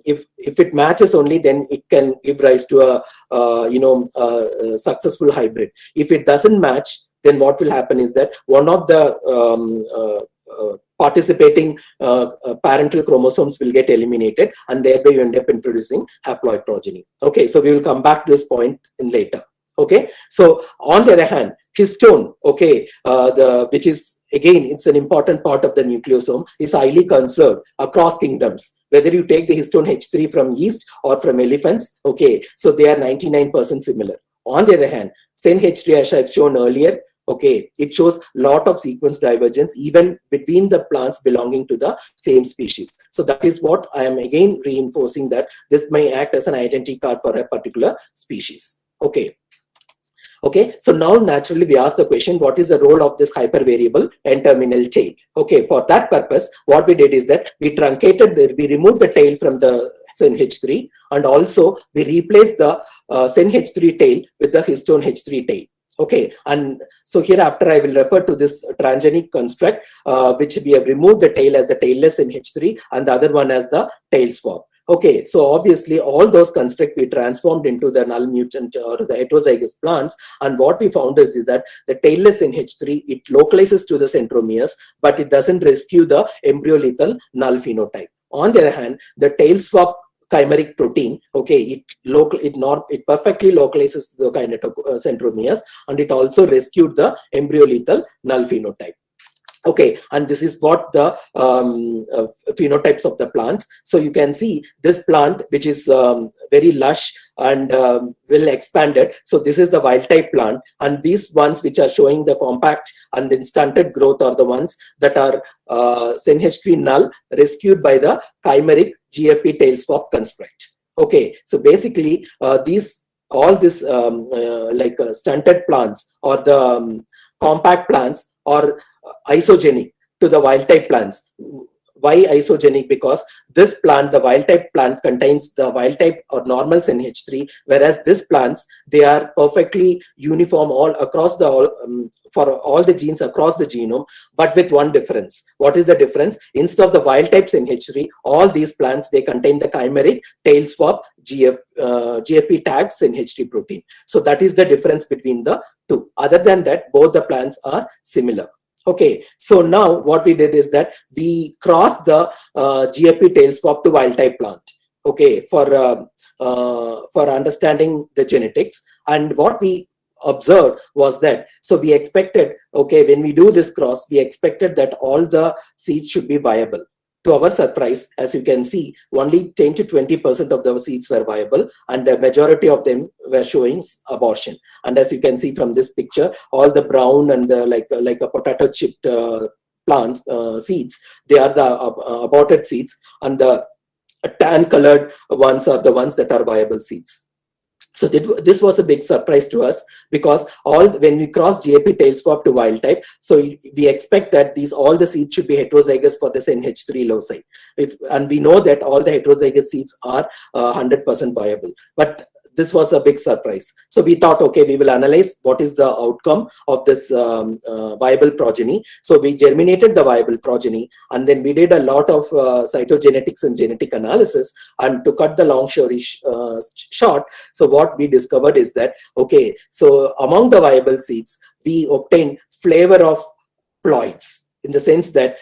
[SPEAKER 15] if it matches only, then it can give rise to a successful hybrid. If it doesn't match, then what will happen is that one of the participating parental chromosomes will get eliminated, and thereby you end up introducing haploid progeny. Okay, so we will come back to this point in later. Okay, so on the other hand, histone, okay, which is again, it's an important part of the nucleosome, is highly conserved across kingdoms. Whether you take the histone H3 from yeast or from elephants, okay, so they are 99% similar. On the other hand, SENH3, as I've shown earlier, okay, it shows lot of sequence divergence even between the plants belonging to the same species. So that is what I am again reinforcing, that this may act as an identity card for a particular species. Okay. Okay, so now naturally we ask the question, what is the role of this hypervariable N-terminal tail? Okay, for that purpose, what we did is that we we removed the tail from the SENH3, and also we replaced the SENH3 tail with the histone H3 tail. Okay, and so hereafter I will refer to this transgenic construct, which we have removed the tail as the tailless SENH3 and the other one as the tail swap. Okay, so obviously all those constructs we transformed into the null mutant or the heterozygous plants, and what we found is that the tailless NH3, it localizes to the centromeres, but it doesn't rescue the embryo lethal null phenotype. On the other hand, the tail swap chimeric protein, okay, it perfectly localizes the centromeres, and it also rescued the embryo lethal null phenotype. Okay, and this is what the phenotypes of the plants. So you can see this plant, which is very lush and well expanded. So this is the wild type plant, and these ones which are showing the compact and then stunted growth are the ones that are SENH3 null rescued by the chimeric GFP tail swap construct. Okay, so basically these all this stunted plants or the compact plants are isogenic to the wild type plants. Why isogenic? Because this plant, the wild type plant, contains the wild type or normal NH3, whereas this plants, they are perfectly uniform all across the for all the genes across the genome, but with one difference. What is the difference? Instead of the wild type NH3, all these plants, they contain the chimeric tail swap GFP tagged NH3 protein. So that is the difference between the two. Other than that, both the plants are similar. Okay, so now what we did is that we crossed the GFP tail swap to wild type plant. Okay, for understanding the genetics. And what we observed was that, so we expected, okay, when we do this cross, we expected that all the seeds should be viable. To our surprise, as you can see, only 10 to 20% of the seeds were viable, and the majority of them were showing abortion. And as you can see from this picture, all the brown and the like a potato chipped plants seeds, they are the aborted seeds, and the tan colored ones are the ones that are viable seeds. So this was a big surprise to us, because when we cross GAP tail swap to wild type, so we expect that all the seeds should be heterozygous for this NH3 loci. And we know that all the heterozygous seeds are 100% viable. But this was a big surprise. So we thought, okay, we will analyze what is the outcome of this viable progeny. So we germinated the viable progeny, and then we did a lot of cytogenetics and genetic analysis. And to cut the long story short, so what we discovered is that, okay, so among the viable seeds, we obtained flavor of ploids, in the sense that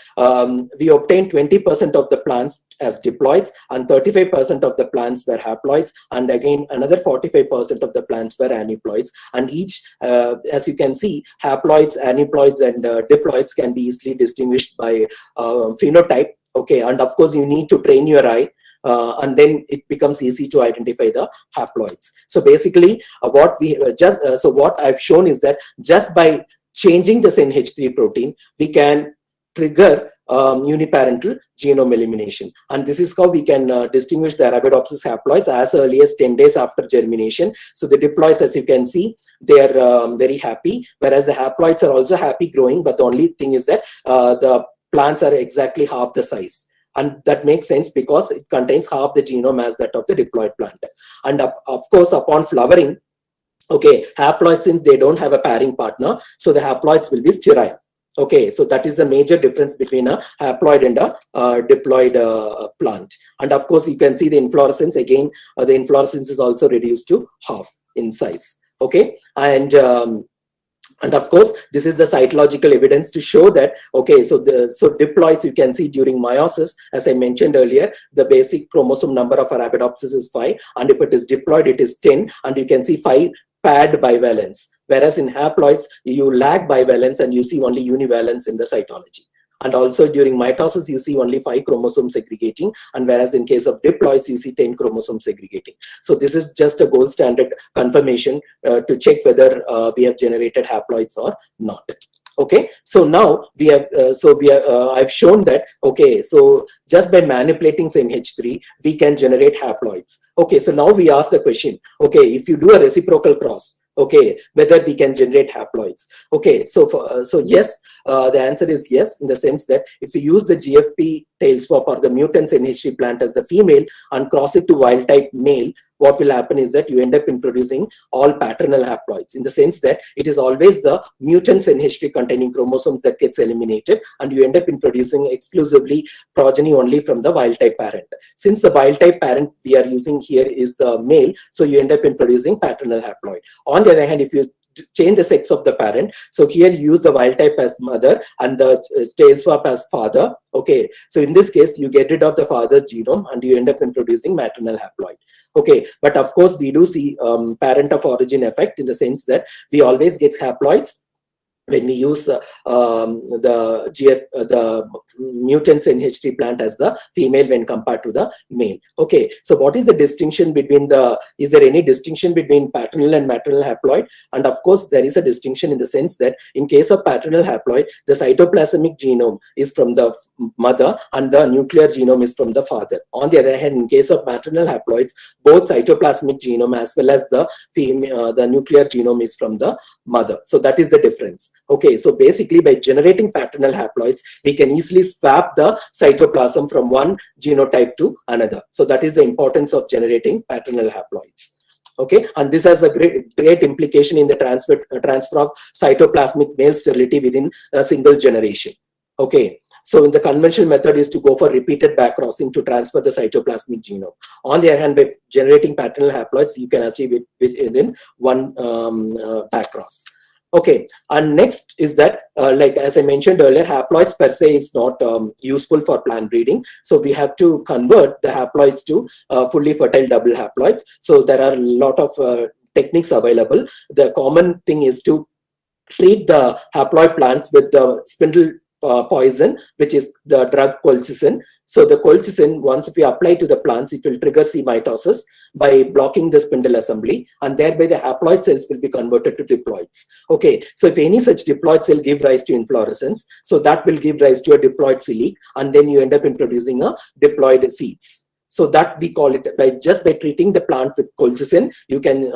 [SPEAKER 15] we obtained 20% of the plants as diploids, and 35% of the plants were haploids, and again another 45% of the plants were aneuploids. And each, as you can see, haploids, aneuploids, and diploids can be easily distinguished by phenotype. Okay, and of course you need to train your eye, and then it becomes easy to identify the haploids. So basically, what I've shown is that just by changing this NH3 protein, we can trigger uniparental genome elimination. And this is how we can distinguish the Arabidopsis haploids as early as 10 days after germination. So the diploids, as you can see, they are very happy, whereas the haploids are also happy growing, but the only thing is that the plants are exactly half the size. And that makes sense because it contains half the genome as that of the diploid plant. And of course, upon flowering, okay, haploids, since they don't have a pairing partner, so the haploids will be sterile. Okay, so that is the major difference between a haploid and a diploid plant. And of course, you can see the inflorescence. Again, the inflorescence is also reduced to half in size. Okay, and of course, this is the cytological evidence to show that, okay, so diploids, you can see during meiosis, as I mentioned earlier, the basic chromosome number of Arabidopsis is 5, and if it is diploid, it is 10, and you can see 5 paired bivalence. Whereas in haploids, you lack bivalence and you see only univalence in the cytology. And also during mitosis, you see only 5 chromosomes segregating, and whereas in case of diploids, you see 10 chromosomes segregating. So this is just a gold standard confirmation to check whether we have generated haploids or not. Okay, so now we have, I've shown that, okay, so just by manipulating NH3, we can generate haploids. Okay, so now we ask the question, okay, if you do a reciprocal cross, okay, whether we can generate haploids. Okay, so yes, the answer is yes, in the sense that if you use the GFP tail swap or the mutant NH3 plant as the female and cross it to wild type male, what will happen is that you end up in producing all paternal haploids, in the sense that it is always the mutant NH3 containing chromosomes that gets eliminated, and you end up in producing exclusively progeny only from the wild type parent. Since the wild type parent we are using here is the male, so you end up in producing paternal haploid. On the other hand, if you change the sex of the parent, so here you use the wild type as mother and the tail swap as father. Okay, so in this case, you get rid of the father's genome and you end up in producing maternal haploid. Okay, but of course, we do see parent of origin effect, in the sense that we always get haploids when we use the mutants NH3 plant as the female when compared to the male. Okay, so what is the distinction between is there any distinction between paternal and maternal haploid? And of course, there is a distinction in the sense that in case of paternal haploid, the cytoplasmic genome is from the mother and the nuclear genome is from the father. On the other hand, in case of maternal haploids, both cytoplasmic genome as well as the nuclear genome is from the mother. So that is the difference. Okay, so basically by generating paternal haploids, we can easily swap the cytoplasm from one genotype to another. So that is the importance of generating paternal haploids. Okay, and this has a great implication in the transfer of cytoplasmic male sterility within a single generation. Okay, so in the conventional method is to go for repeated backcrossing to transfer the cytoplasmic genome. On the other hand, by generating paternal haploids, you can achieve it within one backcross. Okay, and next is that, like as I mentioned earlier, haploids per se is not useful for plant breeding. So we have to convert the haploids to fully fertile double haploids. So there are a lot of techniques available. The common thing is to treat the haploid plants with the spindle poison, which is the drug colchicine. So the colchicine, once we apply to the plants, it will trigger C mitosis by blocking the spindle assembly, and thereby the haploid cells will be converted to diploids. Okay, so if any such diploid cell give rise to inflorescence, so that will give rise to a diploid cilic, and then you end up in producing a diploid seeds. So that we call it, just by treating the plant with colchicine, you can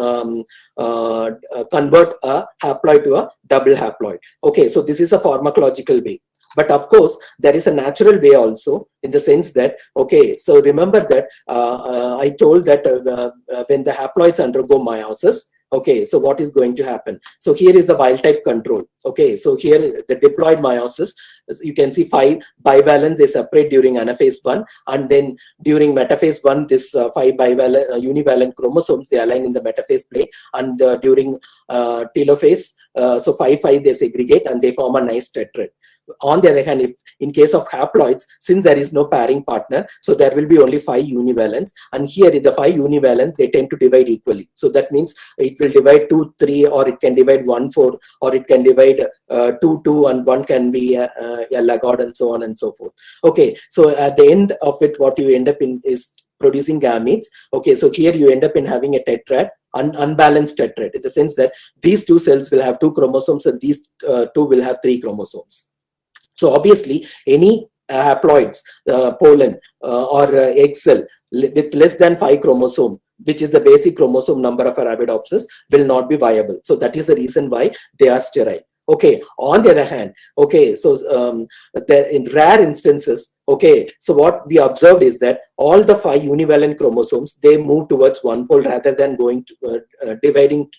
[SPEAKER 15] convert a haploid to a double haploid. Okay, so this is a pharmacological way. But of course, there is a natural way also, in the sense that, okay, so remember that I told that when the haploids undergo meiosis, okay, so what is going to happen? So here is the wild type control. Okay, so here the diploid meiosis, you can see 5 bivalent, they separate during anaphase 1, and then during metaphase 1, this 5 bivalent univalent chromosomes, they align in the metaphase plate, and during telophase, so 5 they segregate and they form a nice tetrad. On the other hand, if in case of haploids, since there is no pairing partner, so there will be only 5 univalents, and here in the 5 univalents, they tend to divide equally. So that means it will divide 2, 3, or it can divide 1, 4, or it can divide 2, 2, and 1 can be a lagod, and so on and so forth. Okay, so at the end of it, what you end up in is producing gametes. Okay, so here you end up in having a tetrad, unbalanced tetrad, in the sense that these 2 cells will have 2 chromosomes and these 2 will have 3 chromosomes. So obviously, any haploids, pollen or egg cell with less than 5 chromosome, which is the basic chromosome number of Arabidopsis, will not be viable. So that is the reason why they are sterile. Okay, on the other hand, okay, so in rare instances, okay, so what we observed is that all the 5 univalent chromosomes, they move towards one pole rather than going to, dividing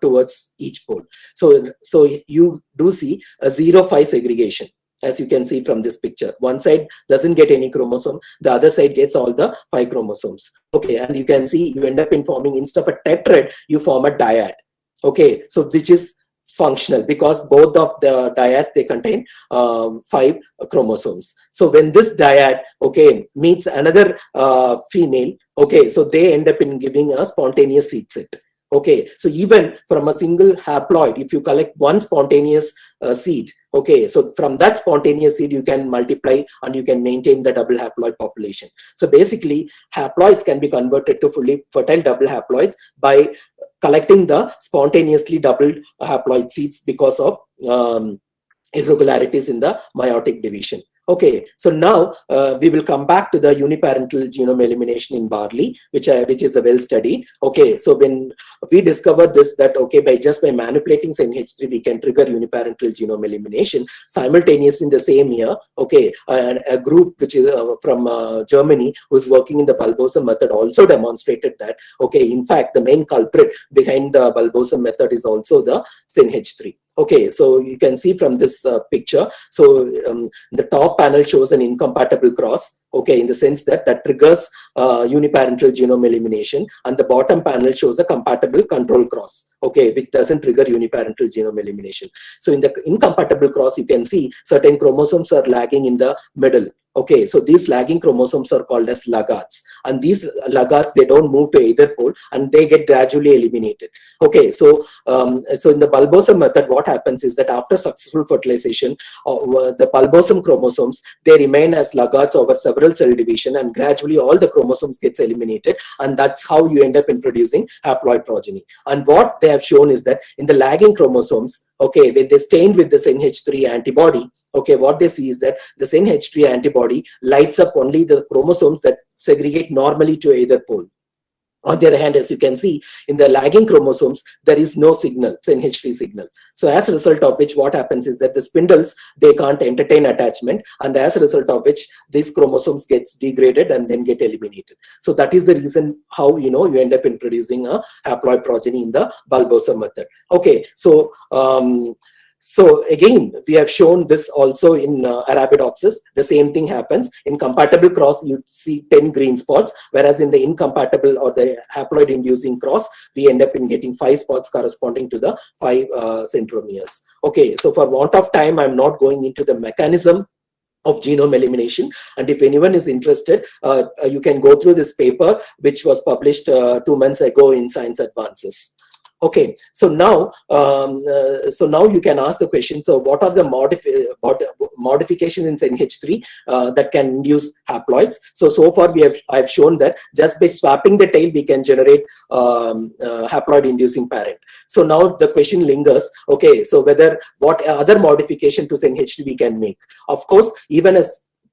[SPEAKER 15] towards each pole. So you do see a 0-5 segregation. As you can see from this picture, one side doesn't get any chromosome, the other side gets all the 5 chromosomes. Okay, and you can see you end up in forming, instead of a tetrad, you form a dyad. Okay, so which is functional because both of the dyads, they contain 5 chromosomes. So when this dyad, okay, meets another female, okay, so they end up in giving a spontaneous seed set. Okay, so even from a single haploid, if you collect one spontaneous seed, okay, so from that spontaneous seed, you can multiply and you can maintain the double haploid population. So basically, haploids can be converted to fully fertile double haploids by collecting the spontaneously doubled haploid seeds because of irregularities in the meiotic division. Okay, so now we will come back to the uniparental genome elimination in barley, which is well studied. Okay, so when we discovered this, that okay, by manipulating NH3, we can trigger uniparental genome elimination simultaneously in the same year. Okay, a group which is from Germany who is working in the bulbosum method also demonstrated that okay, in fact, the main culprit behind the bulbosum method is also the NH3. Okay, so you can see from this picture, so the top panel shows an incompatible cross. okay, in the sense that triggers uniparental genome elimination, and the bottom panel shows a compatible control cross, okay, which doesn't trigger uniparental genome elimination. So in the incompatible cross, you can see certain chromosomes are lagging in the middle. Okay, so these lagging chromosomes are called as laggards, and these laggards, they don't move to either pole and they get gradually eliminated. Okay, so so in the bulbosome method, what happens is that after successful fertilization, the bulbosome chromosomes, they remain as laggards over several cell division, and gradually all the chromosomes gets eliminated, and that's how you end up in producing haploid progeny. And what they have shown is that in the lagging chromosomes, okay, when they stained with this NH3 antibody, okay, what they see is that the NH3 antibody lights up only the chromosomes that segregate normally to either pole. On the other hand, as you can see, in the lagging chromosomes, there is no signal, NH3 signal. So as a result of which, what happens is that the spindles, they can't entertain attachment, and as a result of which, these chromosomes gets degraded and then get eliminated. So that is the reason how, you know, you end up in producing a haploid progeny in the bulbosome method. Okay, so so again, we have shown this also in Arabidopsis. The same thing happens. In compatible cross, you see 10 green spots, whereas in the incompatible or the haploid inducing cross, we end up in getting 5 spots corresponding to the 5 centromeres. Okay, so for want of time, I'm not going into the mechanism of genome elimination, and if anyone is interested, you can go through this paper which was published 2 months ago in Science Advances. Okay, so now you can ask the question, so what are the modifications in NH3 that can induce haploids? So far I've shown that just by swapping the tail, we can generate haploid inducing parent. So now the question lingers, okay, so what other modification to NH3 we can make? Of course, even a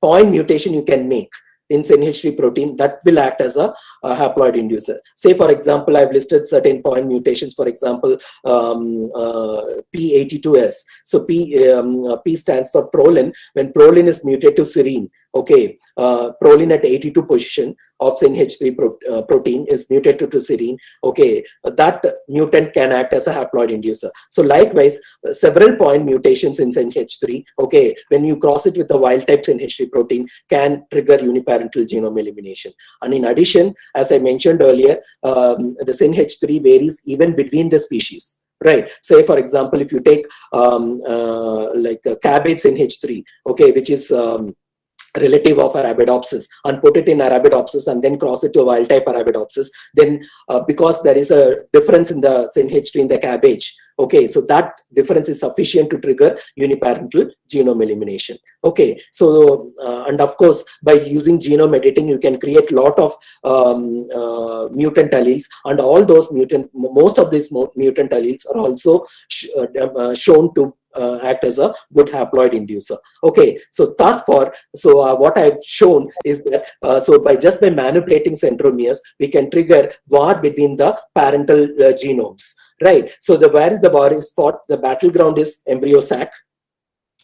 [SPEAKER 15] point mutation you can make in NH3 protein that will act as a haploid inducer. Say, for example, I've listed certain point mutations, for example, P82S. So P stands for prolin. When prolin is mutated to serine, okay, prolin at 82 position of NH3 protein is mutated to serine, okay, that mutant can act as a haploid inducer. So likewise, several point mutations in NH3, okay, when you cross it with the wild type NH3 protein, can trigger uniparental genome elimination. And in addition, as I mentioned earlier, the NH3 varies even between the species. Right. Say, for example, if you take like cabbage NH3, okay, which is relative of Arabidopsis, and put it in Arabidopsis and then cross it to a wild type Arabidopsis, then because there is a difference in the NH3 in the cabbage, okay, so that difference is sufficient to trigger uniparental genome elimination. Okay, so and of course, by using genome editing, you can create a lot of mutant alleles, and all those most of these mutant alleles are also shown to act as a good haploid inducer. Okay, so thus far, what I've shown is that just by manipulating centromeres, we can trigger war between the parental genomes. Right. So where is the war is fought? The battleground is embryo sac.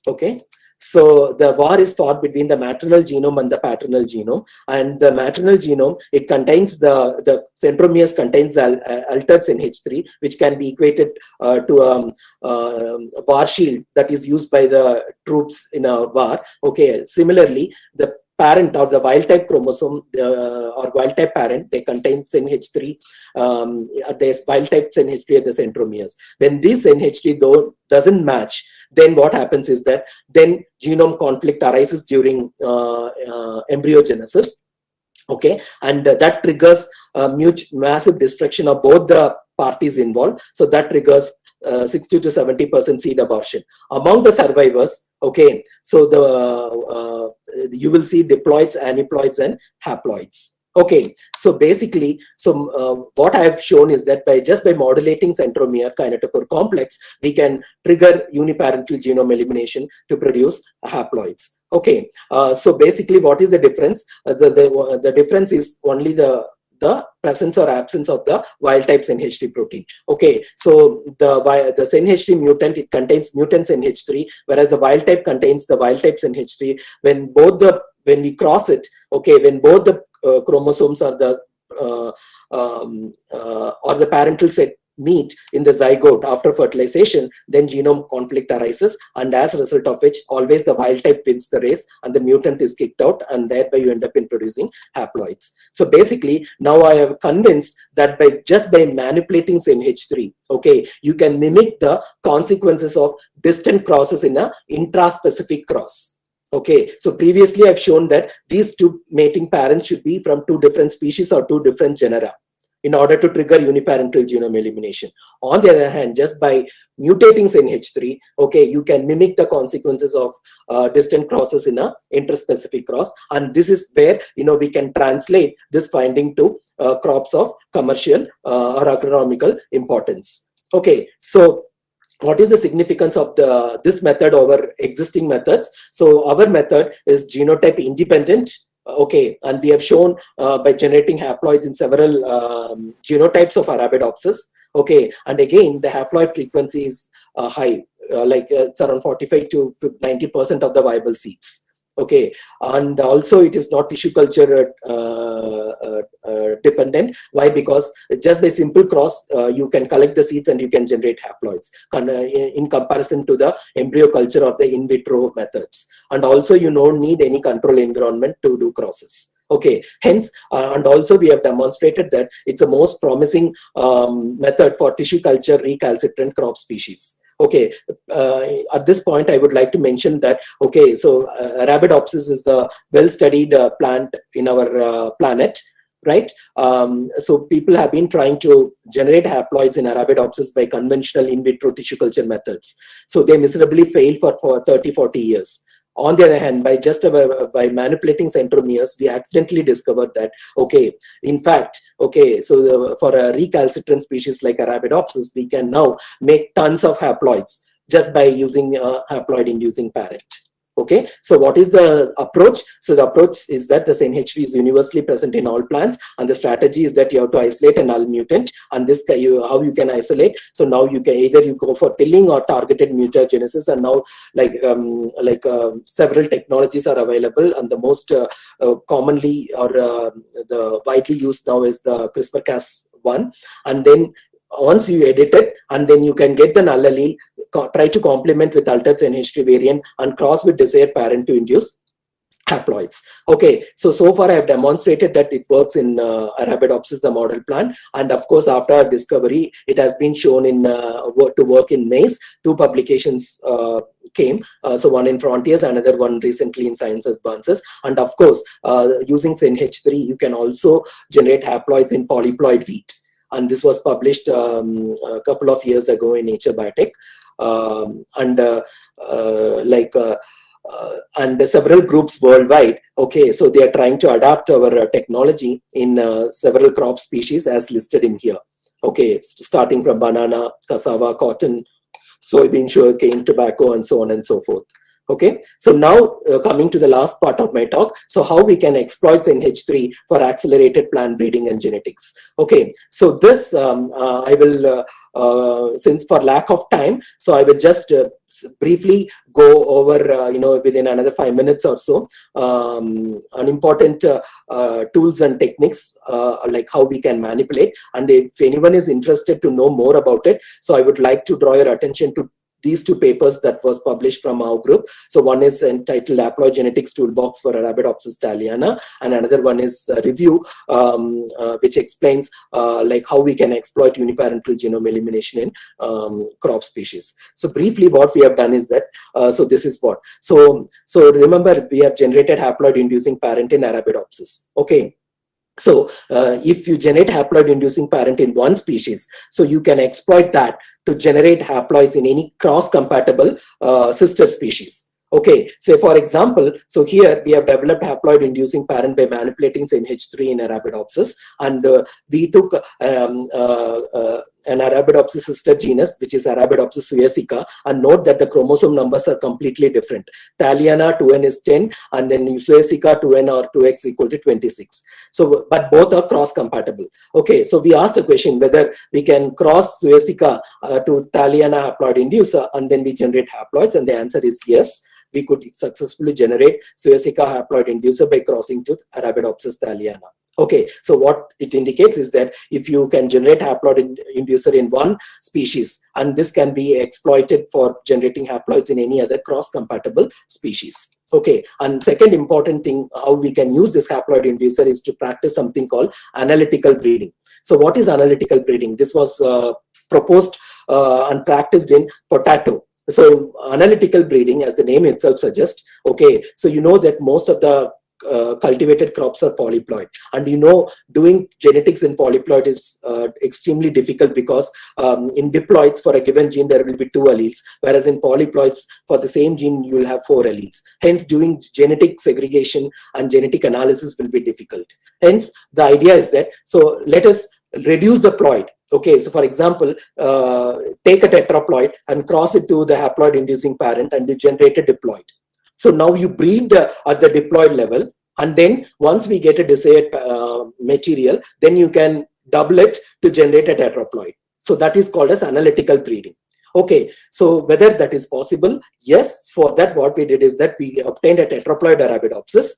[SPEAKER 15] Okay. So the war is fought between the maternal genome and the paternal genome, and the maternal genome, it contains the centromeres contains the altered NH3, which can be equated to a war shield that is used by the troops in a war. Okay. Similarly, the parent or the wild type chromosome or wild type parent, they contain NH3, there's wild type NH3 at the centromeres. When this NH3 though doesn't match, then what happens is that then genome conflict arises during embryogenesis. Okay, and that triggers massive destruction of both the parties involved. So that triggers 60 to 70% seed abortion among the survivors. Okay, so you will see diploids, aneuploids, and haploids. Okay, so basically, what I have shown is that just by modulating centromere kinetochore complex, we can trigger uniparental genome elimination to produce haploids. Okay, so basically, what is the difference? The difference is only the presence or absence of the wild type NH3 protein. Okay, so the NH3 mutant, it contains mutant NH3, whereas the wild type contains the wild type NH3. When we cross it, okay, when both the chromosomes or the parental set meet in the zygote after fertilization, then genome conflict arises, and as a result of which always the wild type wins the race and the mutant is kicked out, and thereby you end up in producing haploids. So basically now I have convinced that just by manipulating NH3, okay, you can mimic the consequences of distant crosses in a intraspecific cross. Okay, so previously I've shown that these two mating parents should be from two different species or two different genera in order to trigger uniparental genome elimination. On the other hand, just by mutating NH3, okay, you can mimic the consequences of distant crosses in a interspecific cross, and this is where we can translate this finding to crops of commercial or agronomical importance. Okay, so what is the significance of this method over existing methods? So our method is genotype independent. Okay, and we have shown by generating haploids in several genotypes of Arabidopsis. Okay, and again the haploid frequency is high, it's around 45 to 90% of the viable seeds. Okay, and also it is not tissue culture dependent. Why? Because just by simple cross, you can collect the seeds and you can generate haploids in comparison to the embryo culture or the in vitro methods. And also you don't need any control environment to do crosses. Okay, hence, and also we have demonstrated that it's a most promising method for tissue culture recalcitrant crop species. Okay, at this point, I would like to mention that, okay, so Arabidopsis is the well-studied plant in our planet, right? So people have been trying to generate haploids in Arabidopsis by conventional in vitro tissue culture methods. So they miserably failed for 30, 40 years. On the other hand, by manipulating centromeres, we accidentally discovered that, okay, in fact, okay, so for a recalcitrant species like Arabidopsis, we can now make tons of haploids just by using a haploid-inducing parent. Okay, so what is the approach? So the approach is that the NH3 is universally present in all plants, and the strategy is that you have to isolate a null mutant. And this how you can isolate. So now you can either you go for tilling or targeted mutagenesis, and now several technologies are available, and the most commonly or the widely used now is the CRISPR-Cas1, and then once you edit it, and then you can get the null allele, try to complement with altered NH3 variant and cross with desired parent to induce haploids. Okay, so far I have demonstrated that it works in Arabidopsis, the model plant, and of course after our discovery, it has been shown in to work in maize. 2 publications came, so one in Frontiers, another one recently in Science Advances, and of course using NH3, you can also generate haploids in polyploid wheat. And this was published a couple of years ago in Nature Biotech, and several groups worldwide. Okay, so they are trying to adapt our technology in several crop species as listed in here. Okay, starting from banana, cassava, cotton, soybean, sugarcane, tobacco, and so on and so forth. Okay, so now coming to the last part of my talk, so how we can exploit NH3 for accelerated plant breeding and genetics. Okay, so this I will, since for lack of time, so I will just briefly go over, within another 5 minutes or so, important tools and techniques, like how we can manipulate. And if anyone is interested to know more about it, so I would like to draw your attention to these 2 papers that was published from our group. So one is entitled Haploid Genetics Toolbox for Arabidopsis thaliana, and another one is a review which explains like how we can exploit uniparental genome elimination in crop species. So briefly what we have done is that, so this is what. So remember, we have generated haploid inducing parent in Arabidopsis. Okay. So if you generate haploid inducing parent in one species, so you can exploit that to generate haploids in any cross compatible sister species. Okay, say for example, so here we have developed haploid inducing parent by manipulating NH3 in Arabidopsis, and we took an Arabidopsis sister genus, which is Arabidopsis suecica, and note that the chromosome numbers are completely different. Thaliana 2n is 10, and then suecica 2n or 2x equal to 26. So, but both are cross compatible. Okay, so we asked the question whether we can cross suecica to Thaliana haploid inducer, and then we generate haploids, and the answer is yes. We could successfully generate suecica haploid inducer by crossing to Arabidopsis thaliana. Okay, so what it indicates is that if you can generate haploid inducer in one species, and this can be exploited for generating haploids in any other cross-compatible species. Okay, and second important thing, how we can use this haploid inducer is to practice something called analytical breeding. So what is analytical breeding? This was proposed and practiced in potato. So analytical breeding, as the name itself suggests, okay, so you know that most of the cultivated crops are polyploid, and you know doing genetics in polyploid is extremely difficult because in diploids for a given gene there will be 2 alleles, whereas in polyploids for the same gene you will have 4 alleles. Hence doing genetic segregation and genetic analysis will be difficult. Hence the idea is that, so let us reduce the ploid. Okay, so for example, take a tetraploid and cross it to the haploid inducing parent and you generate a diploid. So now you breed at the diploid level, and then once we get a desired material, then you can double it to generate a tetraploid. So that is called as analytical breeding. Okay, so whether that is possible? Yes, for that what we did is that we obtained a tetraploid Arabidopsis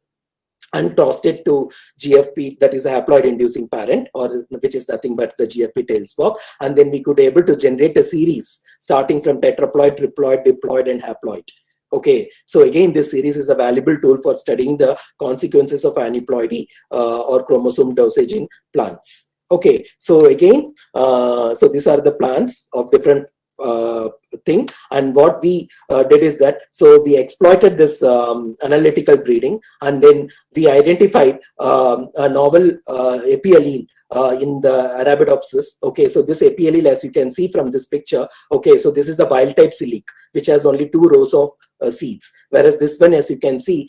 [SPEAKER 15] and tossed it to GFP, that is a haploid inducing parent, or which is nothing but the GFP tail spot, and then we could able to generate a series starting from tetraploid, triploid, diploid, and haploid. Okay, so again, this series is a valuable tool for studying the consequences of aneuploidy or chromosome dosage in plants. Okay, so again, so these are the plants of different thing, and what we did is that, so we exploited this analytical breeding, and then we identified a novel epiallele in the Arabidopsis. Okay, so this epiallele, as you can see from this picture, okay, so this is the wild type silic, which has only 2 rows of seeds, whereas this one, as you can see,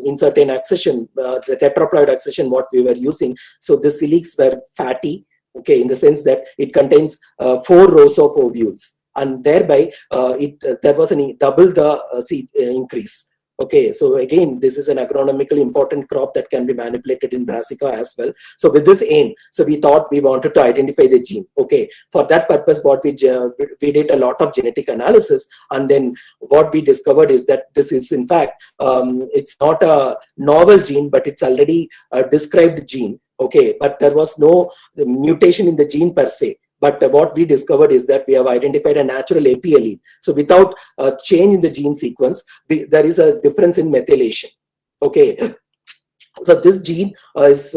[SPEAKER 15] in certain accession, the tetraploid accession what we were using, so the silics were fatty, okay, in the sense that it contains 4 rows of ovules, and thereby there was double the seed increase. Okay, so again, this is an agronomically important crop that can be manipulated in brassica as well. So with this aim, so we thought we wanted to identify the gene. Okay, for that purpose, what we did a lot of genetic analysis, and then what we discovered is that this is in fact, it's not a novel gene, but it's already a described gene. Okay, but there was no mutation in the gene per se. But what we discovered is that we have identified a natural epiallele. So without a change in the gene sequence, there is a difference in methylation. Okay. So this gene is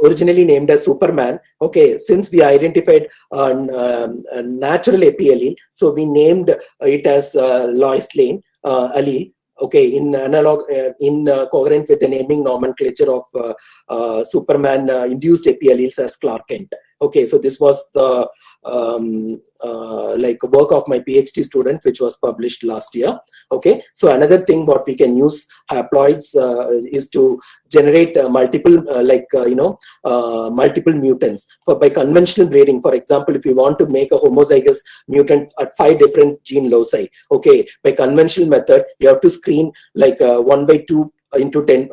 [SPEAKER 15] originally named as Superman. Okay, since we identified a natural epiallele, so we named it as Lois Lane allele. Okay, in analog, coherent with the naming nomenclature of Superman induced epialleles as Clark Kent. Okay, so this was the like work of my PhD student, which was published last year. Okay, so another thing what we can use haploids is to generate multiple multiple mutants by conventional breeding. For example, if you want to make a homozygous mutant at 5 different gene loci, okay, by conventional method you have to screen like 1/2 into 10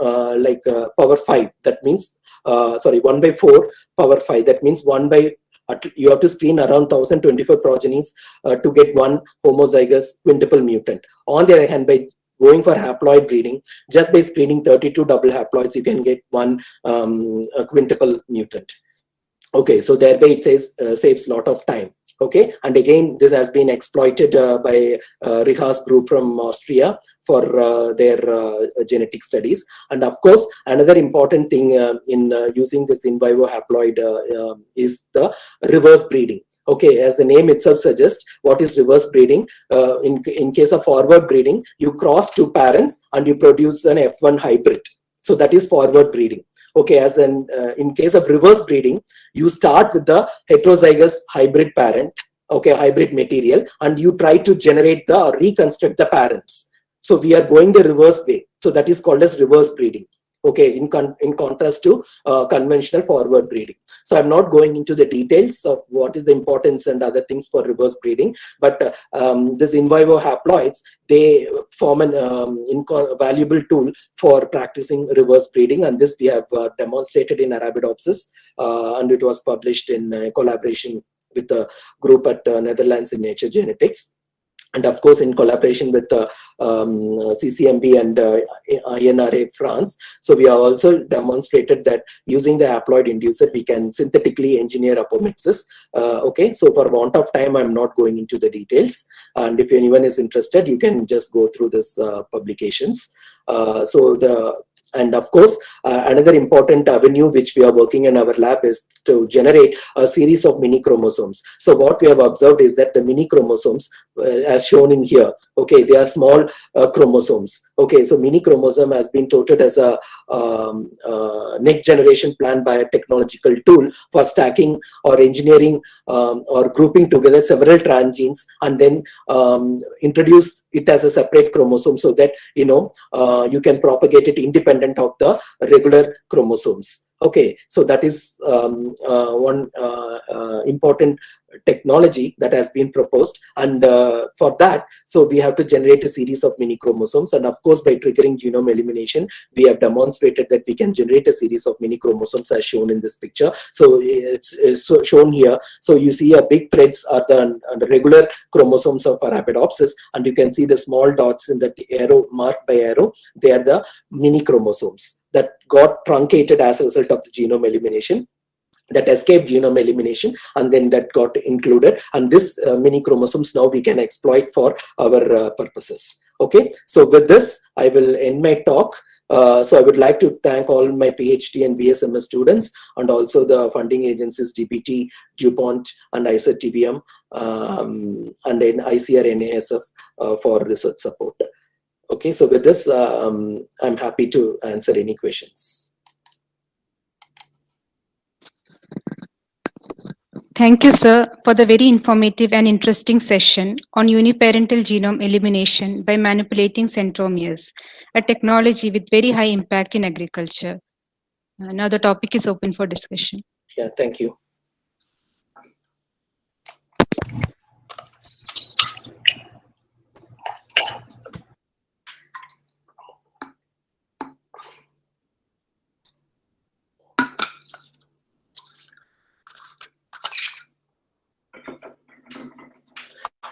[SPEAKER 15] power 5. That means 1/4 power 5. That means you have to screen around 1024 progenies to get one homozygous quintuple mutant. On the other hand, by going for haploid breeding, just by screening 32 double haploids, you can get one quintuple mutant. Okay, so thereby it saves a lot of time. Okay, and again, this has been exploited by Riha's group from Austria for their genetic studies. And of course, another important thing in using this in vivo haploid is the reverse breeding. Okay, as the name itself suggests, what is reverse breeding? In case of forward breeding, you cross 2 parents and you produce an F1 hybrid. So that is forward breeding. Okay, as in case of reverse breeding, you start with the heterozygous hybrid parent, okay, hybrid material, and you try to generate reconstruct the parents. So we are going the reverse way. So that is called as reverse breeding. Okay, in contrast to conventional forward breeding. So I'm not going into the details of what is the importance and other things for reverse breeding, but this in vivo haploids, they form an valuable tool for practicing reverse breeding, and this we have demonstrated in Arabidopsis, and it was published in collaboration with a group at Netherlands in Nature Genetics. and of course in collaboration with CCMB and INRA France. So we have also demonstrated that using the haploid inducer, we can synthetically engineer apomixis. Okay, so for want of time, I'm not going into the details. And if anyone is interested, you can just go through this publications. And of course, another important avenue which we are working in our lab is to generate a series of mini chromosomes. So what we have observed is that the mini chromosomes, as shown in here, okay, they are small chromosomes. Okay, so mini chromosome has been touted as a next generation plant biotechnological tool for stacking or engineering or grouping together several transgenes and then introduce it as a separate chromosome so that you can propagate it independent of the regular chromosomes. Okay, so that is one important technology that has been proposed, and for that, so we have to generate a series of mini chromosomes, and of course by triggering genome elimination, we have demonstrated that we can generate a series of mini chromosomes as shown in this picture. So it's shown here. So you see a big threads are the regular chromosomes of Arabidopsis, and you can see the small dots in the arrow marked by arrow. They are the mini chromosomes that got truncated as a result of the genome elimination, that escaped genome elimination, and then that got included. And this mini chromosomes now we can exploit for our purposes. Okay, so with this, I will end my talk. So I would like to thank all my PhD and BSMS students, and also the funding agencies DBT, DuPont, and ICTBM, and then ICR NASF for research support. Okay, so with this, I'm happy to answer any questions.
[SPEAKER 3] Thank you, sir, for the very informative and interesting session on uniparental genome elimination by manipulating centromeres, a technology with very high impact in agriculture. Now the topic is open for discussion.
[SPEAKER 15] Yeah, thank you.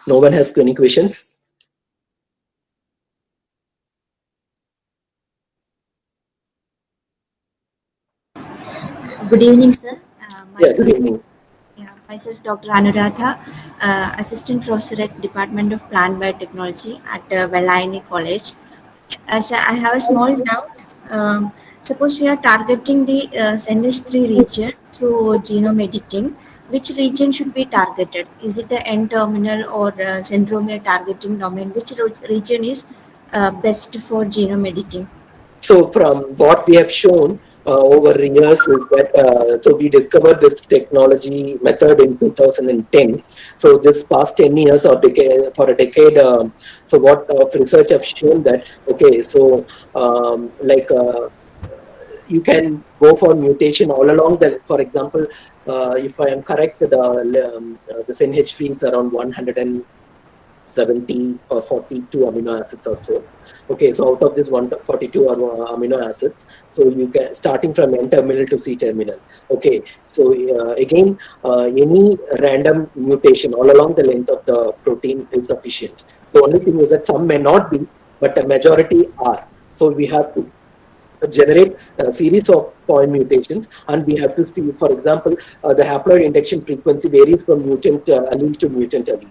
[SPEAKER 15] No one has any questions?
[SPEAKER 18] Good evening, sir.
[SPEAKER 15] Good evening.
[SPEAKER 18] Myself, Dr. Anuradha, Assistant Professor at Department of Plant Biotechnology at Velaini College. So I have a small doubt. Suppose we are targeting the SNH3 region through genome editing. Which region should be targeted? Is it the N-terminal or centromere targeting domain? Which region is best for genome editing?
[SPEAKER 15] So from what we have shown over years is that, so we discovered this technology method in 2010. So this past 10 years or for a decade, so what research have shown that, okay, so you can go for mutation all along the, for example, if I am correct, the SNH3 is around 170 or 42 amino acids or so. Okay, so out of this 142 amino acids, so you can, starting from N-terminal to C-terminal. Okay, so again, any random mutation all along the length of the protein is sufficient. The only thing is that some may not be, but a majority are. So we have to generate a series of point mutations, and we have to see, for example, the haploid induction frequency varies from mutant allele to mutant allele.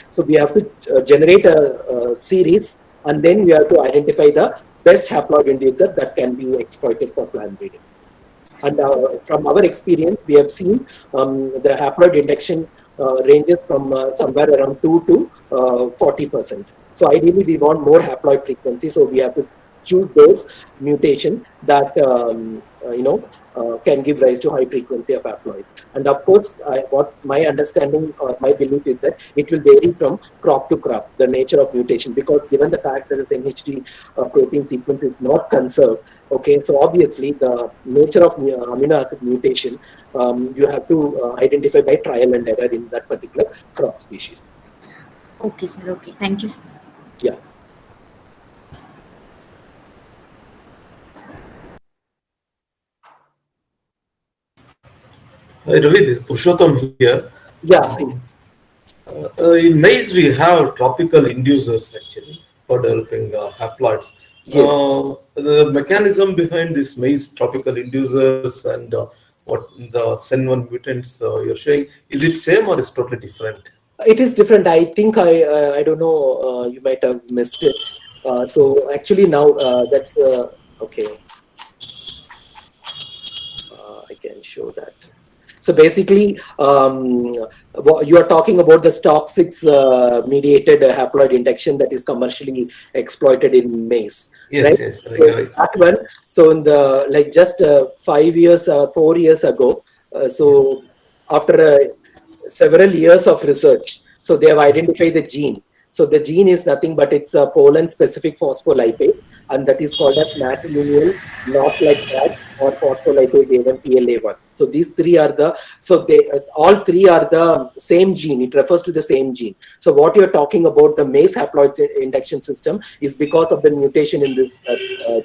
[SPEAKER 15] So we have to generate a series, and then we have to identify the best haploid inducer that can be exploited for plant breeding. And from our experience, we have seen the haploid induction ranges from somewhere around 2 to 40%. So ideally, we want more haploid frequency, so we have to choose those mutation that can give rise to high frequency of haploids. And of course, what my understanding or my belief is that it will vary from crop to crop, the nature of mutation, because given the fact that the NHD protein sequence is not conserved, okay, so obviously the nature of amino acid mutation, you have to identify by trial and error in that particular crop species.
[SPEAKER 18] Okay, sir. Okay, thank you, sir.
[SPEAKER 15] Yeah.
[SPEAKER 19] Ravi, this Purushottam here.
[SPEAKER 15] Yeah, please.
[SPEAKER 19] In maize, we have tropical inducers actually for developing haploids.
[SPEAKER 15] Yes.
[SPEAKER 19] The mechanism behind this maize tropical inducers and what the SEN1 mutants you're showing, is it same or is totally different?
[SPEAKER 15] It is different. I think I don't know. You might have missed it. So actually now that's okay. I can show that. So basically, you are talking about the STOC6 mediated haploid induction that is commercially exploited in maize.
[SPEAKER 19] Yes,
[SPEAKER 15] right?
[SPEAKER 19] yes,
[SPEAKER 15] So
[SPEAKER 19] right.
[SPEAKER 15] that one. So in the like just 5 years, 4 years ago. So after several years of research, so they have identified the gene. So the gene is nothing but it's a pollen-specific phospholipase, and that is called as matrilineal not like that or phospholipase A1 PLA1. So these three are the all three are the same gene. It refers to the same gene. So what you're talking about, the maize haploid induction system, is because of the mutation in this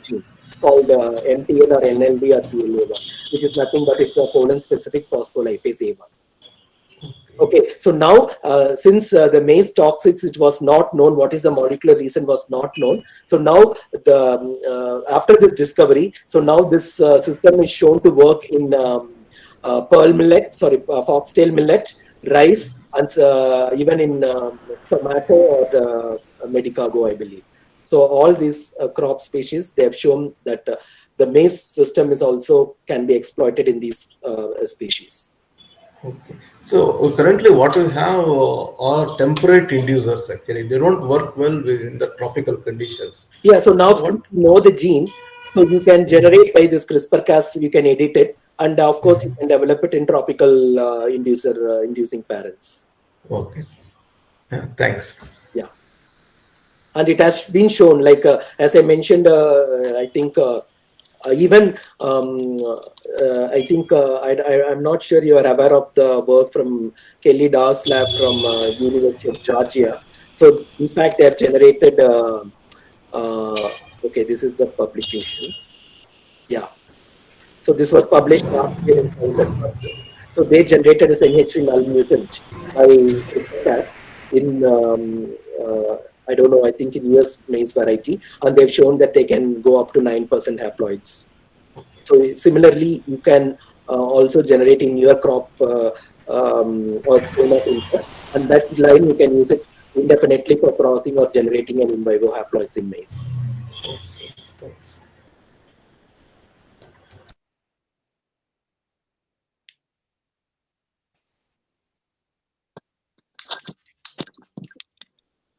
[SPEAKER 15] gene called MTL or NLD or PLA1, which is nothing but it's a pollen-specific phospholipase A1. Okay, so now since the maize toxics, it was not known what is the molecular reason was not known. So now the after this discovery, so now this system is shown to work in pearl millet, foxtail millet, rice, and even in tomato or the medicago, I believe. So all these crop species, they have shown that the maize system is also can be exploited in these species.
[SPEAKER 19] Okay. So currently what we have are temperate inducers actually. They don't work well within the tropical conditions.
[SPEAKER 15] Yeah, so now since you know the gene, so you can generate by this CRISPR-Cas, you can edit it, and of course you can develop it in tropical inducing parents.
[SPEAKER 19] Okay. Yeah, thanks.
[SPEAKER 15] Yeah. And it has been shown, like as I mentioned, I think even I think I'm not sure you are aware of the work from Kelly Dawes' lab from University of Georgia. So in fact, they have generated. Okay, this is the publication. Yeah. So this was published last year in Science Advances. So they generated a NH3 null mutant by in I don't know, I think in US maize variety, and they've shown that they can go up to 9% haploids. So similarly, you can also generate in your crop or and that line you can use it indefinitely for crossing or generating an in vivo haploids in maize.
[SPEAKER 19] Okay, thanks.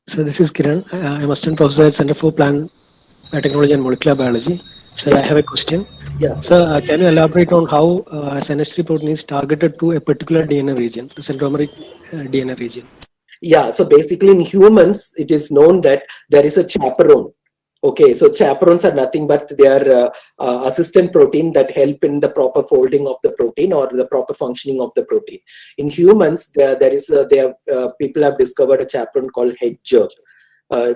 [SPEAKER 1] So this is Kiran. I'm assistant professor at Center for Plant Biotechnology and Molecular Biology. So I have a question.
[SPEAKER 15] Yeah.
[SPEAKER 1] So can you elaborate on how SNH3 protein is targeted to a particular DNA region, the centromeric DNA region?
[SPEAKER 15] Yeah. So basically, in humans, it is known that there is a chaperone. Okay, so chaperones are nothing but they are assistant protein that help in the proper folding of the protein or the proper functioning of the protein. In humans, people have discovered a chaperone called HEDGER,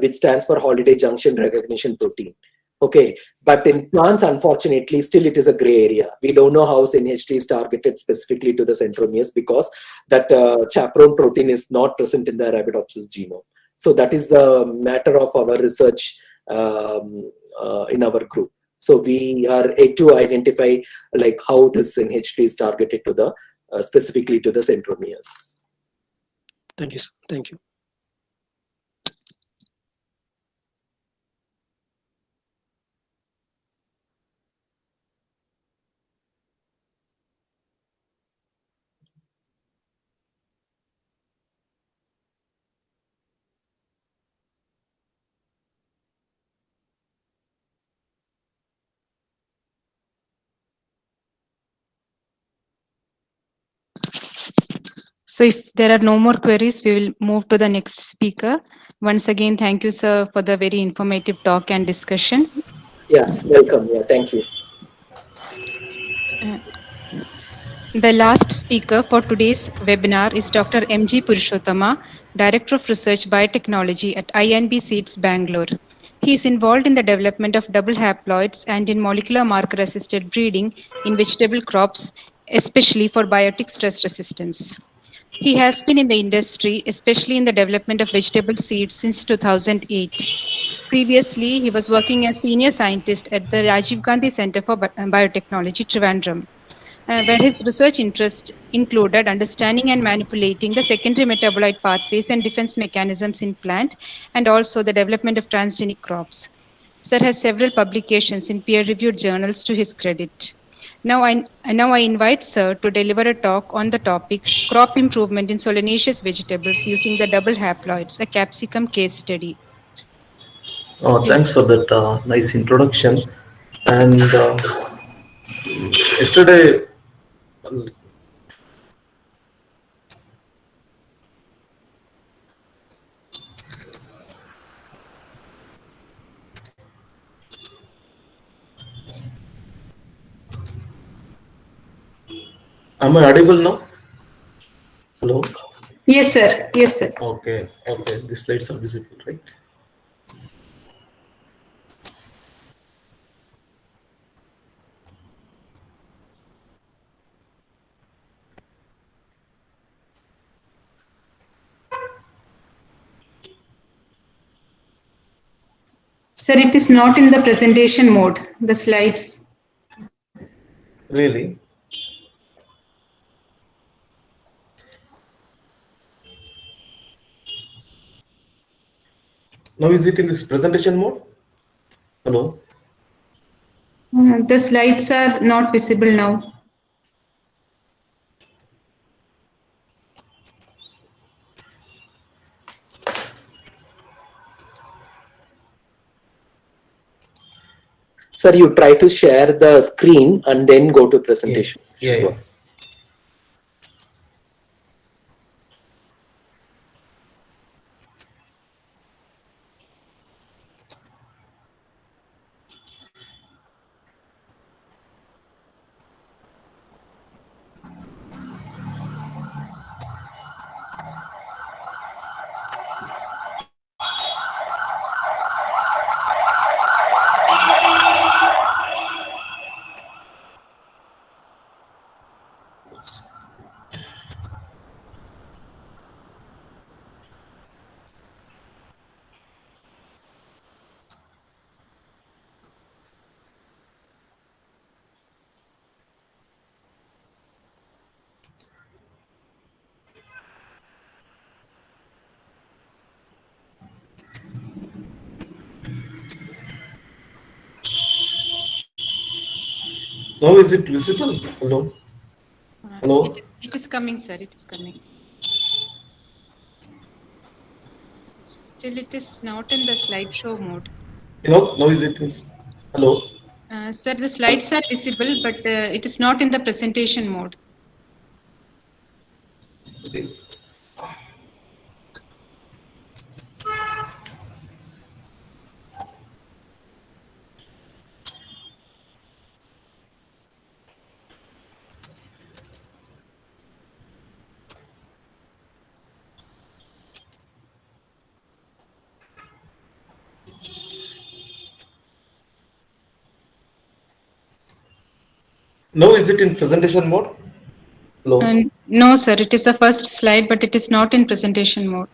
[SPEAKER 15] which stands for Holiday Junction Recognition Protein. Okay, but in plants, unfortunately, still it is a gray area. We don't know how NH3 is targeted specifically to the centromeres because that chaperone protein is not present in the Arabidopsis genome. So that is the matter of our research in our group. So we are able to identify like how this NH3 is targeted to the specifically to the centromeres.
[SPEAKER 1] Thank you, sir. Thank you.
[SPEAKER 3] So if there are no more queries, we will move to the next speaker. Once again, thank you, sir, for the very informative talk and discussion.
[SPEAKER 15] Yeah, welcome. Yeah, thank you.
[SPEAKER 3] The last speaker for today's webinar is Dr. M.G. Purushottama, Director of Research Biotechnology at INB Seeds, Bangalore. He is involved in the development of double haploids and in molecular marker-assisted breeding in vegetable crops, especially for biotic stress resistance. He has been in the industry, especially in the development of vegetable seeds, since 2008. Previously, he was working as senior scientist at the Rajiv Gandhi Center for Biotechnology, Trivandrum, where his research interest included understanding and manipulating the secondary metabolite pathways and defense mechanisms in plant, and also the development of transgenic crops. Sir has several publications in peer-reviewed journals to his credit. Now I invite Sir to deliver a talk on the topic crop improvement in solanaceous vegetables using the double haploids, a capsicum case study.
[SPEAKER 19] Thanks for that nice introduction. And yesterday, am I audible now? Hello?
[SPEAKER 11] Yes, sir. Yes, sir.
[SPEAKER 19] Okay, okay. The slides are visible, right?
[SPEAKER 11] Sir, it is not in the presentation mode, the slides.
[SPEAKER 19] Really? Now is it in this presentation mode? Hello?
[SPEAKER 11] The slides are not visible now.
[SPEAKER 15] Sir, you try to share the screen and then go to presentation.
[SPEAKER 19] Yeah. Now is it visible? Hello? Hello?
[SPEAKER 3] It is coming, sir. It is coming. Still, it is not in the slideshow mode.
[SPEAKER 19] Now is it in... Hello?
[SPEAKER 3] Sir, the slides are visible, but it is not in the presentation mode.
[SPEAKER 19] Okay. Now is it in presentation mode? Hello?
[SPEAKER 3] No, sir. It is the first slide, but it is not in presentation mode.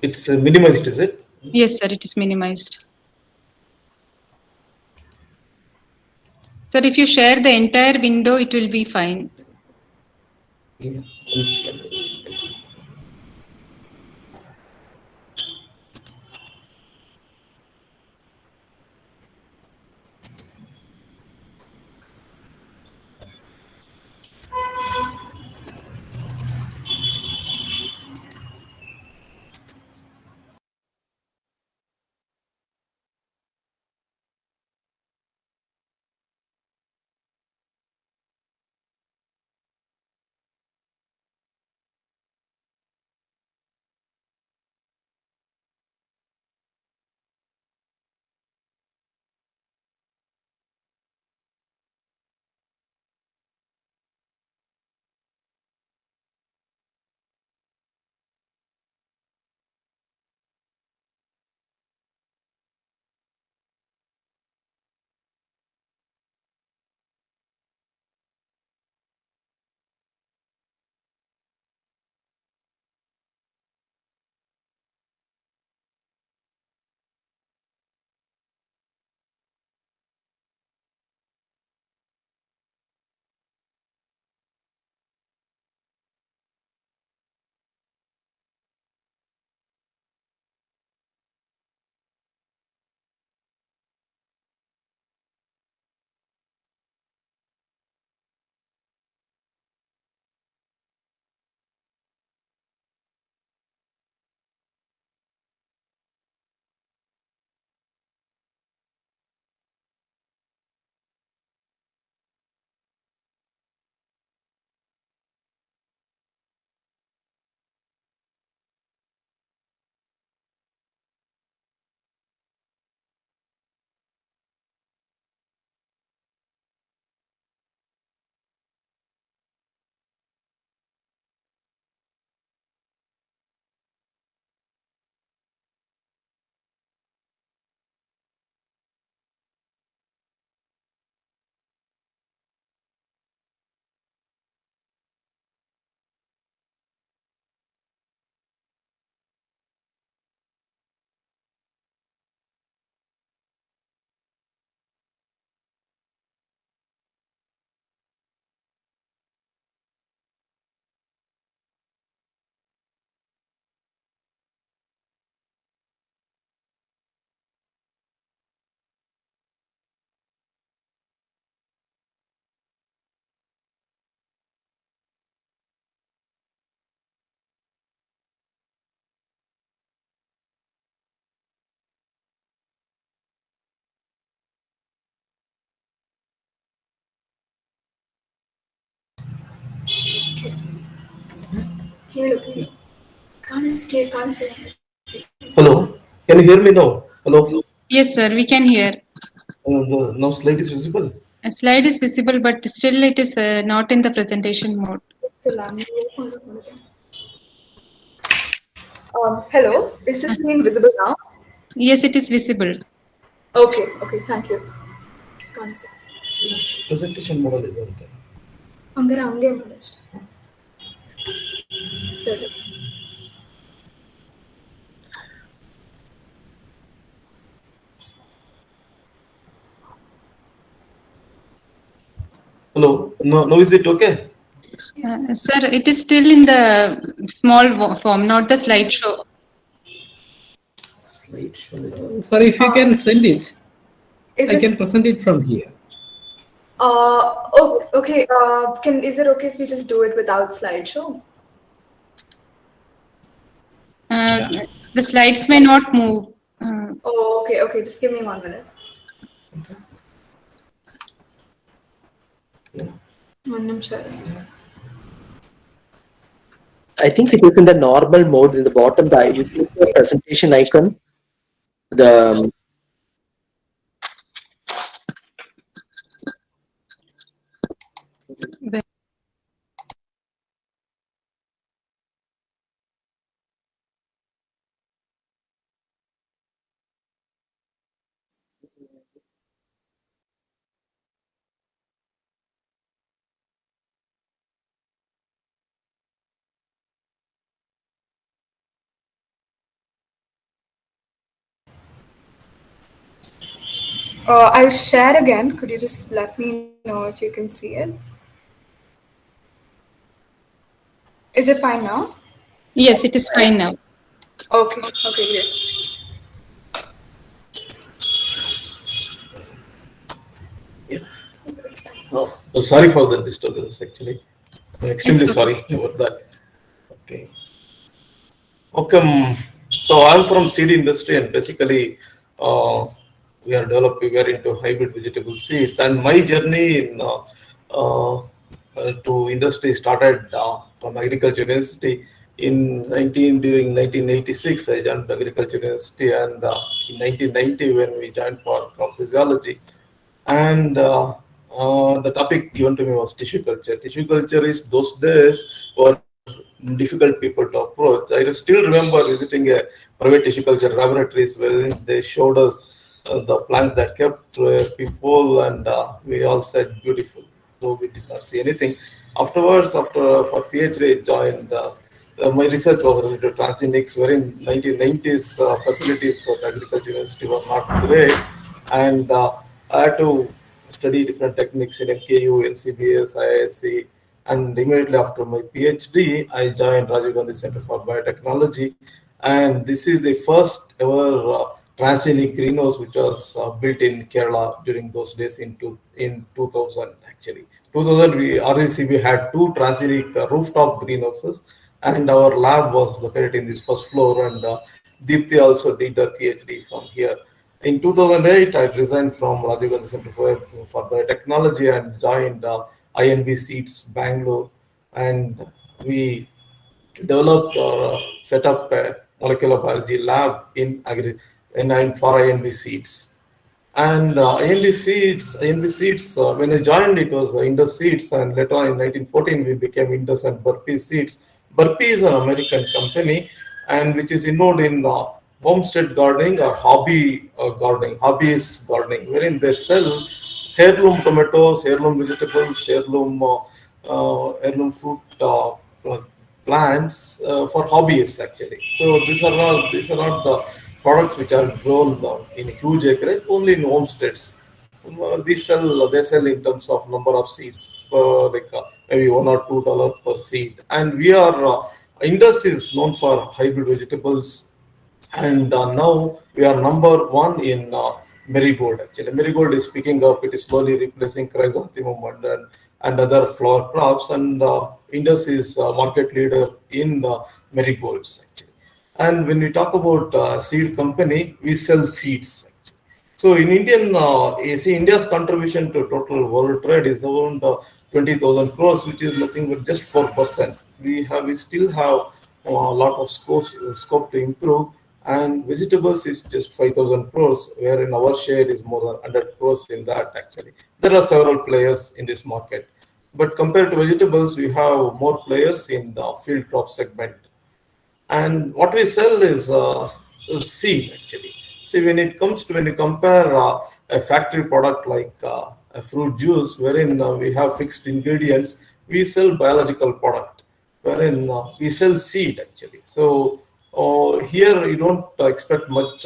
[SPEAKER 19] It's minimized, is it?
[SPEAKER 3] Yes, sir. It is minimized. Sir, if you share the entire window, it will be fine.
[SPEAKER 19] Yeah. Hello, can you hear me now? Hello.
[SPEAKER 11] Yes, sir, we can hear.
[SPEAKER 19] Now slide is visible.
[SPEAKER 11] A slide is visible, but still it is not in the presentation mode.
[SPEAKER 20] Hello, is this screen visible now?
[SPEAKER 11] Yes, it is visible.
[SPEAKER 20] Okay, thank you.
[SPEAKER 19] Presentation model is Hello, no, is it okay?
[SPEAKER 11] Sir, it is still in the small form, not the slideshow.
[SPEAKER 4] Sir, if you can send it, I can
[SPEAKER 20] it-
[SPEAKER 4] present it from here.
[SPEAKER 20] Okay. Is it okay if we just do it without slideshow?
[SPEAKER 11] The slides may not move.
[SPEAKER 20] Okay. Just give me 1 minute.
[SPEAKER 15] I think it is in the normal mode in the bottom. You click the presentation icon. The
[SPEAKER 20] I'll share again. Could you just let me know if you can see it? Is it fine now?
[SPEAKER 11] Yes, it is fine now.
[SPEAKER 20] Okay, great.
[SPEAKER 19] Oh, sorry for the disturbance, actually. I'm extremely sorry about that. Okay. So I'm from seed industry, and basically we are into hybrid vegetable seeds. And my journey in to industry started from agriculture university during 1986. I joined agriculture university, and in 1990 when we joined for crop physiology, and the topic given to me was tissue culture. Tissue culture is those days were difficult people to approach. I still remember visiting a private tissue culture laboratories where they showed us the plants that kept people, and we all said beautiful, though we did not see anything. Afterwards, for PhD, I joined. My research was related to transgenics, where in 1990s facilities for the agriculture university were not great, and I had to study different techniques in MKU, NCBS, IISc, and immediately after my PhD, I joined Rajiv Gandhi Center for Biotechnology, and this is the first ever transgenic greenhouse which was built in Kerala during those days in 2000. Actually, 2000 RCB had 2 transgenic rooftop greenhouses, and our lab was located in this first floor, and Deepthi also did her PhD from here. In 2008, I resigned from Rajiv Gandhi Center for Biotechnology and joined INB Seeds Bangalore, and we developed or set up a molecular biology lab in for INB Seeds. And INB Seeds, when I joined, it was Indus Seeds, and later on in 1914 we became Indus and Burpee Seeds. Burpee is an American company, and which is involved in homestead gardening or hobbyist gardening, wherein they sell heirloom tomatoes, heirloom vegetables, heirloom fruit plants for hobbyists actually. So these are not the products which are grown in huge acreage, only in homesteads. They sell in terms of number of seeds, maybe $1 or $2 per seed. And we are Indus is known for hybrid vegetables, and now we are number 1 in marigold. Actually, marigold is picking up; it is slowly replacing chrysanthemum and other flower crops. And Indus is market leader in marigolds. Actually, and when we talk about seed company, we sell seeds. So in India's contribution to total world trade is around 20,000 crores, which is nothing but just 4%. we still have a lot of scope to improve. And vegetables is just 5,000 crores, wherein our share is more than 100 crores in that actually. There are several players in this market. But compared to vegetables, we have more players in the field crop segment. And what we sell is seed actually. See, when you compare a factory product like a fruit juice, wherein we have fixed ingredients, we sell biological product, wherein we sell seed actually. So here you don't expect much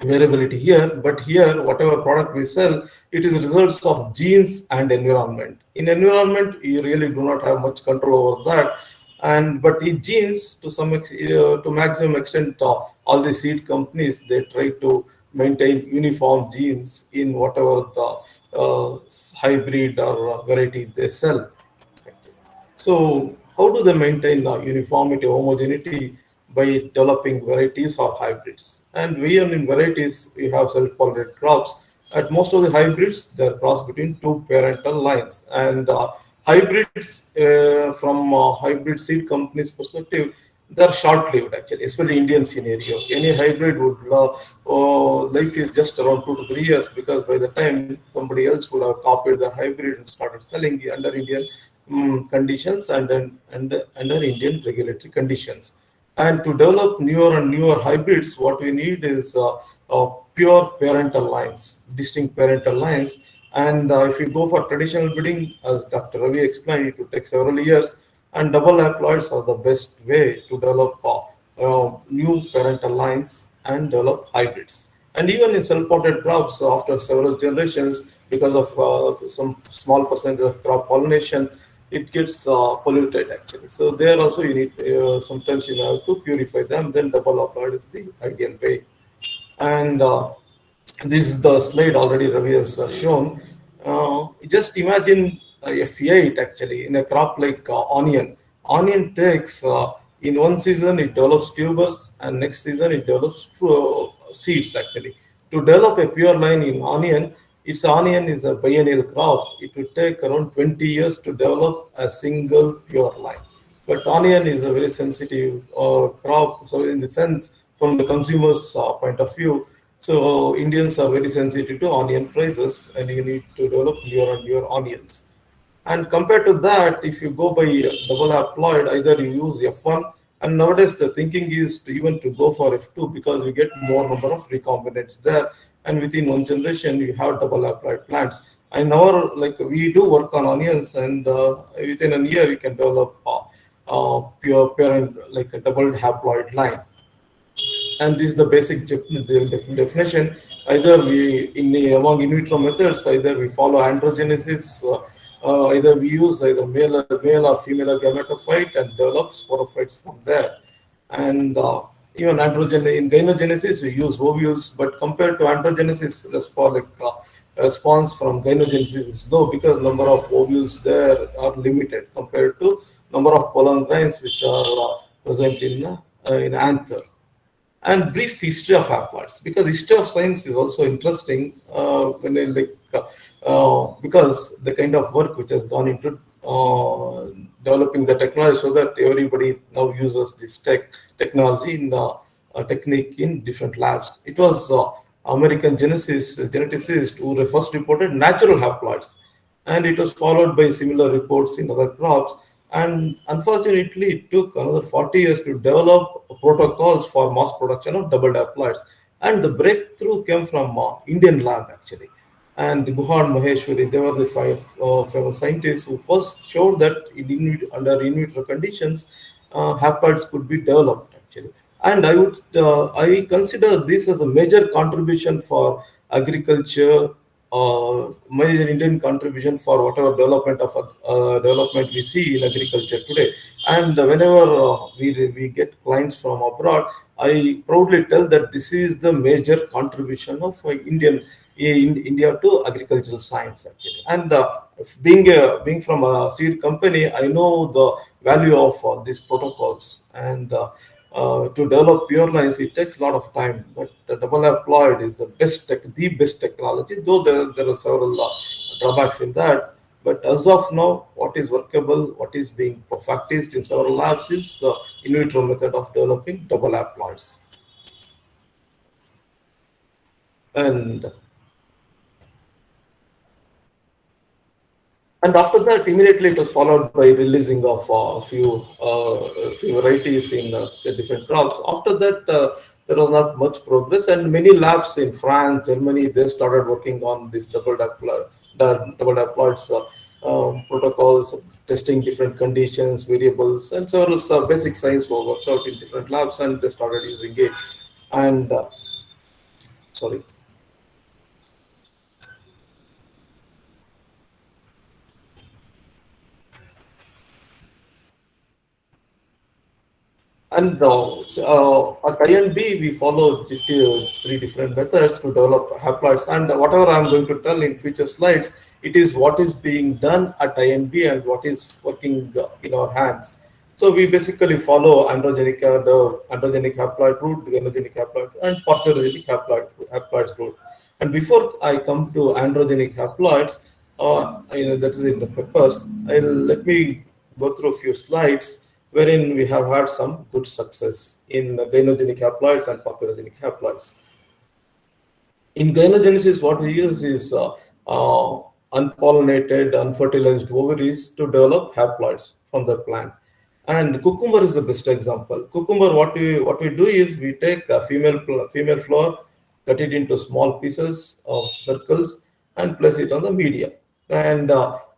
[SPEAKER 19] variability here, but here whatever product we sell, it is results of genes and environment. In environment, you really do not have much control over that. But in genes, to maximum extent, all the seed companies, they try to maintain uniform genes in whatever the hybrid or variety they sell. So how do they maintain uniformity, homogeneity? By developing varieties or hybrids. And in varieties, we have self-pollinated crops. At most of the hybrids, they're crossed between two parental lines. And hybrids, from hybrid seed companies' perspective, they're short-lived actually, especially Indian scenario. Any hybrid would life is just around 2 to 3 years, because by the time somebody else would have copied the hybrid and started selling it under Indian conditions and under Indian regulatory conditions. And to develop newer and newer hybrids, what we need is pure parental lines, distinct parental lines. And if you go for traditional breeding, as Dr. Ravi explained, it will take several years. And double haploids are the best way to develop new parental lines and develop hybrids. And even in self-potted crops, after several generations, because of some small percentage of crop pollination, it gets polluted actually. So there also you need, sometimes you have to purify them, then double haploid is the ideal way. And this is the slide already Ravi has shown. Just imagine a F8 actually in a crop like onion. Onion takes, in one season it develops tubers, and next season it develops seeds actually. To develop a pure line in onion, onion is a biennial crop. It will take around 20 years to develop a single pure line. But onion is a very sensitive crop. So in the sense, from the consumer's point of view, so Indians are very sensitive to onion prices, and you need to develop newer and newer onions. And compared to that, if you go by double haploid, either you use F1, and nowadays the thinking is to even to go for F2, because we get more number of recombinants there. And within one generation, you have double haploid plants. And now, we do work on onions, and within a year, we can develop pure parent, like a double haploid line. And this is the basic definition. Either among in vitro methods, either we follow androgenesis, either we use either male or female gametophyte and develop sporophytes from there. And even in gynogenesis, we use ovules, but compared to androgenesis, response from gynogenesis is low, because number of ovules there are limited compared to number of pollen grains which are present in anther. And brief history of haploids, because history of science is also interesting because the kind of work which has gone into developing the technology, so that everybody now uses this technology in technique in different labs. It was American geneticist who first reported natural haploids, and it was followed by similar reports in other crops. And unfortunately, it took another 40 years to develop protocols for mass production of double haploids. And the breakthrough came from Indian lab actually. And Guha and Maheshwari, they were the 5 famous scientists who first showed that under in vitro conditions, haploids could be developed actually. And I consider this as a major contribution for agriculture, major Indian contribution for whatever development we see in agriculture today. And whenever we get clients from abroad, I proudly tell that this is the major contribution of India to agricultural science actually. And being from a seed company, I know the value of these protocols. And to develop pure lines, it takes a lot of time, but the double haploid is the best technology, though there are several drawbacks in that. But as of now, what is workable, what is being practiced in several labs is in vitro method of developing double haploids. And after that, immediately it was followed by releasing of a few varieties in different crops. After that, there was not much progress, and many labs in France, Germany, they started working on these double haploids protocols, testing different conditions, variables, and several basic science were worked out in different labs, and they started using it. And sorry. And at INB, we follow three different methods to develop haploids. And whatever I'm going to tell in future slides, it is what is being done at INB and what is working in our hands. So we basically follow androgenic haploid route, genogenic haploid, and parthenogenic haploids route. And before I come to androgenic haploids, that is in the papers, let me go through a few slides wherein we have had some good success in gynogenic haploids and parthenogenic haploids. In gynogenesis, what we use is unpollinated, unfertilized ovaries to develop haploids from the plant. And cucumber is the best example. Cucumber, what we do is we take a female flower, cut it into small pieces of circles, and place it on the media. And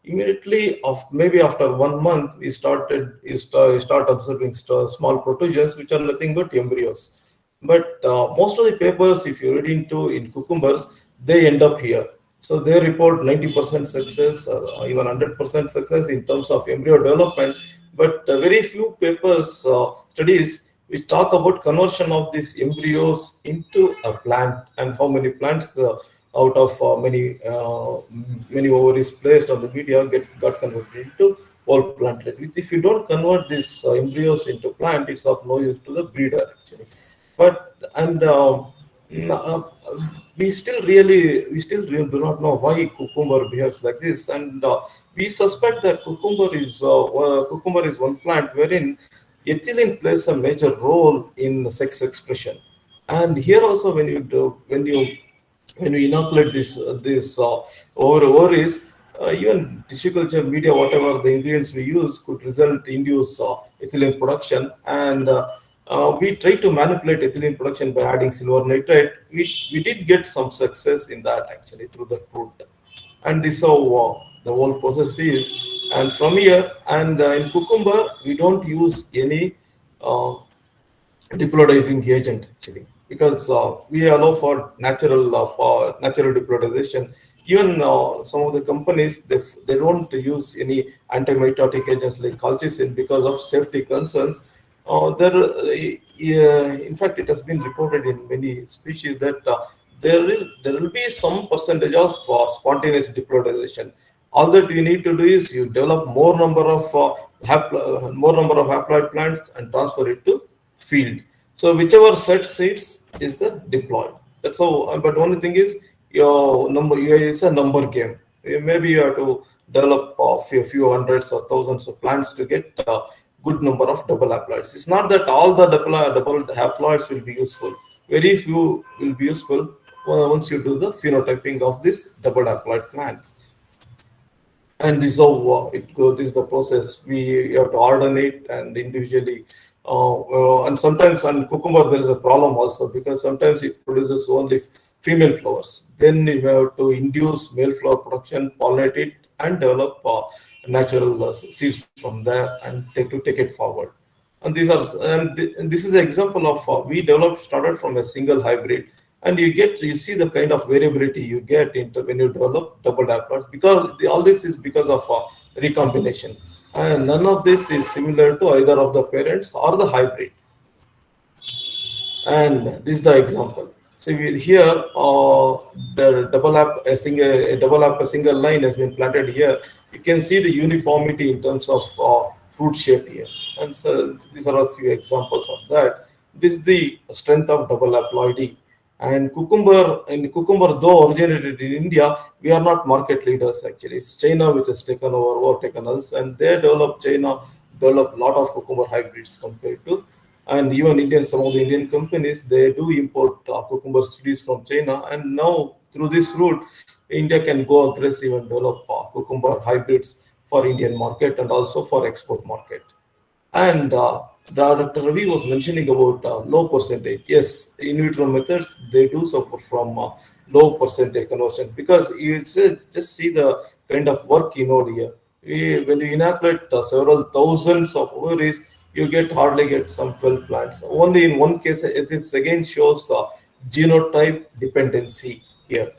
[SPEAKER 19] immediately, maybe after 1 month, you start observing small protrusions, which are nothing but embryos. But most of the papers, if you read into in cucumbers, they end up here. So they report 90% success or even 100% success in terms of embryo development. But very few papers, studies, which talk about conversion of these embryos into a plant and how many plants out of many ovaries placed on the media got converted into whole plantlet. If you don't convert these embryos into plant, it's of no use to the breeder actually. But we still really do not know why cucumber behaves like this, and we suspect that cucumber is one plant wherein ethylene plays a major role in sex expression. And here also, when you inoculate this ovaries, even tissue culture media, whatever the ingredients we use, could induce ethylene production. And we tried to manipulate ethylene production by adding silver nitrate. We did get some success in that actually through the root. And this is how the whole process is. And from here, and in cucumber, we don't use any depolarizing agent actually, because we allow for natural depolarization. Even some of the companies, they don't use any antimitotic agents like colchicine because of safety concerns. In fact, it has been reported in many species that there will be some percentage of spontaneous depolarization. All that you need to do is you develop more number of haploid plants and transfer it to field. So whichever set seeds is the deployed. That's how. But only thing is it's a number game. Maybe you have to develop a few hundreds or thousands of plants to get a good number of double haploids. It's not that all the double haploids will be useful. Very few will be useful once you do the phenotyping of these double haploid plants. And this is how it goes. This is the process. We have to ordinate and individually. And sometimes on cucumber there is a problem also, because sometimes it produces only female flowers. Then you have to induce male flower production, pollinate it, and develop natural seeds from there and take it forward. And this is an example of we started from a single hybrid, and you see the kind of variability you get when you develop double haploids, because all this is because of recombination, and none of this is similar to either of the parents or the hybrid. And this is the example. So here, a single line has been planted here. You can see the uniformity in terms of fruit shape here. And so these are a few examples of that. This is the strength of double haploidy. And cucumber, though originated in India, we are not market leaders actually. It's China which has overtaken us, and China developed a lot of cucumber hybrids compared to, and even some of the Indian companies, they do import cucumber seeds from China, and now through this route, India can go aggressive and develop cucumber hybrids for Indian market and also for export market. And Dr. Ravi was mentioning about low percentage. Yes, in vitro methods, they do suffer from low percentage conversion, because you just see the kind of work here. When you inoculate several thousands of ovaries, you hardly get some 12 plants. Only in one case, this again shows genotype dependency here.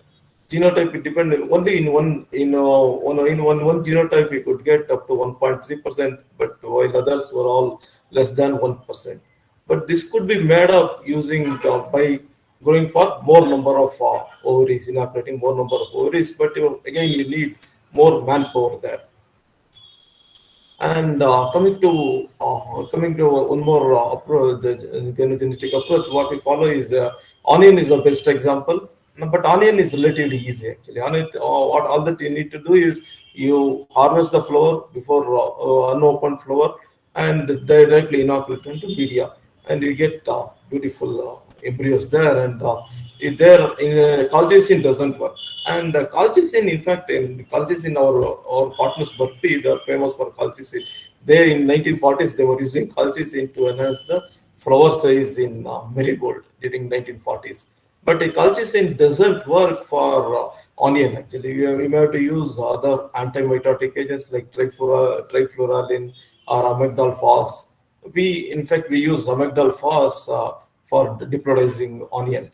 [SPEAKER 19] Genotype dependent only in one genotype we could get up to 1.3%, but while others were all less than 1%. But this could be made up using by going for more number of ovaries, inoculating more number of ovaries. But again, you need more manpower there. And coming to one more approach, the genetic approach, what we follow is onion is the best example. But onion is relatively easy actually. On it, what all that you need to do is you harvest the flower before unopened flower and directly inoculate into media, and you get beautiful embryos there. And colchicine doesn't work. And colchicine, in fact, our partners Burpee, they are famous for colchicine. They in 1940s they were using colchicine to enhance the flower size in marigold during 1940s. But colchicine doesn't work for onion actually. We may have to use other antimitotic agents like trifluralin or amygdalphos. We use amygdalphos for diploidizing onion.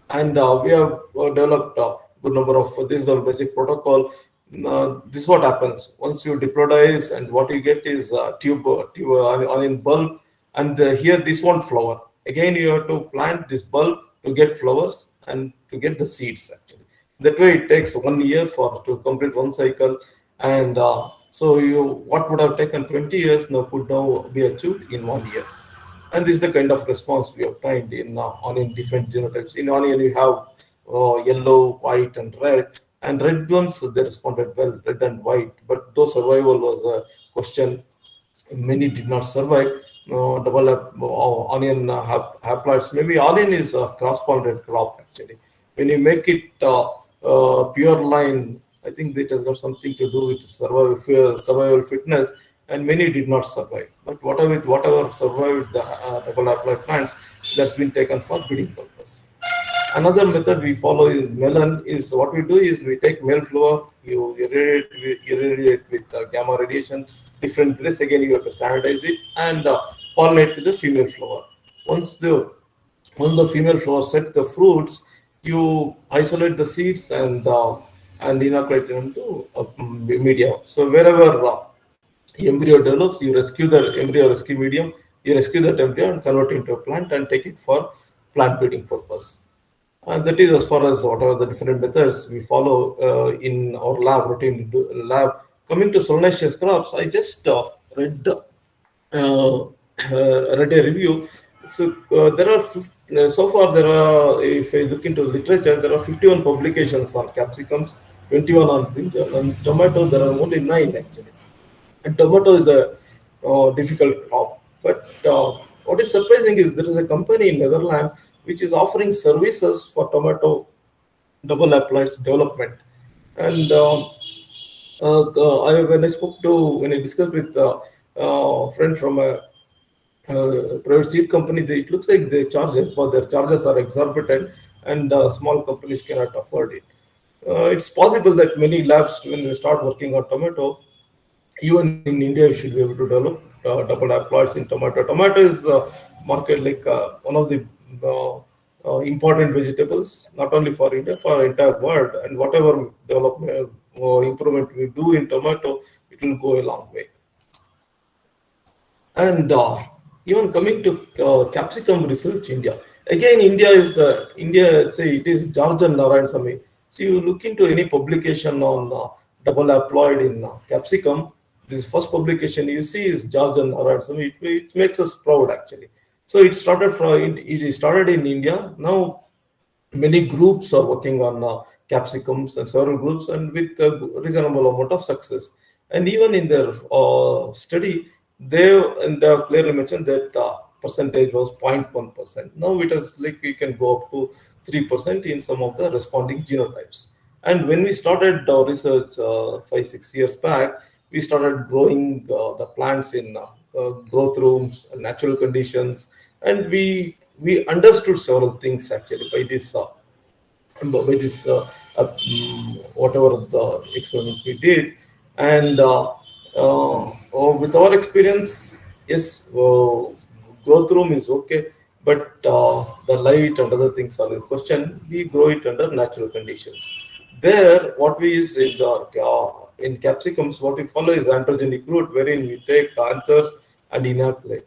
[SPEAKER 19] And we have developed a good number of, this is the basic protocol. This is what happens. Once you diploidize, and what you get is tube onion bulb, and here this one flower. Again, you have to plant this bulb to get flowers and to get the seeds actually. That way it takes 1 year to complete one cycle. And so what would have taken 20 years could now be achieved in 1 year. And this is the kind of response we obtained in onion different genotypes. In onion, you have yellow, white, and red. And red ones, they responded well, red and white. But though survival was a question, many did not survive. Onion haploids. Maybe onion is a cross-pollinated crop actually. When you make it pure line, I think it has got something to do with survival fitness, and many did not survive. But whatever survived the double haploid plants, that's been taken for breeding purpose. Another method we follow in melon is what we do is we take male flower, you irradiate with gamma radiation, different place. Again, you have to standardize it and pollinate with the female flower. Once the female flower set the fruits, you isolate the seeds and inoculate them into media. So wherever embryo develops, you rescue the embryo rescue medium, you rescue that embryo and convert it into a plant and take it for plant breeding purpose. And that is as far as what are the different methods we follow in our routine lab. Coming to solanaceous crops, I just read a review. So if I look into literature, there are 51 publications on capsicums, 21 on brinjal, and tomato there are only 9 actually. And tomato is a difficult crop. But what is surprising is there is a company in Netherlands which is offering services for tomato double haploids development. And when I discussed with a friend from a private seed company, it looks like they charge, but their charges are exorbitant, and small companies cannot afford it. It's possible that many labs, when they start working on tomato, even in India, you should be able to develop double haploids in tomato. Tomato is market like one of the important vegetables, not only for India, for entire world. And whatever development or improvement we do in tomato, it will go a long way. And even coming to capsicum research, India. Again, India, say it is George and Narayan. So you look into any publication on double haploid in capsicum, this first publication you see is George and Narayan. It makes us proud actually. So it started it started in India. Now many groups are working on capsicums and several groups, and with a reasonable amount of success. And even in their study, they clearly mentioned that percentage was 0.1%. Now it is like we can go up to 3% in some of the responding genotypes. And when we started our research 5-6 years back, we started growing the plants in growth rooms, natural conditions, and we understood several things actually by this whatever the experiment we did. And with our experience, yes, growth room is okay, but the light and other things are in question. We grow it under natural conditions. There, what we use in capsicums, what we follow is androgenic route, wherein we take anthers and inoculate.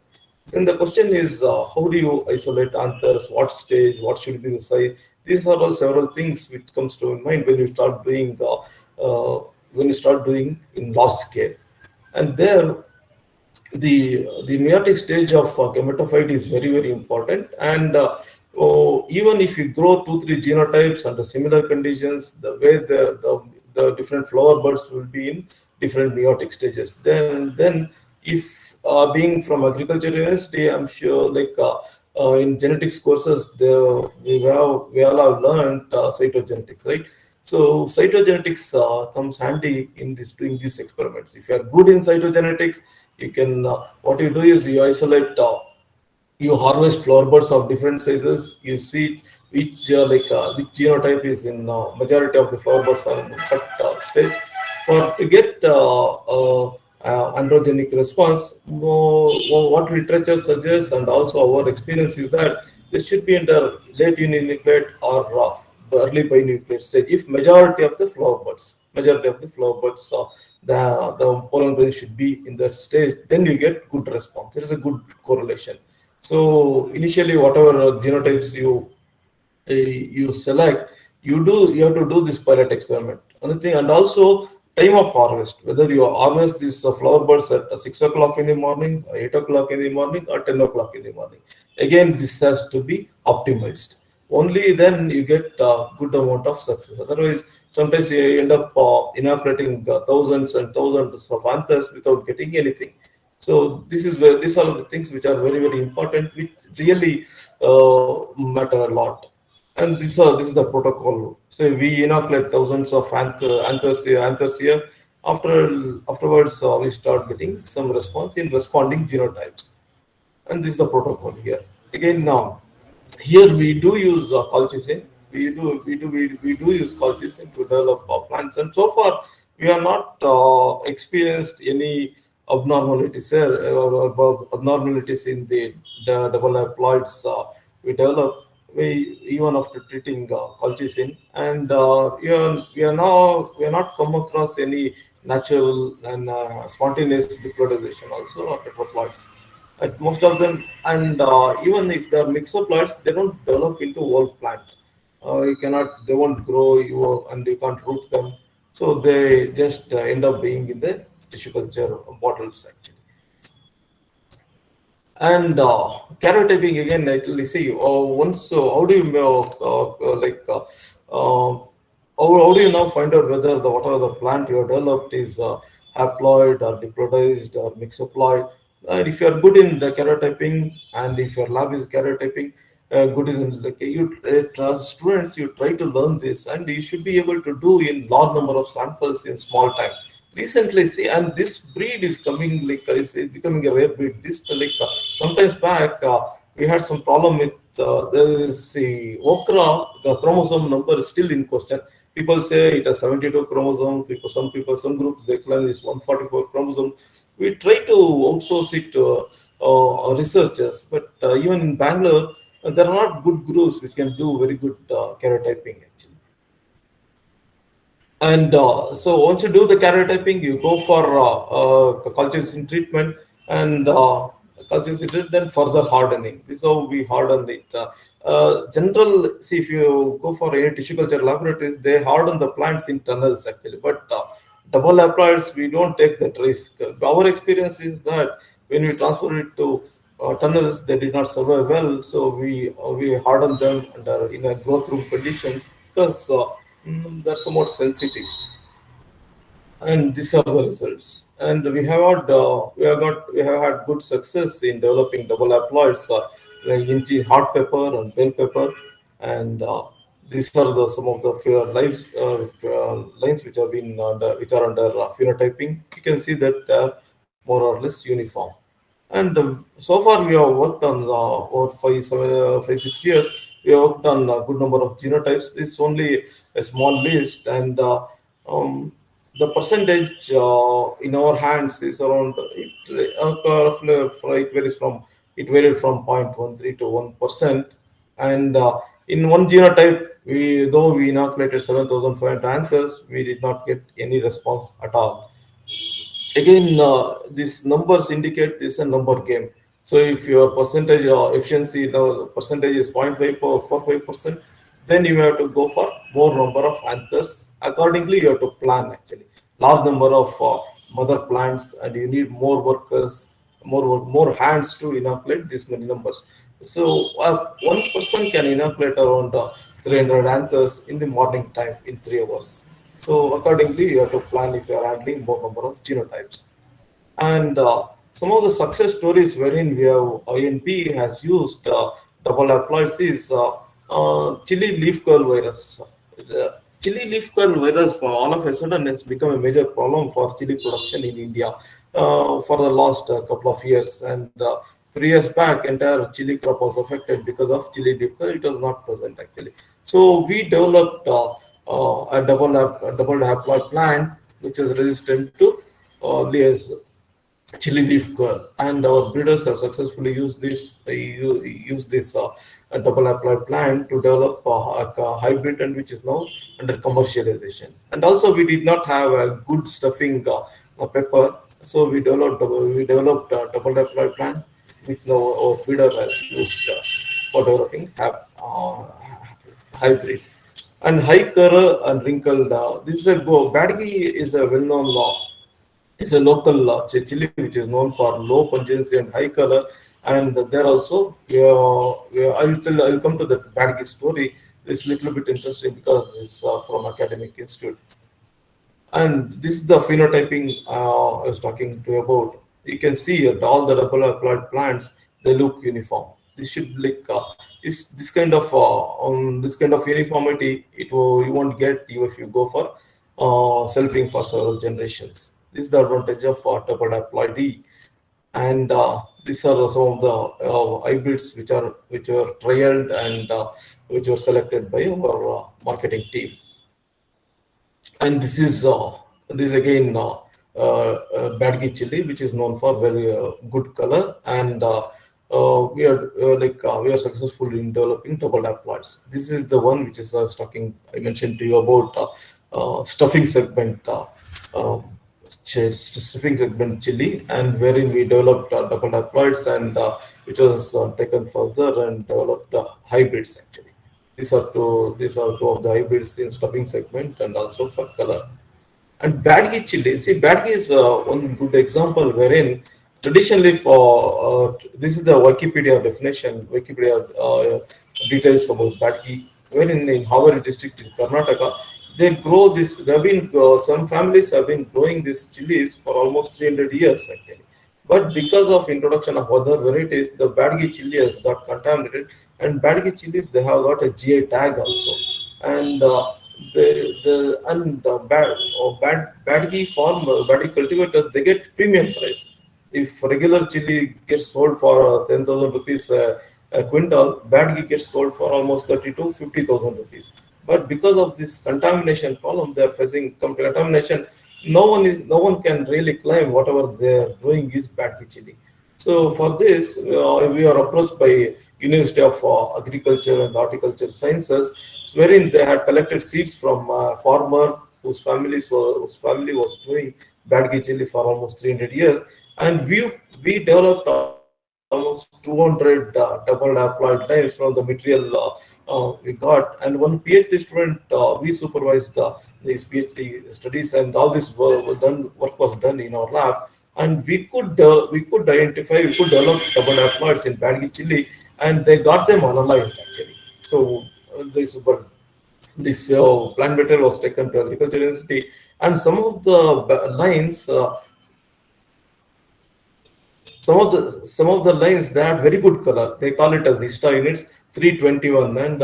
[SPEAKER 19] Then the question is, how do you isolate anthers? What stage? What should be the size? These are all several things which comes to mind when you start doing in large scale. And there, the meiotic stage of gametophyte is very, very important. And even if you grow 2-3 genotypes under similar conditions, the way the different flower buds will be in different meiotic stages. Then if being from agriculture university, I'm sure in genetics courses, we all have learned cytogenetics, right? So cytogenetics comes handy in doing these experiments. If you are good in cytogenetics, you can what you do is you isolate, you harvest flower buds of different sizes. You see which genotype is in majority of the flower buds are in cut stage. To get androgenic response, what literature suggests and also our experience is that this should be in the late uninucleate or early binucleate stage. If majority of the flower buds, the pollen grains should be in that stage, then you get good response. There is a good correlation. So initially, whatever genotypes you select, you have to do this pilot experiment. Another thing, and also time of harvest, whether you harvest these flower buds at 6 o'clock in the morning, 8 o'clock in the morning, or 10 o'clock in the morning. Again, this has to be optimized. Only then you get a good amount of success. Otherwise, sometimes you end up inoculating thousands and thousands of anthers without getting anything. So these are the things which are very, very important, which really matter a lot. And this is the protocol. So we inoculate thousands of anthers here. Afterwards, we start getting some response in responding genotypes. And this is the protocol here. Again, now here we do use colchicine. We do use colchicine to develop plants. And so far, we have not experienced any abnormalities here, or abnormalities in the double haploids we develop. Even after treating colchicine, and we are not come across any natural and spontaneous diploidization also of tetraploids. At most of them, and even if they are mixoploids, they don't develop into whole plant. They won't grow, and you can't root them. So they just end up being in the tissue culture bottles actually. And karyotyping again, I see. How do you how do you now find out whether whatever the plant you have developed is haploid or diploidized or mixoploid? And if you are good in the karyotyping, and if your lab is karyotyping, good is in as students, you try to learn this, and you should be able to do in large number of samples in small time. Recently, see, and this breed is coming is becoming a rare breed. This sometimes back we had some problem with there is the okra. The chromosome number is still in question. People say it has 72 chromosomes. Some groups they claim it's 144 chromosomes. We try to outsource it to researchers, but even in Bangalore, there are not good groups which can do very good karyotyping actually. And so once you do the karyotyping, you go for colchicine treatment, and colchicine treatment, then further hardening. This is how we harden it. See, if you go for any tissue culture laboratories, they harden the plants in tunnels actually, but double haploids, we don't take that risk. Our experience is that when we transfer it to tunnels, they did not survive well. So we hardened them under in a growth room conditions because they're somewhat sensitive. And these are the results. And we have had good success in developing double haploids like Inchi hot pepper and bell pepper, and these are some of the lines which have been which are under phenotyping. You can see that they are more or less uniform. And so far we have worked on over 5-6 years. We have worked on a good number of genotypes. This is only a small list, and the percentage in our hands is around it varied from 0.13 to 1%. And in one genotype, though we inoculated 7,500 anthers, we did not get any response at all. Again, these numbers indicate this is a number game. So if your percentage efficiency percentage is 0.5 or 45%, then you have to go for more number of anthers. Accordingly, you have to plan actually large number of mother plants, and you need more workers, more hands to inoculate this many numbers. So one person can inoculate around 300 anthers in the morning time in 3 hours. So accordingly, you have to plan if you are handling more number of genotypes. And some of the success stories wherein we have INP has used double haploids is chili leaf curl virus. Chili leaf curl virus for all of a sudden has become a major problem for chili production in India for the last couple of years. And 3 years back, entire chili crop was affected because of chili leaf curl. It was not present actually. So we developed a double haploid plant which is resistant to chili leaf curl, and our breeders have successfully used this double haploid plant to develop a hybrid, and which is now under commercialization. And also we did not have a good stuffing pepper, so we developed a double haploid plant which now our breeder has used for developing hybrid. And high color and wrinkled. This is Badgi is a well-known is a local chili which is known for low pungency and high color. And there also, I'll come to the Badgi story. It's a little bit interesting because it's from academic institute. And this is the phenotyping I was talking to you about. You can see all the double haploid plants, they look uniform. This should like this kind of uniformity you won't get if you go for selfing for several generations. This is the advantage of double haploid. And these are some of the hybrids which are trialed and which were selected by our marketing team. And this is again Badgi chili, which is known for very good color, and we are successful in developing double haploids. This is the one which is I mentioned to you about stuffing segment chili, and wherein we developed double haploids, and which was taken further and developed hybrids actually. These are two of the hybrids in stuffing segment and also for color. And Badgi chili, see, Badgi is one good example wherein traditionally this is the Wikipedia definition, details about Badgi, wherein in Haveri district in Karnataka, they grow this. Some families have been growing these chilies for almost 300 years actually. But because of introduction of other varieties, the Badgi chili has got contaminated, and Badgi chilies, they have got a GI tag also. And Badgi cultivators, they get premium price. If regular chili gets sold for 10,000 rupees a quintal, Badgi gets sold for almost 30,000 to 50,000 rupees. But because of this contamination problem, they are facing contamination. No one can really claim whatever they are doing is Badgi chili. So for this, we are approached by University of Agriculture and Horticulture Sciences, wherein they had collected seeds from a farmer whose family was growing Badgi chili for almost 300 years, and we developed almost 200 double haploid lines from the material we got. And one PhD student, we supervised these PhD studies, and all this work was done in our lab. and we could identify, we could develop double haploids in Badgi chili, and they got them analyzed actually. So this plant material was taken to Agriculture University, and some of the lines. Some of the lines, they have very good color. They call it as ISTA units 321, and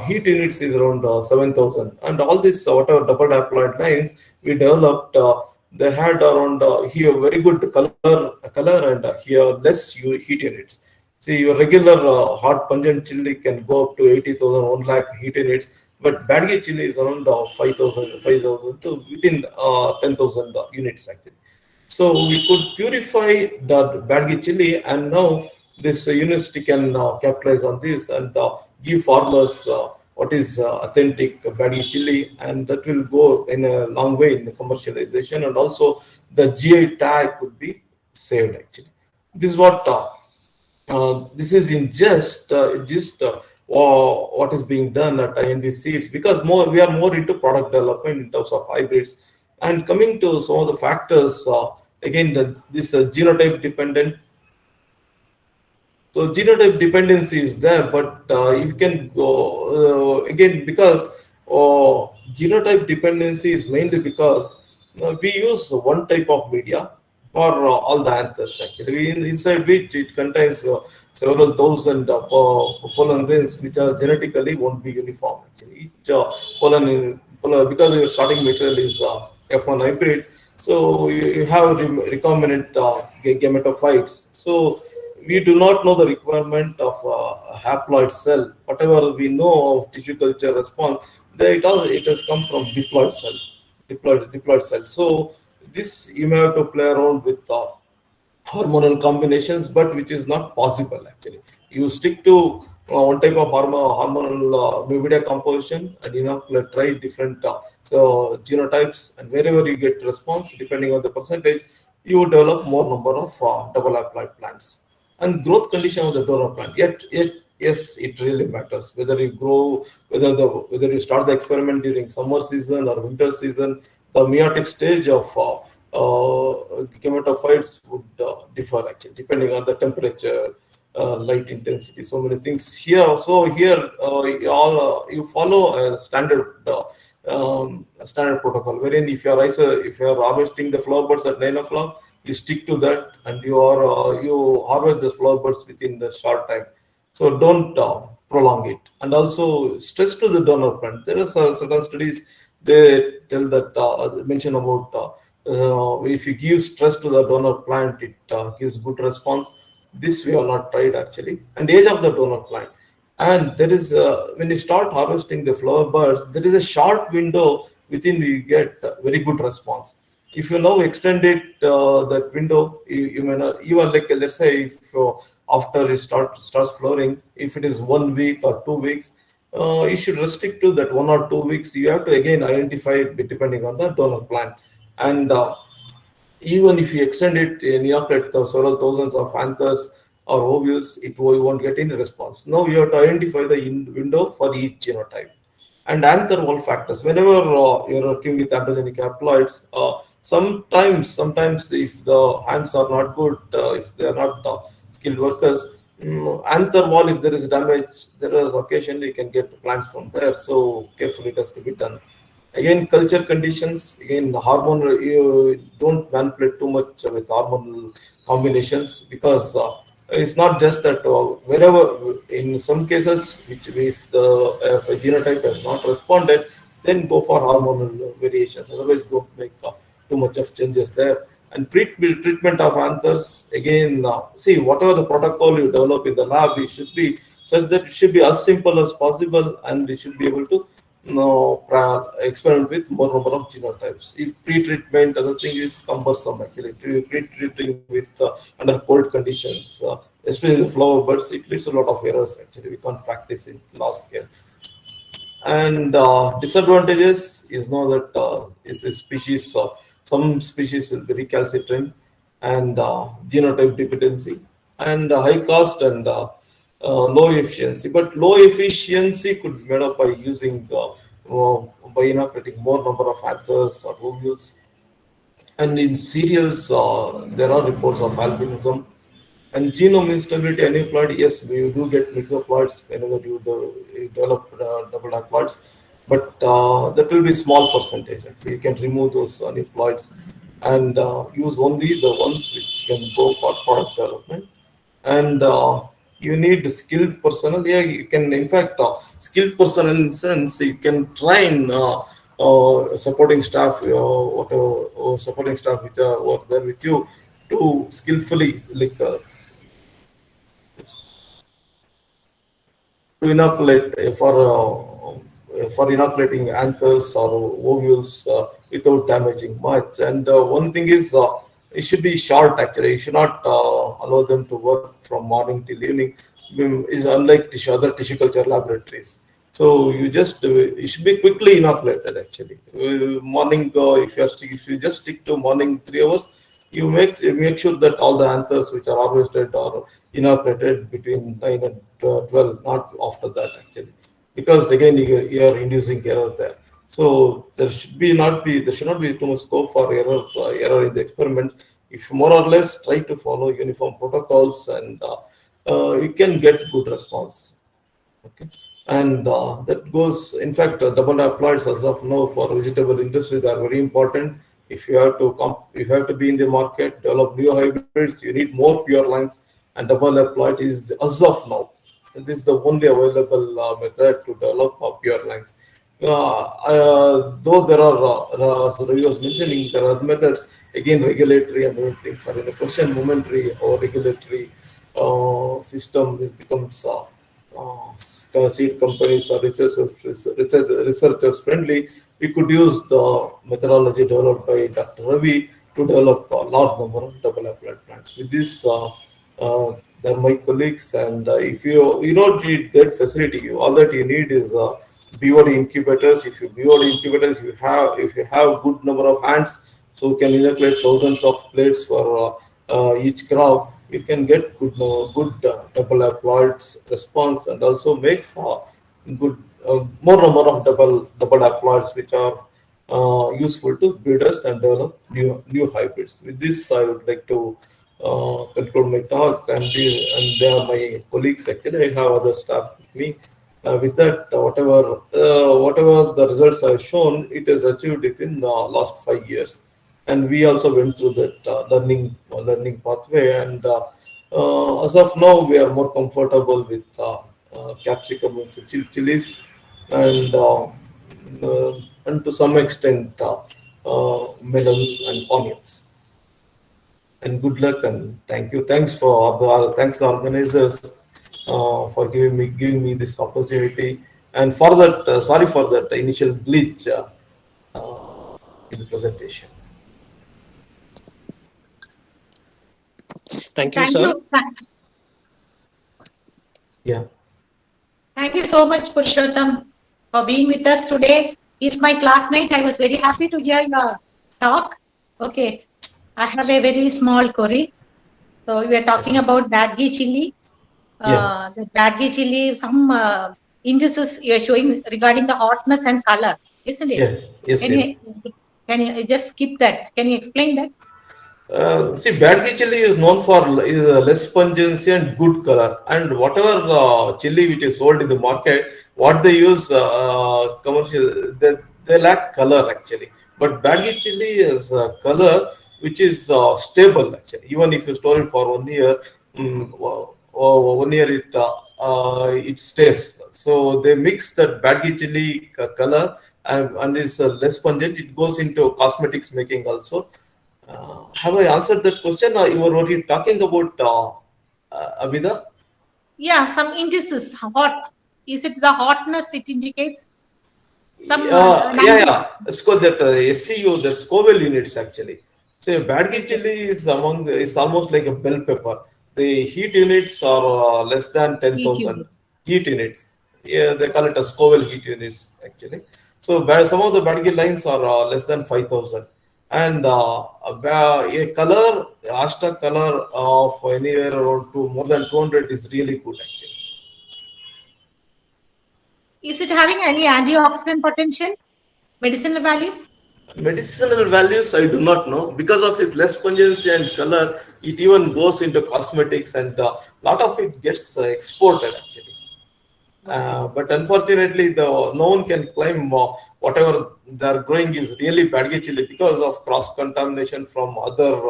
[SPEAKER 19] heat units is around 7,000. And all these whatever double haploid lines we developed, they had around here very good color and here less heat units. See, your regular hot pungent chili can go up to 80,000, 1 lakh heat units, but Badgi chili is around 5,000 to within 10,000 units actually. So we could purify the Badgi chili, and now this university can capitalize on this and give farmers what is authentic Badgi chili, and that will go in a long way in the commercialization, and also the GI tag could be saved actually. This is what this is in just what is being done at IND Seeds, because we are more into product development in terms of hybrids. And coming to some of the factors, again, this genotype dependent. So genotype dependency is there, but you can go again, because genotype dependency is mainly because we use one type of media for all the anthers actually, inside which it contains several thousand pollen grains which are genetically won't be uniform actually. Each pollen because your starting material is F1 hybrid, so you have recombinant gametophytes. So we do not know the requirement of a haploid cell. Whatever we know of tissue culture response, it has come from diploid cell. So this you may have to play around with hormonal combinations, but which is not possible actually. You stick to one type of hormonal media composition, and try different genotypes, and wherever you get response, depending on the percentage, you would develop more number of double haploid plants. And growth condition of the donor plant. Yes, it really matters whether you grow, whether you start the experiment during summer season or winter season. The meiotic stage of gametophytes would differ actually, depending on the temperature, light intensity, so many things here. So here you follow a standard protocol, wherein if you are harvesting the flower buds at 9 o'clock, you stick to that, and you harvest the flower buds within the short time. So don't prolong it. And also stress to the donor plant. There are certain studies, they tell that mention about if you give stress to the donor plant, it gives good response. This we have not tried actually. And age of the donor plant. And there is when you start harvesting the flower buds, there is a short window within you get very good response. If you now extend it, that window, you may not, even like, let's say, if after it starts flowering, if it is 1 week or 2 weeks, you should restrict to that 1 or 2 weeks. You have to again identify it depending on the donor plant. And even if you extend it, inoculate several thousands of anthers or ovules, you won't get any response. Now you have to identify the window for each genotype. And anther wall factors. Whenever you're working with androgenic haploids, sometimes if the hands are not good, if they are not skilled workers, anther wall, if there is damage, there is occasionally you can get plants from there. So carefully it has to be done. Again, culture conditions, again, hormonal, you don't manipulate too much with hormonal combinations, because it's not just that wherever, in some cases, which if a genotype has not responded, then go for hormonal variations. Otherwise, don't make too much of changes there. And treatment of anthers, again, see, whatever the protocol you develop in the lab, it should be such that it should be as simple as possible, and it should be able to experiment with more number of genotypes. If pre-treatment, other thing is cumbersome actually. Pre-treating with under cold conditions, especially the flower buds, it leads to a lot of errors actually. We can't practice in large scale. And disadvantages is that is a species. Some species will be recalcitrant, and genotype dependency, and high cost and low efficiency. But low efficiency could be made up by using by inoculating more number of anthers or ovules. And in cereals, there are reports of albinism. And genome instability aneuploid, yes, we do get microploids whenever you develop double haploids, but that will be small percentage. You can remove those aneuploids and use only the ones which can go for product development. And you need skilled personnel. Yeah, you can, in fact, skilled personnel in the sense you can train supporting staff, whatever supporting staff which are work there with you to skillfully to inoculate for inoculating anthers or ovules without damaging much. And one thing is it should be short actually. You should not allow them to work from morning till evening. Is unlike other tissue culture laboratories. So you should be quickly inoculated actually. Morning, if you just stick to morning 3 hours, you make sure that all the anthers which are harvested are inoculated between 9 and 12, not after that actually, because again you are inducing error there. So there should not be too much scope for error in the experiment. If more or less try to follow uniform protocols, and you can get good response. Okay. And that goes, in fact, double haploids as of now for vegetable industry, they are very important. If you have to be in the market, develop new hybrids, you need more pure lines, and double haploid is, as of now, this is the only available method to develop pure lines. Though there are, as Ravi was mentioning, there are other methods, again, regulatory and other things are in a question, momentary or regulatory system, it becomes seed companies or researchers friendly. We could use the methodology developed by Dr. Ravi to develop a large number of double haploid plants. With this, they're my colleagues, and if you don't need that facility, all that you need is BOD incubators. If you BOD incubators, if you have good number of hands, so you can inoculate thousands of plates for each crop. You can get good double haploids response, and also make good more number of double haploids which are useful to breeders and develop new hybrids. With this, I would like to conclude my talk, and they are my colleagues. Actually, I have other staff with me. With that, whatever the results I have shown, it is achieved within the last 5 years. And we also went through that learning pathway, and as of now we are more comfortable with capsicum and chilies, and to some extent melons and onions. And good luck, and thank you. Thanks the organizers for giving me this opportunity, and for that sorry for that initial glitch in the presentation.
[SPEAKER 1] Thank you, sir.
[SPEAKER 19] Yeah.
[SPEAKER 21] Thank you so much, Purushottam, for being with us today. It's my classmate. I was very happy to hear your talk. Okay, I have a very small query. So we are talking about Badgi chili. The Badgi chili, some indices you are showing regarding the hotness and color, isn't it?
[SPEAKER 19] Yeah. Yes.
[SPEAKER 21] Can you just skip that? Can you explain that?
[SPEAKER 19] See, Badgi chili is known for less pungency and good color. And whatever chili which is sold in the market, what they use commercial, they lack color actually. But Badgi chili is color which is stable actually. Even if you store it for 1 year, 1 year it stays. So they mix that Badgi chili color and it's less pungent. It goes into cosmetics making also. Have I answered that question, or you were already talking about Abhida?
[SPEAKER 21] Yeah, some indices. Hot. Is it the hotness it indicates? Some
[SPEAKER 19] yeah. So that SCU, the Scoville units actually. So Badgi chili is almost like a bell pepper. The heat units are less than 10,000 heat units. Yeah, they call it a Scoville heat units actually. So some of the Badgi lines are less than 5,000. And a color, Ashta color of anywhere around more than 200 is really good actually.
[SPEAKER 21] Is it having any antioxidant potential, medicinal values?
[SPEAKER 19] Medicinal values, I do not know. Because of its less pungency and color, it even goes into cosmetics, and a lot of it gets exported actually. But unfortunately, no one can claim whatever they're growing is really Badge chili because of cross contamination from other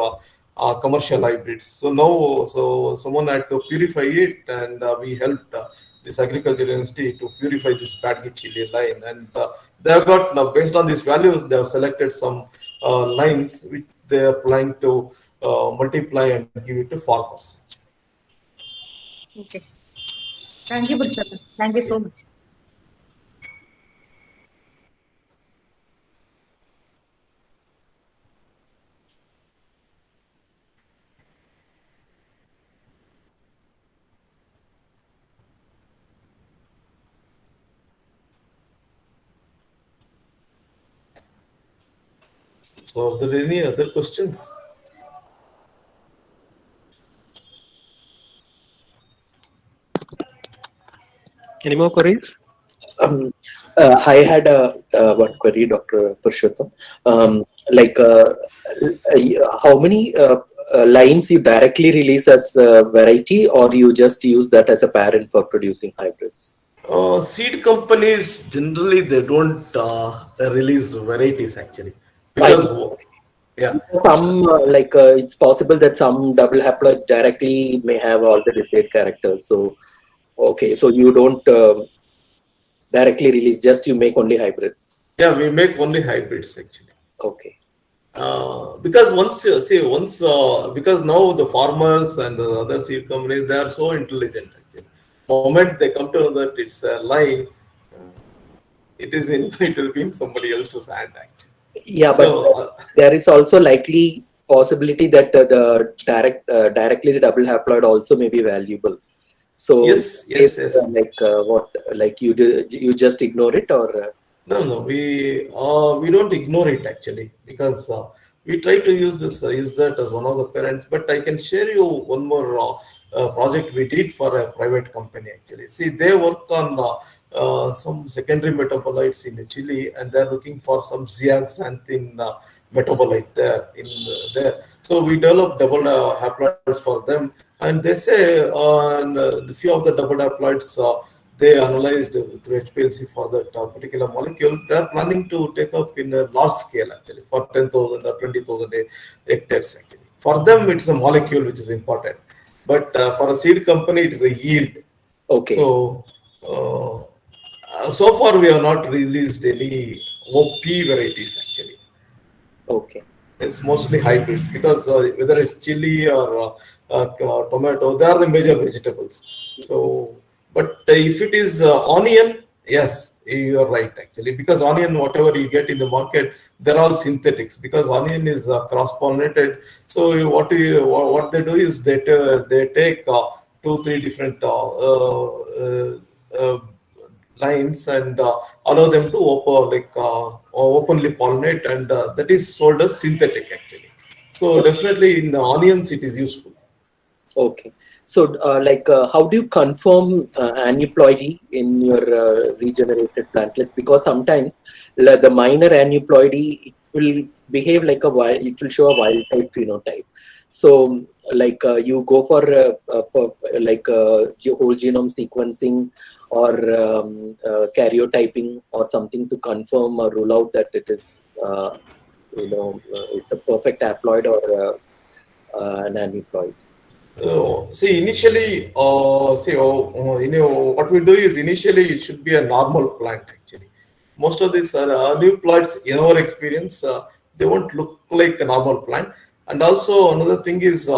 [SPEAKER 19] commercial hybrids. So now, someone had to purify it, and we helped this agriculture university to purify this Badge chili line. And they have got, now based on these values, they have selected some lines which they are planning to multiply and give it to farmers.
[SPEAKER 21] Okay. Thank you, Purushottam. Thank you so much.
[SPEAKER 19] So, are there any other questions?
[SPEAKER 1] Any more queries?
[SPEAKER 15] I had one query, Dr. Purushottam. How many lines you directly release as variety, or you just use that as a parent for producing hybrids?
[SPEAKER 19] Seed companies generally they don't release varieties actually, because
[SPEAKER 15] some it's possible that some double haploid directly may have all the delayed characters. So okay, so you don't directly release, just you make only hybrids.
[SPEAKER 19] Yeah, we make only hybrids actually.
[SPEAKER 15] Okay.
[SPEAKER 19] Because because now the farmers and the other seed companies, they are so intelligent actually. Moment they come to know that it's a line, it will be in somebody else's hand actually.
[SPEAKER 15] Yeah, but there is also likely possibility that the directly the double haploid also may be valuable. So
[SPEAKER 19] yes.
[SPEAKER 15] You just ignore it, or
[SPEAKER 19] no, we don't ignore it actually, because we try to use that as one of the parents. But I can share you one more project we did for a private company actually. See, they work on some secondary metabolites in chili, and they're looking for some zeaxanthin metabolite there. So we developed double haploids for them, and they say the few of the double haploids they analyzed through HPLC for that particular molecule. They are planning to take up in a large scale actually for 10,000 or 20,000 hectares actually. For them, it's a molecule which is important, but for a seed company, it is a yield.
[SPEAKER 15] Okay.
[SPEAKER 19] So so far we have not released any OP varieties actually.
[SPEAKER 15] Okay.
[SPEAKER 19] It's mostly hybrids, because whether it's chili or tomato, they are the major vegetables. So, but if it is onion, yes, you are right actually, because onion, whatever you get in the market, they're all synthetics, because onion is cross-pollinated. So what they do is they take 2-3 different lines and allow them to openly pollinate, and that is sold as synthetic actually. So definitely in onions it is useful.
[SPEAKER 15] Okay. So how do you confirm aneuploidy in your regenerated plantlets? Because sometimes the minor aneuploidy, it will behave like it will show a wild type phenotype. So you go for whole genome sequencing or karyotyping or something to confirm or rule out that it is it's a perfect haploid or an aneuploid.
[SPEAKER 19] See, initially, what we do is initially it should be a normal plant actually. Most of these aneuploids, in our experience, they won't look like a normal plant. And also another thing is we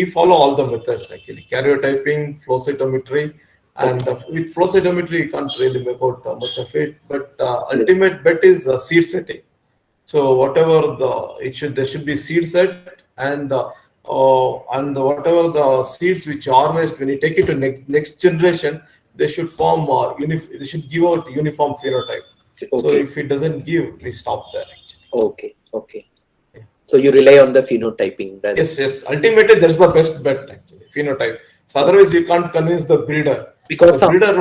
[SPEAKER 19] follow all the methods actually: karyotyping, flow cytometry, and with flow cytometry you can't really make out much of it. But ultimate bet is seed setting. So whatever there should be seed set, and whatever the seeds which are harvested, when you take it to next generation, they should form they should give out uniform phenotype. Okay. So if it doesn't give, we stop there actually.
[SPEAKER 15] Okay. So you rely on the phenotyping.
[SPEAKER 19] Yes. Ultimately, that's the best bet actually, phenotype. So otherwise, you can't convince the breeder, because the breeder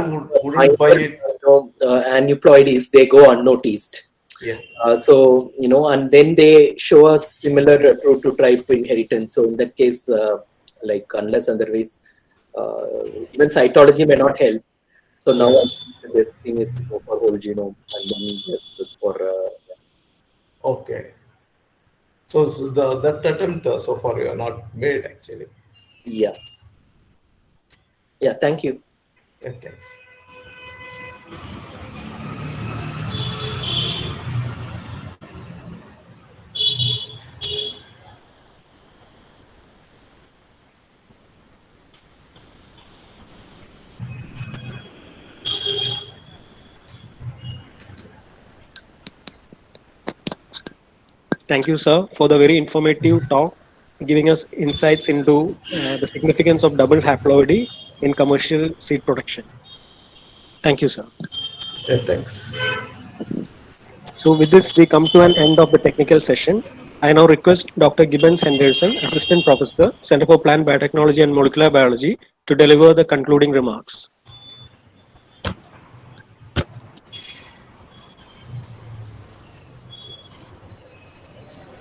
[SPEAKER 19] wouldn't buy it.
[SPEAKER 15] aneuploidies, they go unnoticed.
[SPEAKER 19] Yeah.
[SPEAKER 15] So, and then they show us similar prototype inheritance. So in that case, like unless otherwise, even cytology may not help. So now the best thing is to go for whole genome and then look for.
[SPEAKER 19] Okay. So that attempt so far you have not made actually.
[SPEAKER 15] Yeah. Yeah. Thank you.
[SPEAKER 19] Yeah. Thanks.
[SPEAKER 1] Thank you, sir, for the very informative talk, giving us insights into the significance of double haploidy in commercial seed production. Thank you, sir.
[SPEAKER 19] Yeah, thanks.
[SPEAKER 1] So with this, we come to an end of the technical session. I now request Dr. Gibbons Henderson, Assistant Professor, Center for Plant Biotechnology and Molecular Biology, to deliver the concluding remarks.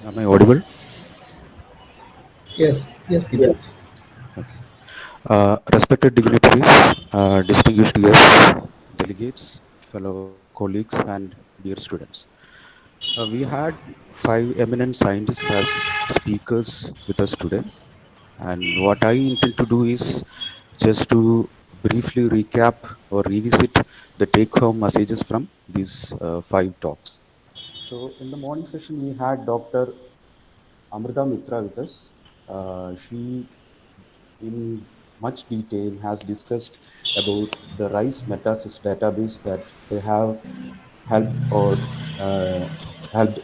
[SPEAKER 5] Am I audible?
[SPEAKER 4] Yes, Gibbons.
[SPEAKER 5] Okay. Respected dignitaries, distinguished guests, delegates, fellow colleagues, and dear students. We had 5 eminent scientists as speakers with us today. And what I intend to do is just to briefly recap or revisit the take-home messages from these 5 talks. So in the morning session, we had Dr. Amrita Mitra with us. She, in much detail, has discussed about the RISE Metasys database that they have helped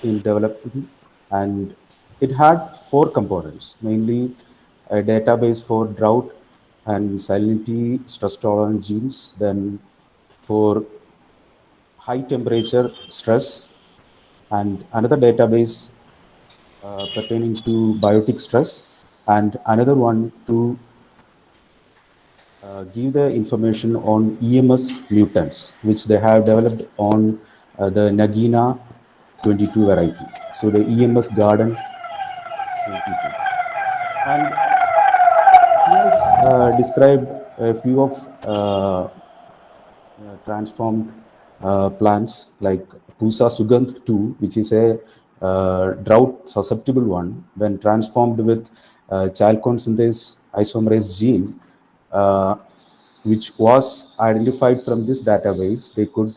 [SPEAKER 5] in developing, and it had 4 components, mainly a database for drought and salinity stress tolerant genes, then for high temperature stress, and another database pertaining to biotic stress, and another one to give the information on EMS mutants, which they have developed on the Nagina 22 variety. So the EMS Garden 22. And he has described a few of transformed plants like Pusa Sugandh 2, which is a drought susceptible one. When transformed with chalcone synthase isomerase gene, which was identified from this database, they could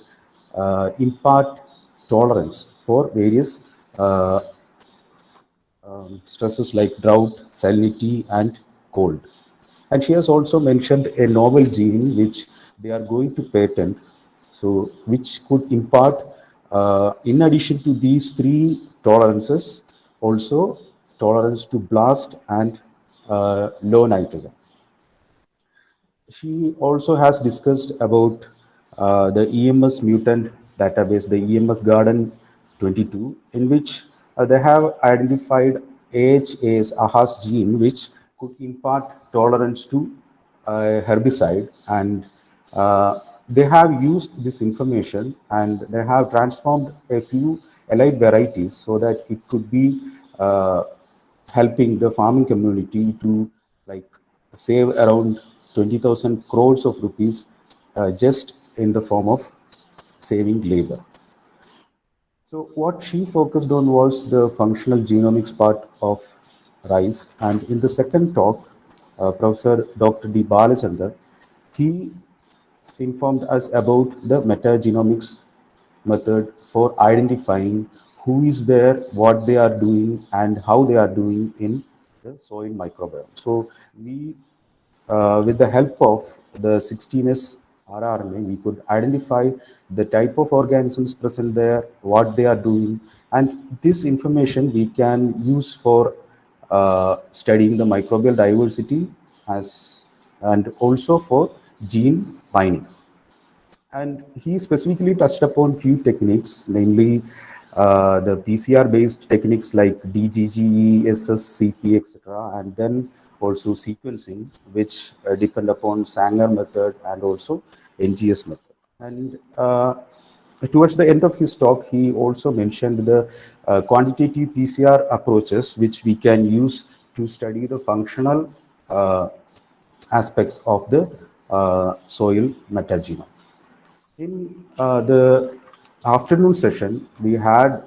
[SPEAKER 5] impart tolerance for various stresses like drought, salinity, and cold. And she has also mentioned a novel gene which they are going to patent, so which could impart, in addition to these 3 tolerances, also tolerance to blast and low nitrogen. She also has discussed about the EMS mutant database, the EMS Garden 22, in which they have identified AHAS gene, which could impart tolerance to herbicide, and they have used this information and they have transformed a few allied varieties so that it could be helping the farming community to save around 20,000 crores of rupees just in the form of saving labor. So what she focused on was the functional genomics part of RISE. And in the second talk, Professor Dr. D Balachantha, he informed us about the metagenomics method for identifying who is there, what they are doing, and how they are doing in the soil microbiome. So we, with the help of the 16S rRNA, we could identify the type of organisms present there, what they are doing, and this information we can use for studying the microbial diversity and also for gene mining. And he specifically touched upon few techniques, namely the PCR-based techniques like DGGE, SSCP, etc., and then also sequencing, which depend upon Sanger method and also NGS method. And towards the end of his talk, he also mentioned the quantitative PCR approaches, which we can use to study the functional aspects of the soil metagenome. In the afternoon session, we had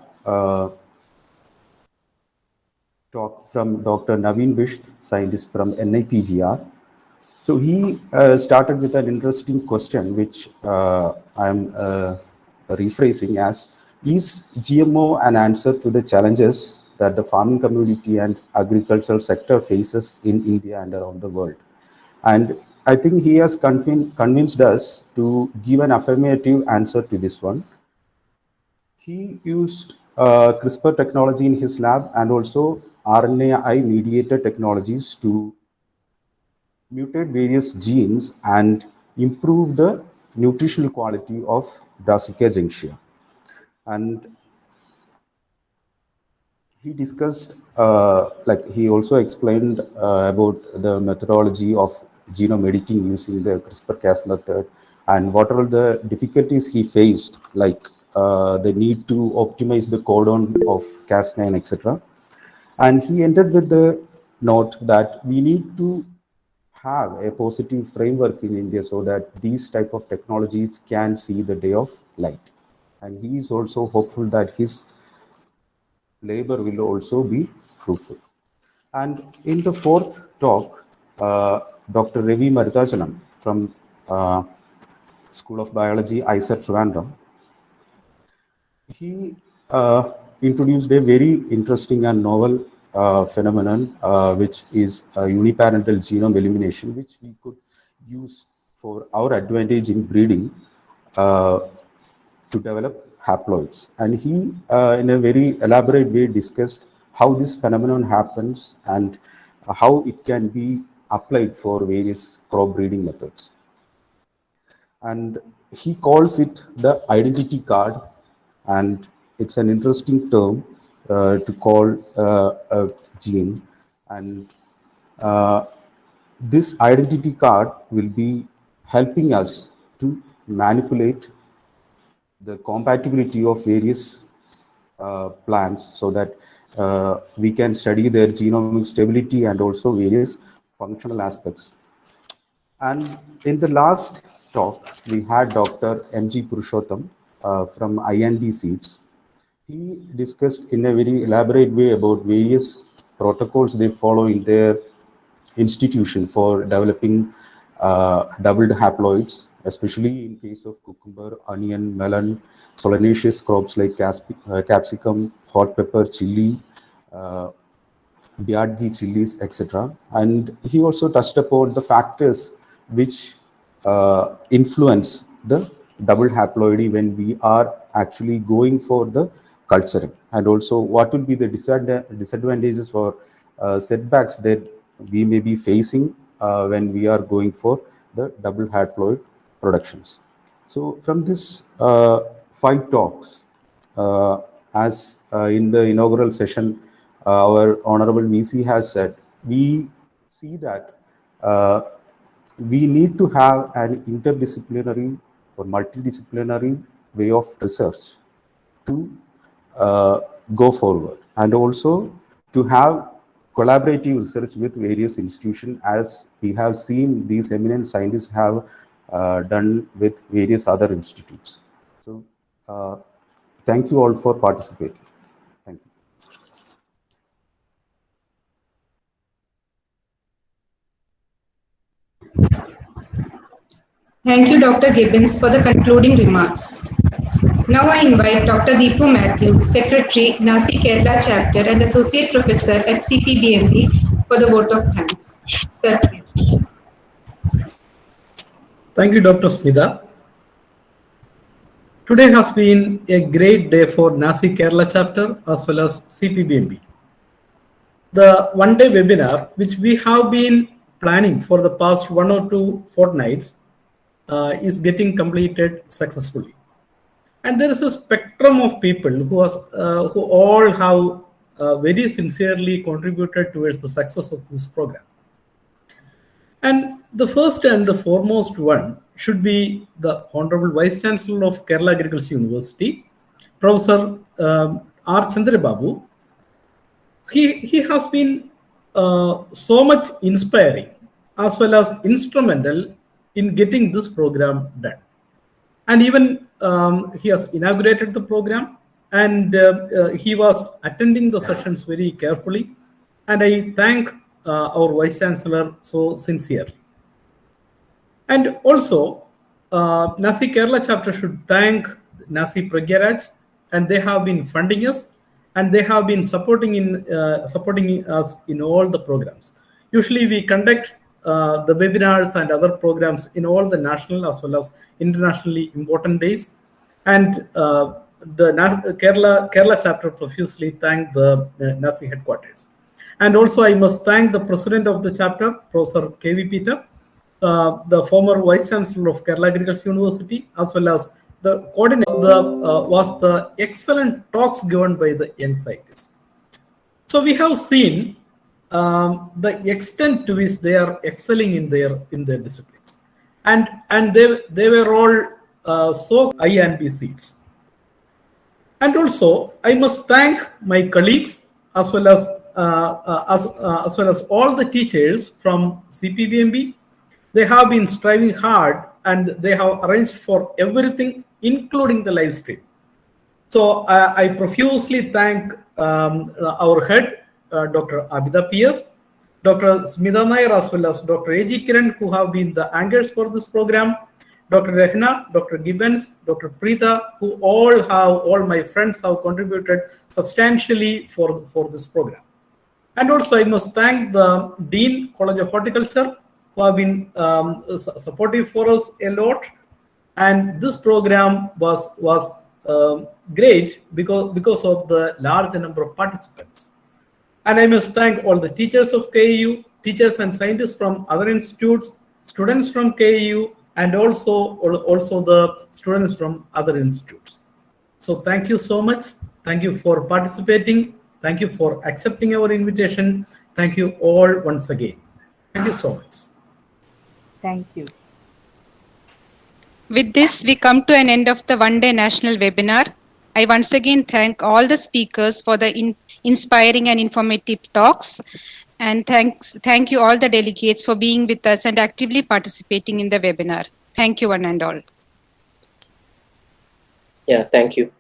[SPEAKER 5] talk from Dr. Naveen Bisht, scientist from NIPGR. So he started with an interesting question, which I'm rephrasing as, is GMO an answer to the challenges that the farming community and agricultural sector faces in India and around the world? And I think he has convinced us to give an affirmative answer to this one. He used CRISPR technology in his lab and also RNAi mediated technologies to mutate various genes and improve the nutritional quality of Brassica gentiana. And he discussed, he also explained about the methodology of genome editing using the CRISPR-Cas method and what are the difficulties he faced, like the need to optimize the codon of Cas9, etc. And he ended with the note that we need to have a positive framework in India so that these type of technologies can see the day of light. And he is also hopeful that his labor will also be fruitful. And in the fourth talk, Dr. Ravi Maritachalam from School of Biology, ISER Trivandrum, he introduced a very interesting and novel phenomenon, which is uniparental genome elimination, which we could use for our advantage in breeding to develop haploids. And he, in a very elaborate way, discussed how this phenomenon happens and how it can be applied for various crop breeding methods. And he calls it the identity card, and it's an interesting term to call a gene. And this identity card will be helping us to manipulate the compatibility of various plants so that we can study their genomic stability and also various functional aspects. And in the last talk, we had Dr. Mg Purushottam from IND Seeds. He discussed in a very elaborate way about various protocols they follow in their institution for developing doubled haploids, especially in case of cucumber, onion, melon, solanaceous crops like capsicum, hot pepper, chili, Biadgi chilies, etc. And he also touched upon the factors which influence the double haploidy when we are actually going for the culturing, and also what will be the disadvantages or setbacks that we may be facing when we are going for the double haploid productions. So from this 5 talks, as in the inaugural session, our Honorable VC has said, we see that we need to have an interdisciplinary or multidisciplinary way of research to go forward, and also to have collaborative research with various institutions, as we have seen these eminent scientists have done with various other institutes. So thank you all for participating. Thank you.
[SPEAKER 11] Thank you, Dr. Gibbons, for the concluding remarks. Now I invite Dr. Deepu Matthew, Secretary, Nasi Kerala Chapter and Associate Professor at CPBMB for the vote of thanks. Sir, please.
[SPEAKER 4] Thank you, Dr. Smita. Today has been a great day for Nasi Kerala Chapter as well as CPBMB. The one-day webinar, which we have been planning for the past 1 or 2 fortnights, is getting completed successfully. And there is a spectrum of people who all have very sincerely contributed towards the success of this program. And the first and the foremost one should be the Honorable Vice Chancellor of Kerala Agriculture University, Professor R. Chandrababu. He has been so much inspiring as well as instrumental in getting this program done. And even he has inaugurated the program, and he was attending the sessions very carefully. And I thank our Vice Chancellor so sincerely. And also, NASI Kerala chapter should thank NASI Pragyaraj, and they have been funding us, and they have been supporting us in all the programs. Usually we conduct the webinars and other programs in all the national as well as internationally important days. And the Kerala chapter profusely thank the NASI headquarters. And also I must thank the president of the chapter, Professor K.V. Peter, the former Vice Chancellor of Kerala Agriculture University, as well as the coordinator was the excellent talks given by the young scientists. So we have seen the extent to which they are excelling in their disciplines, and they were all so I and B seats. And also I must thank my colleagues as well as all the teachers from CPBMB. They have been striving hard, and they have arranged for everything, including the live stream. So I profusely thank our head, Dr. Abida P.S., Dr. Smita Nair, as well as Dr. A.G. Kiran, who have been the anchors for this program, Dr. Rehna, Dr. Gibbons, Dr. Preeta, who all my friends have contributed substantially for this program. And also I must thank the Dean, College of Horticulture, who have been supportive for us a lot. And this program was great because of the large number of participants. And I must thank all the teachers of KU, teachers and scientists from other institutes, students from KU, and also the students from other institutes. So thank you so much. Thank you for participating. Thank you for accepting our invitation. Thank you all once again. Thank you so much.
[SPEAKER 9] Thank you.
[SPEAKER 3] With this, we come to an end of the one-day national webinar. I once again thank all the speakers for the inspiring and informative talks. And thank you all the delegates for being with us and actively participating in the webinar. Thank you one and all.
[SPEAKER 15] Yeah, thank you.